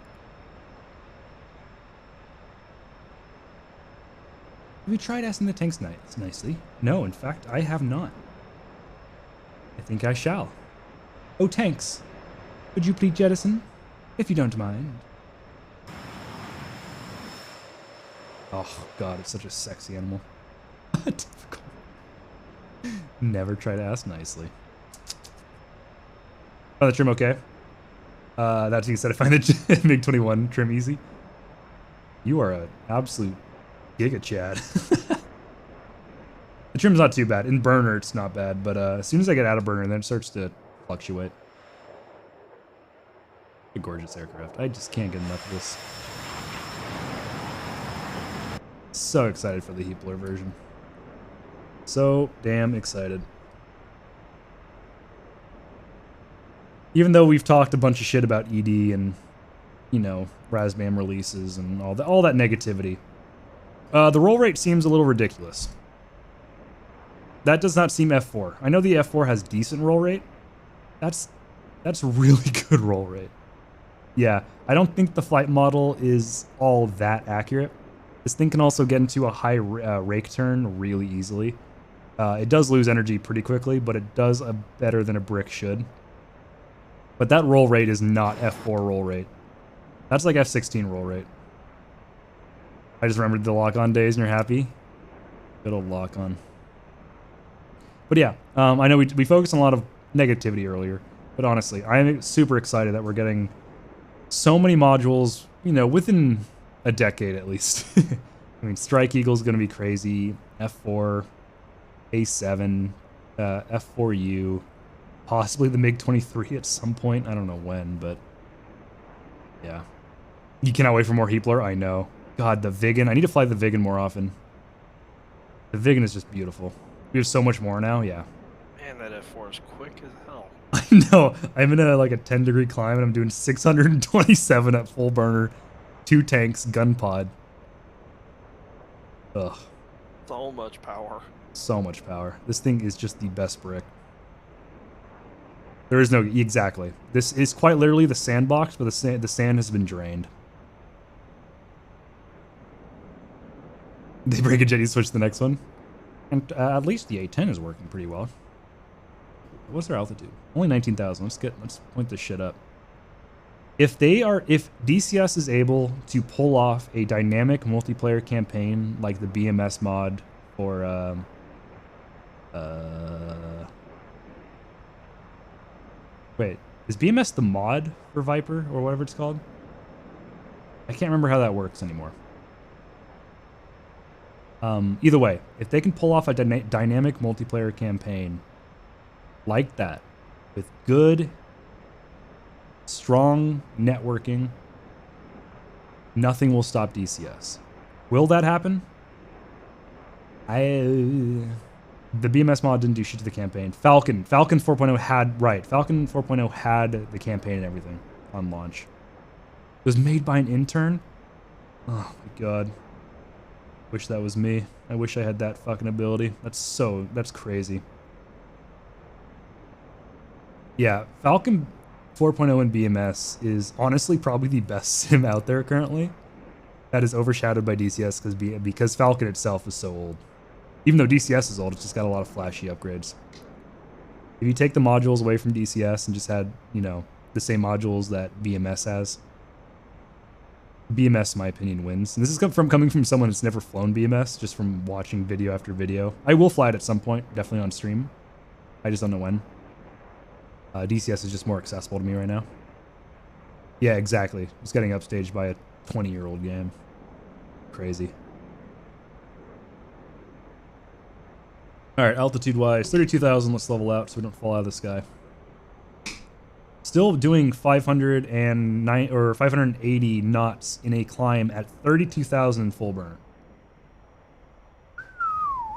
Have you tried asking the tanks nicely? No, in fact, I have not. I think I shall. Oh, tanks. Would you please jettison? If you don't mind. Oh, God, it's such a sexy animal. Typical. Never try to ask nicely. Oh, the trim okay? That being said, I find the MiG-21 trim easy. You are an absolute giga Chad. The trim's not too bad. In burner, it's not bad, but as soon as I get out of burner, then it starts to fluctuate. A gorgeous aircraft. I just can't get enough of this. So excited for the Heapler version. So damn excited. Even though we've talked a bunch of shit about ED and, you know, RASBAM releases and all that negativity, the roll rate seems a little ridiculous. That does not seem F4. I know the F4 has decent roll rate. That's really good roll rate. Yeah, I don't think the flight model is all that accurate. This thing can also get into a high rake turn really easily. It does lose energy pretty quickly, but it does better than a brick should. But that roll rate is not F4 roll rate. That's like F16 roll rate. I just remembered the lock-on days and you're happy? Good old lock-on. But yeah, I know we focused on a lot of negativity earlier, but honestly, I'm super excited that we're getting so many modules, you know, within a decade at least. I mean, Strike Eagle's going to be crazy. F4, A7, F4U, possibly the MiG-23 at some point. I don't know when, but yeah. You cannot wait for more Heapler? I know. God, the Viggen. I need to fly the Viggen more often. The Viggen is just beautiful. We have so much more now, yeah. Man, that F4 is quick as hell. I know. I'm in a 10-degree climb, and I'm doing 627 at full burner, 2 tanks, gun pod. Ugh, So much power. so much power. This thing is just the best brick. There is no exactly. This is quite literally the sandbox, but the sand has been drained. They break a jetty, switch to the next one, and at least the A10 is working pretty well. What's their altitude? Only 19,000. Let's point this shit up. If DCS is able to pull off a dynamic multiplayer campaign like the BMS mod for wait, is BMS the mod for Viper or whatever it's called? I can't remember how that works anymore. Either way, if they can pull off a dynamic multiplayer campaign like that with good, strong networking, nothing will stop DCS. Will that happen? The BMS mod didn't do shit to the campaign. Falcon 4.0 Falcon 4.0 had the campaign and everything on launch. It was made by an intern? Oh my god. Wish that was me. I wish I had that fucking ability. That's crazy. Yeah, Falcon 4.0 in BMS is honestly probably the best sim out there currently. That is overshadowed by DCS because Falcon itself is so old. Even though DCS is old, it's just got a lot of flashy upgrades. If you take the modules away from DCS and just had, you know, the same modules that BMS has, BMS, in my opinion, wins. And this is coming from someone who's never flown BMS, just from watching video after video. I will fly it at some point, definitely on stream. I just don't know when. DCS is just more accessible to me right now. Yeah, exactly. It's getting upstaged by a 20-year-old game. Crazy. Alright, altitude-wise, 32,000. Let's level out so we don't fall out of the sky. Still doing 509 or 580 knots in a climb at 32,000 in full burn.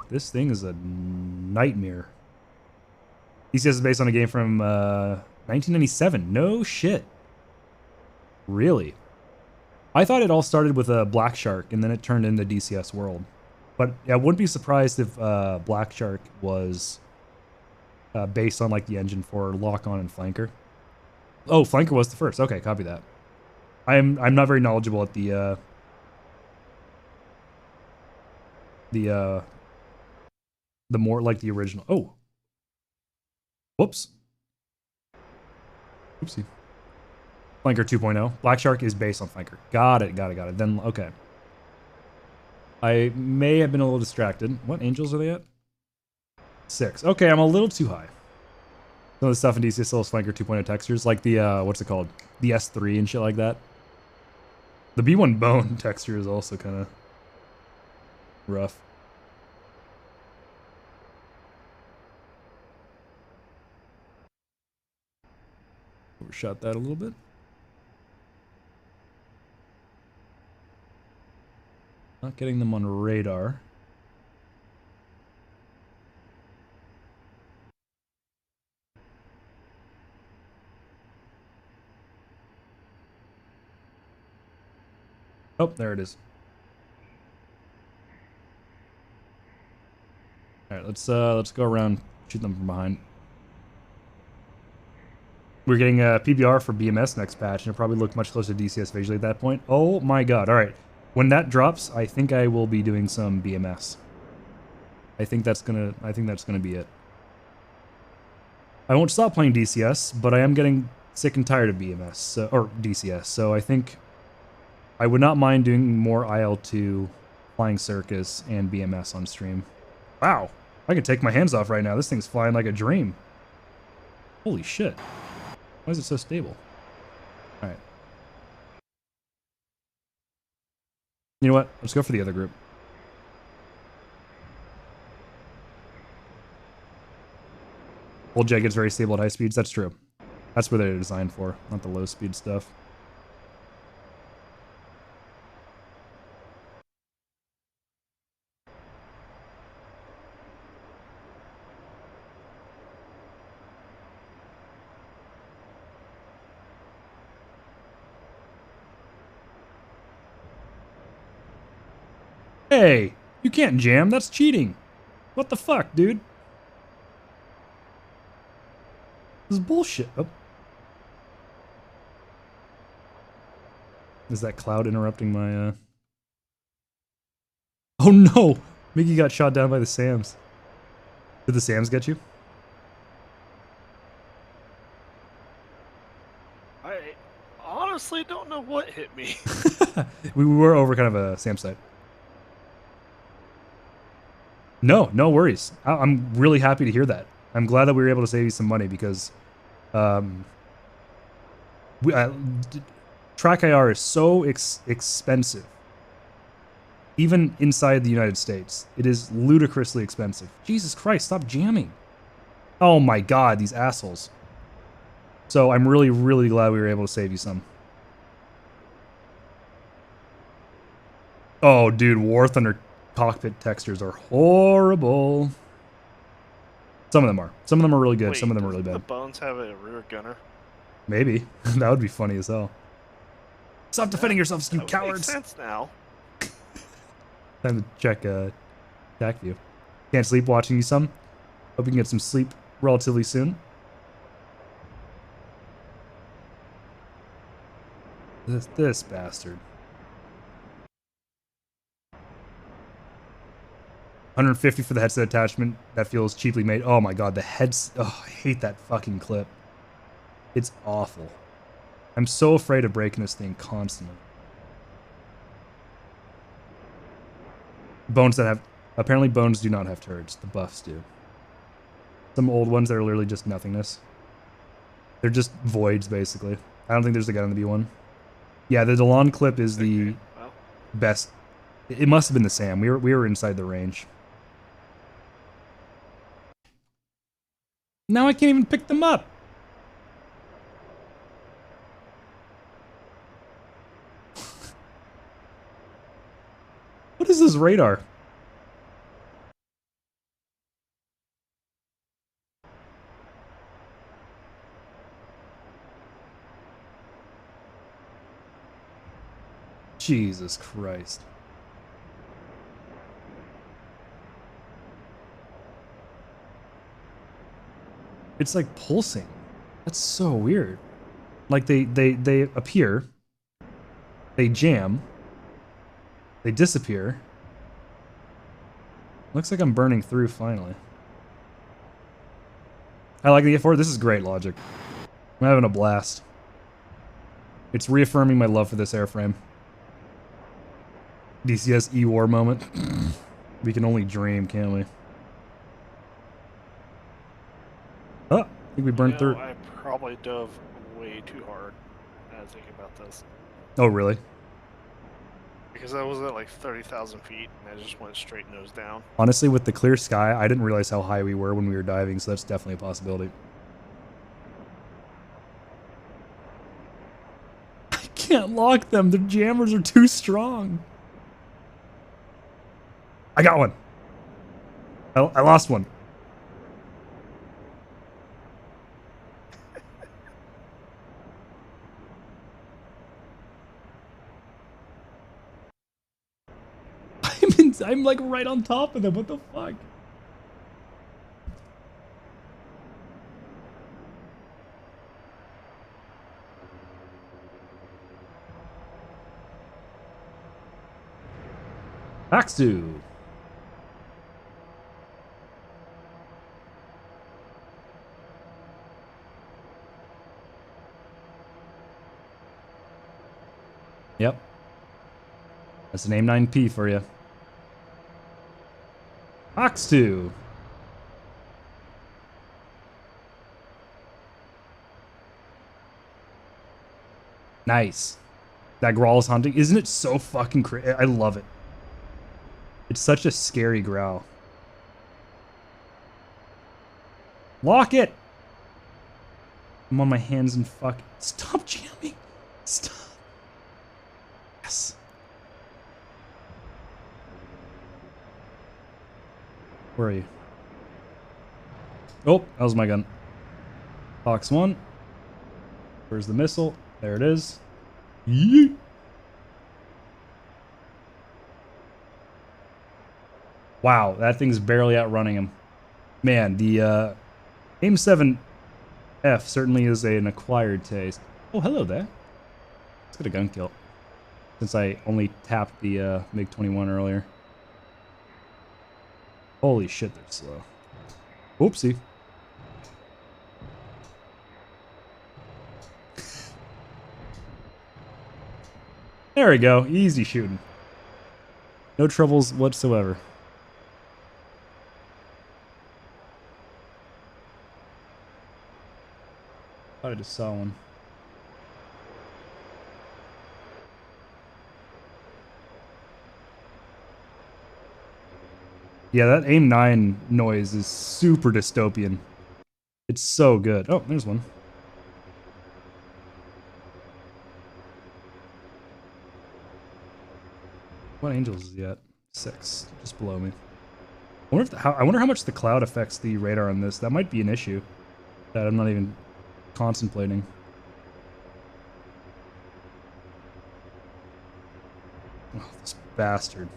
This thing is a nightmare. DCS is based on a game from 1997. No shit. Really? I thought it all started with a Black Shark and then it turned into DCS World. But I wouldn't be surprised if Black Shark was based on like the engine for Lock-On and Flanker. Oh, Flanker was the first. Okay, copy that. I'm not very knowledgeable at the more like the original. Oh. Whoops. Oopsie. Flanker 2.0. Black Shark is based on Flanker. Got it. Then, okay. I may have been a little distracted. What angels are they at? 6. Okay, I'm a little too high. Some of the stuff in DCS still has Flanker 2.0 textures, like the, what's it called? The S3 and shit like that. The B1 bone texture is also kind of rough. Overshot that a little bit. Not getting them on radar. Oh, there it is. All right, let's go around, shoot them from behind. We're getting a PBR for BMS next patch, and it'll probably look much closer to DCS visually at that point. Oh my god! All right, when that drops, I think I will be doing some BMS. I think that's gonna be it. I won't stop playing DCS, but I am getting sick and tired of BMS, or DCS. So I think I would not mind doing more IL-2, Flying Circus, and BMS on stream. Wow, I can take my hands off right now. This thing's flying like a dream. Holy shit. Why is it so stable? Alright. You know what? Let's go for the other group. Old Jet gets very stable at high speeds. That's true. That's what they're designed for, not the low speed stuff. Hey, You can't jam. That's cheating. What the fuck, dude? This is bullshit. Oh. Is that cloud interrupting my, Oh no! Mickey got shot down by the SAMs. Did the SAMs get you? I honestly don't know what hit me. We were over kind of a SAM site. No, no worries. I'm really happy to hear that. I'm glad that we were able to save you some money because Track IR is so expensive. Even inside the United States, it is ludicrously expensive. Jesus Christ, stop jamming. Oh my god, these assholes. So I'm really, really glad we were able to save you some. Oh, dude, War Thunder cockpit textures are horrible. Some of them are. Some of them are really good. Wait, some of them are really doesn't bad. the Bones have a rear gunner? Maybe. That would be funny as hell. Stop defending yourselves, you That would cowards. make sense now. Time to check attack view. Can't sleep watching you some. Hope you can get some sleep relatively soon. This bastard. 150 for the headset attachment. That feels cheaply made. Oh my god, the heads. Oh, I hate that fucking clip. It's awful. I'm so afraid of breaking this thing constantly. Bones that have... Apparently bones do not have turrets. The buffs do. Some old ones that are literally just nothingness. They're just voids, basically. I don't think there's a gun in the B1. Yeah, the DeLon clip is the Well, best. It must have been the SAM. We were inside the range. Now I can't even pick them up. What is this radar? Jesus Christ. It's like pulsing. That's so weird. Like they appear, they jam, they disappear. Looks like I'm burning through finally. I like the F4. This is great logic. I'm having a blast. It's reaffirming my love for this airframe. DCS E-War moment. We can only dream, can't we? Oh, I think we burned through. I probably dove way too hard now I think about this. Oh, really? Because I was at like 30,000 feet and I just went straight nose down. Honestly, with the clear sky, I didn't realize how high we were when we were diving, so that's definitely a possibility. I can't lock them. The jammers are too strong. I got one. I lost one. I'm like right on top of them. What the fuck? Axu. Yep. That's an AIM-9P for you. Ox2. Nice. That growl is haunting. Isn't it so fucking crazy? I love it. It's such a scary growl. Lock it! I'm on my hands and fuck. Stop jamming. Stop. Yes. Where are you? Oh, that was my gun. Fox 1. Where's the missile? There it is. Yeet. Wow, that thing's barely outrunning him. Man, the Aim 7F certainly is an acquired taste. Oh, hello there. Let's get a gun kill. Since I only tapped the MiG-21 earlier. Holy shit, they're slow. Oopsie. There we go. Easy shooting. No troubles whatsoever. Thought I just saw one. Yeah, that AIM 9 noise is super dystopian. It's so good. Oh, there's one. What angels is he at? 6, just below me. I wonder if I wonder how much the cloud affects the radar on this. That might be an issue that I'm not even contemplating. Oh, this bastard.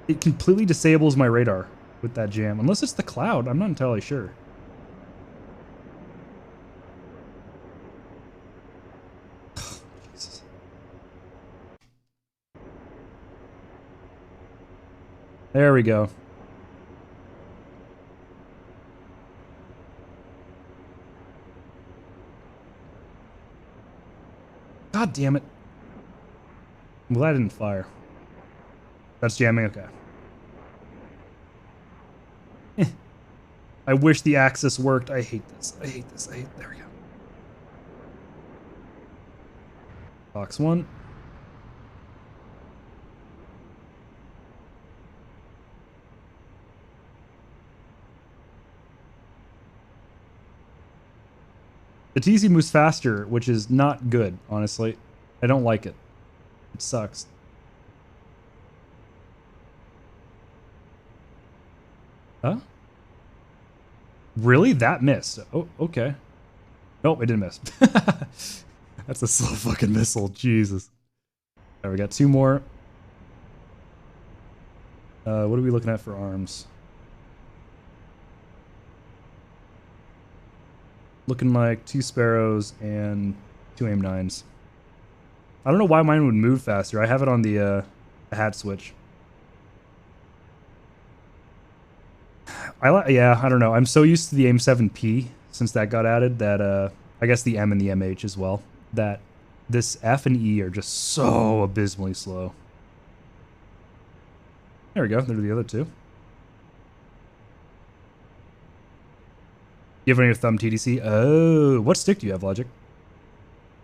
It completely disables my radar with that jam. Unless it's the cloud, I'm not entirely sure. Jesus. There we go. God damn it. I'm glad I didn't fire. That's jamming? Okay. I wish the axis worked. I hate this. I hate this. There we go. Box 1. The TC moves faster, which is not good, honestly. I don't like it. It sucks. Huh? Really? That missed. Oh, okay. Nope, it didn't miss. That's a slow fucking missile. Jesus. There, we got 2 more. What are we looking at for arms? Looking like 2 Sparrows and 2 AIM 9s. I don't know why mine would move faster. I have it on the hat switch. Yeah, I don't know. I'm so used to the AIM 7P since that got added that I guess the M and the MH as well, that this F and E are just so abysmally slow. There we go. There are the other 2. You have it on your thumb, TDC? Oh, what stick do you have, Logic?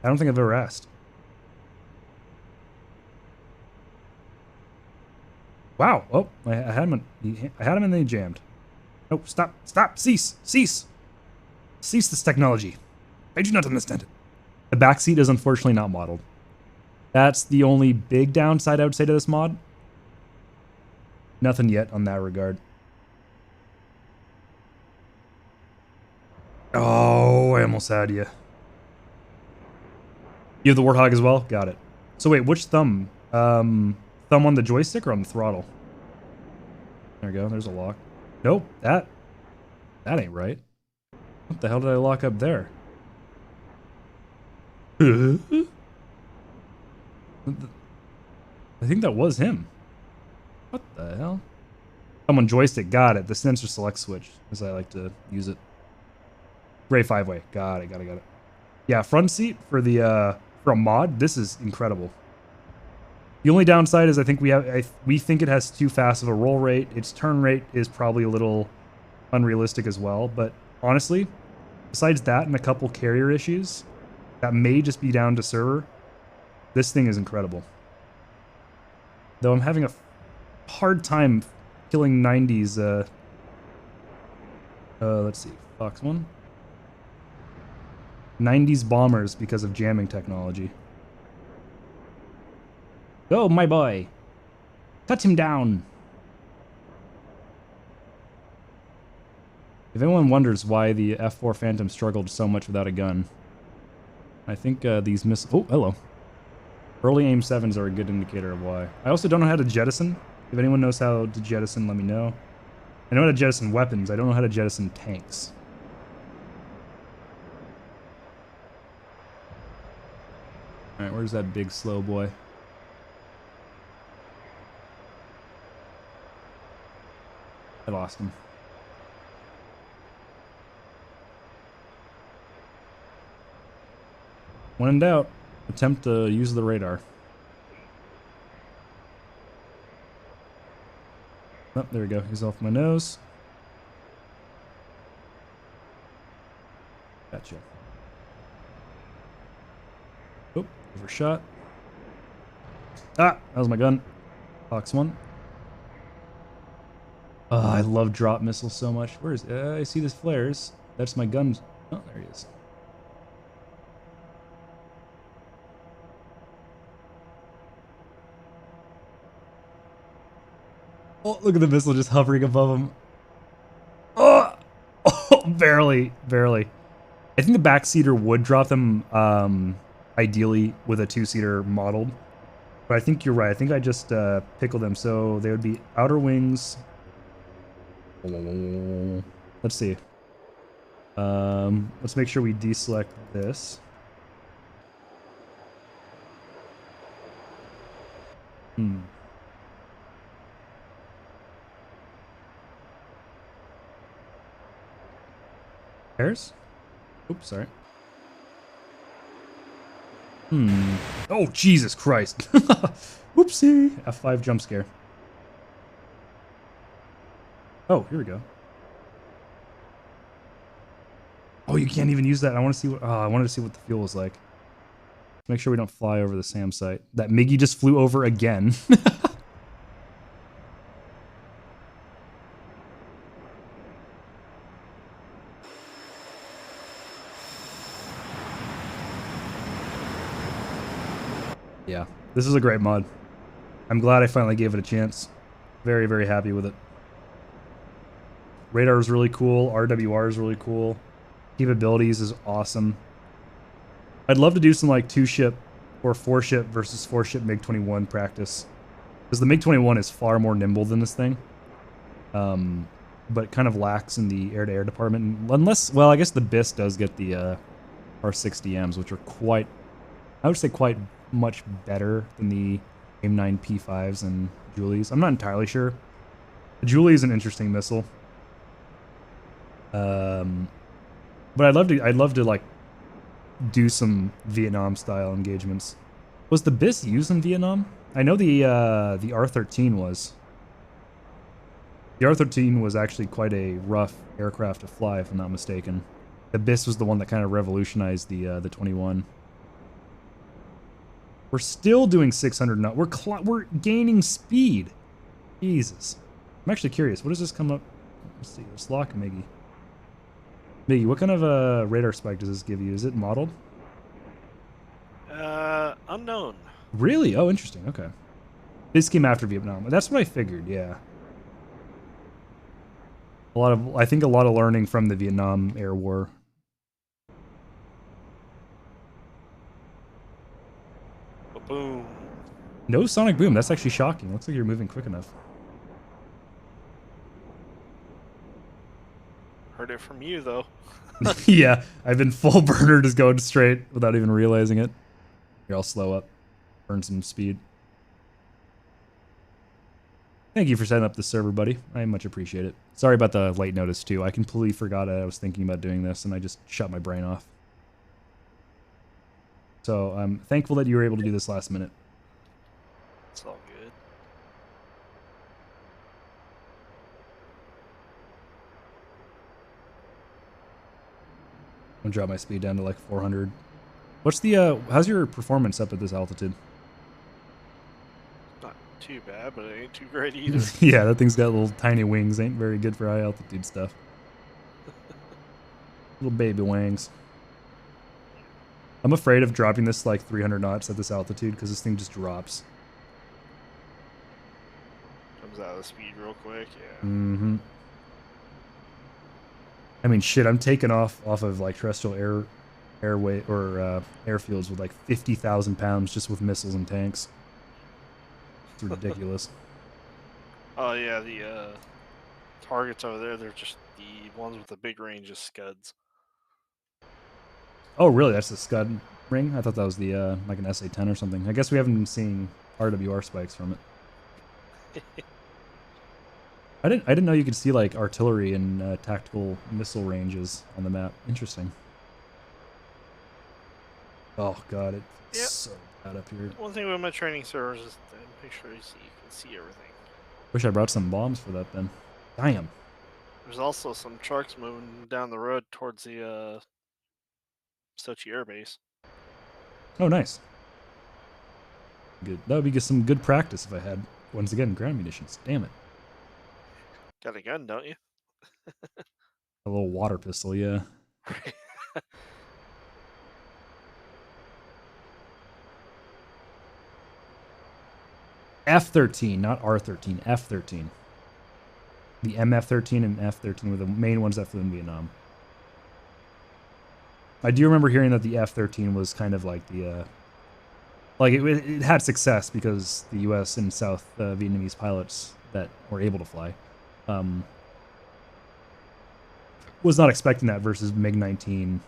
I don't think I've ever asked. Wow. Oh, I had him and then he jammed. Nope, stop, stop, cease, cease. Cease this technology. I do not understand it. The backseat is unfortunately not modeled. That's the only big downside I would say to this mod. Nothing yet on that regard. Oh, I almost had you. You have the Warthog as well? Got it. So wait, which thumb? Thumb on the joystick or on the throttle? There we go, there's a lock. Nope, that ain't right. What the hell did I lock up there? I think that was him. What the hell? Someone joystick, got it. The sensor select switch, as I like to use it. Gray 5-way, got it. Yeah, front seat for the for a mod, this is incredible. The only downside is I think we think it has too fast of a roll rate. Its turn rate is probably a little unrealistic as well. But honestly, besides that and a couple carrier issues, that may just be down to server. This thing is incredible. Though I'm having a hard time killing 90s. Let's see, Fox 1. 90s bombers because of jamming technology. Go, my boy. Cut him down. If anyone wonders why the F4 Phantom struggled so much without a gun, I think these missiles... Oh, hello. Early AIM 7s are a good indicator of why. I also don't know how to jettison If anyone knows how to jettison, let me know. I know how to jettison weapons. I don't know how to jettison tanks. Alright, where's that big slow boy? I lost him. When in doubt, attempt to use the radar. Oh, there we go. He's off my nose. Gotcha. Oh, overshot. Ah, that was my gun. Fox 1. Oh, I love drop missiles so much. Where is I see the flares. That's my gun. Oh, there he is. Oh, look at the missile just hovering above him. Oh, oh barely, barely. I think the backseater would drop them ideally with a two-seater modeled. But I think you're right. I think I just pickled them. So they would be outer wings. Let's see. Let's make sure we deselect this. Pairs? Oops, sorry. Oh, Jesus Christ. Whoopsie. F5 jump scare. Oh, here we go. Oh, you can't even use that. I want to see what. Oh, I wanted to see what the fuel is like. Make sure we don't fly over the SAM site. That Miggy just flew over again. Yeah, this is a great mod. I'm glad I finally gave it a chance. Very, very happy with it. Radar is really cool. RWR is really cool. Capabilities is awesome. I'd love to do some like 2-ship or 4-ship versus 4-ship MiG-21 practice. Because the MiG-21 is far more nimble than this thing. But kind of lacks in the air-to-air department. Unless, well, I guess the BIS does get the R60Ms, which are quite, I would say quite much better than the AIM-9 P5s and Julies. I'm not entirely sure. The Julie is an interesting missile. But I'd love to like do some Vietnam style engagements. Was the BIS used in Vietnam? I know the R-13 was. The R-13 was actually quite a rough aircraft to fly, if I'm not mistaken. The BIS was the one that kind of revolutionized the 21. We're still doing 600 knots. We're gaining speed. Jesus. I'm actually curious. What does this come up? Let's see. Let's lock Miggy. Miggy, what kind of radar spike does this give you? Is it modeled? Unknown. Really? Oh, interesting. Okay. This came after Vietnam. That's what I figured. Yeah. I think a lot of learning from the Vietnam Air War. Boom. No sonic boom. That's actually shocking. Looks like you're moving quick enough. Heard it from you, though. Yeah, I've been full burner just going straight without even realizing it. Here, I'll slow up. Burn some speed. Thank you for setting up the server, buddy. I much appreciate it. Sorry about the late notice, too. I completely forgot I was thinking about doing this, and I just shut my brain off. So I'm thankful that you were able to do this last minute. It's all good. I'm gonna drop my speed down to like 400. What's the how's your performance up at this altitude? Not too bad, but it ain't too great either. Yeah, that thing's got little tiny wings. Ain't very good for high altitude stuff. Little baby wings. I'm afraid of dropping this like 300 knots at this altitude because this thing just drops. Comes out of speed real quick, yeah. Mm-hmm. I mean, shit, I'm taking off of like terrestrial airway or airfields with like 50,000 pounds just with missiles and tanks. It's ridiculous. Oh yeah, the targets over there, they're just the ones with the big range of scuds. Oh, really? That's the Scud ring? I thought that was the like an SA-10 or something. I guess we haven't been seeing RWR spikes from it. I didn't know you could see like artillery and tactical missile ranges on the map. Interesting. Oh god, it's Yep. so bad up here. One thing with my training servers is to make sure you can see everything. Wish I brought some bombs for that then. Damn. There's also some trucks moving down the road towards the Sochi Air Base. Oh, nice. Good. That would be some good practice if I had, once again, ground munitions. Damn it. Got a gun, don't you? A little water pistol, yeah. F-13, not R-13. F-13. The MF-13 and F-13 were the main ones that flew in Vietnam. I do remember hearing that the F-13 was kind of like the... like, it had success because the U.S. and South Vietnamese pilots that were able to fly was not expecting that versus MiG-19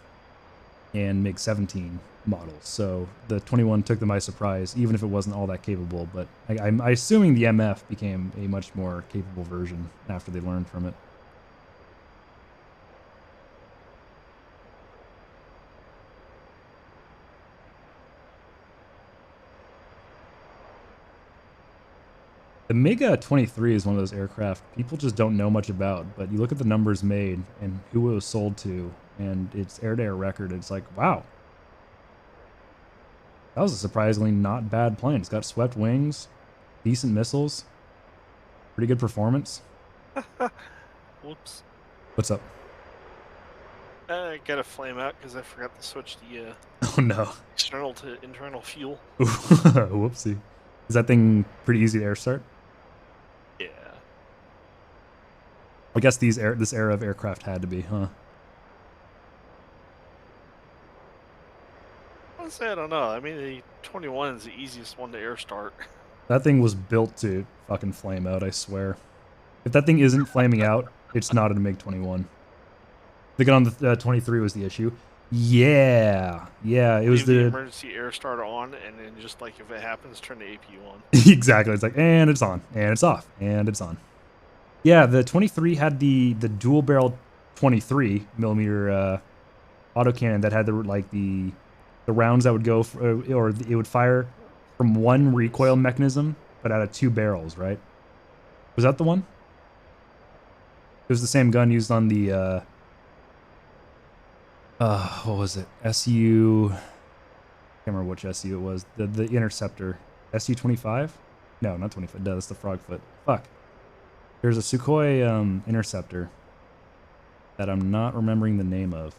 and MiG-17 models. So the 21 took them by surprise, even if it wasn't all that capable. But I'm assuming the MF became a much more capable version after they learned from it. The MiG-23 is one of those aircraft people just don't know much about, but you look at the numbers made and who it was sold to, and its air-to-air record, it's like, wow. That was a surprisingly not bad plane. It's got swept wings, decent missiles, pretty good performance. Whoops. What's up? I got a flame out because I forgot to switch the Oh no. external to internal fuel. Whoopsie. Is that thing pretty easy to air start? Yeah. I guess this era of aircraft had to be, huh? Honestly, I don't know. I mean, the 21 is the easiest one to air start. That thing was built to fucking flame out, I swear. If that thing isn't flaming out, it's not a MiG-21. The gun on the 23 was the issue. Yeah, it was Leave the the emergency air starter on, and then just like if it happens, turn the APU on. exactly. It's like, and it's on, and it's off, and it's on. Yeah, the 23 had the dual barrel 23 millimeter autocannon that had the rounds that would go or it would fire from one recoil mechanism, but out of two barrels, right? Was that the one? It was the same gun used on the what was it? SU. I can't remember which SU it was. The Interceptor. SU-25? No, not 25. No, that's the Frogfoot. Fuck. There's a Sukhoi Interceptor that I'm not remembering the name of.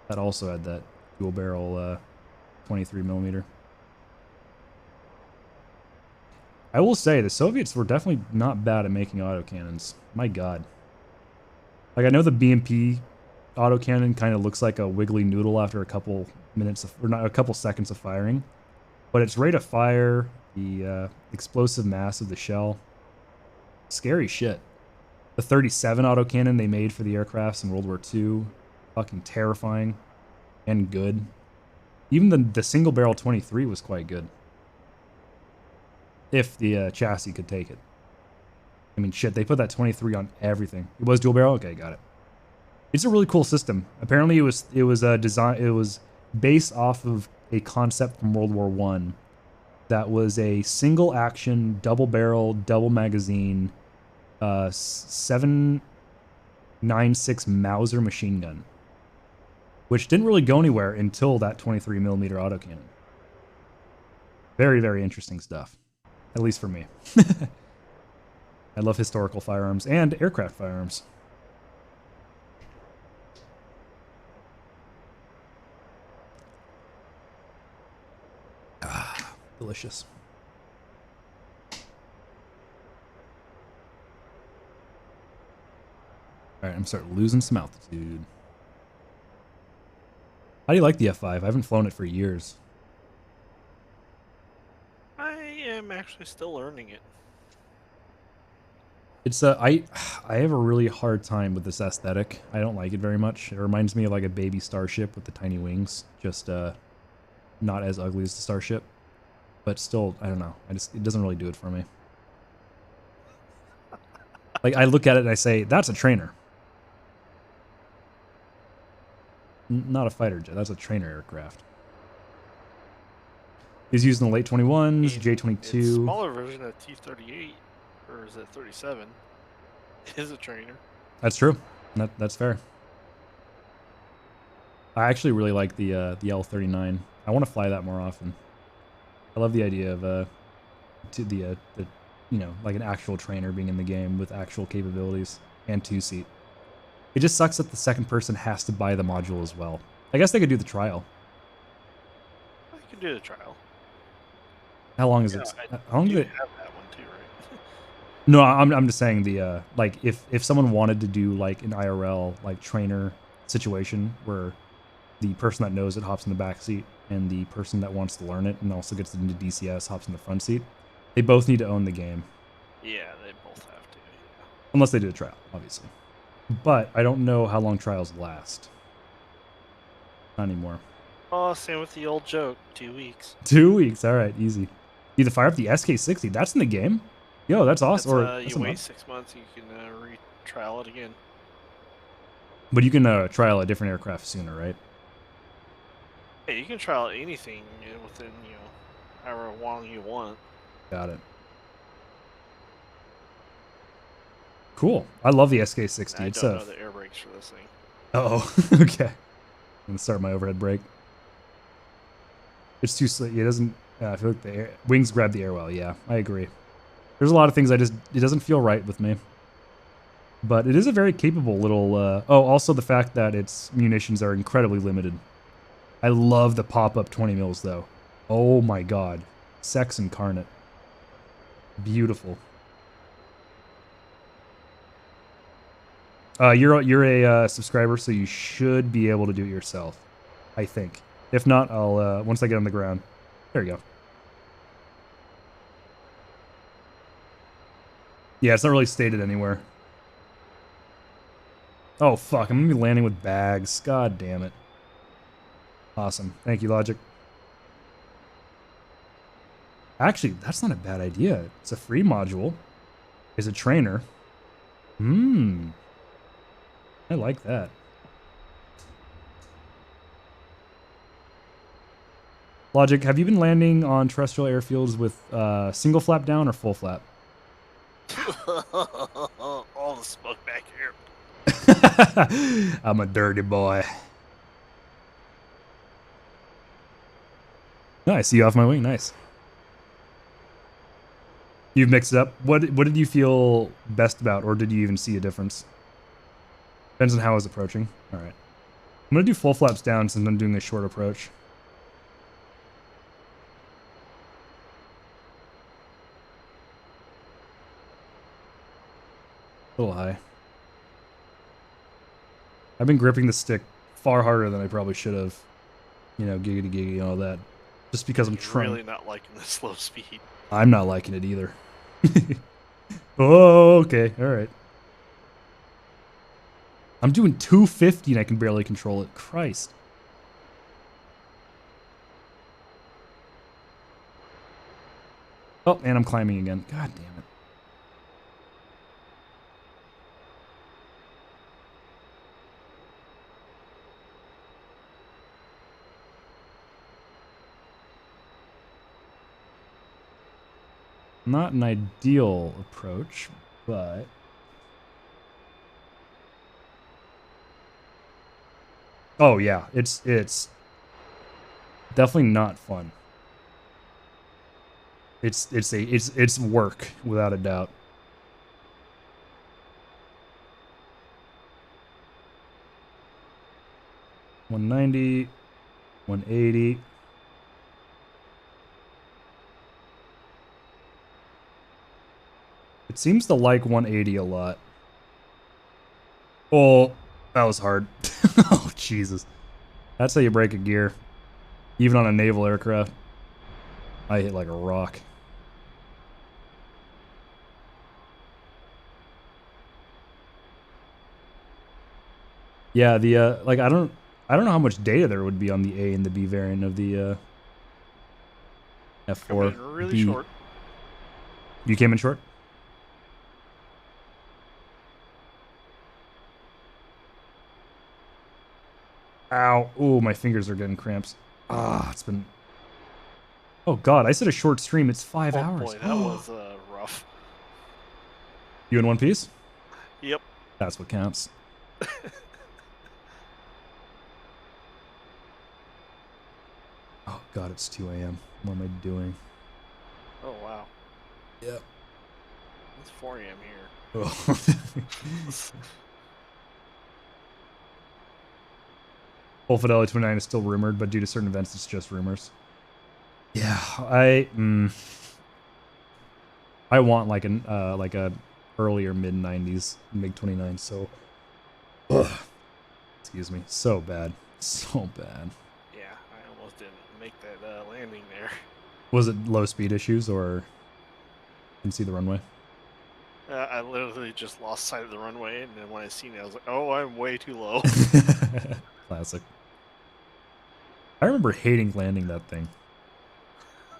That also had that dual barrel 23 millimeter. I will say the Soviets were definitely not bad at making autocannons. My God. Like I know the BMP autocannon kind of looks like a wiggly noodle after a couple minutes of, or not a couple seconds of firing, but its rate of fire, the explosive mass of the shell, scary shit. The 37 autocannon they made for the aircrafts in World War II, fucking terrifying and good. Even the single barrel 23 was quite good. If the chassis could take it. I mean, shit, they put that 23 on everything. It was dual barrel? Okay, got it. It's a really cool system. Apparently, it was based off of a concept from World War I that was a single action, double barrel, double magazine, 7.96 Mauser machine gun, which didn't really go anywhere until that 23 millimeter autocannon. Very, very interesting stuff, at least for me. I love historical firearms and aircraft firearms. Ah, delicious. Alright, I'm starting losing some altitude. How do you like the F5? I haven't flown it for years. I am actually still learning it. It's I have a really hard time with this aesthetic. I don't like it very much. It reminds me of like a baby starship with the tiny wings, just not as ugly as the starship, but still, I don't know. It doesn't really do it for me. Like I look at it and I say, that's a trainer. Not a fighter jet. That's a trainer aircraft. He's used in the late 21s, It's J-22. smaller version of T-38, or is it 37? Is a trainer. That's true. That's fair. I actually really like the L-39. I want to fly that more often. I love the idea of the you know, like an actual trainer being in the game with actual capabilities and two-seat. It just sucks that the second person has to buy the module as well. I guess they could do the trial. I can do the trial. How long is it? How long You did it? have that one too, right? No, I'm just saying the like if someone wanted to do like an IRL like trainer situation where the person that knows it hops in the back seat and the person that wants to learn it and also gets into DCS hops in the front seat, they both need to own the game. Yeah, they both have to. Yeah. Unless they do a trial, obviously. But I don't know how long trials last. Not anymore. Oh, same with the old joke. 2 weeks. 2 weeks. All right, easy. You to fire up the SK-60. That's in the game. Yo, that's awesome. You wait 6 months, you can re-trial it again. But you can trial a different aircraft sooner, right? Hey, you can trial anything within, however long you want. Got it. Cool. I love the SK-60. I don't know the air brakes for this thing. Oh, okay. I'm gonna start my overhead brake. It's too slick. It doesn't. I feel like the wings grab the air well. Yeah, I agree. There's a lot of things it doesn't feel right with me. But it is a very capable little. Oh, also the fact that its munitions are incredibly limited. I love the pop-up 20 mils though. Oh my god, sex incarnate. Beautiful. You're a subscriber, so you should be able to do it yourself. I think. If not, I'll once I get on the ground. There you go. Yeah, it's not really stated anywhere. Oh fuck, I'm gonna be landing with bags. God damn it. Awesome. Thank you, Logic. Actually, that's not a bad idea. It's a free module. It's a trainer. I like that. Logic, have you been landing on terrestrial airfields with single flap down or full flap? All the smoke back here. I'm a dirty boy. No, I see you off my wing. Nice. You've mixed it up. What did you feel best about, or did you even see a difference? Depends on how I was approaching. All right. I'm going to do full flaps down since I'm doing a short approach. A little high. I've been gripping the stick far harder than I probably should have. You know, giggity giggity and all that. Just because I'm trying. Really not liking the slow speed. I'm not liking it either. Oh, okay. All right. I'm doing 250 and I can barely control it. Christ. Oh, and I'm climbing again. God damn it. Not an ideal approach, but... Oh yeah, it's definitely not fun. It's work without a doubt. $190, $180. It seems to like 180 a lot. Oh, that was hard. Oh, Jesus. That's how you break a gear. Even on a naval aircraft. I hit like a rock. Yeah, the like I don't know how much data there would be on the A and the B variant of the Coming F4B. in really short. You came in short? Ow. Ooh, my fingers are getting cramps. Ah, it's been... Oh, God. I said a short stream. It's 5 Oh hours. boy, that was rough. You in one piece? Yep. That's what counts. Oh, God. It's 2 a.m. What am I doing? Oh wow. Yep. It's 4 a.m. here. Oh. Full Fidelity 29 is still rumored, but due to certain events, it's just rumors. Yeah, I want like a earlier mid 90s MiG 29. So, excuse me, so bad, so bad. Yeah, I almost didn't make that landing there. Was it low speed issues or can see the runway? I literally just lost sight of the runway, and then when I seen it, I was like, "Oh, I'm way too low." Classic. I remember hating landing that thing.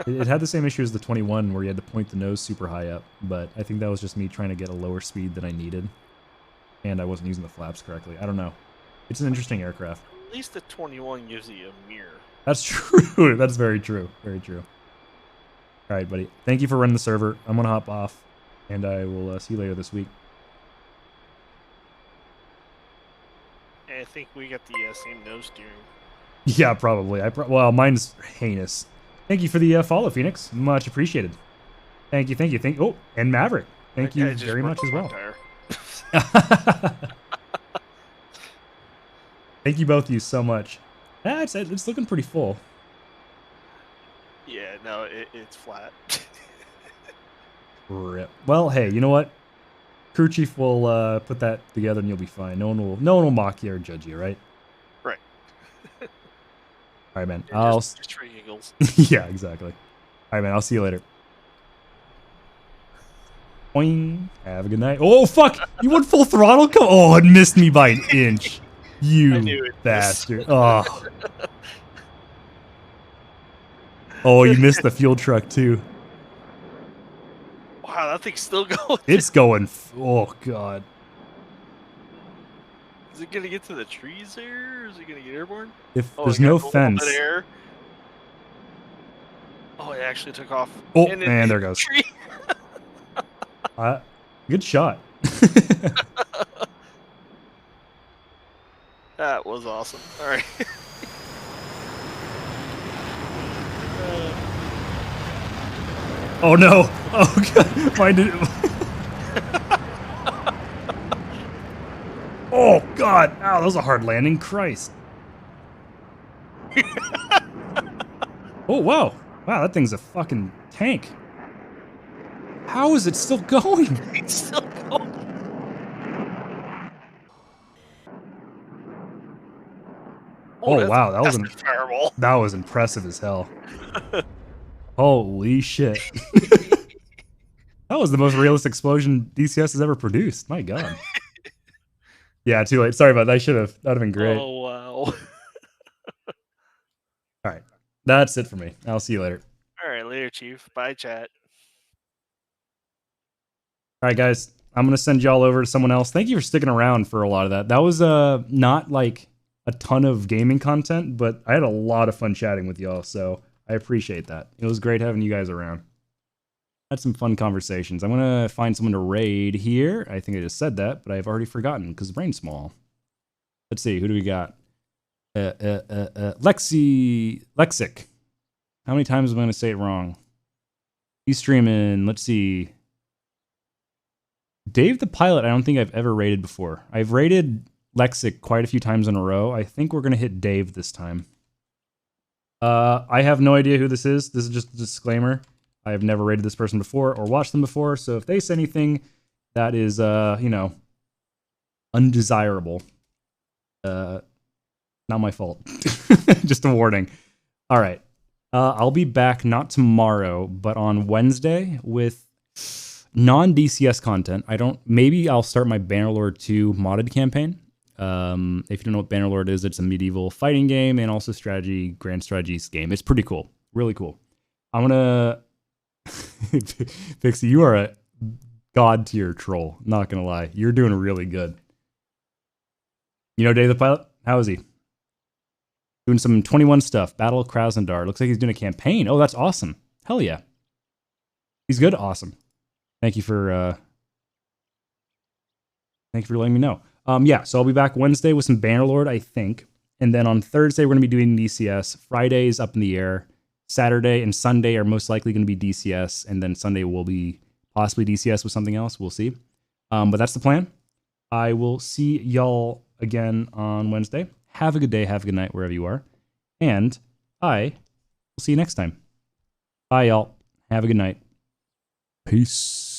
It had the same issue as the 21 where you had to point the nose super high up, but I think that was just me trying to get a lower speed than I needed. And I wasn't using the flaps correctly. I don't know. It's an interesting aircraft. At least the 21 gives you a mirror. That's true. That's very true. Very true. All right, buddy. Thank you for running the server. I'm going to hop off, and I will see you later this week. And I think we got the same nose steering. Yeah, probably. Well, mine's heinous. Thank you for the follow, Phoenix. Much appreciated. Thank you, thank you, thank you. Oh, and Maverick. Thank you very much as well. Thank you both of you so much. It's looking pretty full. Yeah, no, it's flat. Rip. Well, hey, you know what? Crew chief will put that together and you'll be fine. No one will mock you or judge you, right? Right. All right, man. Just for giggles. Yeah, exactly. All right, man. I'll see you later. Boing. Have a good night. Oh, fuck! You went full throttle? Oh, it missed me by an inch. You bastard. Oh. Oh, you missed the fuel truck, too. Wow, that thing's still going. It's going. Oh, God. Is it going to get to the trees there? Or is it going to get airborne? If there's no fence. Oh, it actually took off. Oh, and there goes. Good shot. That was awesome. All right. Oh no! Oh god! Mine did. Oh god! Ow, that was a hard landing. Christ. Oh wow! Wow, that thing's a fucking tank. How is it still going? It's still going. Oh wow, that was impressive as hell. Holy shit. That was the most realistic explosion DCS has ever produced. My god. Yeah, too late. Sorry about that. That'd have been great. Oh wow. All right. That's it for me. I'll see you later. All right, later, Chief. Bye, chat. All right, guys. I'm going to send y'all over to someone else. Thank you for sticking around for a lot of that. That was not like a ton of gaming content, but I had a lot of fun chatting with y'all, so I appreciate that. It was great having you guys around. Had some fun conversations. I'm going to find someone to raid here. I think I just said that, but I've already forgotten because the brain's small. Let's see. Who do we got? Lexic. How many times am I going to say it wrong? He's streaming. Let's see. Dave the Pilot, I don't think I've ever rated before. I've rated Lexic quite a few times in a row. I think we're going to hit Dave this time. I have no idea who this is. This is just a disclaimer. I have never rated this person before or watched them before. So if they say anything that is, undesirable, not my fault. Just a warning. All right. I'll be back not tomorrow, but on Wednesday with non-DCS content. Maybe I'll start my Bannerlord 2 modded campaign. If you don't know what Bannerlord is, it's a medieval fighting game and also strategy, grand strategies game. It's pretty cool. Really cool. I'm gonna Pixie, you are a god tier troll, not gonna lie. You're doing really good. You know Dave the Pilot? How is he? Doing some 21 stuff. Battle of Krasnodar. Looks like he's doing a campaign. Oh, that's awesome. Hell yeah. He's good? Awesome. Thank you for letting me know. Yeah, so I'll be back Wednesday with some Bannerlord, I think. And then on Thursday, we're going to be doing DCS. Friday is up in the air. Saturday and Sunday are most likely going to be DCS. And then Sunday will be possibly DCS with something else. We'll see. But that's the plan. I will see y'all again on Wednesday. Have a good day. Have a good night wherever you are. And I will see you next time. Bye, y'all. Have a good night. Peace.